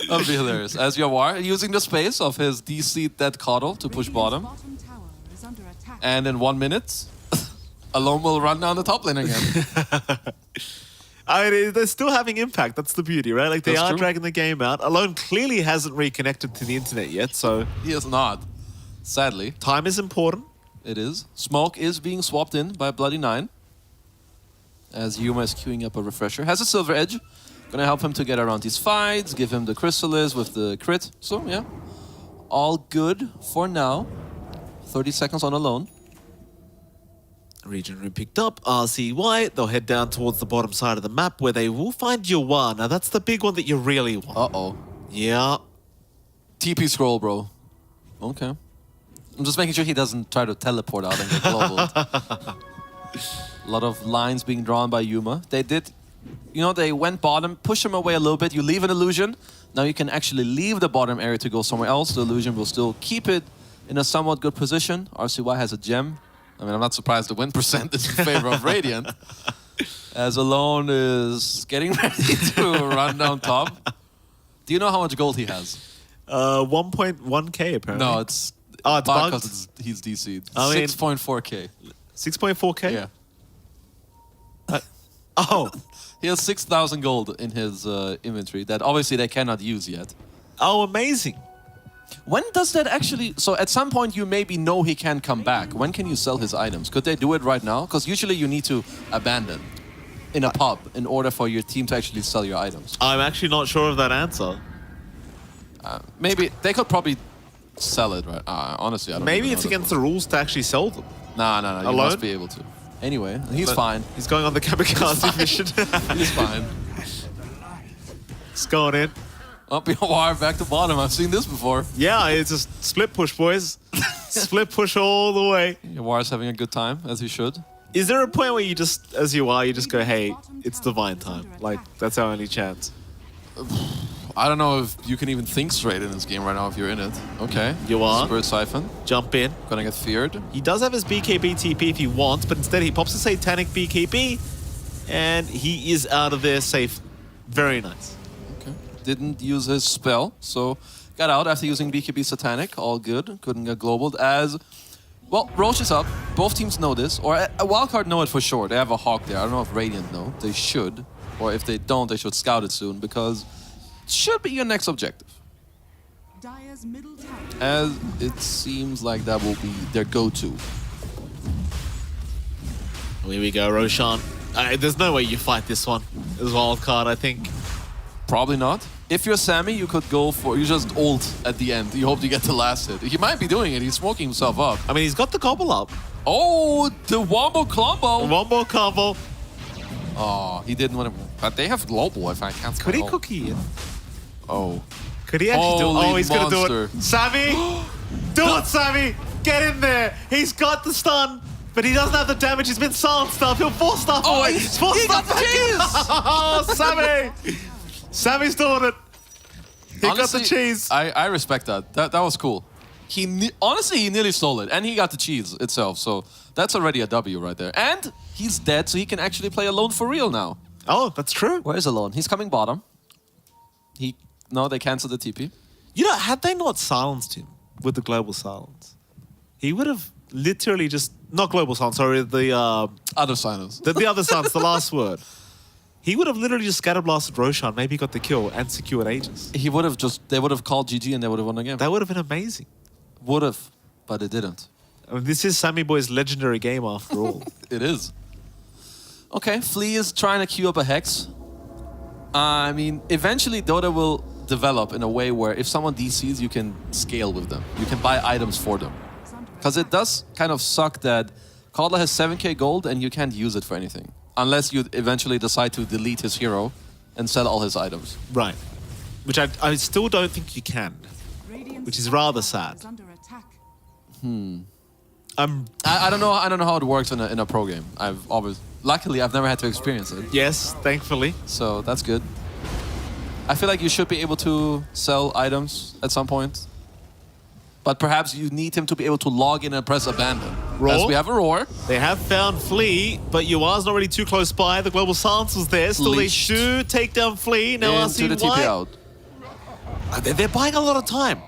That'll be hilarious. As Yawar using the space of his DC dead Coddle to push bottom. And in 1 minute, Alone will run down the top lane again. I mean, they're still having impact. That's the beauty, right? Like, they That's are true. dragging the game out. Alone clearly hasn't reconnected to the internet yet, so He is not. Sadly, time is important. it is. Smoke is being swapped in by Bloody Nine. As Yuma is queuing up a refresher. Has a Silver Edge. Gonna help him to get around these fights, give him the Chrysalis with the crit. So, yeah. All good for now. 30 seconds on Alone. Region room picked up, RCY. They'll head down towards the bottom side of the map where they will find Yuan. Now, that's the big one that you really want. Uh-oh. Yeah. TP scroll, bro. Okay. I'm just making sure he doesn't try to teleport out and get global. A lot of lines being drawn by Yuma. They did, you know, they went bottom, push him away a little bit. You leave an illusion. Now you can actually leave the bottom area to go somewhere else. The illusion will still keep it in a somewhat good position. RCY has a gem. I mean, I'm not surprised the win percent is in favor of Radiant. As Alone is getting ready to run down top. Do you know how much gold he has? 1.1k apparently. No, it's bugged? because he's DC'd. I mean- 6.4k. 6.4k? Yeah. Oh. He has 6,000 gold in his inventory that obviously they cannot use yet. Oh, amazing. When does that actually... So at some point you maybe know he can come back. When can you sell his items? Could they do it right now? Because usually you need to abandon in a pub in order for your team to actually sell your items. I'm actually not sure of that answer. Maybe they could probably sell it, right? Honestly, I don't Maybe even it's know against the rules to actually sell them. No, you Alone? must be able to. Anyway, he's But fine. He's going on the kamikaze mission. He's fine. It's going in. Up your wire, back to bottom. I've seen this before. Yeah, it's a split push, boys. Split push all the way. Yawar's having a good time, as he should. Is there a point where you just, as you are, you just go, hey, it's divine time? Like, that's our only chance. I don't know if you can even think straight in this game right now if you're in it. Okay. You are. Spirit Siphon. Jump in. Gonna get feared. He does have his BKB TP if he wants, but instead he pops a Satanic BKB, and he is out of there safe. Very nice. Okay. Didn't use his spell, so got out after using BKB Satanic. All good. Couldn't get globaled as... Well, Roche is up. Both teams know this, or a wildcard know it for sure. They have a Hawk there. I don't know if Radiant know. They should. Or if they don't, they should scout it soon, because it should be your next objective. As it seems like that will be their go-to. Here we go, Roshan. There's no way you fight this one. This wild card, I think. Probably not. If you're Sammy, you could go for... You just ult at the end. You hope you get the last hit. He might be doing it. He's smoking himself up. I mean, he's got the gobble up. Oh, the Wombo combo. One more combo. Oh, he didn't want to... But they have global if I can't... Could he cookie it? Oh. Could he actually do it? Holy Oh, he's going to do it. monster. Sammy! Do it, Sammy! Get in there! He's got the stun, but he doesn't have the damage. He's been silent stuff. He'll force stuff Oh, away. he Force got stuff the back. cheese! Oh, Sammy! Sammy's doing it. He Honestly, got the cheese. I respect that. That was cool. Honestly, he nearly stole it. And he got the cheese itself. So that's already a W right there. And he's dead, so he can actually play alone for real now. Oh, that's true. Where is Alone? He's coming bottom. No, they canceled the TP. You know, had they not silenced him with the global silence, he would have literally just... Not global silence, sorry, the Other silence. the other silence, the last word. He would have literally just scatterblasted Roshan, maybe got the kill, and secured Aegis. He would have just... They would have called GG and they would have won the game. That would have been amazing. Would have, but it didn't. I mean, this is Sammy Boy's legendary game after all. It is. Okay, Flea is trying to queue up a Hex. I mean, eventually Dota will develop in a way where if someone DCs, you can scale with them. You can buy items for them. Because it does kind of suck that Kaldla has 7k gold and you can't use it for anything. Unless you eventually decide to delete his hero and sell all his items. Right. Which I still don't think you can. Which is rather sad. I don't know how it works in a pro game. I've always Luckily, I've never had to experience it. Yes, thankfully. So that's good. I feel like you should be able to sell items at some point. But perhaps you need him to be able to log in and press abandon. Roar. As we have a roar. They have found Flea, but Yua's not really too close by. The global silence was there. Still, Leashed. they do take down Flea. Now I see Into the TP why. out. They're buying a lot of time.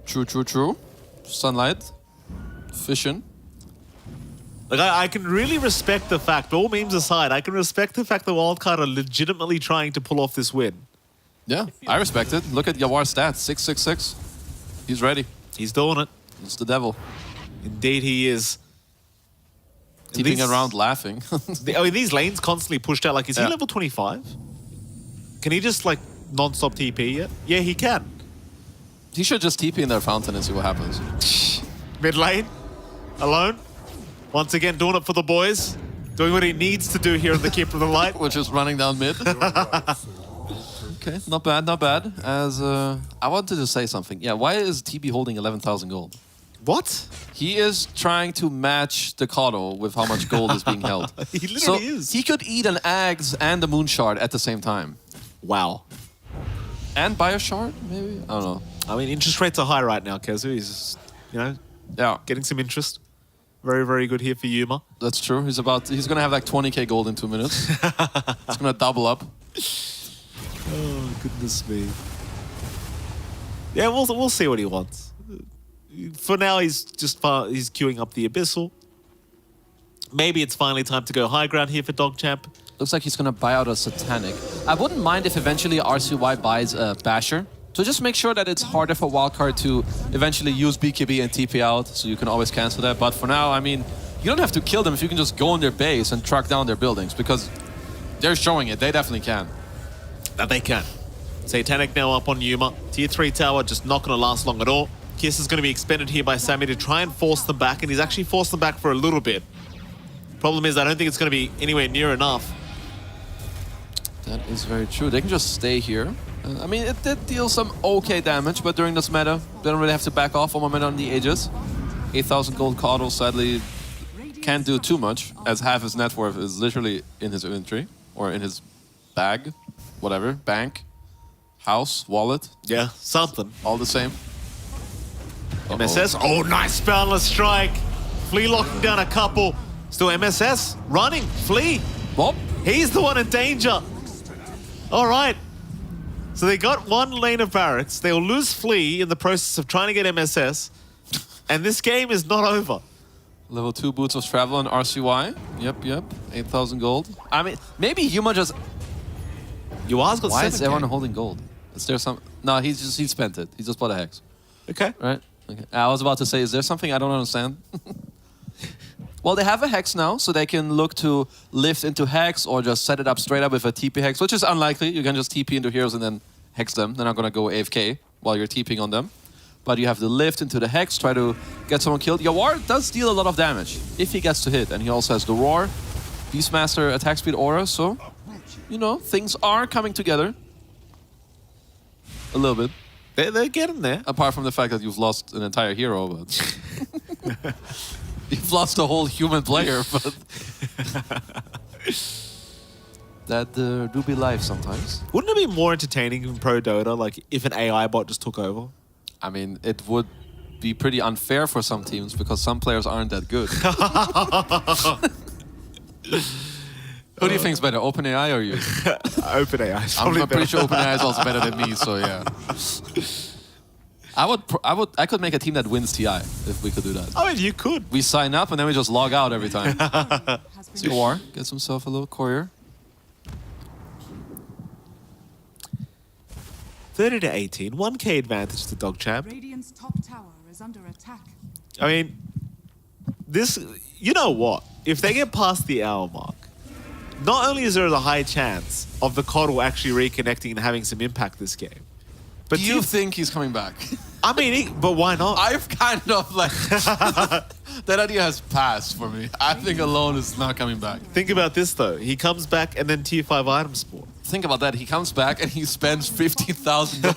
True. Sunlight. Fission. Like, I can really respect the fact, all memes aside, I can respect the fact the Wildcard are legitimately trying to pull off this win. Yeah, I respect it. Look at Yawar's stats. 666. He's ready. He's doing it. He's the devil. Indeed he is. Keeping These- around laughing. These lanes constantly pushed out. Like, is he Yeah. level 25? Can he just, like, non-stop TP yet? Yeah, he can. He should just TP in their fountain and see what happens. Mid lane, alone. Once again, doing it for the boys. Doing what he needs to do here in the Keeper of the Light. Which is running down mid. Okay, not bad. As I wanted to say something. Yeah, why is TB holding 11,000 gold? What? He is trying to match the Kato with how much gold is being held. He literally so is. He could eat an Ags and a Moon Shard at the same time. Wow. And buy a shard, maybe? I don't know. I mean, interest rates are high right now, Kezu. He's, Yeah, getting some interest. Very, very good here for Yuma. that's true. He's gonna have like 20k gold in 2 minutes. It's gonna double up. Oh, goodness me. Yeah, we'll see what he wants. For now, he's queuing up the Abyssal. Maybe it's finally time to go high ground here for Dogchamp. Looks like he's gonna buy out a Satanic. I wouldn't mind if eventually RCY buys a Basher. So just make sure that it's harder for Wildcard to eventually use BKB and TP out, so you can always cancel that. But for now, I mean, you don't have to kill them if you can just go in their base and track down their buildings, because they're showing it. They definitely can. That they can. Satanic now up on Yuma. Tier 3 tower just not going to last long at all. Kiss is going to be expended here by Sammy to try and force them back, and he's actually forced them back for a little bit. Problem is, I don't think it's going to be anywhere near enough. That is very true. They can just stay here. I mean, it did deal some okay damage, but during this meta, they don't really have to back off one more minute on the Aegis. 8,000 gold Caudal sadly can't do too much, as half his net worth is literally in his inventory, or in his bag, whatever, bank, house, wallet, Yeah, something. all the same. MSS. Oh, nice boundless strike. Flea locking down a couple. Still MSS running. Flea. Well, He's the one in danger. All right. So they got one lane of barracks. They'll lose Flea in the process of trying to get MSS. And this game is not over. level 2 Boots of Travel on RCY. Yep. 8,000 gold. I mean, maybe Yuma just... Yua's got Why 7K. is everyone holding gold? Is there some... No, he spent it. He just bought a Hex. Okay. Right? Okay. I was about to say, is there something I don't understand? Well, they have a Hex now, so they can look to lift into Hex or just set it up straight up with a TP Hex, which is unlikely. You can just TP into heroes and then Hex them. They're not going to go AFK while you're TPing on them. But you have the lift into the Hex, try to get someone killed. Yawar does deal a lot of damage if he gets to hit, and he also has the Roar, Beastmaster, attack speed, aura, so, you know, things are coming together. A little bit. They're getting there. Apart from the fact that you've lost an entire hero, but... You've lost a whole human player, but... that do be life sometimes. Wouldn't it be more entertaining in Pro Dota, like, if an AI bot just took over? I mean, it would be pretty unfair for some teams because some players aren't that good. Who do you think's better, OpenAI or you? OpenAI is probably I'm pretty better. sure OpenAI is also better than me, so yeah. I could make a team that wins TI if we could do that. I mean, you could. We sign up and then we just log out every time. So War gets himself a little courier. 30 to 18, 1k advantage to Dogchamp. Radiant's top tower is under attack. I mean, this, you know what? If they get past the hour mark, not only is there a high chance of the Coddle actually reconnecting and having some impact this game, but Do you think he's coming back? I mean, but why not? I've kind of like... that idea has passed for me. I think Alone is not coming back. Think about this though. He comes back and then tier 5 item spawn. Think about that. He comes back and he spends 15,000 gold.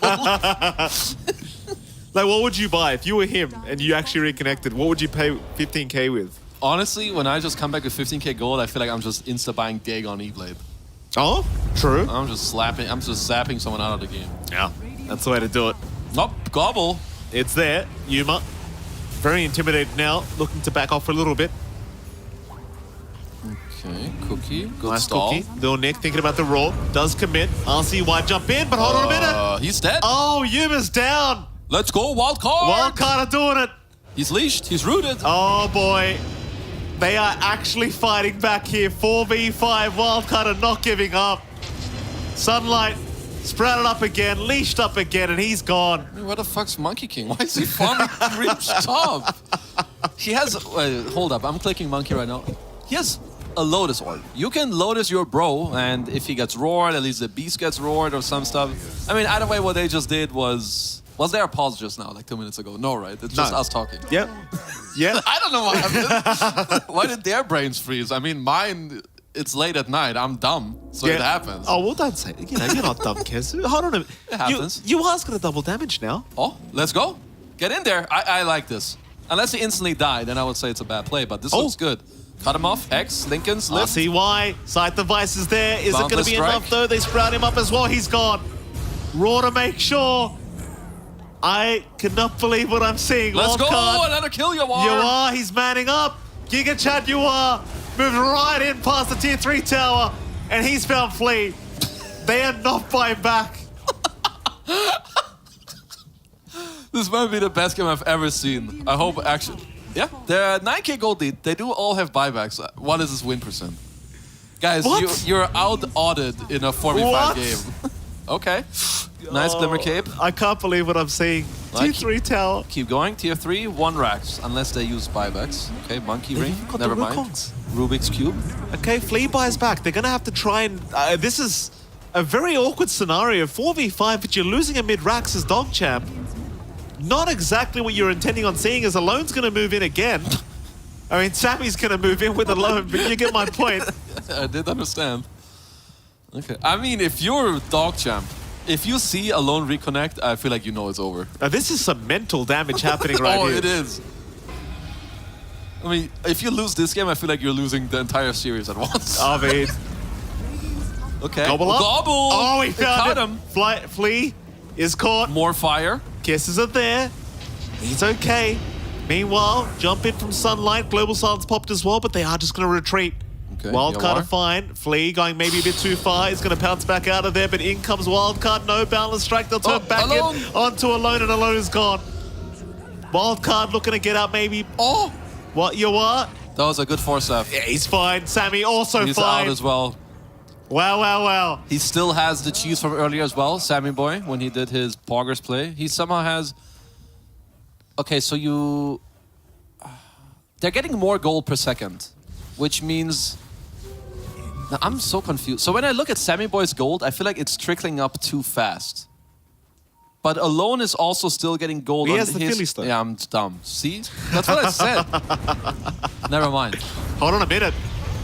Like, what would you buy if you were him and you actually reconnected? What would you pay 15k with? Honestly, when I just come back with 15k gold, I feel like I'm just insta-buying Dagon E-Blade. Oh, true. I'm just zapping someone out of the game. Yeah, that's the way to do it. Nope, gobble. It's there. Yuma, very intimidated now, looking to back off for a little bit. Okay, Cookie, good Nice stall. Cookie. Little Nick thinking about the roll. Does commit. RCY jump in, but hold on a minute. He's dead. Oh, Yuma's down. Let's go, wild card. Wild card are doing it. He's leashed, he's rooted. Oh boy. They are actually fighting back here. 4v5. Wildcard are not giving up. Sunlight sprouted up again, leashed up again, and he's gone. Where the fuck's Monkey King? Why is he farming reach top? He has... hold up, I'm clicking Monkey right now. He has a Lotus Orb. You can Lotus your bro, and if he gets roared, at least the beast gets roared or some stuff. I mean, either way, what they just did was... Was there a pause just now, like 2 minutes ago? No, right? It's just us talking. Yep. Yeah. I don't know what happened. Why did their brains freeze? I mean, mine, it's late at night. I'm dumb, so it happens. Oh, well, don't say it. You know, you're not dumb, Kez. Hold on a minute. It happens. You are going to double damage now. Oh, let's go. Get in there. I like this. Unless he instantly died, then I would say it's a bad play, but this looks good. Cut him off. X, Lincoln's lift. RCY, Sight Device is there. Is it going to Boundless be strike. enough, though? They sprout him up as well. He's gone. Raw to make sure. I cannot believe what I'm seeing. Let's go. Wildcard. Another kill, you You are. He's manning up. Giga Chad, you are. Moved right in past the tier 3 tower. And he's found Flea. They are not buying back. This might be the best game I've ever seen. I hope actually... Yeah, they're 9k gold lead. They do all have buybacks. What is this win percent? Guys, you're out-audited in a 4v5 What? game. Okay. Nice Glimmer Cape. I can't believe what I'm seeing. Tier 3 tower. Keep going. Tier 3, 1 racks. Unless they use buybacks. Okay, Monkey Ring. even got Never the mind. Rukongs. Rubik's Cube. Okay, Flea buys back. They're going to have to try and... this is a very awkward scenario. 4v5, but you're losing a mid-racks as Dog Champ. Not exactly what you're intending on seeing, as Alone's going to move in again. I mean, Sammy's going to move in with Alone, but you get my point. I did understand. Okay. I mean, if you're Dog Champ, if you see Alone reconnect, I feel like you know it's over. Now, this is some mental damage happening right here. Oh, it is. I mean, if you lose this game, I feel like you're losing the entire series at once. I mean... Okay. Gobble up. Gobble! Oh, he found him. Flea is caught. More fire. Kisses are there. He's okay. Meanwhile, jump in from Sunlight. Global Silence popped as well, but they are just going to retreat. Okay, Wildcard are fine. Flea going maybe a bit too far. He's going to pounce back out of there, but in comes Wildcard. No Boundless Strike. They'll turn back Alone. in onto Alone, and Alone is gone. Wildcard looking to get out maybe. Oh! What, you are? That was a good force F. Yeah, he's fine. Sammy also He's fine. out as well. Wow, wow, wow. He still has the cheese from earlier as well, Sammy Boy, when he did his Poggers play. He somehow has... Okay, so you... They're getting more gold per second, which means... Now, I'm so confused. So when I look at Sammy Boy's gold, I feel like it's trickling up too fast. But Alone is also still getting gold He on has the his... Phillies though. Yeah, I'm dumb. See? That's what I said. Never mind. Hold on a minute.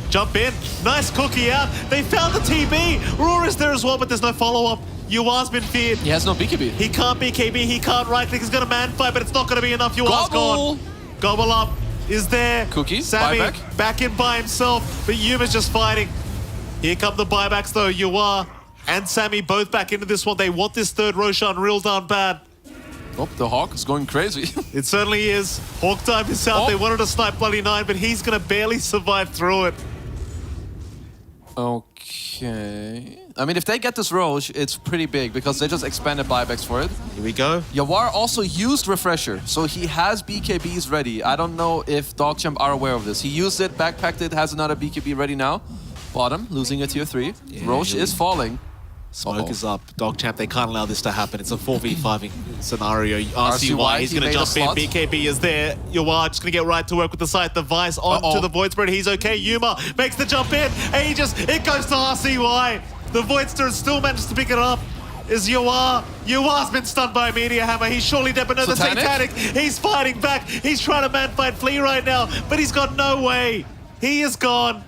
Jump in. Nice cookie out. They found the TB. Roar is there as well, but there's no follow-up. Yua's been feared. He has no BKB. He can't BKB. He can't right-click. He's got a man fight, but it's not going to be enough. Yua's Gobble. gone. Gobble up is there. Cookie, Sammy buyback. back in by himself, but Yuma's just fighting. Here come the buybacks, though. Yua and Sammy both back into this one. They want this third Roshan real darn bad. Oh, the Hawk is going crazy. It certainly is. Hawk time is out. Oh. They wanted to snipe Bloody 9, but he's going to barely survive through it. Okay. I mean, if they get this Roche, it's pretty big because they just expanded buybacks for it. Here we go. Yawar also used Refresher, so he has BKBs ready. I don't know if DogChamp are aware of this. He used it, backpacked it, has another BKB ready now. Bottom, losing a tier 3. Roche is falling. Smoke is up. Dogchamp, they can't allow this to happen. It's a 4v5 scenario. RCY, he's going to jump in. BKB is there. Yawar just going to get right to work with the Sight Device onto the Void Spirit. He's okay. Yuma makes the jump in. Aegis, it goes to RCY. The Void Spirit still manages to pick it up. Is Yawar. Yawar's been stunned by a Meteor Hammer. He's surely dead, but no, the Satanic. He's fighting back. He's trying to man fight Flea right now, but he's got no way. He is gone.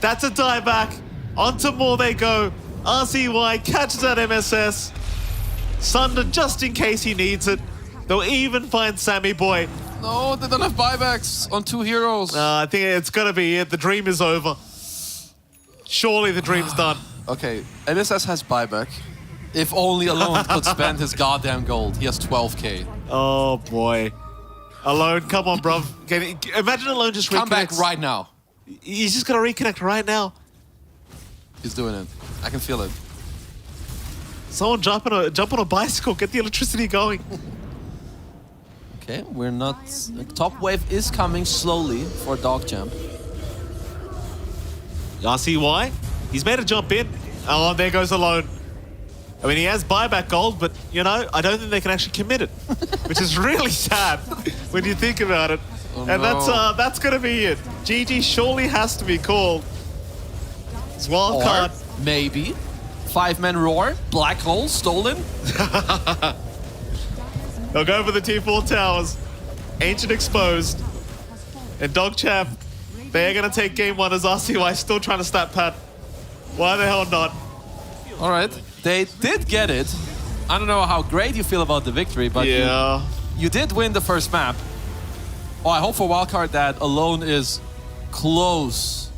That's a dieback. Onto more they go. RCY catches that MSS. Sunder just in case he needs it. They'll even find Sammy Boy. No, they don't have buybacks on 2 heroes. I think it's gonna be it. The dream is over. Surely the dream's done. Okay, MSS has buyback. If only Alone could spend his goddamn gold. He has 12k. Oh boy. Alone, come on, bruv. Imagine Alone just reconnects. Come back right now. He's just gonna reconnect right now. He's doing it. I can feel it. Someone jump on a bicycle, get the electricity going. Okay, we're not... Top wave is coming slowly for Dogchamp. I see why. He's made a jump in. Oh, there goes Alone. I mean, he has buyback gold, but, you know, I don't think they can actually commit it. Which is really sad when you think about it. Oh, and no. that's going to be it. GG surely has to be called. It's wild card. Maybe. 5-man roar. Black hole stolen. They'll go for the T4 towers. Ancient exposed. And Dogchamp, they're going to take game 1 as RCY still trying to stat pad. Why the hell not? All right. They did get it. I don't know how great you feel about the victory, but yeah, you did win the first map. Oh, I hope for Wildcard that Alone is close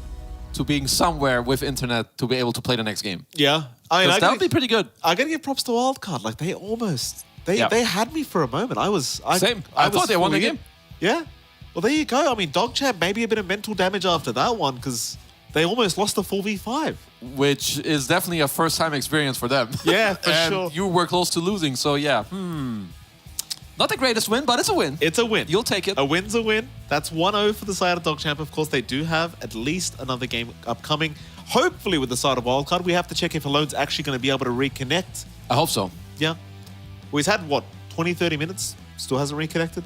to being somewhere with internet to be able to play the next game. Yeah. I mean, that would be pretty good. I gotta give props to Wildcard. Like, they almost... They had me for a moment. Same. I thought they won the game. Yeah. Well, there you go. I mean, Dogchamp, maybe a bit of mental damage after that one, because they almost lost the 4v5. Which is definitely a first-time experience for them. Yeah, for and sure. You were close to losing, so yeah. Not the greatest win, but it's a win. It's a win. You'll take it. A win's a win. That's 1-0 for the side of Dogchamp. Of course, they do have at least another game upcoming. Hopefully, with the side of Wildcard, we have to check if Alone's actually going to be able to reconnect. I hope so. Yeah. Well, he's had, what, 20, 30 minutes? Still hasn't reconnected?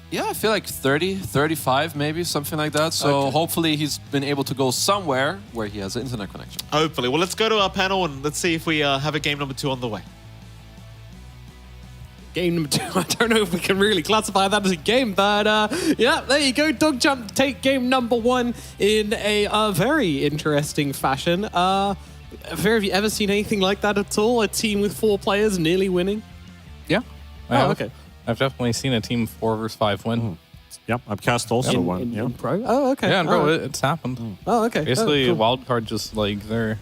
Yeah, I feel like 30, 35 maybe, something like that. So hopefully he's been able to go somewhere where he has an internet connection. Hopefully. Well, let's go to our panel and let's see if we have a game number 2 on the way. Game number 2, I don't know if we can really classify that as a game, but yeah, there you go. Dogchamp take game number 1 in a very interesting fashion. Have you ever seen anything like that at all? A team with 4 players nearly winning? Yeah. Okay. I've definitely seen a team 4 versus 5 win. Yep, I've cast also one. In pro? Oh, okay. Yeah, and bro, Alright. it's happened. Oh, okay. Basically, cool. Wildcard just like they're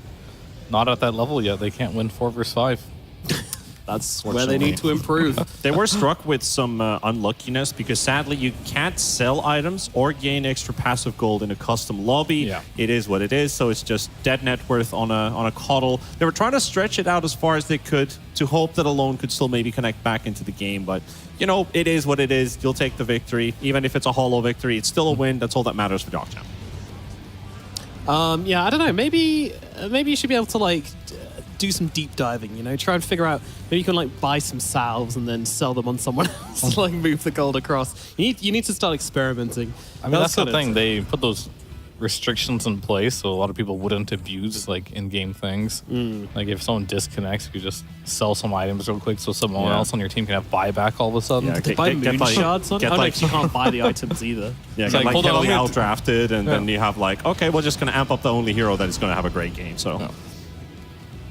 not at that level yet. They can't win 4 versus 5. That's where they need to improve. They were struck with some unluckiness because sadly you can't sell items or gain extra passive gold in a custom lobby. Yeah. It is what it is, so it's just dead net worth on a coddle. They were trying to stretch it out as far as they could to hope that Alone could still maybe connect back into the game, but you know, it is what it is. You'll take the victory. Even if it's a hollow victory, it's still a win. That's all that matters for Dogchamp. Yeah, I don't know. Maybe you should be able to like do some deep diving. You know, try and figure out. Maybe you can like buy some salves and then sell them on someone else to like move the gold across. You need to start experimenting. I mean, that's the thing. They put those restrictions in place so a lot of people wouldn't abuse like in-game things. Like if someone disconnects, you just sell some items real quick so someone else on your team can have buyback all of a sudden. Yeah, Did they buy moon shards on? Oh, no, you can't buy the items either. Yeah, It's get like, like hold on, heavily I'm gonna outdrafted, and then you have like, okay, we're just going to amp up the only hero that is going to have a great game. So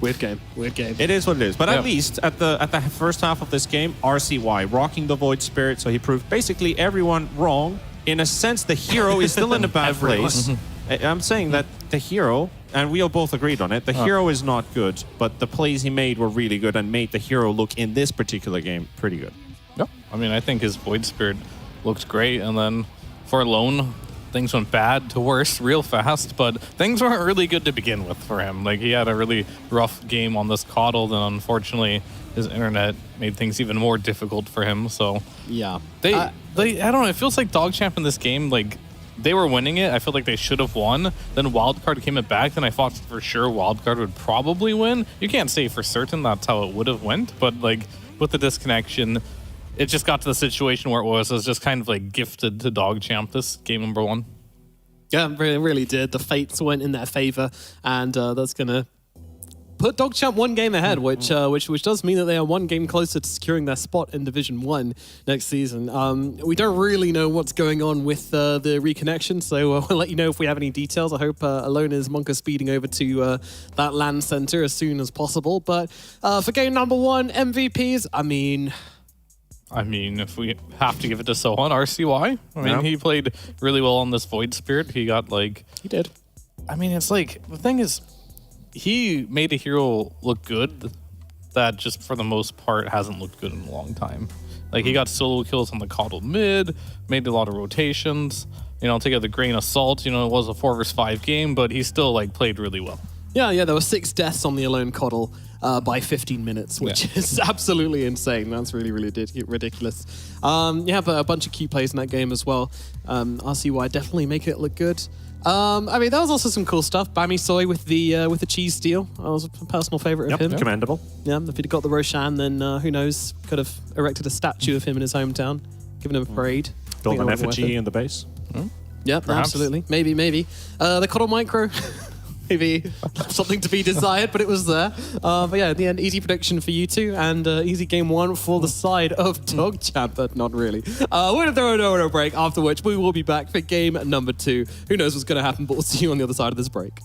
Weird game. it is what it is. But at least at the first half of this game, RCY rocking the Void Spirit, so he proved basically everyone wrong. In a sense, the hero is still in a bad place. I'm saying that the hero, and we all both agreed on it, the hero is not good, but the plays he made were really good and made the hero look in this particular game pretty good. Yeah. I mean, I think his Void Spirit looked great, and then for Alone, things went bad to worse real fast, but things weren't really good to begin with for him. Like, he had a really rough game on this coddle, and unfortunately, his internet made things even more difficult for him, so... Yeah. They I don't know, it feels like Dogchamp in this game, like, they were winning it. I feel like they should have won. Then Wildcard came it back, then I thought for sure Wildcard would probably win. You can't say for certain that's how it would have went, but, like, with the disconnection... It just got to the situation where it was just kind of like gifted to Dogchamp this game number 1. Yeah, it really did. The fates went in their favor, and that's going to put Dogchamp 1 game ahead, which does mean that they are 1 game closer to securing their spot in Division 1 next season. We don't really know what's going on with the reconnection, so we'll let you know if we have any details. I hope Alone is Monka speeding over to that LAN center as soon as possible. But for game number 1, MVPs, I mean... I mean, if we have to give it to Sohan, RCY. I mean, he played really well on this Void Spirit. He got like... He did. I mean, it's like, the thing is, he made a hero look good that just for the most part hasn't looked good in a long time. Like, he got solo kills on the Coddle mid, made a lot of rotations. You know, take it with a grain of salt. You know, it was a 4 vs 5 game, but he still, like, played really well. Yeah, there were 6 deaths on the Alone Coddle by 15 minutes, which is absolutely insane. That's really, really ridiculous. You have a bunch of key plays in that game as well. RCY definitely make it look good. I mean, there was also some cool stuff. Bami Soy with the cheese steal. That was a personal favorite of him. Commendable. Yeah, if he'd got the Roshan, then who knows, could have erected a statue of him in his hometown, given him a parade. Build an effigy in the base. Yeah, absolutely. Maybe. The Coddle Micro. Maybe something to be desired, but it was there. But yeah, in the end, easy prediction for you two, and easy game 1 for the side of DogChamp, but not really. We're going to throw a break, after which we will be back for game number 2. Who knows what's going to happen, but we'll see you on the other side of this break.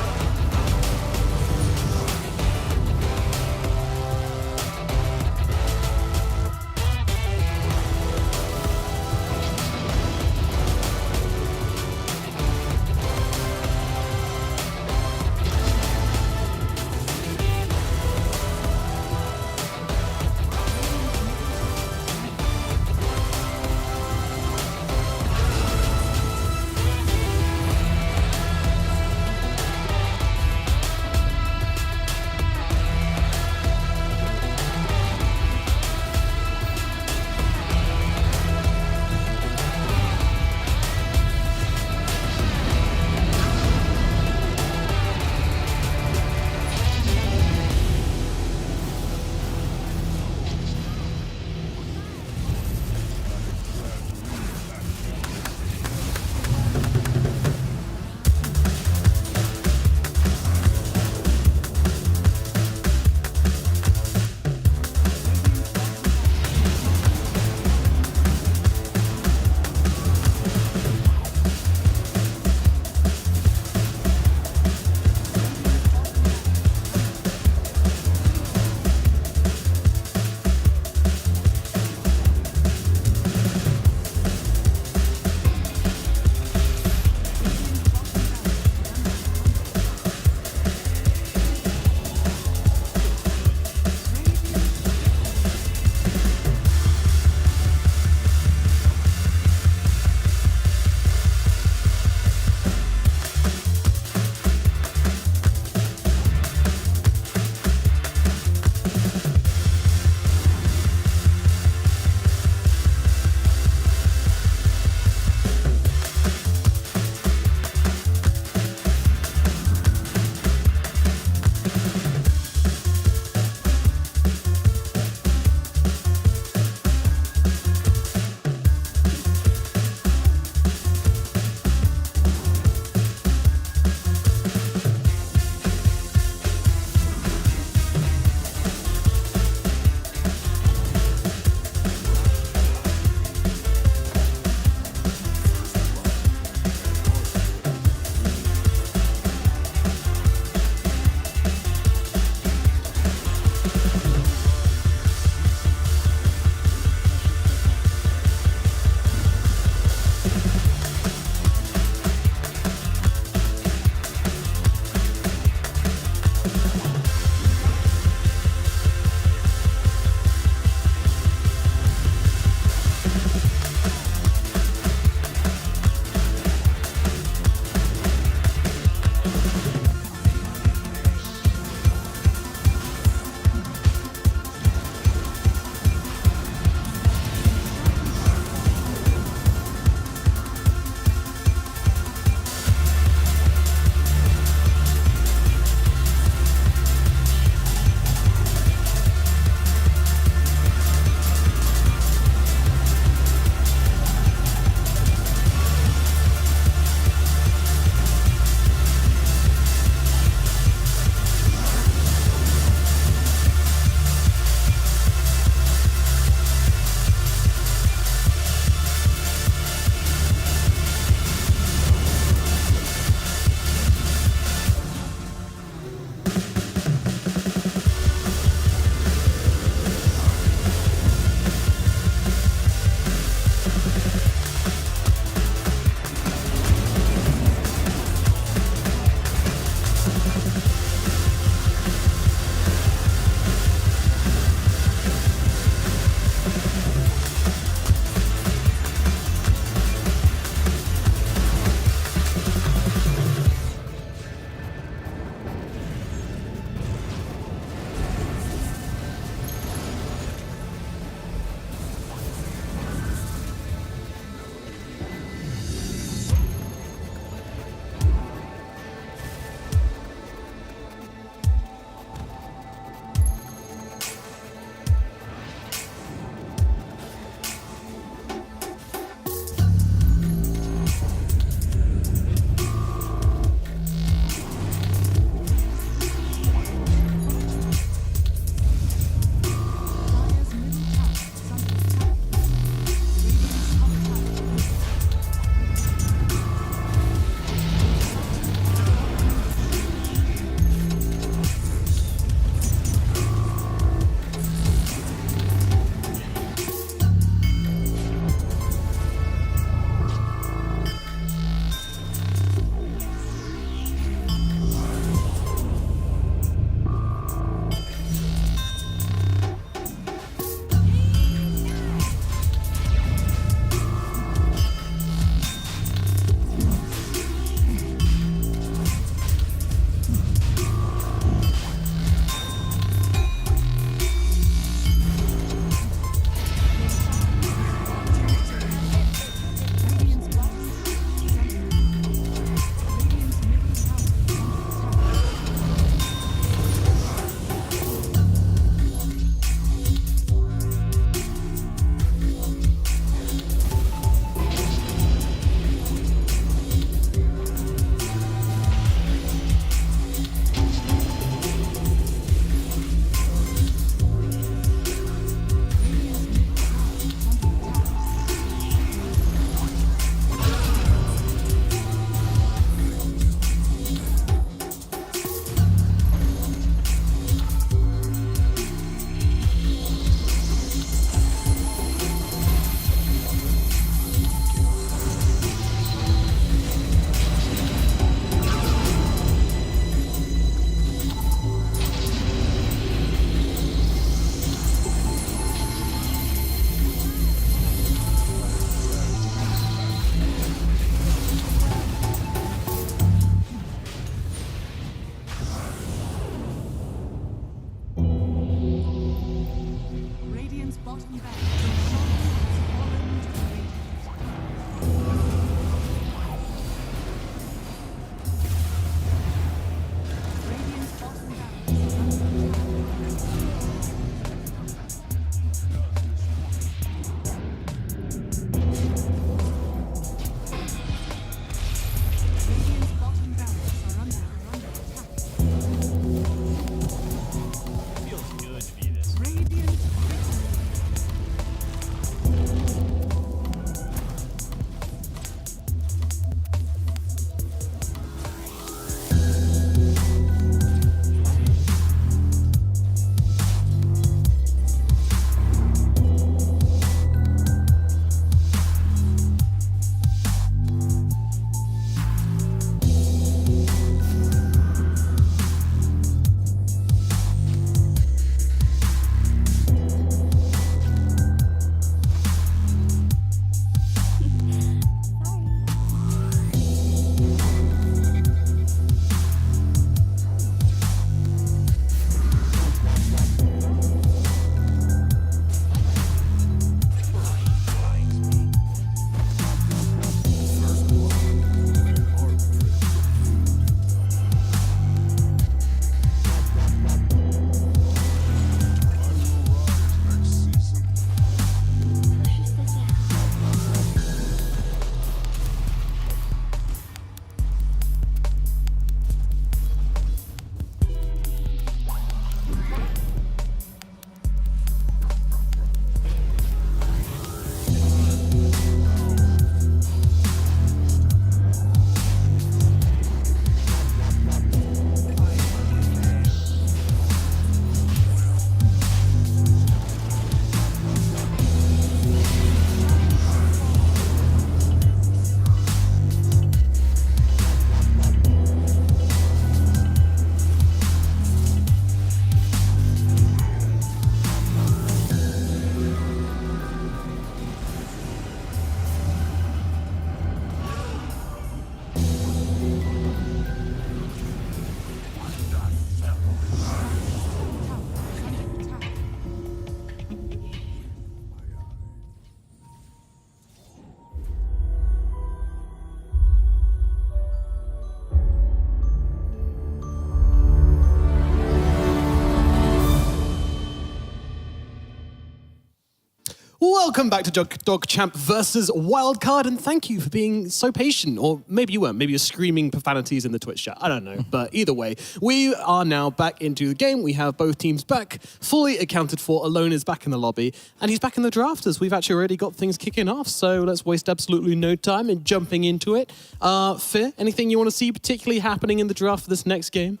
Welcome back to Dog Champ versus Wildcard, and thank you for being so patient. Or maybe you weren't. Maybe you're screaming profanities in the Twitch chat. I don't know. But either way, we are now back into the game. We have both teams back, fully accounted for. Alone is back in the lobby, and he's back in the drafters. We've actually already got things kicking off, so let's waste absolutely no time in jumping into it. Fir, anything you want to see particularly happening in the draft for this next game?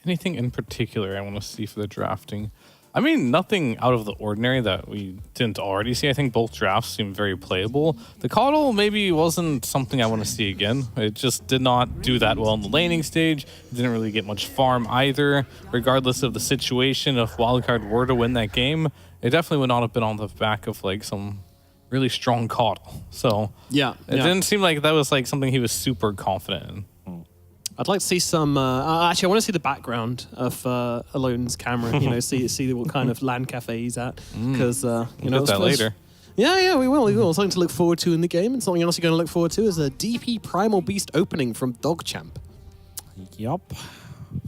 Anything in particular I want to see for the drafting? I mean, nothing out of the ordinary that we didn't already see. I think both drafts seem very playable. The Coddle maybe wasn't something I want to see again. It just did not do that well in the laning stage. It didn't really get much farm either. Regardless of the situation, if Wildcard were to win that game, it definitely would not have been on the back of like some really strong Coddle. So yeah, it didn't seem like that was like something he was super confident in. I'd like to see some. Actually, I want to see the background of Alone's camera. You know, see what kind of land cafe he's at. Because we'll get that later. Yeah, we will. We will. Something to look forward to in the game, and something else you're going to look forward to is a DP Primal Beast opening from Dogchamp. Yup.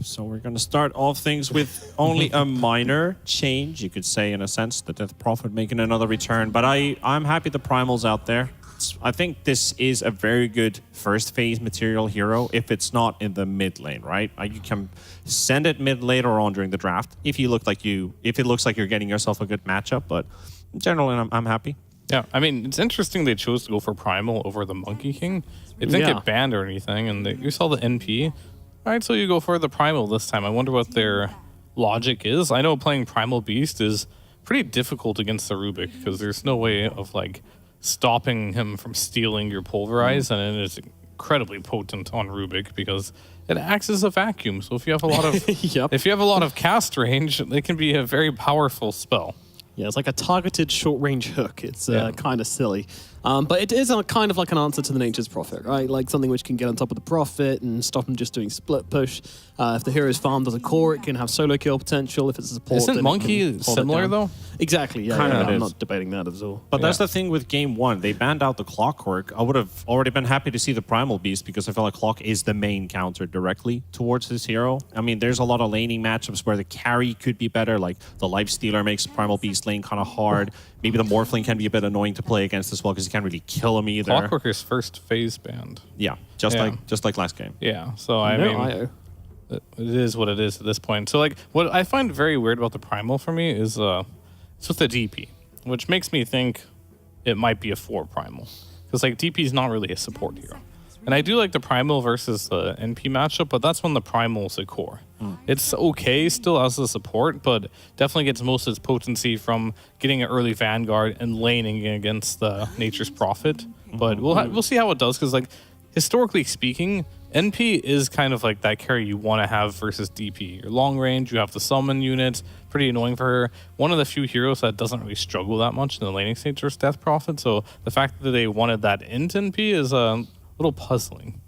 So we're going to start off things with only a minor change, you could say, in a sense, the Death Prophet making another return. But I'm happy the Primal's out there. I think this is a very good first phase material hero if it's not in the mid lane, right? You can send it mid later on during the draft if it looks like you're getting yourself a good matchup. But in general, I'm happy. Yeah, I mean, it's interesting they chose to go for Primal over the Monkey King. It didn't get banned or anything, and you saw the NP. All right, so you go for the Primal this time. I wonder what their logic is. I know playing Primal Beast is pretty difficult against the Rubik because there's no way of like stopping him from stealing your Pulverize, and it is incredibly potent on Rubik because it acts as a vacuum. So if you have a lot of if you have a lot of cast range, it can be a very powerful spell. Yeah, it's like a targeted short-range hook. It's kind of silly. But it is kind of like an answer to the Nature's Prophet, right? Like something which can get on top of the Prophet and stop him just doing split push. If the hero's farm does a core, it can have solo kill potential. If it's a support, isn't Monkey similar though? Exactly. Yeah, I'm not debating that at all. But that's the thing with game one. They banned out the Clockwork. I would have already been happy to see the Primal Beast because I feel like Clock is the main counter directly towards this hero. I mean, there's a lot of laning matchups where the carry could be better. Like the Life Stealer makes Primal Beast lane kind of hard. Maybe the Morphling can be a bit annoying to play against as well because you can't really kill him either. Clockworker's first phase banned. Yeah, just like last game. Yeah, so I mean, it is what it is at this point. So like, what I find very weird about the Primal for me is it's with the DP, which makes me think it might be a 4 Primal because like DP is not really a support hero. And I do like the Primal versus the NP matchup, but that's when the Primal's a core. It's okay still as a support, but definitely gets most of its potency from getting an early Vanguard and laning against the Nature's Prophet. But we'll see how it does, because like historically speaking, NP is kind of like that carry you want to have versus DP. You're long range, you have the summon units, pretty annoying for her. One of the few heroes that doesn't really struggle that much in the laning stage versus Death Prophet. So the fact that they wanted that into NP is a little puzzling.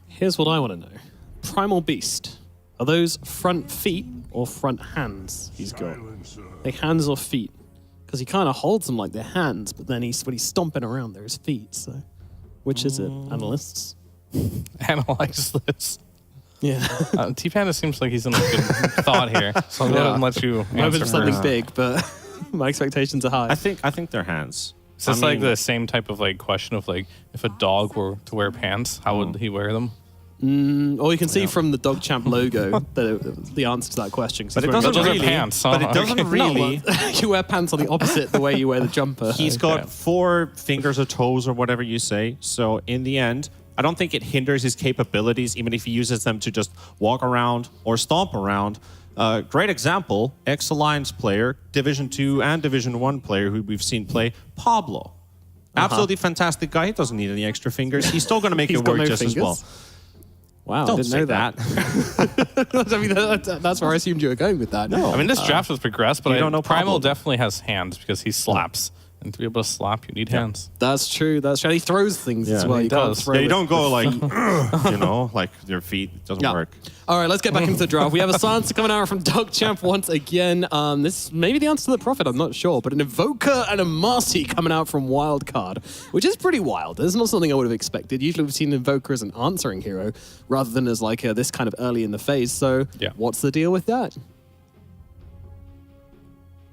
Here's what I want to know. Primal Beast. Are those front feet or front hands he's got? Like hands or feet? Because he kind of holds them like they're hands, but then when he's stomping around, they're his feet. So which is it, analysts? Analyze this. Yeah. T-Panda seems like he's in a good thought here, so I'm going to let you answer for something big, but my expectations are high. I think they're hands. Is this like the same type of like question of like if a dog were to wear pants, how would he wear them? Or you can see from the Dogchamp logo the answer to that question. But it doesn't really. Pants, huh? But it doesn't really. No, you wear pants on the opposite the way you wear the jumper. He's got 4 fingers or toes or whatever you say. So in the end, I don't think it hinders his capabilities, even if he uses them to just walk around or stomp around. Great example, ex-Alliance player, Division 2 and Division 1 player who we've seen play, Pablo. Absolutely fantastic guy. He doesn't need any extra fingers. He's still going to make it work just as well. Wow, Don't didn't say know that. I mean, that's where I assumed you were going with that. No, I mean this draft was progressed, but you don't know Primal Pablo. definitely has hands because he slaps. And to be able to slap, you need hands. That's true. That's true. He throws things as well. he does. Yeah, you don't go like, you know, like your feet. It doesn't work. All right, let's get back into the draft. We have a Silencer coming out from Dogchamp once again. This may be the answer to the Prophet, I'm not sure. But an Evoker and a Marcy coming out from Wildcard, which is pretty wild. It's not something I would have expected. Usually we've seen Invoker as an answering hero rather than as like this kind of early in the phase. So what's the deal with that?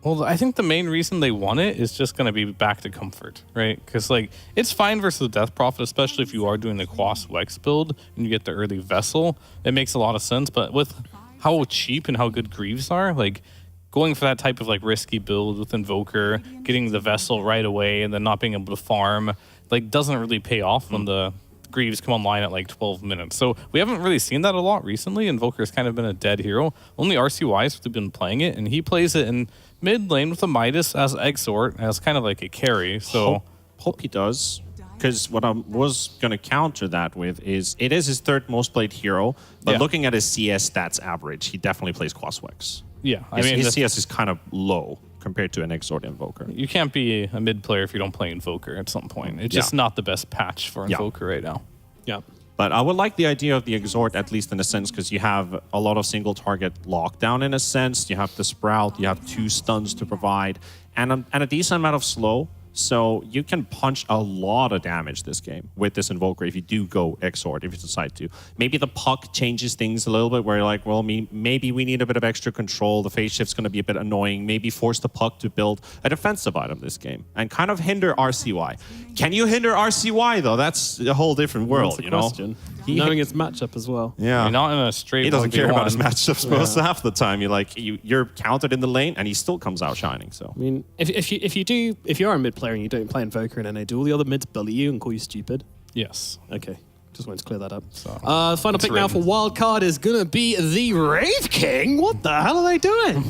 Well, I think the main reason they want it is just going to be back to comfort, right? Because, like, it's fine versus Death Prophet, especially if you are doing the Quas Wex build and you get the early Vessel. It makes a lot of sense, but with how cheap and how good Greaves are, like, going for that type of, like, risky build with Invoker, getting the Vessel right away and then not being able to farm, like, doesn't really pay off when the Greaves come online at, like, 12 minutes. So we haven't really seen that a lot recently. Invoker's kind of been a dead hero. Only RCY's have been playing it, and he plays it in mid lane with a Midas as Exort, as kind of like a carry. So hope he does. Because what I was going to counter that with is it is his third most played hero, but looking at his CS stats average, he definitely plays Quaswex. Yeah, I mean, his CS is kind of low compared to an Exort Invoker. You can't be a mid player if you don't play Invoker at some point. It's just not the best patch for Invoker right now. Yeah. But I would like the idea of the Exort, at least in a sense, because you have a lot of single target lockdown in a sense. You have the Sprout, you have 2 stuns to provide, and a decent amount of slow. So you can punch a lot of damage this game with this Invoker if you do go Exort, if you decide to. Maybe the puck changes things a little bit where you're like, well, maybe we need a bit of extra control. The phase shift's going to be a bit annoying. Maybe force the puck to build a defensive item this game and kind of hinder RCY. Can you hinder RCY, though? That's a whole different world, That's you question. Knowing its matchup as well. Yeah. You're not in a straight He doesn't care 1v1. about his matchups most half the time. You're countered in the lane and he still comes out shining. So I mean, if you are a mid player and you don't play Invoker in NA, do all the other mids bully you and call you stupid? Yes. Okay. Just wanted to clear that up. So, final pick now for wildcard is going to be the Wraith King. What the hell are they doing?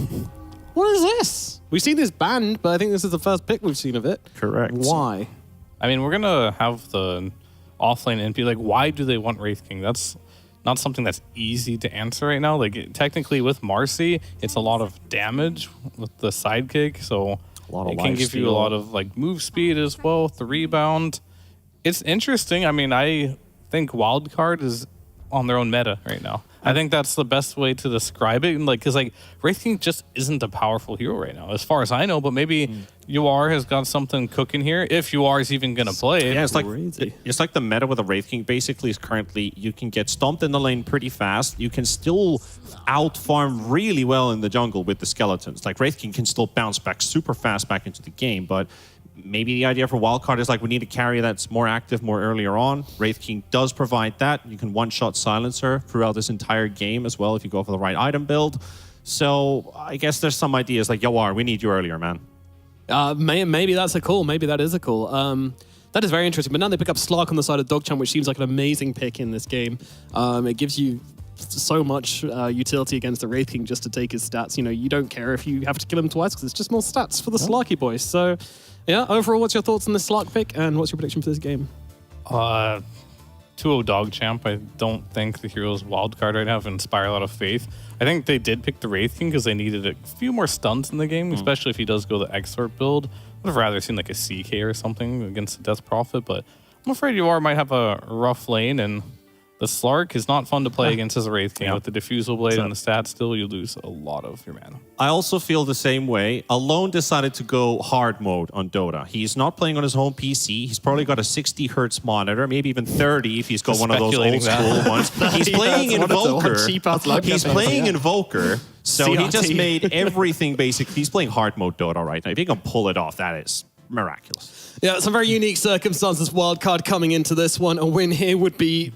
What is this? We've seen this banned, but I think this is the first pick we've seen of it. Correct. Why? I mean, we're going to have the offlane NP. Like, why do they want Wraith King? That's not something that's easy to answer right now. Like, technically with Marcy, it's a lot of damage with the sidekick, so it can give you a lot of like move speed as well, the rebound. It's interesting. I mean, I think Wildcard is on their own meta right now. I think that's the best way to describe it. Like, because like Wraith King just isn't a powerful hero right now, as far as I know. But maybe UR has got something cooking here. If UR is even gonna play it, yeah, it's like the meta with the Wraith King. Basically, is currently you can get stomped in the lane pretty fast. You can still out farm really well in the jungle with the skeletons. Like Wraith King can still bounce back super fast back into the game, but maybe the idea for Wildcard is like we need a carry that's more active more earlier on. Wraith King does provide that. You can one-shot silence her throughout this entire game as well if you go for the right item build. So I guess there's some ideas like, Yawar, we need you earlier, man. Maybe that's a call. Maybe that is a call. That is very interesting. But now they pick up Slark on the side of Dogchamp, which seems like an amazing pick in this game. It gives you so much utility against the Wraith King just to take his stats. You know, you don't care if you have to kill him twice because it's just more stats for the Slarky boys. So, yeah, overall, what's your thoughts on this Slark pick and what's your prediction for this game? 2-0 Dogchamp. I don't think the heroes wildcard right now have inspired a lot of faith. I think they did pick the Wraith King because they needed a few more stuns in the game, especially if he does go the Exort build. I'd have rather seen like a CK or something against the Death Prophet, but I'm afraid UR might have a rough lane, and the Slark is not fun to play against as a Wraith King. With the Diffusal Blade and the stats still, you lose a lot of your mana. I also feel the same way. Alone decided to go hard mode on Dota. He's not playing on his home PC. He's probably got a 60 hertz monitor, maybe even 30 if he's got one of those old school ones. He's playing Invoker. He's playing Invoker. So CRT. he just made everything basic. He's playing hard mode Dota right now. If he can pull it off, that is miraculous. Yeah, some very unique circumstances. Wildcard coming into this one. A win here would be,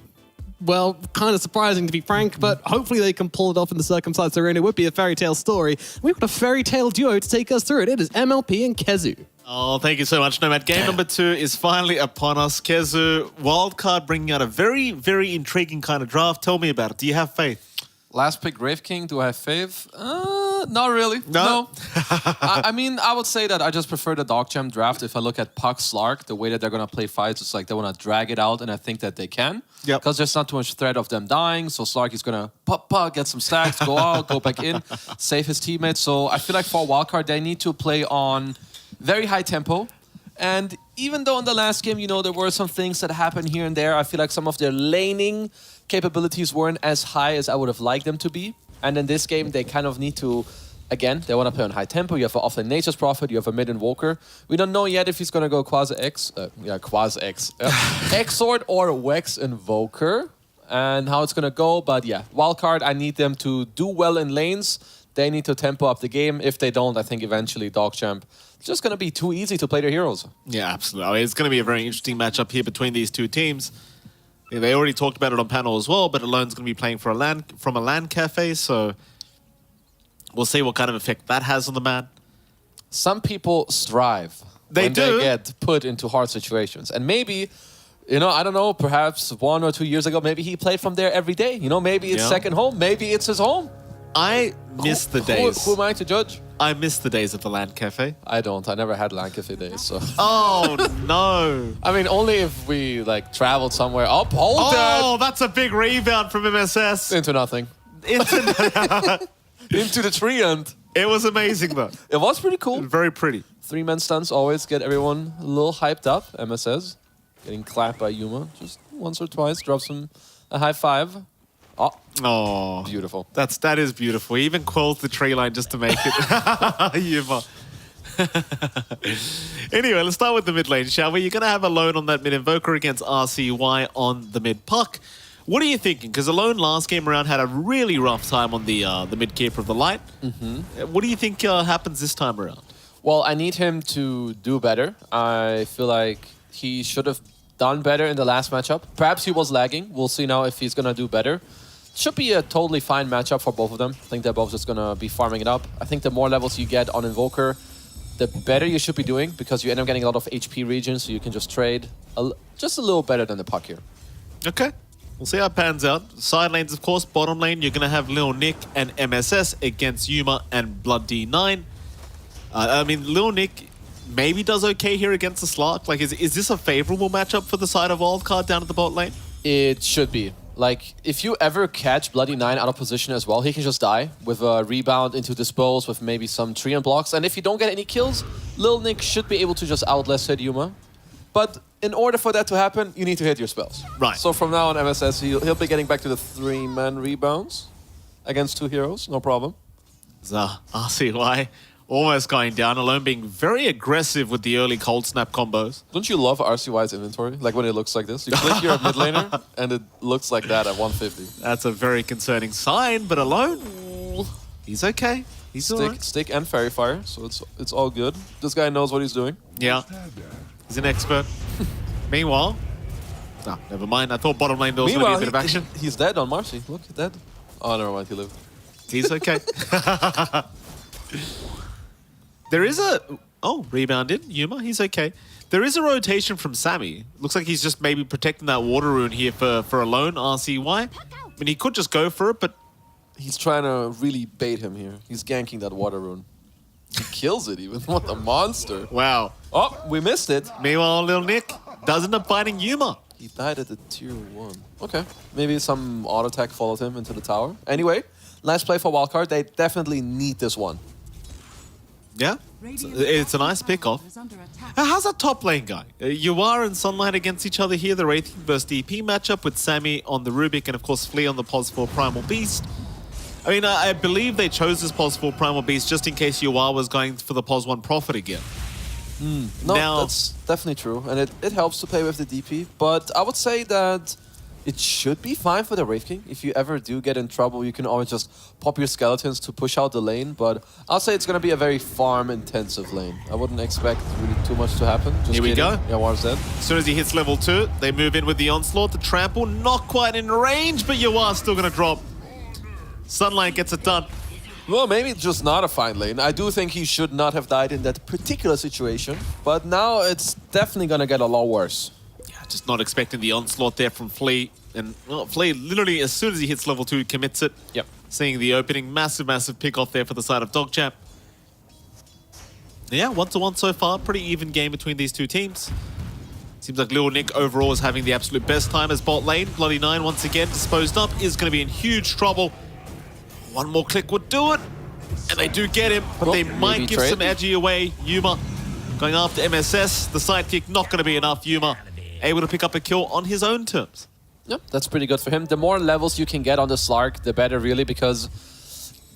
well, kind of surprising to be frank, but hopefully they can pull it off in the circumstances they're in. It would be a fairy tale story. We've got a fairy tale duo to take us through it. It is MLP and Kezu. Oh, thank you so much, Nomad. Game number 2 is finally upon us. Kezu, Wildcard bringing out a very, very intriguing kind of draft. Tell me about it. Do you have faith? Last pick, Wraith King. Do I have faith? Not really. No. I mean, I would say that I just prefer the Dogchamp draft. If I look at Puck Slark, the way that they're going to play fights, it's like they want to drag it out, and I think that they can. Yep. Because there's not too much threat of them dying, so Slark is going to pop, get some stacks, go out, go back in, save his teammates. So I feel like for Wildcard, they need to play on very high tempo. And even though in the last game, you know, there were some things that happened here and there, I feel like some of their laning capabilities weren't as high as I would have liked them to be. And in this game, they kind of need to, again, they want to play on high tempo. You have an offlane Nature's Prophet, you have a mid Invoker. We don't know yet if he's going to go Exort or Wex Invoker and how it's going to go. But yeah, Wildcard, I need them to do well in lanes, They need to tempo up the game. If they don't, I think eventually DogChamp it's just going to be too easy to play their heroes. Yeah, absolutely. I mean, it's going to be a very interesting matchup here between these two teams. Yeah, they already talked about it on panel as well, but Alone's going to be playing from a LAN cafe, so we'll see what kind of effect that has on the man. Some people strive They when do. they get put into hard situations. And maybe, you know, I don't know, perhaps 1 or 2 years ago, maybe he played from there every day. You know, maybe it's Yeah. second home. Maybe it's his home. I miss the days. Who am I to judge? I miss the days of the LAN cafe. I don't. I never had LAN cafe days, so... Oh, no. I mean, only if we, like, traveled somewhere. Up, hold Oh, that's a big rebound from MSS. that! Into nothing. Into the tree, and It was amazing, though. it was pretty cool. Very pretty. 3-man stunts always get everyone a little hyped up. MSS getting clapped by Yuma just once or twice. Drops him a high five. Oh, Oh, beautiful. that is beautiful. He even quells the tree line just to make it. Yuma. Anyway, let's start with the mid lane, shall we? You're going to have Alone on that mid invoker against RCY on the mid puck. What are you thinking? Because Alone last game around had a really rough time on the mid keeper of the light. What do you think happens this time around? Well, I need him to do better. I feel like he should have done better in the last matchup. Perhaps he was lagging. We'll see now if he's going to do better. Should be a totally fine matchup for both of them. I think they're both just going to be farming it up. I think the more levels you get on Invoker, the better you should be doing because you end up getting a lot of HP regions, so you can just trade just a little better than the puck here. Okay. We'll see how it pans out. Side lanes, of course. Bottom lane, you're going to have Lil Nick and MSS against Yuma and Blood D9. I mean, Lil Nick maybe does okay here against the Slark. Like, is this a favorable matchup for the side of Wildcard down at the bot lane? It should be. Like, if you ever catch Bloody 9 out of position as well, he can just die with a rebound into dispose with maybe some tree and blocks. And if you don't get any kills, Lil Nick should be able to just outlast hit Yuma. But in order for that to happen, you need to hit your spells. Right. So from now on, MSS, he'll be getting back to the 3-man rebounds against 2 heroes, no problem. RCY almost going down, Alone being very aggressive with the early cold snap combos. Don't you love RCY's inventory? Like when it looks like this? You click your mid laner, and it looks like that at 150. That's a very concerning sign, but Alone, he's okay. He's all right. Stick and Fairy Fire, so it's all good. This guy knows what he's doing. Yeah, he's an expert. Meanwhile, no, never mind. I thought bottom lane there was going to be a bit of action. He's dead on Marcy. Look, he's dead. Oh, never mind, he lived. He's okay. There is a... Oh, rebounded. Yuma, he's okay. There is a rotation from Sammy. Looks like he's just maybe protecting that water rune here for Alone, RCY. I mean, he could just go for it, but... He's trying to really bait him here. He's ganking that water rune. He kills it even. What a monster. Wow. Oh, we missed it. Meanwhile, Lil Nick does end up fighting Yuma. He died at the tier 1. Okay. Maybe some auto attack followed him into the tower. Anyway, last play for Wildcard. They definitely need this one. Yeah, it's a nice pick-off. How's that top lane guy? Yuar and Sunlight against each other here. The Wraith versus DP matchup with Sammy on the Rubik and, of course, Flea on the Pos 4 Primal Beast. I mean, I believe they chose this Pos 4 Primal Beast just in case Yuar was going for the Pos 1 Prophet again. No, Now- that's definitely true. And it helps to play with the DP. But I would say that it should be fine for the Wraith King. If you ever do get in trouble, you can always just pop your skeletons to push out the lane. But I'll say it's going to be a very farm-intensive lane. I wouldn't expect really too much to happen. Just Here we kidding. go. Yawar's dead. As soon as he hits level 2, they move in with the Onslaught. The Trample, not quite in range, but Yuar's still going to drop. Sunlight gets it done. Well, maybe it's just not a fine lane. I do think he should not have died in that particular situation. But now it's definitely going to get a lot worse. Yeah, just not expecting the Onslaught there from Flea. And well, Flea, literally, as soon as he hits level 2, commits it. Yep. Seeing the opening, massive pick-off there for the side of DogChamp. Yeah, 1-1 so far. Pretty even game between these two teams. Seems like Lil Nick overall is having the absolute best time as bot lane. Bloody 9 once again disposed up, is going to be in huge trouble. One more click would do it. And they do get him, but they might give some edgy away. Yuma going after MSS. The sidekick not going to be enough. Yuma able to pick up a kill on his own terms. Yep, that's pretty good for him. The more levels you can get on the Slark, the better, really, because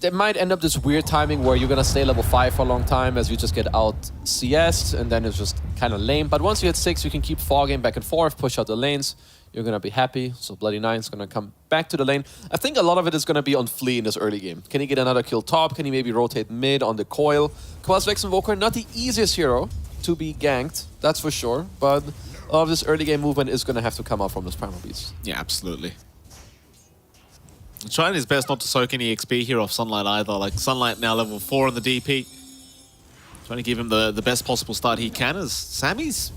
there might end up this weird timing where you're going to stay level 5 for a long time as you just get out CS'd, and then it's just kind of lame. But once you hit 6, you can keep fogging back and forth, push out the lanes. you're going to be happy. So Bloody Nine's going to come back to the lane. I think a lot of it is going to be on Flea in this early game. Can he get another kill top? Can he maybe rotate mid on the coil? Quasvex Invoker, not the easiest hero to be ganked, that's for sure. But a lot of this early game movement is going to have to come out from this Primal Beast. Yeah, absolutely. Trying his best not to soak any XP here off Sunlight either. Like, Sunlight now level 4 on the DP. Trying to give him the best possible start he can, as Sammy's...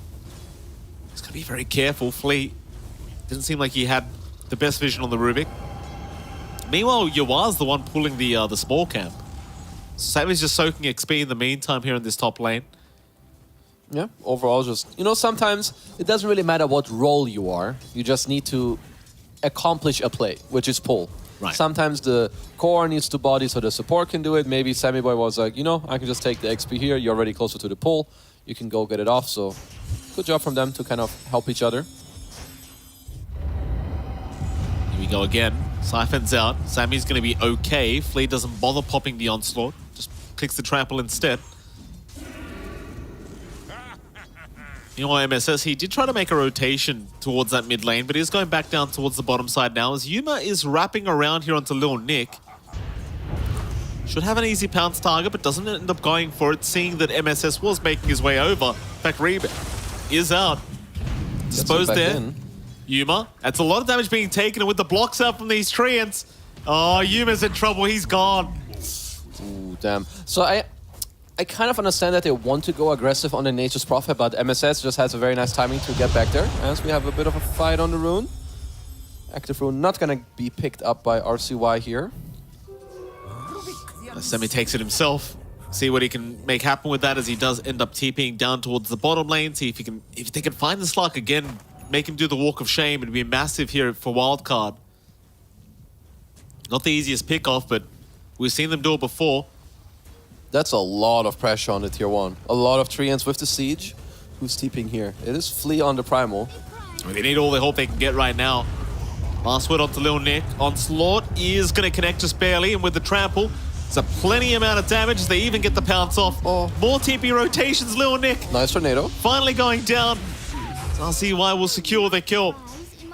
He's going to be very careful. Flea didn't seem like he had the best vision on the Rubik. Meanwhile, Yawa's the one pulling the small camp. Sammy's just soaking XP in the meantime here in this top lane. Yeah, overall just, you know, sometimes it doesn't really matter what role you are. You just need to accomplish a play, which is pull. Right. Sometimes the core needs to body so the support can do it. Maybe Sammy Boy was like, you know, I can just take the XP here. You're already closer to the pull. You can go get it off. So good job from them to kind of help each other. Here we go again. Siphon's out. Sammy's going to be okay. Flea doesn't bother popping the onslaught. Just clicks the trample instead. You know what, MSS, he did try to make a rotation towards that mid lane, but he's going back down towards the bottom side now as Yuma is wrapping around here onto Lil Nick. Should have an easy pounce target, but doesn't end up going for it, seeing that MSS was making his way over. In fact, Reba is out. Disposed there. In. Yuma, that's a lot of damage being taken, and with the blocks out from these treants, oh, Yuma's in trouble, he's gone. Ooh, damn. So I kind of understand that they want to go aggressive on the Nature's Prophet, but MSS just has a very nice timing to get back there, as we have a bit of a fight on the rune. Active rune not going to be picked up by RCY here. Semi takes it himself. See what he can make happen with that, as he does end up TPing down towards the bottom lane. See if he can, if they can find the Slark again, make him do the walk of shame. It'd be massive here for Wildcard. Not the easiest pick off, but we've seen them do it before. That's a lot of pressure on the tier 1. A lot of treants with the siege. Who's TPing here? It is Flea on the primal. They need all the hope they can get right now. Last word onto Lil Nick. Onslaught is going to connect just barely, and with the trample, it's a plenty amount of damage. They even get the pounce off. Oh. More TP rotations, Lil Nick. Nice tornado. Finally going down. RCY will secure the kill.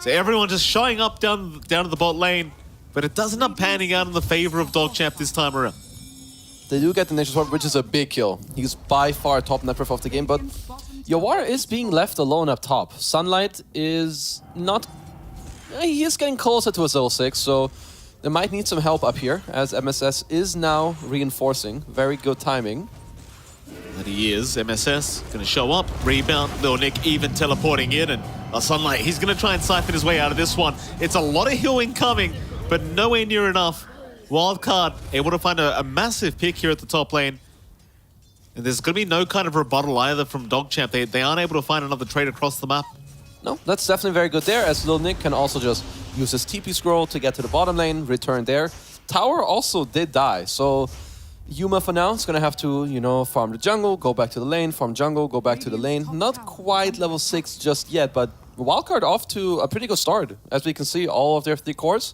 So everyone just showing up down to the bot lane, but it does end up panning out in the favor of DogChamp this time around. They do get the Nature's Prophet, which is a big kill. He's by far top net worth of the game, but Yawar is being left alone up top. Sunlight is not... He is getting closer to his level 6, so they might need some help up here, as MSS is now reinforcing. Very good timing. That he is. MSS going to show up, rebound. Lil Nick even teleporting in, and Sunlight, he's going to try and siphon his way out of this one. It's a lot of healing coming, but nowhere near enough. Wildcard able to find a massive pick here at the top lane. And there's going to be no kind of rebuttal either from DogChamp. They aren't able to find another trade across the map. No, that's definitely very good there, as Lil Nick can also just use his TP scroll to get to the bottom lane, return there. Tower also did die, so Yuma for now is going to have to, you know, farm the jungle, go back to the lane, farm jungle, go back to the lane. Not quite level 6 just yet, but Wildcard off to a pretty good start. As we can see, all of their 3 cores,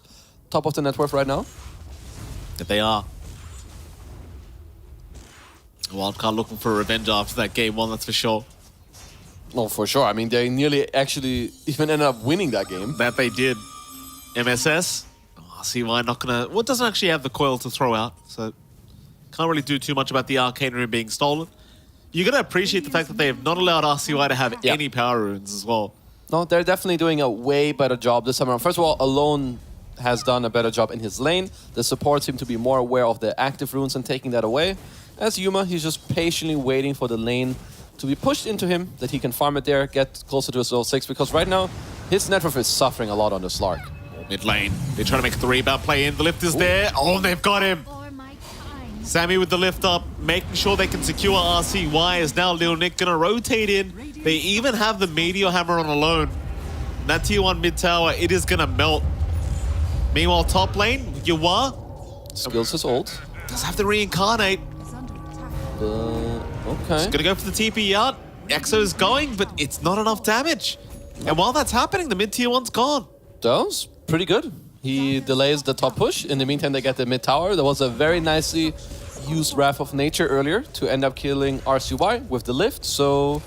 top of the net worth right now. That they are. Wildcard looking for revenge after that game 1, that's for sure. Oh, for sure. I mean, they nearly actually even ended up winning that game. That they did. MSS. Oh, CY not gonna... Well, it doesn't actually have the coil to throw out, so can't really do too much about the arcane rune being stolen. You're gonna appreciate the fact that they have not allowed RCY to have any power runes as well. No, they're definitely doing a way better job this time around. First of all, Alone has done a better job in his lane. The support seem to be more aware of the active runes and taking that away. As Yuma, he's just patiently waiting for the lane to be pushed into him, that he can farm it there, get closer to his level 6, because right now, his net worth is suffering a lot on the Slark. Mid lane, they're trying to make the rebound play in. The lift is there. Oh, they've got him. Sammy with the lift up, making sure they can secure RCY, as now Lil Nick gonna rotate in. They even have the Meteor Hammer on Alone. And that tier 1 mid tower, it is gonna melt. Meanwhile, top lane, Yawa Skills his ult. does have to reincarnate. Okay. He's gonna go for the TP out. Exo's going, but it's not enough damage. And while that's happening, the mid tier 1's gone. That was pretty good. He delays the top push. In the meantime, they get the mid tower. There was a very nicely used Wrath of Nature earlier to end up killing RCY with the lift. So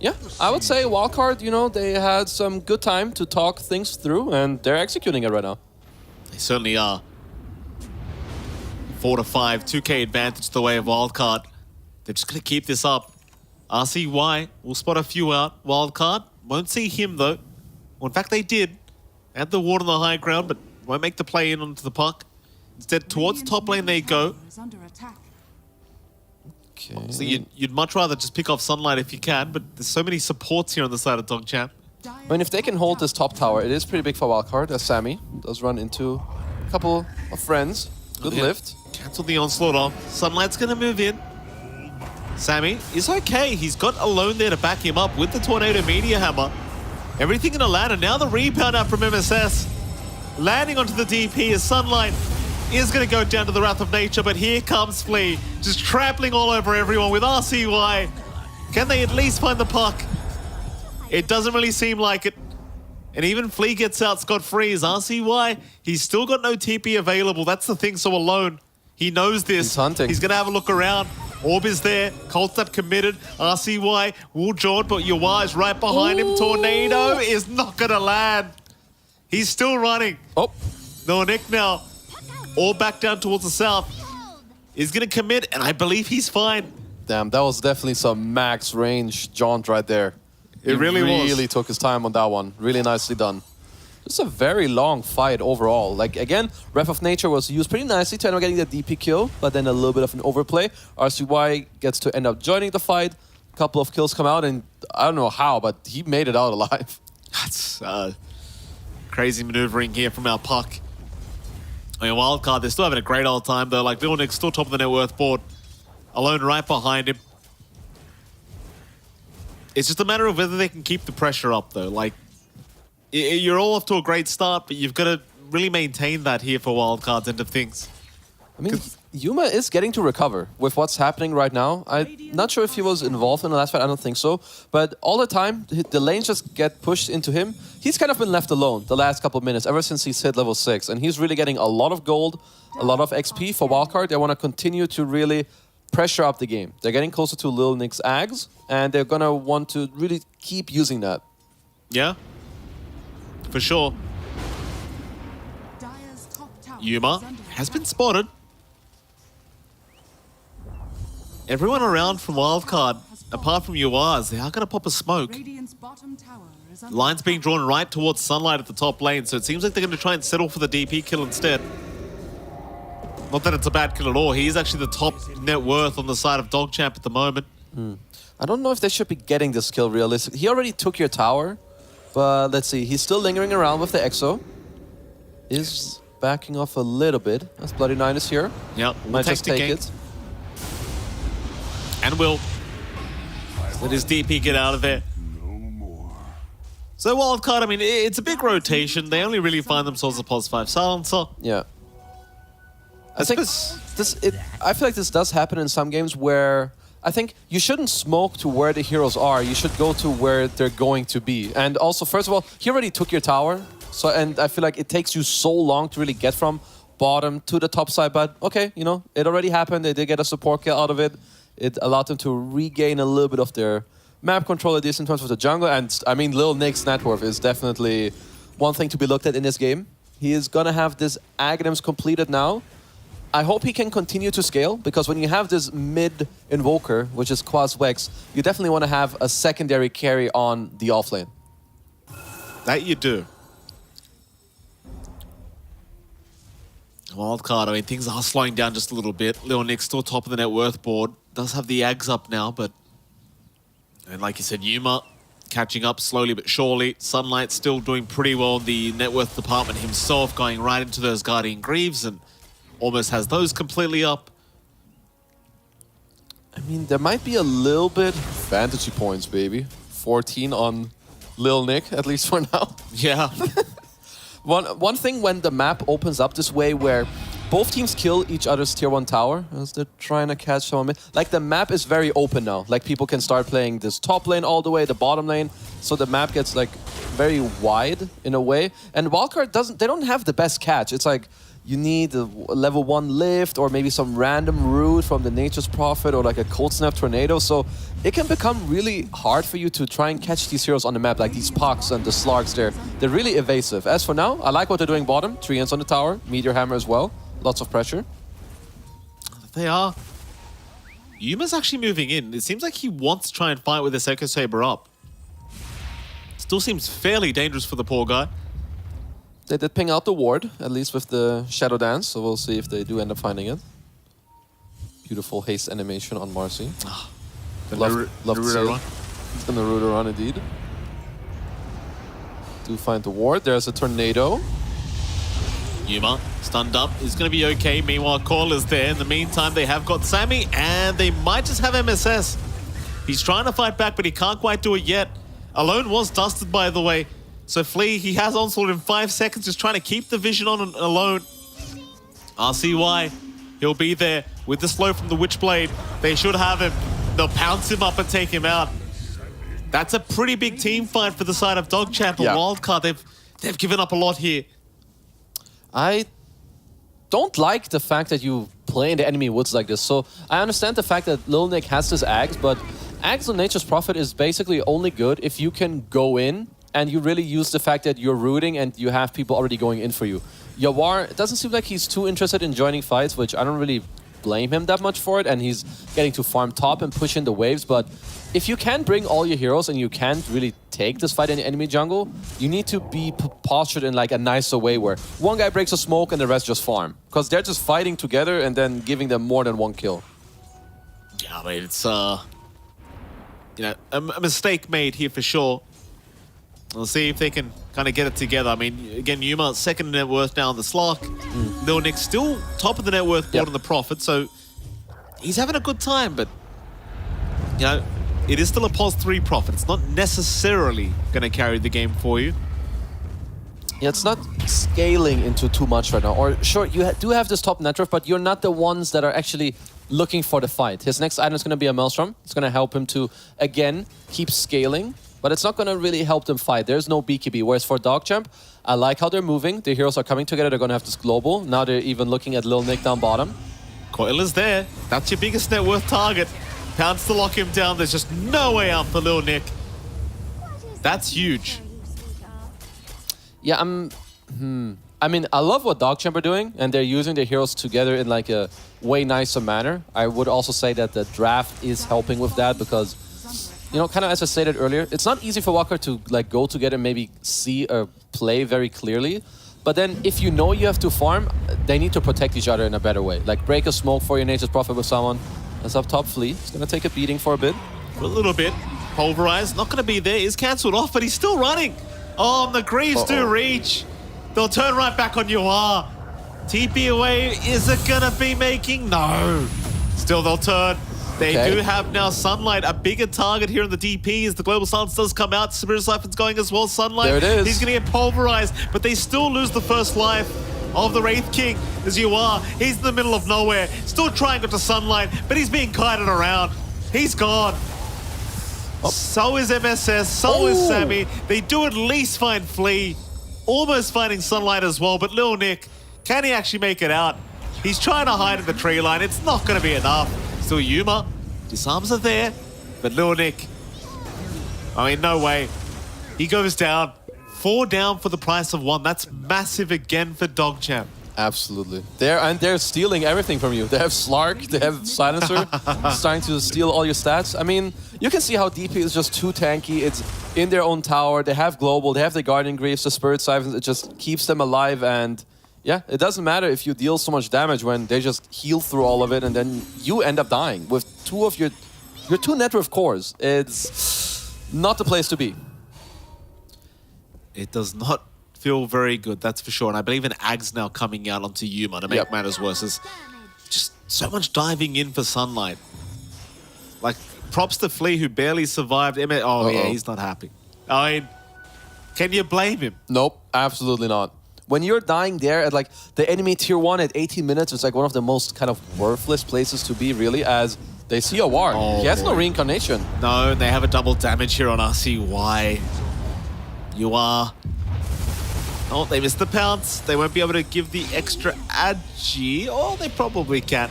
Yeah, I would say Wildcard, you know, they had some good time to talk things through, and they're executing it right now. They certainly are. 4 to 5, 2K advantage the way of Wildcard. They're just going to keep this up. RCY will spot a few out. Wildcard won't see him though. Well, in fact, they did. They had the ward on the high ground, but won't make the play in onto the puck. Instead, towards top lane they go. Okay. So you'd much rather just pick off Sunlight if you can, but there's so many supports here on the side of Dogchamp. I mean, if they can hold this top tower, it is pretty big for Wildcard, as Sammy does run into a couple of friends. Good lift. Cancel the onslaught off. Sunlight's going to move in. Sammy is okay. He's got Alone there to back him up with the Tornado Meteor Hammer. Everything in a ladder. Now the rebound out from MSS. Landing onto the DP as Sunlight is going to go down to the Wrath of Nature, but here comes Flea, just trampling all over everyone with RCY. Can they at least find the puck? It doesn't really seem like it. And even Flea gets out scot-free as RCY. He's still got no TP available. That's the thing, so Alone. He knows this. He's hunting. He's going to have a look around. Orb is there. Coldstep committed. RCY will jaunt, but Yuwa is right behind him. Tornado is not going to land. He's still running. Oh. No, Nick now. All back down towards the south. Is going to commit, and I believe he's fine. Damn, that was definitely some max range jaunt right there. It really was. He really took his time on that one. Really nicely done. Just a very long fight overall. Like, again, Wrath of Nature was used pretty nicely to end up getting the DP kill, but then a little bit of an overplay. RCY gets to end up joining the fight. A couple of kills come out, and I don't know how, but he made it out alive. That's crazy maneuvering here from our puck. I mean, Wildcard, they're still having a great old time, though. Like, Bill Nick's still top of the net worth board. Alone right behind him. It's just a matter of whether they can keep the pressure up, though. Like, you're all off to a great start, but you've got to really maintain that here for Wildcard's end of things. I mean, Yuma is getting to recover with what's happening right now. I'm not sure if he was involved in the last fight, I don't think so. But all the time, the lanes just get pushed into him. He's kind of been left alone the last couple of minutes, ever since he's hit level 6. And he's really getting a lot of gold, a lot of XP for Wildcard. They want to continue to really pressure up the game. They're getting closer to Lil Nick's Ags, and they're going to want to really keep using that. Yeah, for sure. Yuma has been spotted. Everyone around from Wildcard, apart from Yuaz, they are going to pop a smoke. Line's being drawn right towards Sunlight at the top lane, so it seems like they're going to try and settle for the DP kill instead. Not that it's a bad kill at all. He's actually the top net worth on the side of Dogchamp at the moment. I don't know if they should be getting this kill realistically. He already took your tower, but let's see. He's still lingering around with the Exo. Is backing off a little bit as Bloody Nine is here. Yep, Might just take it. And will. Let his DP get out of there. So Wildcard, I mean, it's a big rotation. They only really find themselves a +5 silencer. Yeah. I think I feel like this does happen in some games where I think you shouldn't smoke to where the heroes are. You should go to where they're going to be. And also, first of all, he already took your tower. So, and I feel like it takes you so long to really get from bottom to the top side. But okay, you know, it already happened. They did get a support kill out of it. It allowed them to regain a little bit of their map control, at least in terms of the jungle. And I mean, Lil Nick's net worth is definitely one thing to be looked at in this game. He is going to have this Aghanims completed now. I hope he can continue to scale, because when you have this mid invoker, which is Quas Wex, you definitely want to have a secondary carry on the offlane. That you do. Wildcard, I mean, things are slowing down just a little bit. Lil Nick's still top of the net worth board. Does have the Ags up now, but... And like you said, Yuma catching up slowly but surely. Sunlight still doing pretty well in the net worth department himself, going right into those Guardian Greaves and almost has those completely up. I mean, there might be a little bit fantasy points, baby. 14 on Lil Nick, at least for now. Yeah. One thing when the map opens up this way where both teams kill each other's tier 1 tower as they're trying to catch someone. Like, the map is very open now. Like, people can start playing this top lane all the way, the bottom lane. So the map gets, like, very wide in a way. And Wildcard they don't have the best catch. It's like, you need a level 1 lift or maybe some random route from the Nature's Prophet or like a Cold Snap Tornado. So it can become really hard for you to try and catch these heroes on the map, like these Pucks and the Slarks there. They're really evasive. As for now, I like what they're doing bottom. Treants on the tower, Meteor Hammer as well. Lots of pressure. They are. Yuma's actually moving in. It seems like he wants to try and fight with this Echo Saber up. Still seems fairly dangerous for the poor guy. They did ping out the ward, at least with the Shadow Dance, so we'll see if they do end up finding it. Beautiful haste animation on Marcy. Love to see it. It's the Naruto run indeed. Do find the ward. There's a tornado. Yuma, stunned up, is going to be okay. Meanwhile, Call is there. In the meantime, they have got Sammy, and they might just have MSS. He's trying to fight back, but he can't quite do it yet. Alone was dusted, by the way. So Flea, he has onslaught in 5 seconds, just trying to keep the vision on Alone. RCY, he'll be there with the slow from the Witchblade. They should have him. They'll pounce him up and take him out. That's a pretty big team fight for the side of DogChamp. Yeah. Wildcard, they've given up a lot here. I don't like the fact that you play in the enemy woods like this. So I understand the fact that Lil Nick has this Axe, but Axe on Nature's Prophet is basically only good if you can go in and you really use the fact that you're rooting and you have people already going in for you. Yawar, it doesn't seem like he's too interested in joining fights, which I don't really blame him that much for it, and he's getting to farm top and push in the waves, but if you can bring all your heroes and you can't really take this fight in the enemy jungle, you need to be postured in like a nicer way where one guy breaks a smoke and the rest just farm. Because they're just fighting together and then giving them more than 1 kill. Yeah, I mean, it's, you know, a mistake made here for sure. We'll see if they can kind of get it together. I mean, again, Yuma, second in net worth now on the Slark. Lil Nick still top of the net worth board on the Prophet, so he's having a good time, but, you know, it is still a pos 3 Prophet. It's not necessarily going to carry the game for you. Yeah, it's not scaling into too much right now. Or sure, you do have this top net worth, but you're not the ones that are actually looking for the fight. His next item is going to be a Maelstrom. It's going to help him to, again, keep scaling. But it's not going to really help them fight. There's no BKB. Whereas for DogChamp, I like how they're moving. The heroes are coming together. They're going to have this global. Now they're even looking at Lil Nick down bottom. Coil is there. That's your biggest net worth target. Pounds to lock him down. There's just no way out for Lil Nick. That's huge. Yeah, I mean, I love what DogChamp are doing, and they're using their heroes together in like a way nicer manner. I would also say that the draft is helping with that because, you know, kind of as I stated earlier, it's not easy for Walker to like go together and maybe see a play very clearly. But then if you know you have to farm, they need to protect each other in a better way. Like break a smoke for your Nature's Prophet with someone. That's up top Flea. He's going to take a beating for a bit. A little bit. Pulverized, not going to be there. Is cancelled off, but he's still running. Oh, and the Greaves do reach. They'll turn right back on Yuar. TP away, is it going to be making? No. Still, they'll turn. They do have now Sunlight, a bigger target here in the DP as the Global Silence does come out. Spirit Siphon's going as well. Sunlight, there it is. He's going to get pulverized, but they still lose the first life of the Wraith King as you are. He's in the middle of nowhere, still trying to get to Sunlight, but he's being kited around. He's gone. So is MSS, so is Sammy. They do at least find Flea, almost finding Sunlight as well, but Lil Nick, can he actually make it out? He's trying to hide in the tree line. It's not going to be enough. Still Yuma, disarms are there, but Lil Nick, I mean, no way. He goes down. 4 down for the price of 1. That's massive again for DogChamp. Absolutely. They're stealing everything from you. They have Slark, they have Silencer, starting to steal all your stats. I mean, you can see how DP is just too tanky. It's in their own tower. They have Global, they have the Guardian Greaves, the Spirit Siphons. It just keeps them alive, and yeah, it doesn't matter if you deal so much damage when they just heal through all of it and then you end up dying with 2 of your 2 net worth cores. It's not the place to be. It does not feel very good, that's for sure. And I believe an Ag's now coming out onto Yuma to make matters worse. There's just so much diving in for Sunlight. Like, props to Flea, who barely survived. Oh, yeah, he's not happy. I mean, can you blame him? Nope, absolutely not. When you're dying there at like the enemy tier 1 at 18 minutes, it's like one of the most kind of worthless places to be, really, as they see a ward. He has no reincarnation. No, they have a double damage here on RCY. You are Oh, they missed the pounce. They won't be able to give the extra agi. Oh, they probably can.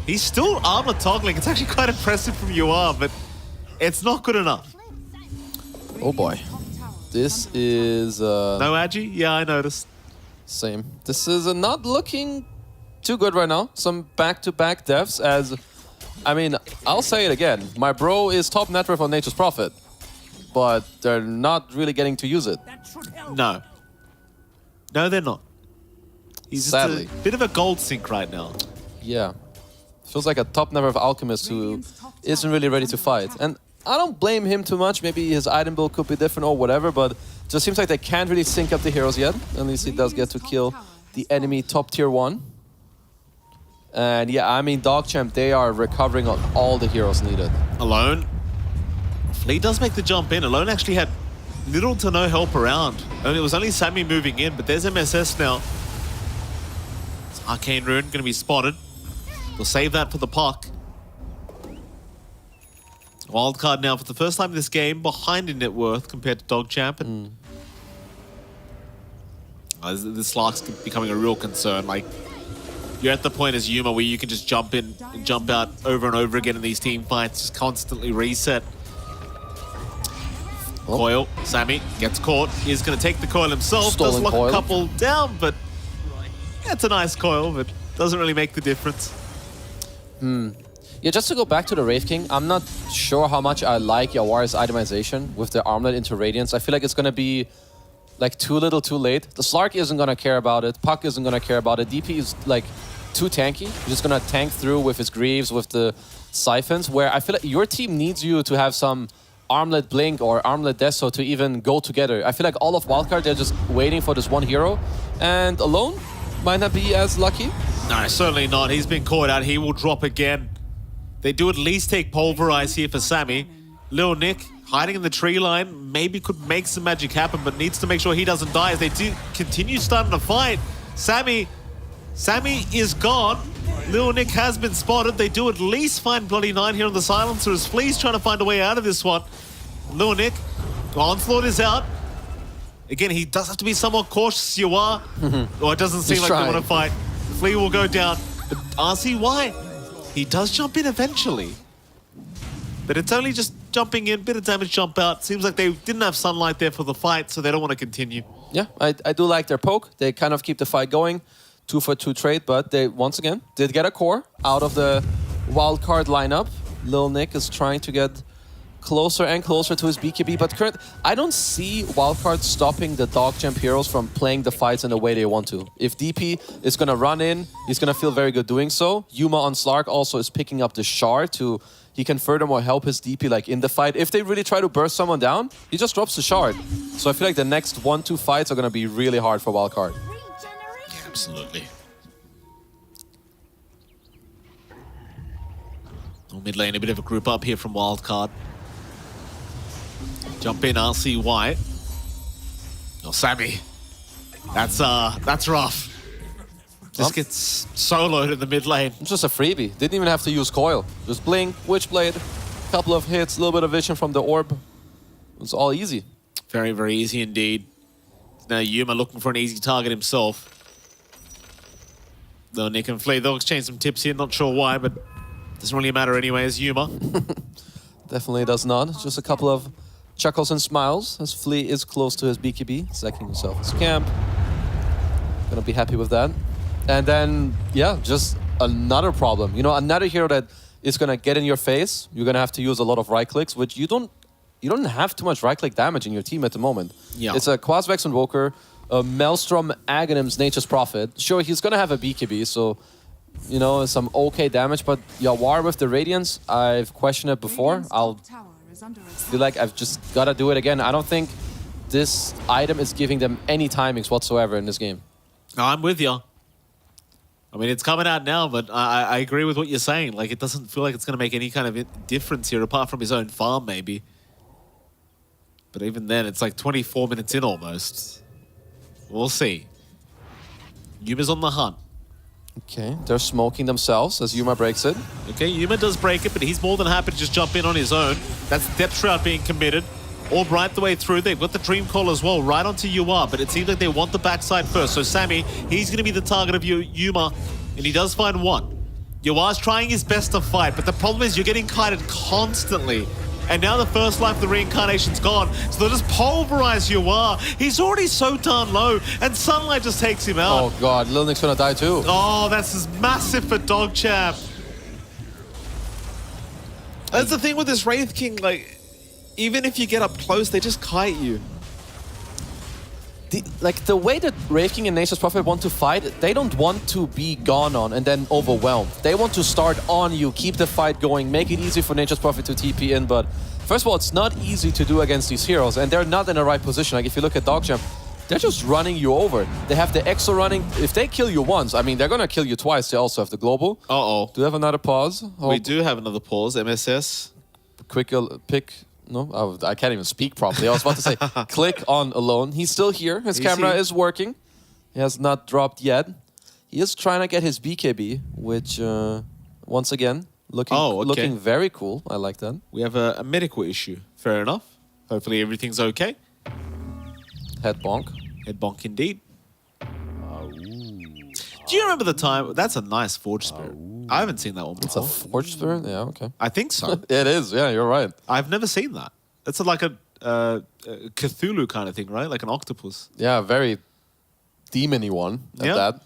He's still armor toggling. It's actually quite impressive from UR, but it's not good enough. Oh boy. This is... No agi? Yeah, I noticed. Same. This is not looking too good right now. Some back-to-back deaths as... I mean, I'll say it again. My bro is top net worth on Nature's Prophet, but they're not really getting to use it. No. No, they're not. He's Sadly. just a bit of a gold sink right now. Yeah. Feels like a top net worth alchemist who isn't really ready to fight. And I don't blame him too much. Maybe his item build could be different or whatever, but it just seems like they can't really sync up the heroes yet. At least he does get to kill the enemy top tier 1. And yeah, I mean, DogChamp, they are recovering on all the heroes needed. Alone. Flea does make the jump in. Alone actually had little to no help around. It was only Sammy moving in, but there's MSS now. It's Arcane Rune going to be spotted. We'll save that for the puck. Wildcard now for the first time in this game behind in net worth compared to DogChamp. And this Lark's becoming a real concern. Like, you're at the point as Yuma where you can just jump in and jump out over and over again in these team fights, just constantly reset. Oh. Coil, Sammy gets caught. He's going to take the coil himself. Stolen does lock coil. a couple down, but yeah, it's a nice coil, but doesn't really make the difference. Yeah, just to go back to the Wraith King, I'm not sure how much I like Yawar's itemization with the armlet into Radiance. I feel like it's going to be like too little too late. The Slark isn't going to care about it. Puck isn't going to care about it. DP is like too tanky. He's just going to tank through with his Greaves, with the Siphons, where I feel like your team needs you to have some Armlet Blink or Armlet Deso to even go together. I feel like all of Wildcard, they're just waiting for this one hero, and Alone might not be as lucky. No, certainly not. He's been caught out. He will drop again. They do at least take Pulverize here for Sammy. Lil Nick hiding in the tree line, maybe could make some magic happen, but needs to make sure he doesn't die as they do continue starting to fight. Sammy is gone. Lil Nick has been spotted. They do at least find Bloody Nine here on the Silencer as Flea's trying to find a way out of this one. Lil Nick, Onslaught is out. Again, he does have to be somewhat cautious, you are. Or it doesn't seem He's like trying. they want to fight. Flea will go down. But RCY, he does jump in eventually. But it's only just jumping in, bit of damage, jump out. Seems like they didn't have sunlight there for the fight, so they don't want to continue. Yeah, I do like their poke. They kind of keep the fight going. 2-for-2 trade, but they, once again, did get a core out of the wildcard lineup. Lil Nick is trying to get closer and closer to his BKB, but I don't see wildcard stopping the DogChamp heroes from playing the fights in the way they want to. If DP is going to run in, he's going to feel very good doing so. Yuma on Slark also is picking up the shard to... He can furthermore help his DP like in the fight. If they really try to burst someone down, he just drops the shard. So I feel like the next 1-2 fights are going to be really hard for wildcard. Absolutely. Mid lane, a bit of a group up here from Wildcard. Jump in, RCY. Oh, Sammy. That's rough. Just gets soloed in the mid lane. It's just a freebie. Didn't even have to use coil. Just blink, Witchblade, couple of hits, a little bit of vision from the orb. It's all easy. Very, very easy indeed. Now Yuma looking for an easy target himself. Though Nick and Flea, they'll exchange some tips here. Not sure why, but doesn't really matter anyway as Yuma. Definitely does not. Just a couple of chuckles and smiles as Flea is close to his BKB, sacking himself his camp. Gonna be happy with that. And then, yeah, just another problem. You know, another hero that is gonna get in your face. You're gonna have to use a lot of right clicks, which you don't have too much right click damage in your team at the moment. Yeah. It's a Quasvex Invoker, a Maelstrom Aghanim's Nature's Prophet. Sure, he's gonna have a BKB, so you know, some okay damage, but Yawar with the Radiance, I've questioned it before. I'll feel like I've just gotta do it again. I don't think this item is giving them any timings whatsoever in this game. No, I'm with you. I mean, it's coming out now, but I agree with what you're saying. Like, it doesn't feel like it's going to make any kind of difference here, apart from his own farm, maybe. But even then, it's like 24 minutes in almost. We'll see. Yuma's on the hunt. Okay, they're smoking themselves as Yuma breaks it. Okay, Yuma does break it, but he's more than happy to just jump in on his own. That's Depth Shroud being committed. Orb right the way through. They've got the Dream Call as well, right onto UR, but it seems like they want the backside first. So Sammy, he's going to be the target of Yuma, and he does find one. UR's trying his best to fight, but the problem is you're getting kited constantly. And now the first life of the reincarnation's gone, so they'll just pulverize UR. He's already so darn low, and Sunlight just takes him out. Oh god, Lil Nick's gonna die too. Oh, that's just massive for Dogchamp. That's the thing with this Wraith King, like, even if you get up close, they just kite you. The way that Wraith King and Nature's Prophet want to fight, they don't want to be gone on and then overwhelmed. They want to start on you, keep the fight going, make it easy for Nature's Prophet to TP in, but first of all, it's not easy to do against these heroes, and they're not in the right position. Like, if you look at Dogchamp, they're just running you over. They have the Exo running. If they kill you once, I mean, they're gonna kill you twice. They also have the global. Uh-oh. Do we have another pause? We do have another pause, MSS. Quick pick. No, I can't even speak properly. I was about to say, click on alone. He's still here. His camera is working. He has not dropped yet. He is trying to get his BKB, which, once again, looking very cool. I like that. We have a medical issue. Fair enough. Hopefully everything's okay. Head bonk. Head bonk indeed. Do you remember the time? That's a nice Forge Spirit. I haven't seen that one before. It's a Forge Spirit? Yeah, okay. I think so. It is, yeah, you're right. I've never seen that. It's like a Cthulhu kind of thing, right? Like an octopus. Yeah, very demon-y one at that.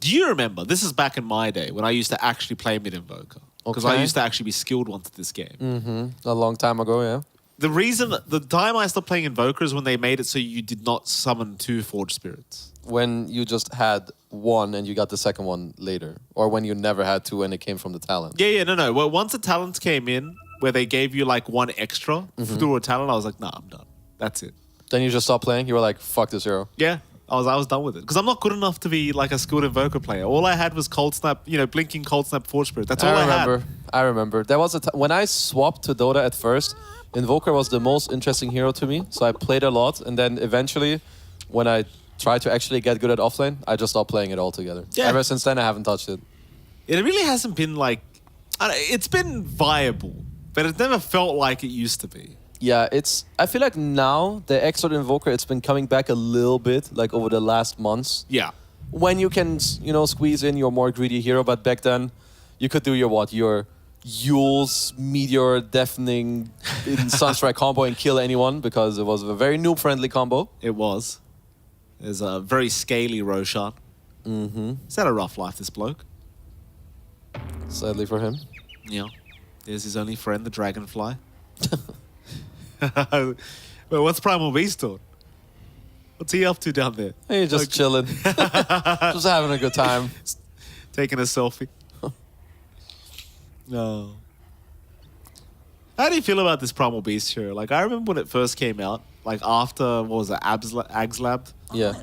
Do you remember? This is back in my day when I used to actually play Mid-Invoker. Because I used to actually be skilled onto this game. Mm-hmm. A long time ago, yeah. The time I stopped playing Invoker is when they made it so you did not summon 2 Forge Spirits. When you just had one and you got the second one later. Or when you never had 2 and it came from the talent. No. Well, once the talents came in, where they gave you like 1 extra through a talent, I was like, nah, I'm done. That's it. Then you just stopped playing? You were like, fuck this hero. Yeah. I was done with it. Because I'm not good enough to be like a skilled Invoker player. All I had was Cold Snap, blinking Cold Snap Forge Spirit. That's all I had. I remember. There was when I swapped to Dota at first, Invoker was the most interesting hero to me. So I played a lot. And then eventually, when I tried to actually get good at offlane, I just stopped playing it altogether. Yeah. Ever since then, I haven't touched it. It really hasn't been like... It's been viable, but it never felt like it used to be. Yeah, I feel like now, the Exort Invoker, it's been coming back a little bit, like over the last months. Yeah. When you can, squeeze in your more greedy hero, but back then, you could do your Yule's Meteor Deafening in Sunstrike combo and kill anyone, because it was a very noob-friendly combo. It was. There's a very scaly Roshan. Mm-hmm. He's had a rough life, this bloke. Sadly for him. Yeah. There's his only friend, the Dragonfly. Well, what's Primal Beast doing? What's he up to down there? He's just chilling. Just having a good time. Taking a selfie. No. How do you feel about this Primal Beast hero? Like, I remember when it first came out, like after, what was it, Agslab? Yeah.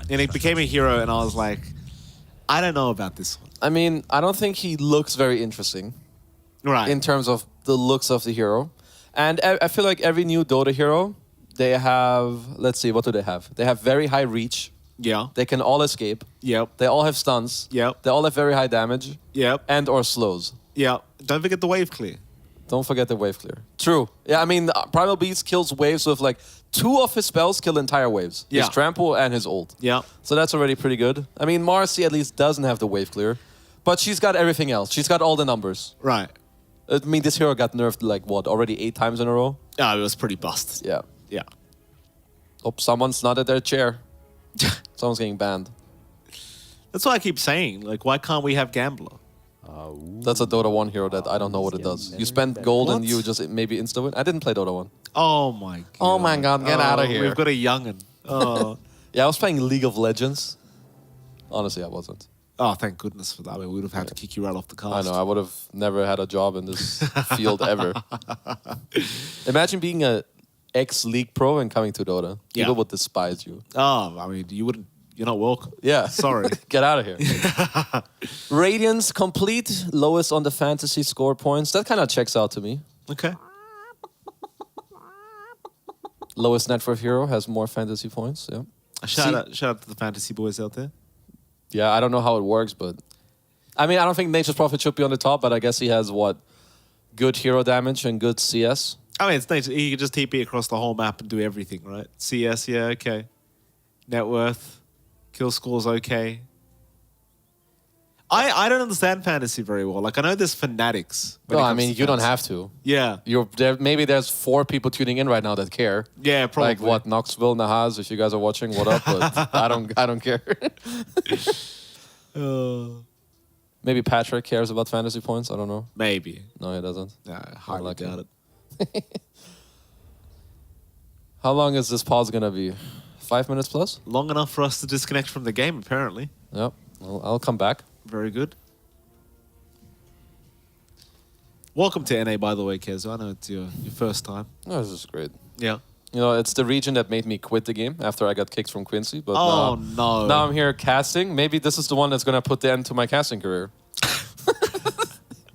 And it became a hero, and I was like, I don't know about this one. I mean, I don't think he looks very interesting. Right. In terms of the looks of the hero. And I feel like every new Dota hero, they have, let's see, what do they have? They have very high reach. Yeah. They can all escape. Yep. They all have stuns. Yep. They all have very high damage. Yep. And or slows. Yeah. Don't forget the wave clear. Don't forget the wave clear. True. Yeah, I mean, Primal Beast kills waves with like 2 of his spells kill entire waves. Yeah. His trample and his ult. Yeah. So that's already pretty good. I mean, Marcy at least doesn't have the wave clear. But she's got everything else. She's got all the numbers. Right. I mean, this hero got nerfed like, what, already 8 times in a row? Yeah, it was pretty busted. Yeah. Yeah. Oh, someone's not at their chair. Someone's getting banned. That's what I keep saying. Like, why can't we have Gambler? That's a Dota 1 hero that I don't know what it does. You spend gold and What? you just maybe insta-win. I didn't play Dota 1. Oh, my God. Oh my God, get out of here. We've got a young'un. Oh. Yeah, I was playing League of Legends. Honestly, I wasn't. Oh, thank goodness for that. I mean, we would have had to kick you right off the cast. I know, I would have never had a job in this field ever. Imagine being a ex-League pro and coming to Dota. Yeah. People would despise you. Oh, I mean, you wouldn't. You're not welcome. Yeah. Sorry. Get out of here. Radiance complete, lowest on the fantasy score points. That kind of checks out to me. Okay. Lowest net worth hero has more fantasy points. Yeah. Shout out to the fantasy boys out there. Yeah, I don't know how it works, but I mean, I don't think Nature's Prophet should be on the top, but I guess he has what? Good hero damage and good CS. I mean, it's nice. You can just TP across the whole map and do everything, right? CS, yeah, okay. Net worth, kill score's okay. I don't understand fantasy very well. Like, I know there's fanatics. No, I mean, you don't have to. Yeah. Maybe there's 4 people tuning in right now that care. Yeah, probably. Like what, Knoxville, Nahaz, if you guys are watching, what up? But I don't care. Maybe Patrick cares about fantasy points. I don't know. Maybe. No, he doesn't. Nah, I highly doubt it. How long is this pause gonna be? 5 minutes plus? Long enough for us to disconnect from the game, apparently. Yep. I'll come back. Very good. Welcome to NA, by the way, Kez. I know it's your first time. Oh, this is great. Yeah. You know, it's the region that made me quit the game after I got kicked from Quincy. But no. Now I'm here casting. Maybe this is the one that's going to put the end to my casting career.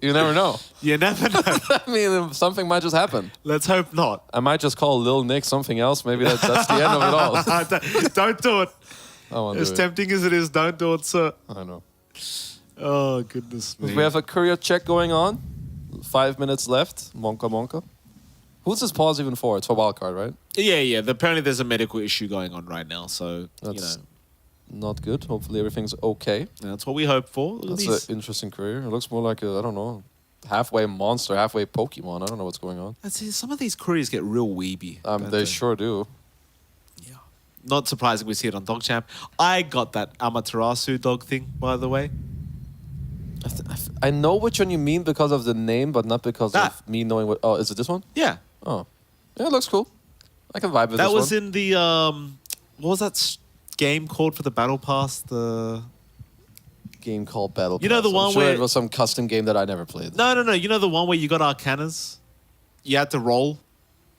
You never know. You never know. I mean, something might just happen. Let's hope not. I might just call Lil Nick something else. Maybe that's the end of it all. Don't do it. I won't As do it. tempting as it is, don't do it, sir. I know. Oh, goodness me. We have a courier check going on. 5 minutes left. Monka. Who's this pause even for? It's for wildcard, right? Yeah. Apparently there's a medical issue going on right now, so, That's not good. Hopefully everything's okay. that's what we hope for. That's an interesting career. It looks more like a, I don't know, halfway monster, halfway Pokemon. I don't know what's going on. Some of these couriers get real weeby. don't They sure do. Yeah. Not surprising we see it on DogChamp. I got that Amaterasu dog thing, by the way. I know which one you mean because of the name, but not because of me knowing what. Oh, is it this one? Yeah. Oh, yeah, it looks cool. I can vibe with That this was one. in the what was that game called for the Battle Pass? The Game called Battle. You know the Pass. one I'm sure where- it was some custom game that I never played. No. You know the one where you got Arcanas? You had to roll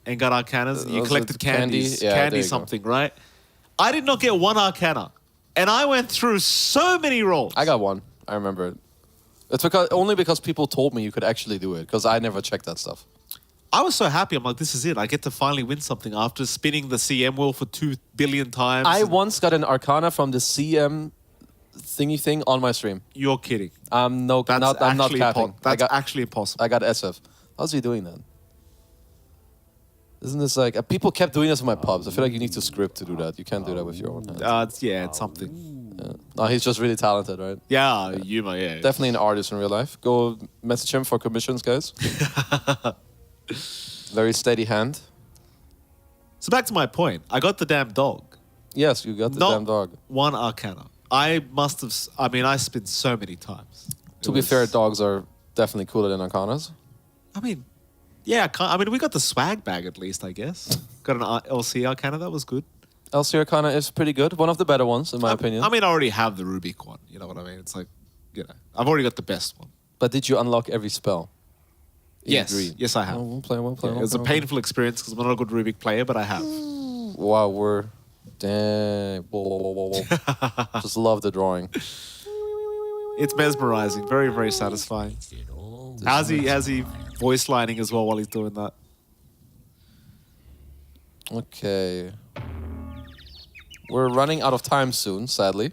and got Arcanas. And you Was collected it candy? candies. Yeah, there candy you go. something, right? I did not get one Arcana. And I went through so many rolls. I got one. I remember it. It's only because people told me you could actually do it, because I never checked that stuff. I was so happy. I'm like, this is it. I get to finally win something after spinning the CM wheel for 2 billion times. I once got an Arcana from the CM thingy thing on my stream. You're kidding. I'm not capping. That's actually impossible. I got SF. How's he doing that? Isn't this like people kept doing this in my pubs? I feel like you need to script to do that. You can't do that with your own hands. It's something. Yeah. No, he's just really talented, right? Yeah, yeah. Definitely an artist in real life. Go message him for commissions, guys. Very steady hand. So back to my point. I got the damn dog. Yes, you got the Not damn dog. one Arcana. I must have. I mean, I spent so many times. To be fair, dogs are definitely cooler than Arcanas. I mean, yeah. I mean, we got the swag bag at least, I guess. Got an LC Arcana. That was good. LC Arcana is pretty good. One of the better ones, in my opinion. I mean, I already have the Rubik one. You know what I mean? It's like, I've already got the best one. But did you unlock every spell? Yes. Yes, I have. Oh, we'll play. It was a painful experience because I'm not a good Rubik player, but I have. Wow, we're... Dang. Whoa. Just love the drawing. It's mesmerizing. Very, very satisfying. How's he voice lining as well while he's doing that? Okay. We're running out of time soon, sadly.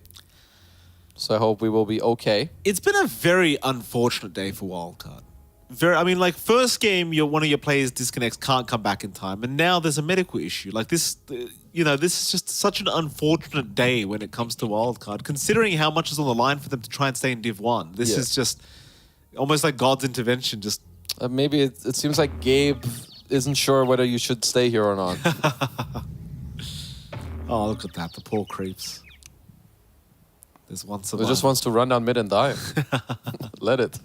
So I hope we will be okay. It's been a very unfortunate day for Wildcard. I mean, like, first game, one of your players disconnects, can't come back in time, and now there's a medical issue. Like, this is just such an unfortunate day when it comes to Wildcard, considering how much is on the line for them to try and stay in Div 1. This is just almost like God's intervention. Just maybe it seems like Gabe isn't sure whether you should stay here or not. Oh, look at that, the poor creeps. There's one survivor. He just wants to run down mid and die. Let it.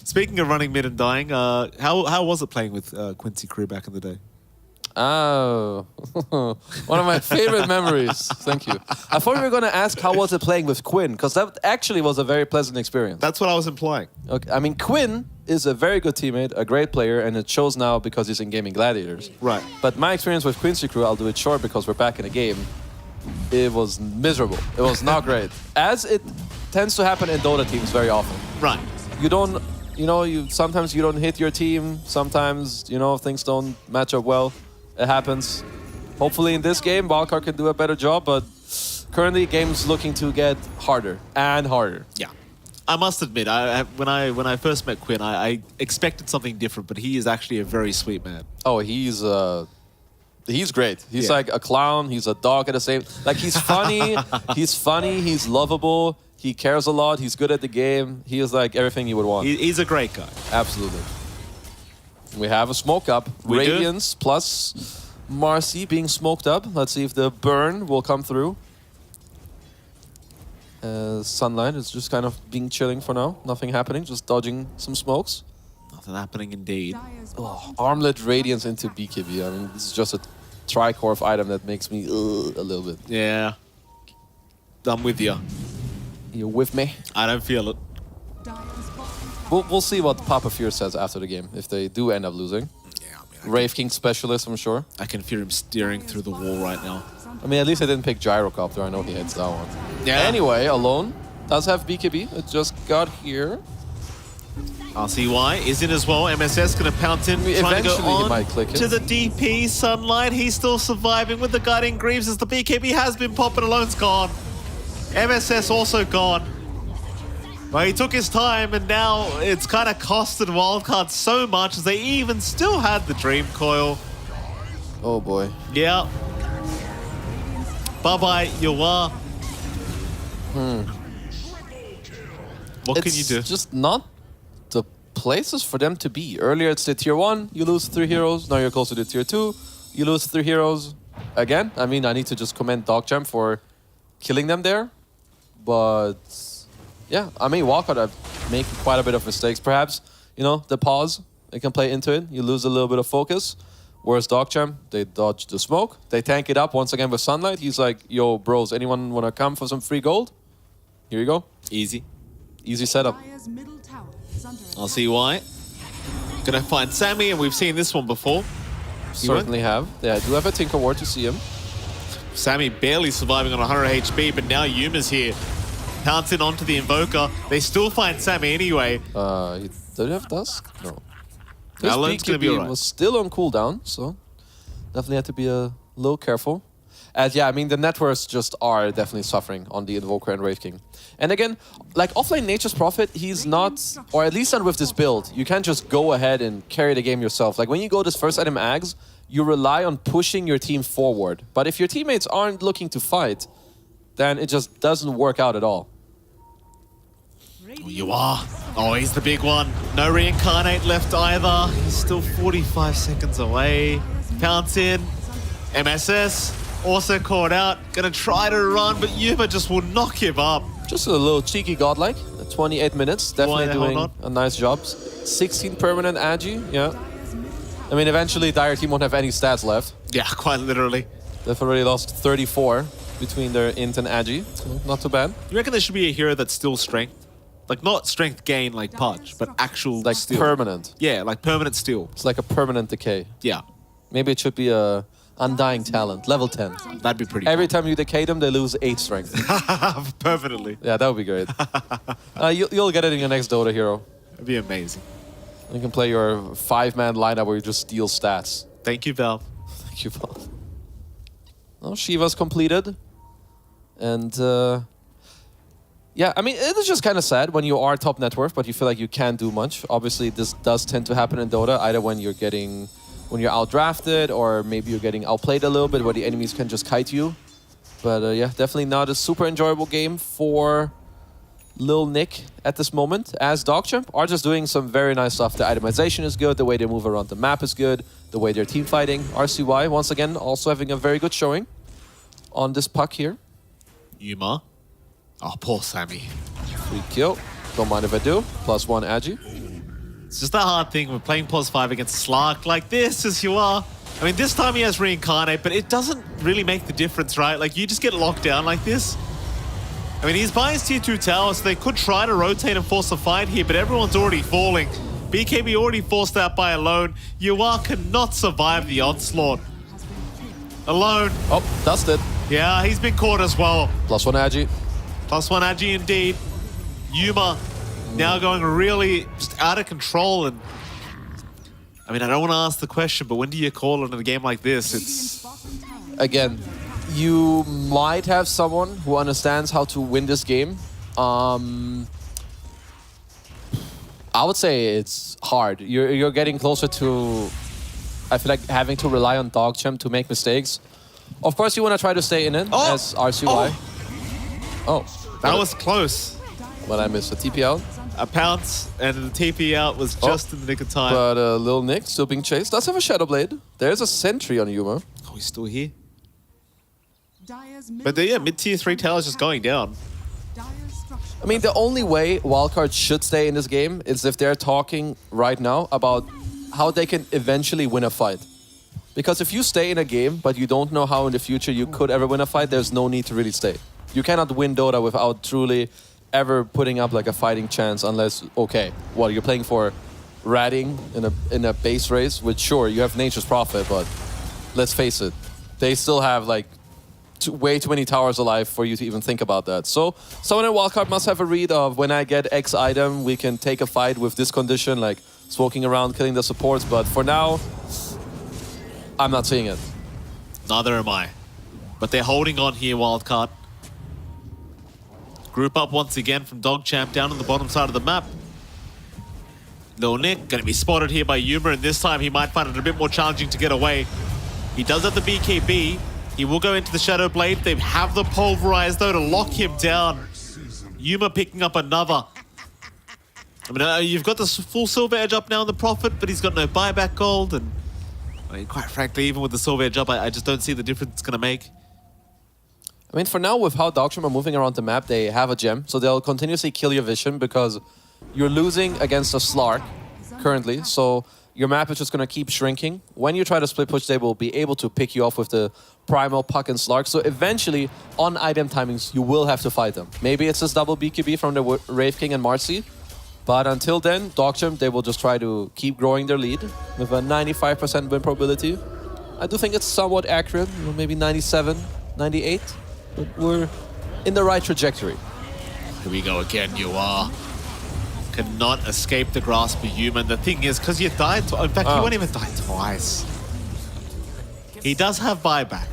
Speaking of running mid and dying, how was it playing with Quincy Crew back in the day? Oh, one of my favorite memories. Thank you. I thought you were going to ask how was it playing with Quinn, because that actually was a very pleasant experience. That's what I was implying. Okay. I mean, Quinn is a very good teammate, a great player, and it shows now because he's in Gaming Gladiators. Right. But my experience with Quincy Crew, I'll do it short because we're back in the game. It was miserable. It was not great. As it tends to happen in Dota teams very often. Right. Sometimes you don't hit your team. Sometimes, things don't match up well. It happens. Hopefully in this game, Wildcard can do a better job, but currently game's looking to get harder and harder. Yeah. I must admit, when I first met Quinn, I expected something different, but he is actually a very sweet man. Oh, he's great. He's Yeah. like a clown. He's a dog at the same. Like he's funny. He's funny. He's lovable. He cares a lot. He's good at the game. He is like everything you would want. He's a great guy. Absolutely. We have a smoke up. We do. Radiance plus Marcy being smoked up. Let's see if the burn will come through. Sunlight is just kind of being chilling for now. Nothing happening. Just dodging some smokes. Nothing happening indeed. Dire's Oh, bottom armlet Radiance into BKB. I mean, this is just a tricorp item that makes me a little bit. Yeah. I'm with you. You with me? I don't feel it. Dire's bottom We'll see what Papa Fear says after the game, if they do end up losing. Yeah, I mean, Wraith King specialist, I'm sure. I can feel him steering through the wall right now. I mean, at least I didn't pick Gyrocopter. I know he hits that one. Yeah. Anyway, Alone does have BKB. It just got here. RCY is in as well. MSS going to pounce in, trying to go Eventually he on might click it. to the DP. Sunlight, he's still surviving with the Guiding Greaves as the BKB has been popping. Alone's gone. MSS also gone. Well, he took his time, and now it's kind of costed Wildcard so much as they even still had the Dream Coil. Oh boy. Yeah. Bye-bye, you are. What can you do? It's just not the places for them to be. Earlier it's the tier 1, you lose 3 heroes. Now you're closer to tier 2, you lose 3 heroes. Again, I mean, I need to just commend DogChamp for killing them there. But yeah, I mean, Wildcard are making quite a bit of mistakes. Perhaps, you know, the pause, they can play into it. You lose a little bit of focus. Whereas DogChamp, they dodge the smoke. They tank it up once again with Sunlight. He's like, yo, bros, anyone want to come for some free gold? Here you go. Easy. Easy setup. Dire's middle tower is under attack. I'll see why. Gonna find Sammy, and we've seen this one before. Certainly have. Yeah, I do have a Tinker Ward to see him. Sammy barely surviving on 100 HP, but now Yuma's here. Pouncing onto the Invoker. They still find Sammy anyway. Did he have Dusk? No. His Alan's gonna be BKB alright. was still on cooldown, so definitely had to be a little careful. And yeah, I mean, the networks just are definitely suffering on the Invoker and Wraith King. And again, like offlane Nature's Prophet, he's not, or at least not with this build, you can't just go ahead and carry the game yourself. Like when you go this first item Ags, you rely on pushing your team forward. But if your teammates aren't looking to fight, then it just doesn't work out at all. You are. Oh, he's the big one. No Reincarnate left either. He's still 45 seconds away. Pounce in. MSS also caught out. Gonna try to run, but Yuma just will not give up. Just a little cheeky godlike. 28 minutes, definitely Why, hold doing on. a nice job. 16 permanent Agi, yeah. I mean, eventually Dire Team won't have any stats left. Yeah, quite literally. They've already lost 34 between their Int and Agi, so not too bad. You reckon there should be a hero that's still strength? Like, not strength gain like Pudge, but actual Like steal. permanent. Yeah, like permanent steal. It's like a permanent decay. Yeah, Maybe it should be a Undying Talent, level 10. that'd be pretty Every time you decay them, they lose 8 strength. cool. Permanently. Yeah, that would be great. You'll get it in your next Dota hero. That'd be amazing. You can play your 5-man lineup where you just steal stats. Thank you, Valve. Thank you, Paul. Well, Shiva's completed. And yeah, I mean, it is just kind of sad when you are top net worth, but you feel like you can't do much. Obviously, this does tend to happen in Dota, either when you're outdrafted, or maybe you're getting outplayed a little bit, where the enemies can just kite you. But yeah, definitely not a super enjoyable game for Lil Nick at this moment, as DogChamp are just doing some very nice stuff. The itemization is good, the way they move around the map is good, the way they're team fighting. RCY, once again, also having a very good showing on this puck here. Yuma. Oh, poor Sammy. Free kill. Don't mind if I do. +1 Agi. It's just a hard thing with playing pos 5 against Slark like this, as you are. I mean, this time he has Reincarnate, but it doesn't really make the difference, right? Like, you just get locked down like this. I mean, he's by his tier 2 tower, so they could try to rotate and force a fight here, but everyone's already falling. BKB already forced out by Alone. Yua cannot survive the onslaught. Alone. Oh, dusted. Yeah, he's been caught as well. +1 Agi. +1 Agi indeed. Yuma now going really just out of control. And I mean, I don't want to ask the question, but when do you call it in a game like this? It's Again, you might have someone who understands how to win this game. I would say it's hard. You're getting closer to, I feel like, having to rely on DogChamp to make mistakes. Of course, you want to try to stay in it as RCY. Oh. That was close. But I missed a TP out. A pounce and the TP out was just in the nick of time. But Lil Nick still being chased. Does have a Shadow Blade. There's a sentry on Yuma. Oh, he's still here. Dire's But yeah, mid-tier 3 towers just going down. I mean, the only way wildcards should stay in this game is if they're talking right now about how they can eventually win a fight. Because if you stay in a game, but you don't know how in the future you could ever win a fight, there's no need to really stay. You cannot win Dota without truly ever putting up like a fighting chance unless, okay, well, you're playing for ratting in a base race, which sure, you have Nature's Prophet, but let's face it, they still have like way too many towers alive for you to even think about that. So someone in wildcard must have a read of when I get X item, we can take a fight with this condition, like smoking around, killing the supports. But for now, I'm not seeing it. Neither am I. But they're holding on here, wildcard. Group up once again from DogChamp down on the bottom side of the map. Lil Nick going to be spotted here by Yuma, and this time he might find it a bit more challenging to get away. He does have the BKB. He will go into the Shadow Blade. They have the Pulverize, though, to lock him down. Yuma picking up another. I mean, you've got the full Silver Edge up now on the Prophet, but he's got no buyback gold. And I mean, quite frankly, even with the Silver Edge up, I just don't see the difference it's going to make. I mean, for now, with how DogChamp are moving around the map, they have a gem. So they'll continuously kill your vision because you're losing against a Slark currently. So your map is just going to keep shrinking. When you try to split push, they will be able to pick you off with the Primal, Puck, and Slark. So eventually, on item timings, you will have to fight them. Maybe it's this double BKB from the Wraith King and Marcy. But until then, DogChamp, they will just try to keep growing their lead with a 95% win probability. I do think it's somewhat accurate, maybe 97, 98. But we're in the right trajectory. Here we go again, you are. Cannot escape the grasp of Yuma. The thing is, because you died, in fact, you won't even die twice. He does have buyback.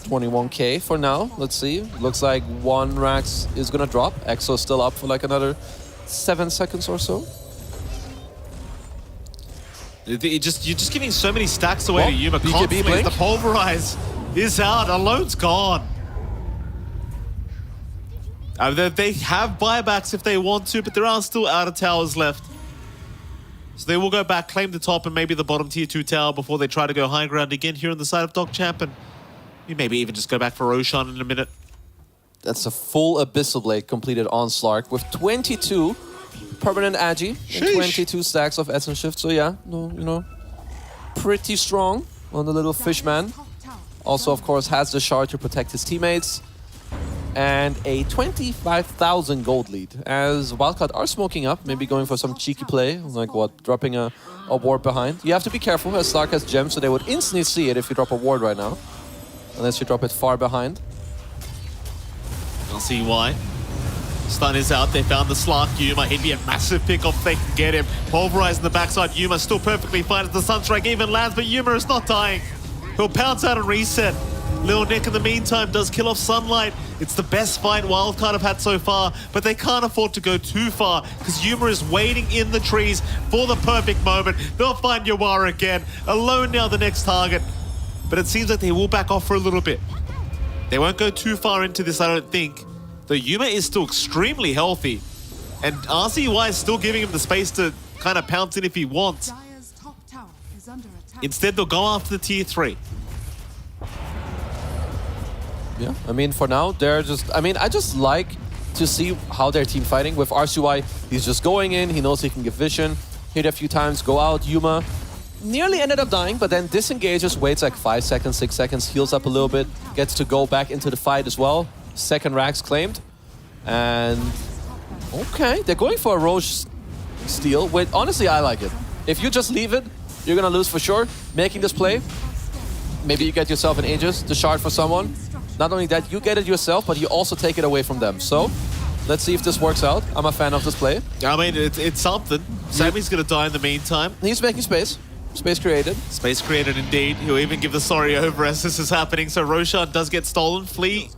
21k for now. Let's see. Looks like one Rax is gonna drop. Exo's still up for like another 7 seconds or so. You're just giving so many stacks away to Yuma. BKB Constantly, blink. the Pulverize is out. Alone's gone. They have buybacks if they want to, but there are still outer towers left. So they will go back, claim the top and maybe the bottom tier 2 tower before they try to go high ground again here on the side of DogChamp, and you maybe even just go back for Roshan in a minute. That's a full Abyssal Blade completed on Slark with 22 permanent Agi and 22 stacks of Essence Shift. So yeah, you know, pretty strong on the little fishman. Also, of course, has the shard to protect his teammates. And a 25,000 gold lead as Wildcard are smoking up, maybe going for some cheeky play, like what, dropping a ward behind. You have to be careful as Slark has gems, so they would instantly see it if you drop a ward right now. Unless you drop it far behind. I'll see why. Stun is out, they found the Slark. Yuma, he'd be a massive pick off if they can get him. Pulverize in the backside, Yuma still perfectly fine as the Sunstrike even lands, but Yuma is not dying. He'll pounce out and reset. Lil Nick in the meantime does kill off Sunlight. It's the best fight Wildcard have had so far, but they can't afford to go too far because Yuma is waiting in the trees for the perfect moment. They'll find Yawara again. Alone now the next target, but it seems like they will back off for a little bit. They won't go too far into this, I don't think. Though Yuma is still extremely healthy, and RCY is still giving him the space to kind of pounce in if he wants. Dire's top tower is under attack. Instead, they'll go after the tier 3. Yeah, I mean, for now, they're just... I mean, I just like to see how their team fighting. With RCY, he's just going in, he knows he can give vision, hit a few times, go out. Yuma nearly ended up dying, but then disengages, waits like 5 seconds, 6 seconds, heals up a little bit, gets to go back into the fight as well. Second Rax claimed. And... okay, they're going for a Roche steal. Wait, honestly, I like it. If you just leave it, you're gonna lose for sure. Making this play, maybe you get yourself an Aegis, the shard for someone. Not only that, you get it yourself, but you also take it away from them. So, let's see if this works out. I'm a fan of this play. I mean, it's something. Sammy's gonna die in the meantime. He's making space. Space created. Space created indeed. He'll even give the sorry over as this is happening. So Roshan does get stolen. Flea,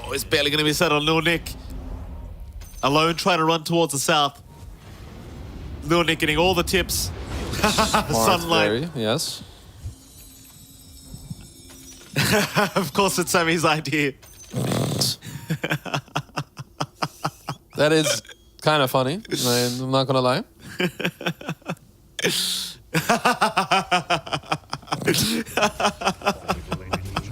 it's barely gonna be set on Lil Nick. Alone trying to run towards the south. Lil Nick getting all the tips. Sunlight. Yes. Of course, it's Sammy's idea. That is kind of funny. I'm not gonna lie.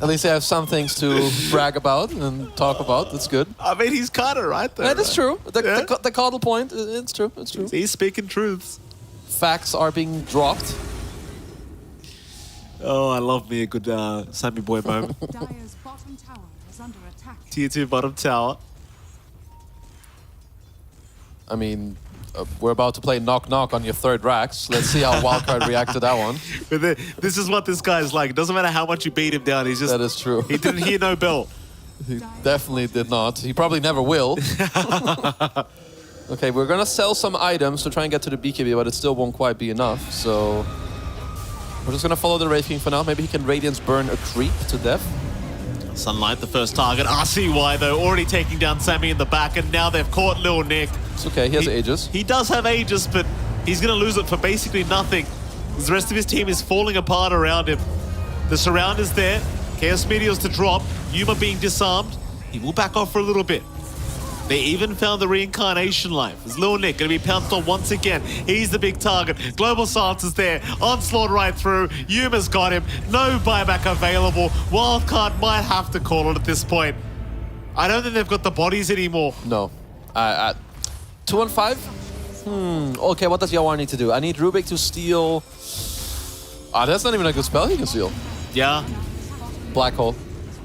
At least I have some things to brag about and talk about. That's good. I mean, he's kind of right there. That is true. The coddle point, it's true. It's true. He's speaking truths. Facts are being dropped. Oh, I love me a good Sammy boy moment. Dire's bottom tower is under attack. Tier 2 bottom tower. I mean, we're about to play Knock Knock on your third Rax. Let's see how Wildcard react to that one. But this is what this guy's like. It doesn't matter how much you beat him down. He's just... That is true. He didn't hear no bell. He definitely did not. He probably never will. Okay, we're gonna sell some items to try and get to the BKB, but it still won't quite be enough, so... We're just gonna follow the Wraith King for now. Maybe he can Radiance burn a creep to death. Sunlight, the first target. RCY, though, already taking down Sammy in the back, and now they've caught Lil Nick. It's okay, he has Aegis. He does have Aegis, but he's gonna lose it for basically nothing. The rest of his team is falling apart around him. The surround is there. Chaos Meteors to drop. Yuma being disarmed. He will back off for a little bit. They even found the reincarnation life. Is Lil Nick going to be pounced on once again? He's the big target. Global Silence is there. Onslaught right through. Yuma's got him. No buyback available. Wildcard might have to call it at this point. I don't think they've got the bodies anymore. No. 2 on 5? Okay, what does Yawar need to do? I need Rubik to steal... that's not even a good spell he can steal. Yeah. Black Hole.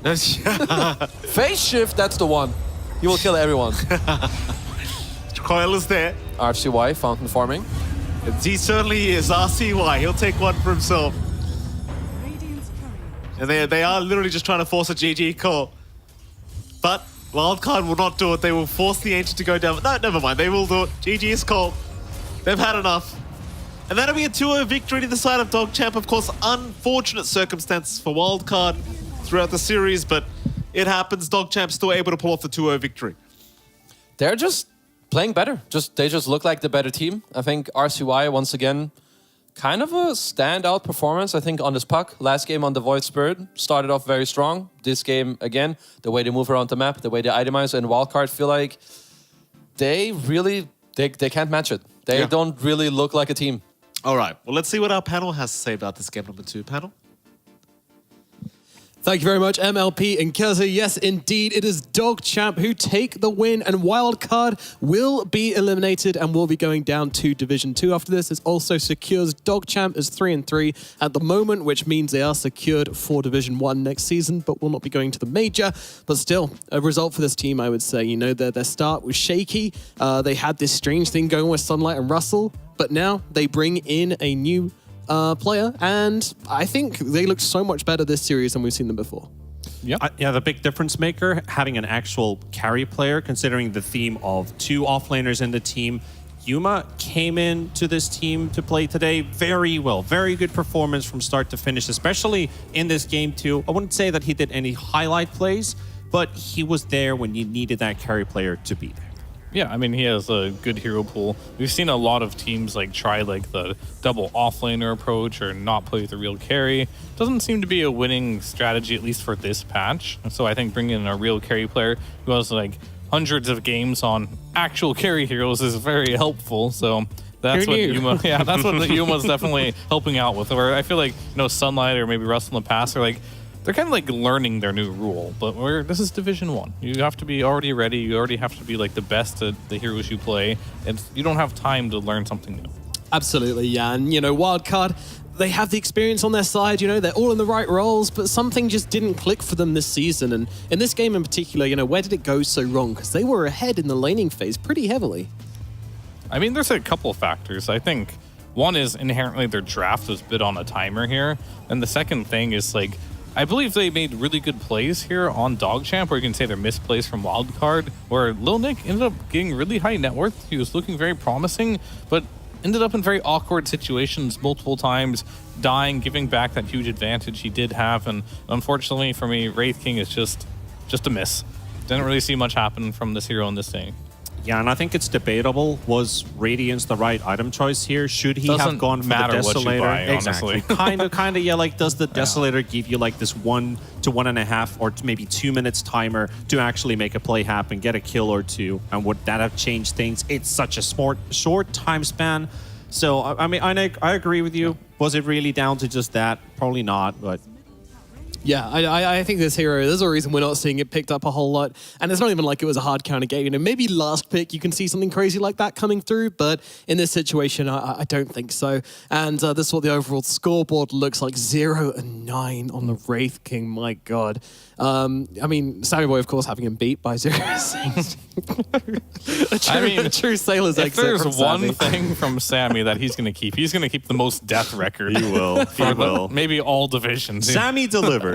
Phase Shift, that's the one. He will kill everyone. Coil is there. RCY, Fountain Farming. He certainly is. RCY, he'll take one for himself. And they are literally just trying to force a GG call. But Wildcard will not do it. They will force the Ancient to go down. No, never mind. They will do it. GG is called. They've had enough. And that'll be a 2-0 victory to the side of DogChamp. Of course, unfortunate circumstances for Wildcard throughout the series, but it happens. DogChamp still able to pull off the 2-0 victory. They're just playing better. They just look like the better team. I think RCY, once again, kind of a standout performance, I think, on this puck. Last game on the Void Spirit started off very strong. This game, again, the way they move around the map, the way they itemize, and Wildcard feel like they really, they can't match it. They don't really look like a team. All right. Well, let's see what our panel has to say about this game number 2. Panel? Thank you very much, MLP and Keza. Yes, indeed, it is DogChamp who take the win, and Wildcard will be eliminated and will be going down to Division 2 after this. This also secures DogChamp as 3-3 at the moment, which means they are secured for Division 1 next season, but will not be going to the Major. But still, a result for this team, I would say. You know, their start was shaky. They had this strange thing going with Sunlight and Russell, but now they bring in a new player, and I think they look so much better this series than we've seen them before. Yeah, the big difference maker, having an actual carry player, considering the theme of 2 offlaners in the team. Yuma came into this team to play today very well. Very good performance from start to finish, especially in this game too. I wouldn't say that he did any highlight plays, but he was there when you needed that carry player to be there. Yeah, I mean, he has a good hero pool. We've seen a lot of teams try the double offlaner approach or not play with the real carry. Doesn't seem to be a winning strategy, at least for this patch. So I think bringing in a real carry player who has hundreds of games on actual carry heroes is very helpful. So that's what Yuma, that's what the Yuma's definitely helping out with. Or I feel like, Sunlight or maybe Russell in the past are they're kind of learning their new rule, but this is Division 1. You have to be already ready. You already have to be the best at the heroes you play, and you don't have time to learn something new. Absolutely, yeah. And, Wildcard, they have the experience on their side. They're all in the right roles, but something just didn't click for them this season. And in this game in particular, where did it go so wrong? Because they were ahead in the laning phase pretty heavily. I mean, there's a couple of factors. I think one is inherently their draft was a bit on a timer here. And the second thing is I believe they made really good plays here on DogChamp, or you can say they're misplays from Wildcard, where Lil Nick ended up getting really high net worth. He was looking very promising, but ended up in very awkward situations multiple times, dying, giving back that huge advantage he did have. And unfortunately for me, Wraith King is just a miss. Didn't really see much happen from this hero in this thing. Yeah, and I think it's debatable. Was Radiance the right item choice here? Should he Doesn't have gone for the matter what you Desolator? buy, Exactly. honestly. kind of. Yeah, like does the Desolator give you like this 1 to 1.5 or maybe 2 minutes timer to actually make a play happen, get a kill or two, and would that have changed things? It's such a short time span. So I mean, I agree with you. Was it really down to just that? Probably not, but. Yeah, I think this hero, there's a reason we're not seeing it picked up a whole lot. And it's not even like it was a hard counter game. You know, maybe last pick you can see something crazy like that coming through, but in this situation, I don't think so. And this is what the overall scoreboard looks like, 0-9 on the Wraith King, my God. I mean, Sammy Boy, of course, having him beat by 0-6. a true sailor's if exit there's from one Sammy. thing from Sammy that he's going to keep, he's going to keep the most death record. He will. He will. Maybe all divisions. Sammy delivered.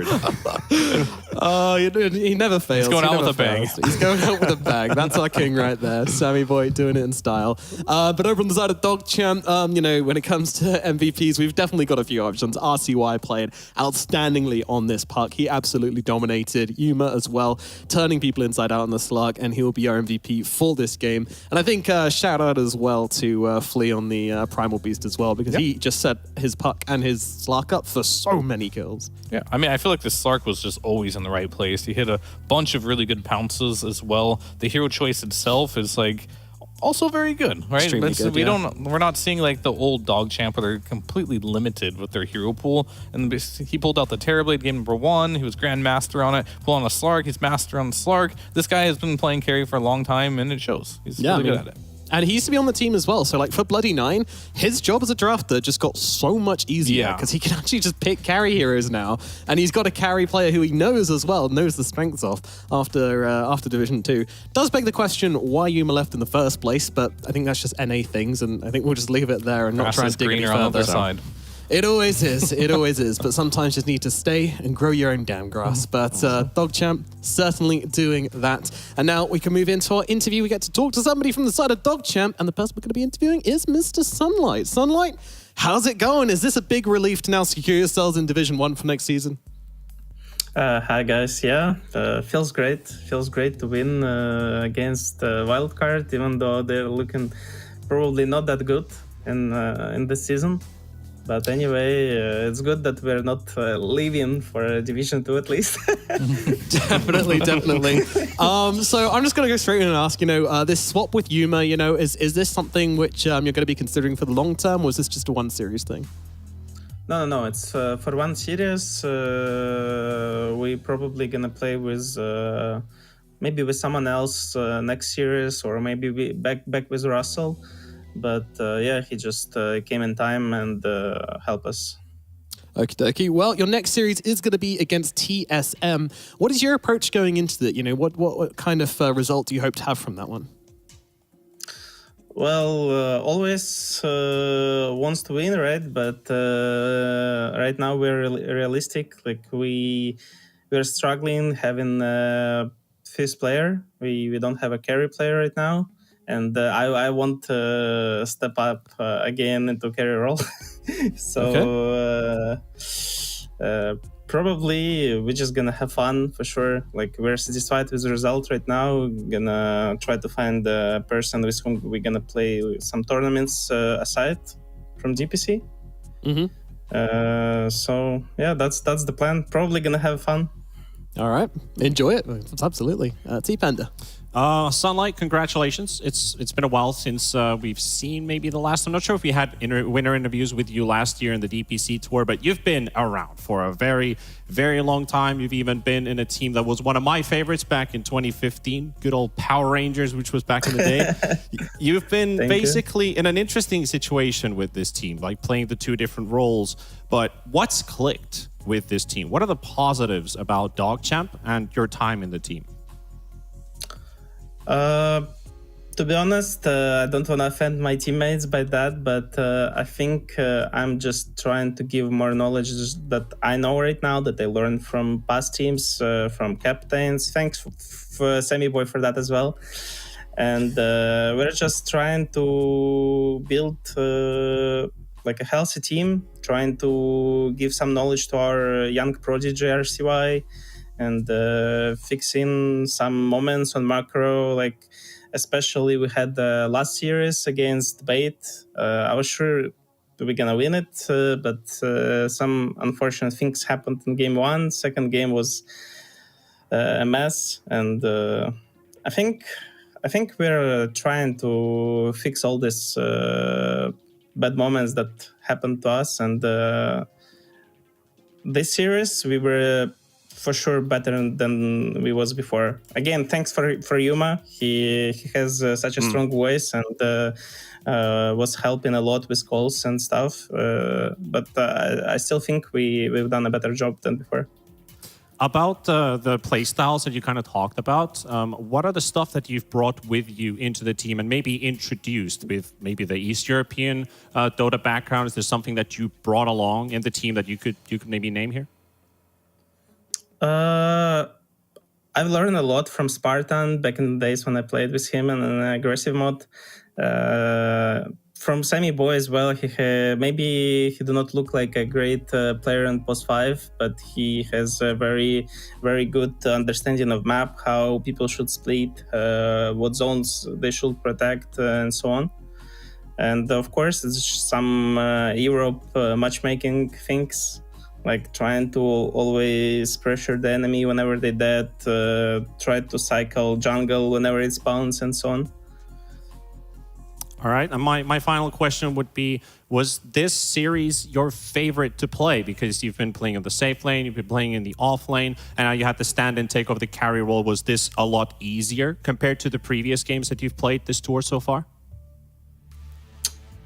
Oh, he never fails. He's going He out never with a bang. fails. He's going out with a bang. That's our king right there. Sammy Boy doing it in style. But over on the side of DogChamp, you know, when it comes to MVPs, we've definitely got a few options. RCY played outstandingly on this puck. He absolutely dominated. Yuma as well, turning people inside out on the slug, and he will be our MVP for this game. And I think shout out as well to Flea on the Primal Beast as well, because he just set his puck and his Slark up for so many kills. Yeah, I mean, I feel like the Slark was just always in the right place. He hit a bunch of really good pounces as well. The hero choice itself is like also very good, right? Extremely good, We're not seeing like the old dog champ where they're completely limited with their hero pool. And he pulled out the Terrorblade game number 1. He was Grandmaster on it. Pull on a Slark. He's Master on the Slark. This guy has been playing carry for a long time, and it shows. He's really good at it. And he used to be on the team as well. So, like, for Bloody 9, his job as a drafter just got so much easier because he can actually just pick carry heroes now. And he's got a carry player who he knows as well, knows the strengths of after Division 2. Does beg the question why Yuma left in the first place, but I think that's just NA things, and I think we'll just leave it there and not try and dig any on the further. other side. It always is. It always is. But sometimes you just need to stay and grow your own damn grass. But DogChamp certainly doing that. And now we can move into our interview. We get to talk to somebody from the side of DogChamp. And the person we're going to be interviewing is Mr. Sunlight. Sunlight, how's it going? Is this a big relief to now secure yourselves in Division 1 for next season? Hi guys, feels great. Feels great to win against Wildcard, even though they're looking probably not that good in this season. But anyway, it's good that we're not leaving for Division 2 at least. Definitely. So I'm just going to go straight in and ask, this swap with Yuma, is this something which you're going to be considering for the long term, or is this just a one series thing? No. It's for one series. We probably gonna play with maybe with someone else next series, or maybe back with Russell. But he just came in time and helped us. Okie dokie. Well, your next series is going to be against TSM. What is your approach going into it? What kind of result do you hope to have from that one? Well, always wants to win, right? But right now we're realistic. Like we're struggling having a fifth player. We don't have a carry player right now. And I want to step up again into carry role. So probably we're just gonna have fun for sure. Like we're satisfied with the result right now. Gonna try to find the person with whom we're gonna play some tournaments aside from DPC. So yeah, that's the plan. Probably gonna have fun. All right, enjoy it. Absolutely. T-Panda. Sunlight, congratulations. It's been a while since we've seen maybe the last. I'm not sure if we had winner interviews with you last year in the DPC tour, but you've been around for a very, very long time. You've even been in a team that was one of my favorites back in 2015, good old Power Rangers, which was back in the day. You've been basically in an interesting situation with this team, like playing the two different roles. But what's clicked with this team? What are the positives about DogChamp and your time in the team? To be honest, I don't want to offend my teammates by that, but I think I'm just trying to give more knowledge that I know right now, that I learned from past teams, from captains. Thanks for Sammy Boy for that as well. And we're just trying to build like a healthy team, trying to give some knowledge to our young prodigy RCY, and fixing some moments on macro, like especially we had the last series against Bait. I was sure we were gonna win it, but some unfortunate things happened in game one. Second game was a mess, and I think we're trying to fix all these bad moments that happened to us. And this series, we were for sure better than we was before. Again, thanks for Yuma. He has such a strong voice and was helping a lot with calls and stuff. But I still think we've done a better job than before. About the play styles that you kind of talked about, what are the stuff that you've brought with you into the team and maybe introduced with maybe the East European Dota background? Is there something that you brought along in the team that you could maybe name here? I've learned a lot from Spartan back in the days when I played with him in an aggressive mode. From Sammy Boy as well, maybe he do not look like a great player in Post 5, but he has a very, very good understanding of map, how people should split, what zones they should protect, and so on. And of course, it's some Europe matchmaking things, like trying to always pressure the enemy whenever they dead, try to cycle jungle whenever it spawns, and so on. All right, and my final question would be, was this series your favorite to play? Because you've been playing in the safe lane, you've been playing in the off lane, and now you had to stand and take over the carry role. Was this a lot easier compared to the previous games that you've played this tour so far?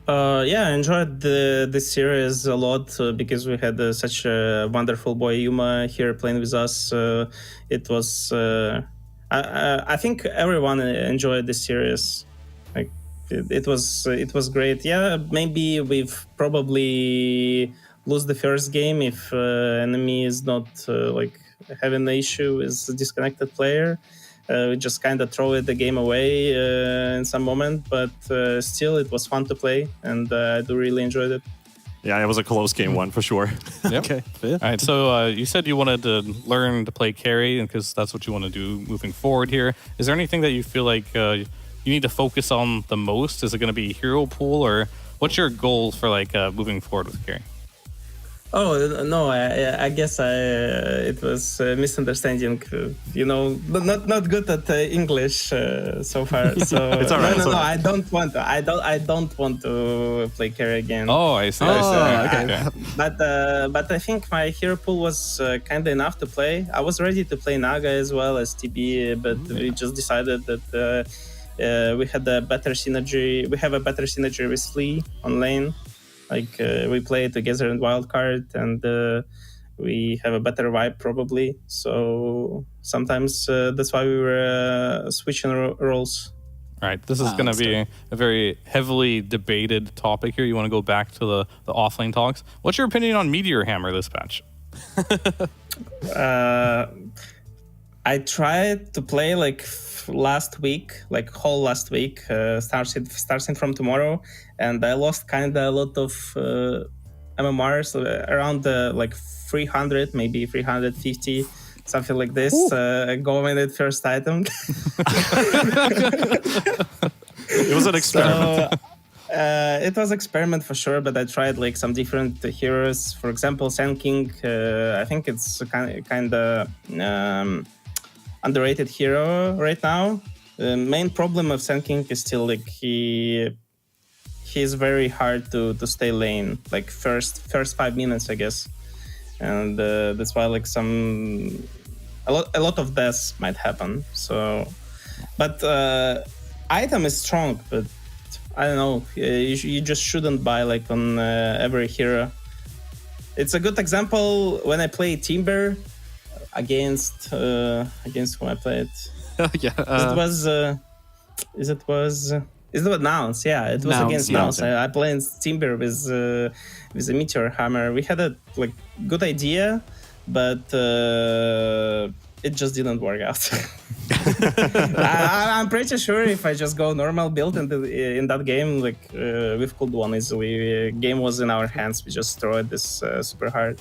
Yeah, I enjoyed this series a lot because we had such a wonderful boy Yuma here playing with us. It was, I think everyone enjoyed this series. Like, it was great. Yeah, maybe we've probably lose the first game if enemy is not like having an issue with a disconnected player. We just kind of throw the game away in some moment, but still it was fun to play, and I do really enjoyed it. Yeah, it was a close game one for sure. Yep. Okay. All right. So you said you wanted to learn to play carry, because that's what you want to do moving forward here. Is there anything that you feel like you need to focus on the most? Is it going to be hero pool, or what's your goals for like moving forward with carry? Oh no, I guess it was a misunderstanding. You know, not good at English so far. So it's all right. No, I don't want to. I don't want to play carry again. Oh, I see. Okay. But I think my hero pool was kind of enough to play. I was ready to play Naga as well as TB, but we just decided that we had a better synergy. We have a better synergy with Flea on lane. Like we play together in Wildcard, and we have a better vibe probably. So sometimes that's why we were switching roles. All right, this is going to be a very heavily debated topic here. You want to go back to the offlane talks. What's your opinion on Meteor Hammer this patch? I tried to play like last week, like whole last week, starting from tomorrow, and I lost kind of a lot of MMRs, around like 300, maybe 350, something like this, going at first item. It was an experiment. It was experiment for sure, but I tried like some different heroes. For example, Sand King. I think it's kind of underrated hero right now. The main problem of Sand King is still like he's very hard to stay lane, like first 5 minutes, I guess, and that's why like a lot of deaths might happen. So, but item is strong, but I don't know. You just shouldn't buy like on every hero. It's a good example when I play Timber against whom I played. Yeah. Is it was Nouns? Yeah, it was Nouns, against yeah. Nouns. I played Timber with a Meteor Hammer. We had a like good idea, but it just didn't work out. I'm pretty sure if I just go normal build in that game, like we could won easily. Game was in our hands. We just throw it this super hard.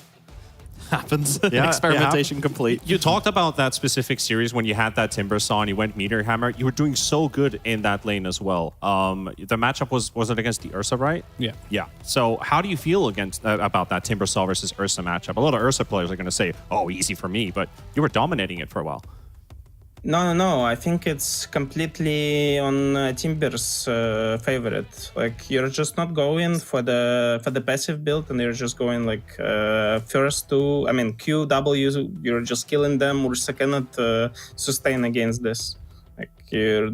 Happens. Yeah, Experimentation complete. You talked about that specific series when you had that Timber Saw and you went Meteor Hammer. You were doing so good in that lane as well. The matchup was it against the Ursa, right? Yeah. Yeah. So how do you feel against about that Timber Saw versus Ursa matchup? A lot of Ursa players are going to say, "Oh, easy for me," but you were dominating it for a while. No. I think it's completely on Timber's favorite. Like you're just not going for the passive build, and you're just going like first two. I mean Q W. You're just killing them. Ursa cannot sustain against this. Like you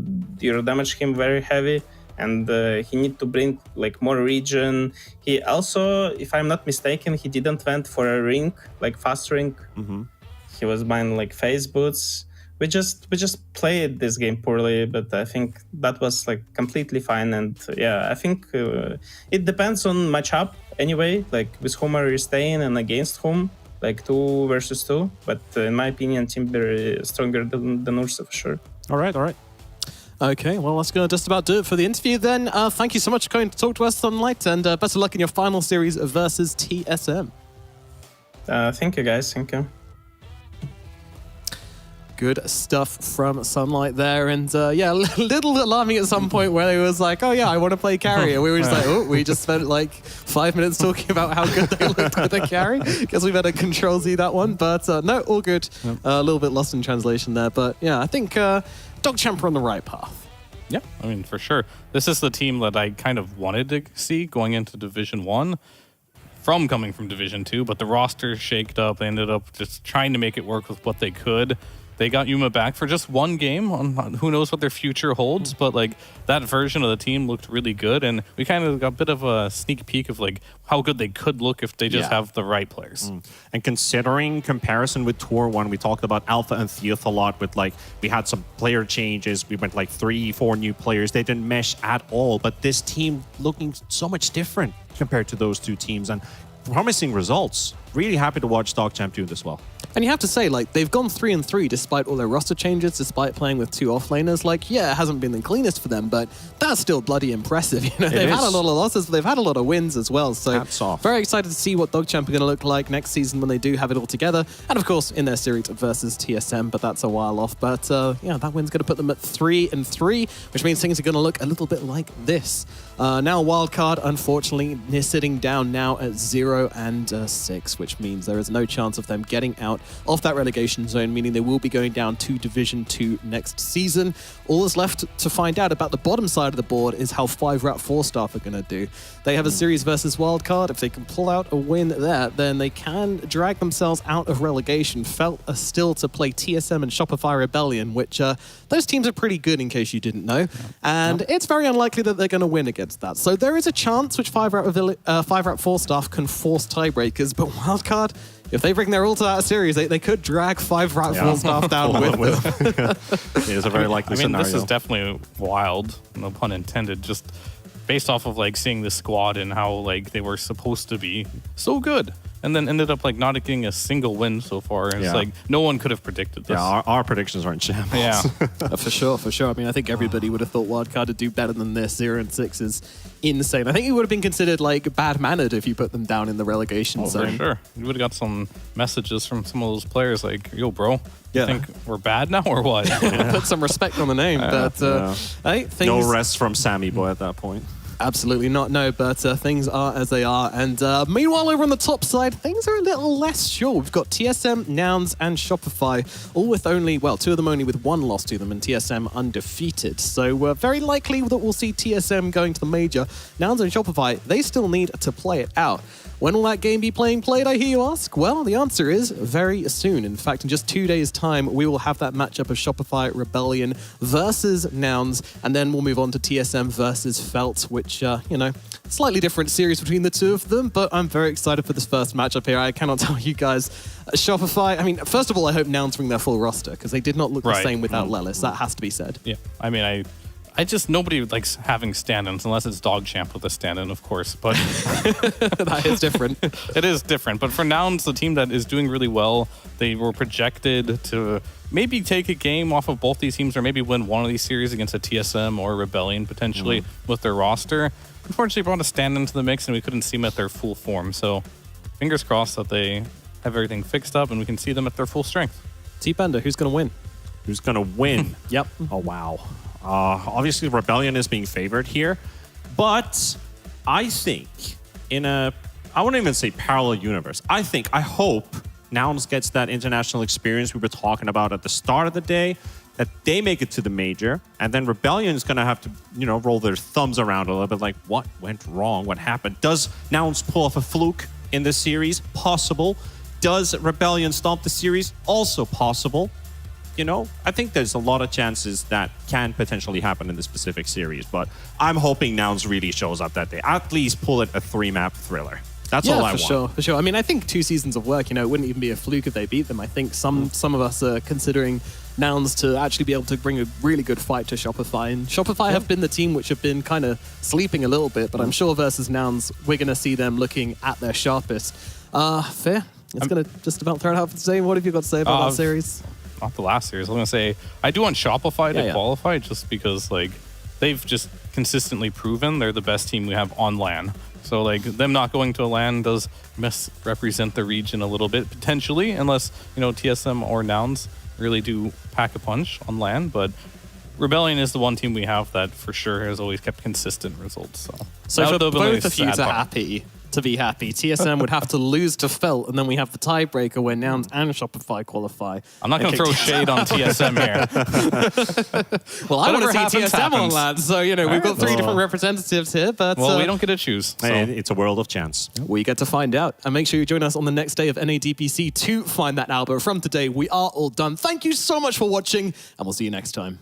damage him very heavy, and he need to bring like more region. He also, if I'm not mistaken, he didn't went for a ring, like fast ring. He was buying like phase boots. We just played this game poorly, but I think that was like completely fine. And yeah, I think it depends on matchup anyway. Like with whom are you staying and against whom, like 2 versus 2. But in my opinion, Timber is stronger than Ursa for sure. All right. Okay, well, that's going to just about do it for the interview then. Thank you so much for coming to talk to us, Sunlight, and best of luck in your final series versus TSM. Thank you, guys. Thank you. Good stuff from Sunlight there. And yeah, a little alarming at some point where he was like, oh yeah, I want to play carry. And we were just like, oh, we just spent like 5 minutes talking about how good they looked with the carry. Guess we better control Z that one. But no, all good. A little bit lost in translation there. But yeah, I think DogChamp are on the right path. Yeah, I mean, for sure. This is the team that I kind of wanted to see going into Division 1 from coming from Division 2, but the roster shaked up. They ended up just trying to make it work with what they could. They got Yuma back for just one game. On who knows what their future holds, but like that version of the team looked really good, and we kind of got a bit of a sneak peek of like how good they could look if they just have the right players. And considering comparison with Tour 1, we talked about Alpha and Theoth a lot with like, we had some player changes. We went like 3-4 new players. They didn't mesh at all, but this team looking so much different compared to those two teams and promising results. Really happy to watch DogChamp do this well. And you have to say, like, they've gone 3-3 despite all their roster changes, despite playing with 2 offlaners. Like, yeah, it hasn't been the cleanest for them, but that's still bloody impressive. You know, they've had a lot of losses, but they've had a lot of wins as well. So hats off. Very excited to see what DogChamp are going to look like next season when they do have it all together. And of course, in their series versus TSM, but that's a while off. But yeah, that win's going to put them at 3-3, which means things are going to look a little bit like this. Now wildcard, unfortunately, they're sitting down now at 0-6, which means there is no chance of them getting out of that relegation zone, meaning they will be going down to Division 2 next season. All that's left to find out about the bottom side of the board is how 5-Rat 4 staff are going to do. They have a series versus wildcard. If they can pull out a win there, then they can drag themselves out of relegation. Felt are still to play TSM and Shopify Rebellion, which those teams are pretty good in case you didn't know. And it's very unlikely that they're going to win against that. So there is a chance which 5-Rat 4 staff can force tiebreakers, but wildcard, if they bring their all to that series, they could drag 5-Rat 4 staff down with them. It is a very likely scenario. This is definitely wild, no pun intended, just based off of like seeing the squad and how like they were supposed to be so good, and then ended up like not getting a single win so far. And it's like no one could have predicted this. Yeah, our predictions aren't shambles. Yeah, for sure. I mean, I think everybody would have thought wildcard would do better than this. 0-6 is insane. I think it would have been considered like bad-mannered if you put them down in the relegation zone. For sure. You would have got some messages from some of those players like, yo, bro, you think we're bad now or what? Put some respect on the name. But hey, things... No rest from Sammy Boy at that point. Absolutely not, no, but things are as they are. And meanwhile, over on the top side, things are a little less sure. We've got TSM, Nouns, and Shopify, all with only, well, 2 of them only with 1 loss to them, and TSM undefeated. So very likely that we'll see TSM going to the major. Nouns and Shopify, they still need to play it out. When will that game be played, I hear you ask? Well, the answer is very soon. In fact, in just 2 days' time, we will have that matchup of Shopify Rebellion versus Nouns, and then we'll move on to TSM versus Felt, which, you know, slightly different series between the 2 of them, but I'm very excited for this first matchup here. I cannot tell you guys. Shopify, I mean, first of all, I hope Nouns bring their full roster, because they did not look the same without Lelis. That has to be said. Yeah, I mean, I just, nobody likes having stand-ins unless it's DogChamp with a stand-in, of course, but that is different. It is different, but for Nouns, the team that is doing really well, they were projected to maybe take a game off of both these teams or maybe win one of these series against a TSM or Rebellion potentially with their roster. Unfortunately, brought a stand-in to the mix and we couldn't see them at their full form, so fingers crossed that they have everything fixed up, and we can see them at their full strength. T-Panda, who's going to win? Who's going to win? Yep. Oh, wow. Obviously, Rebellion is being favored here. But I think I wouldn't even say parallel universe. I hope Nouns gets that international experience we were talking about at the start of the day, that they make it to the major, and then Rebellion is going to have to, roll their thumbs around a little bit like, what went wrong? What happened? Does Nouns pull off a fluke in this series? Possible. Does Rebellion stomp the series? Also possible. I think there's a lot of chances that can potentially happen in this specific series, but I'm hoping Nouns really shows up that day. At least pull it a 3-map thriller. That's all I want. For sure. I mean, I think 2 seasons of work, it wouldn't even be a fluke if they beat them. I think some of us are considering Nouns to actually be able to bring a really good fight to Shopify. And Shopify have been the team which have been kind of sleeping a little bit, but I'm sure versus Nouns, we're going to see them looking at their sharpest. Fair. It's going to just about throw it out for today. What have you got to say about that series? Not the last series. I'm going to say I do want Shopify to qualify just because they've just consistently proven they're the best team we have on LAN. So them not going to a LAN does misrepresent the region a little bit potentially, unless TSM or Nouns really do pack a punch on LAN. But Rebellion is the one team we have that for sure has always kept consistent results. So for both of you to be happy, TSM would have to lose to Felt, and then we have the tiebreaker where Nouns and Shopify qualify. I'm not going to throw shade on TSM here. Well, I want to see TSM on LAN, so we've got 3 different representatives here. But we don't get to choose. So. It's a world of chance. We get to find out, and make sure you join us on the next day of NADPC to find that out. But from today, we are all done. Thank you so much for watching, and we'll see you next time.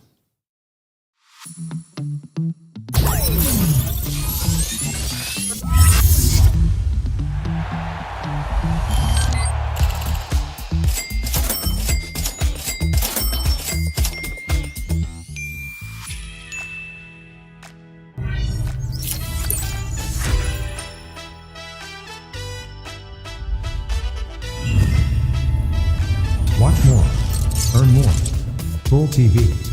Watch more, earn more. Full TV.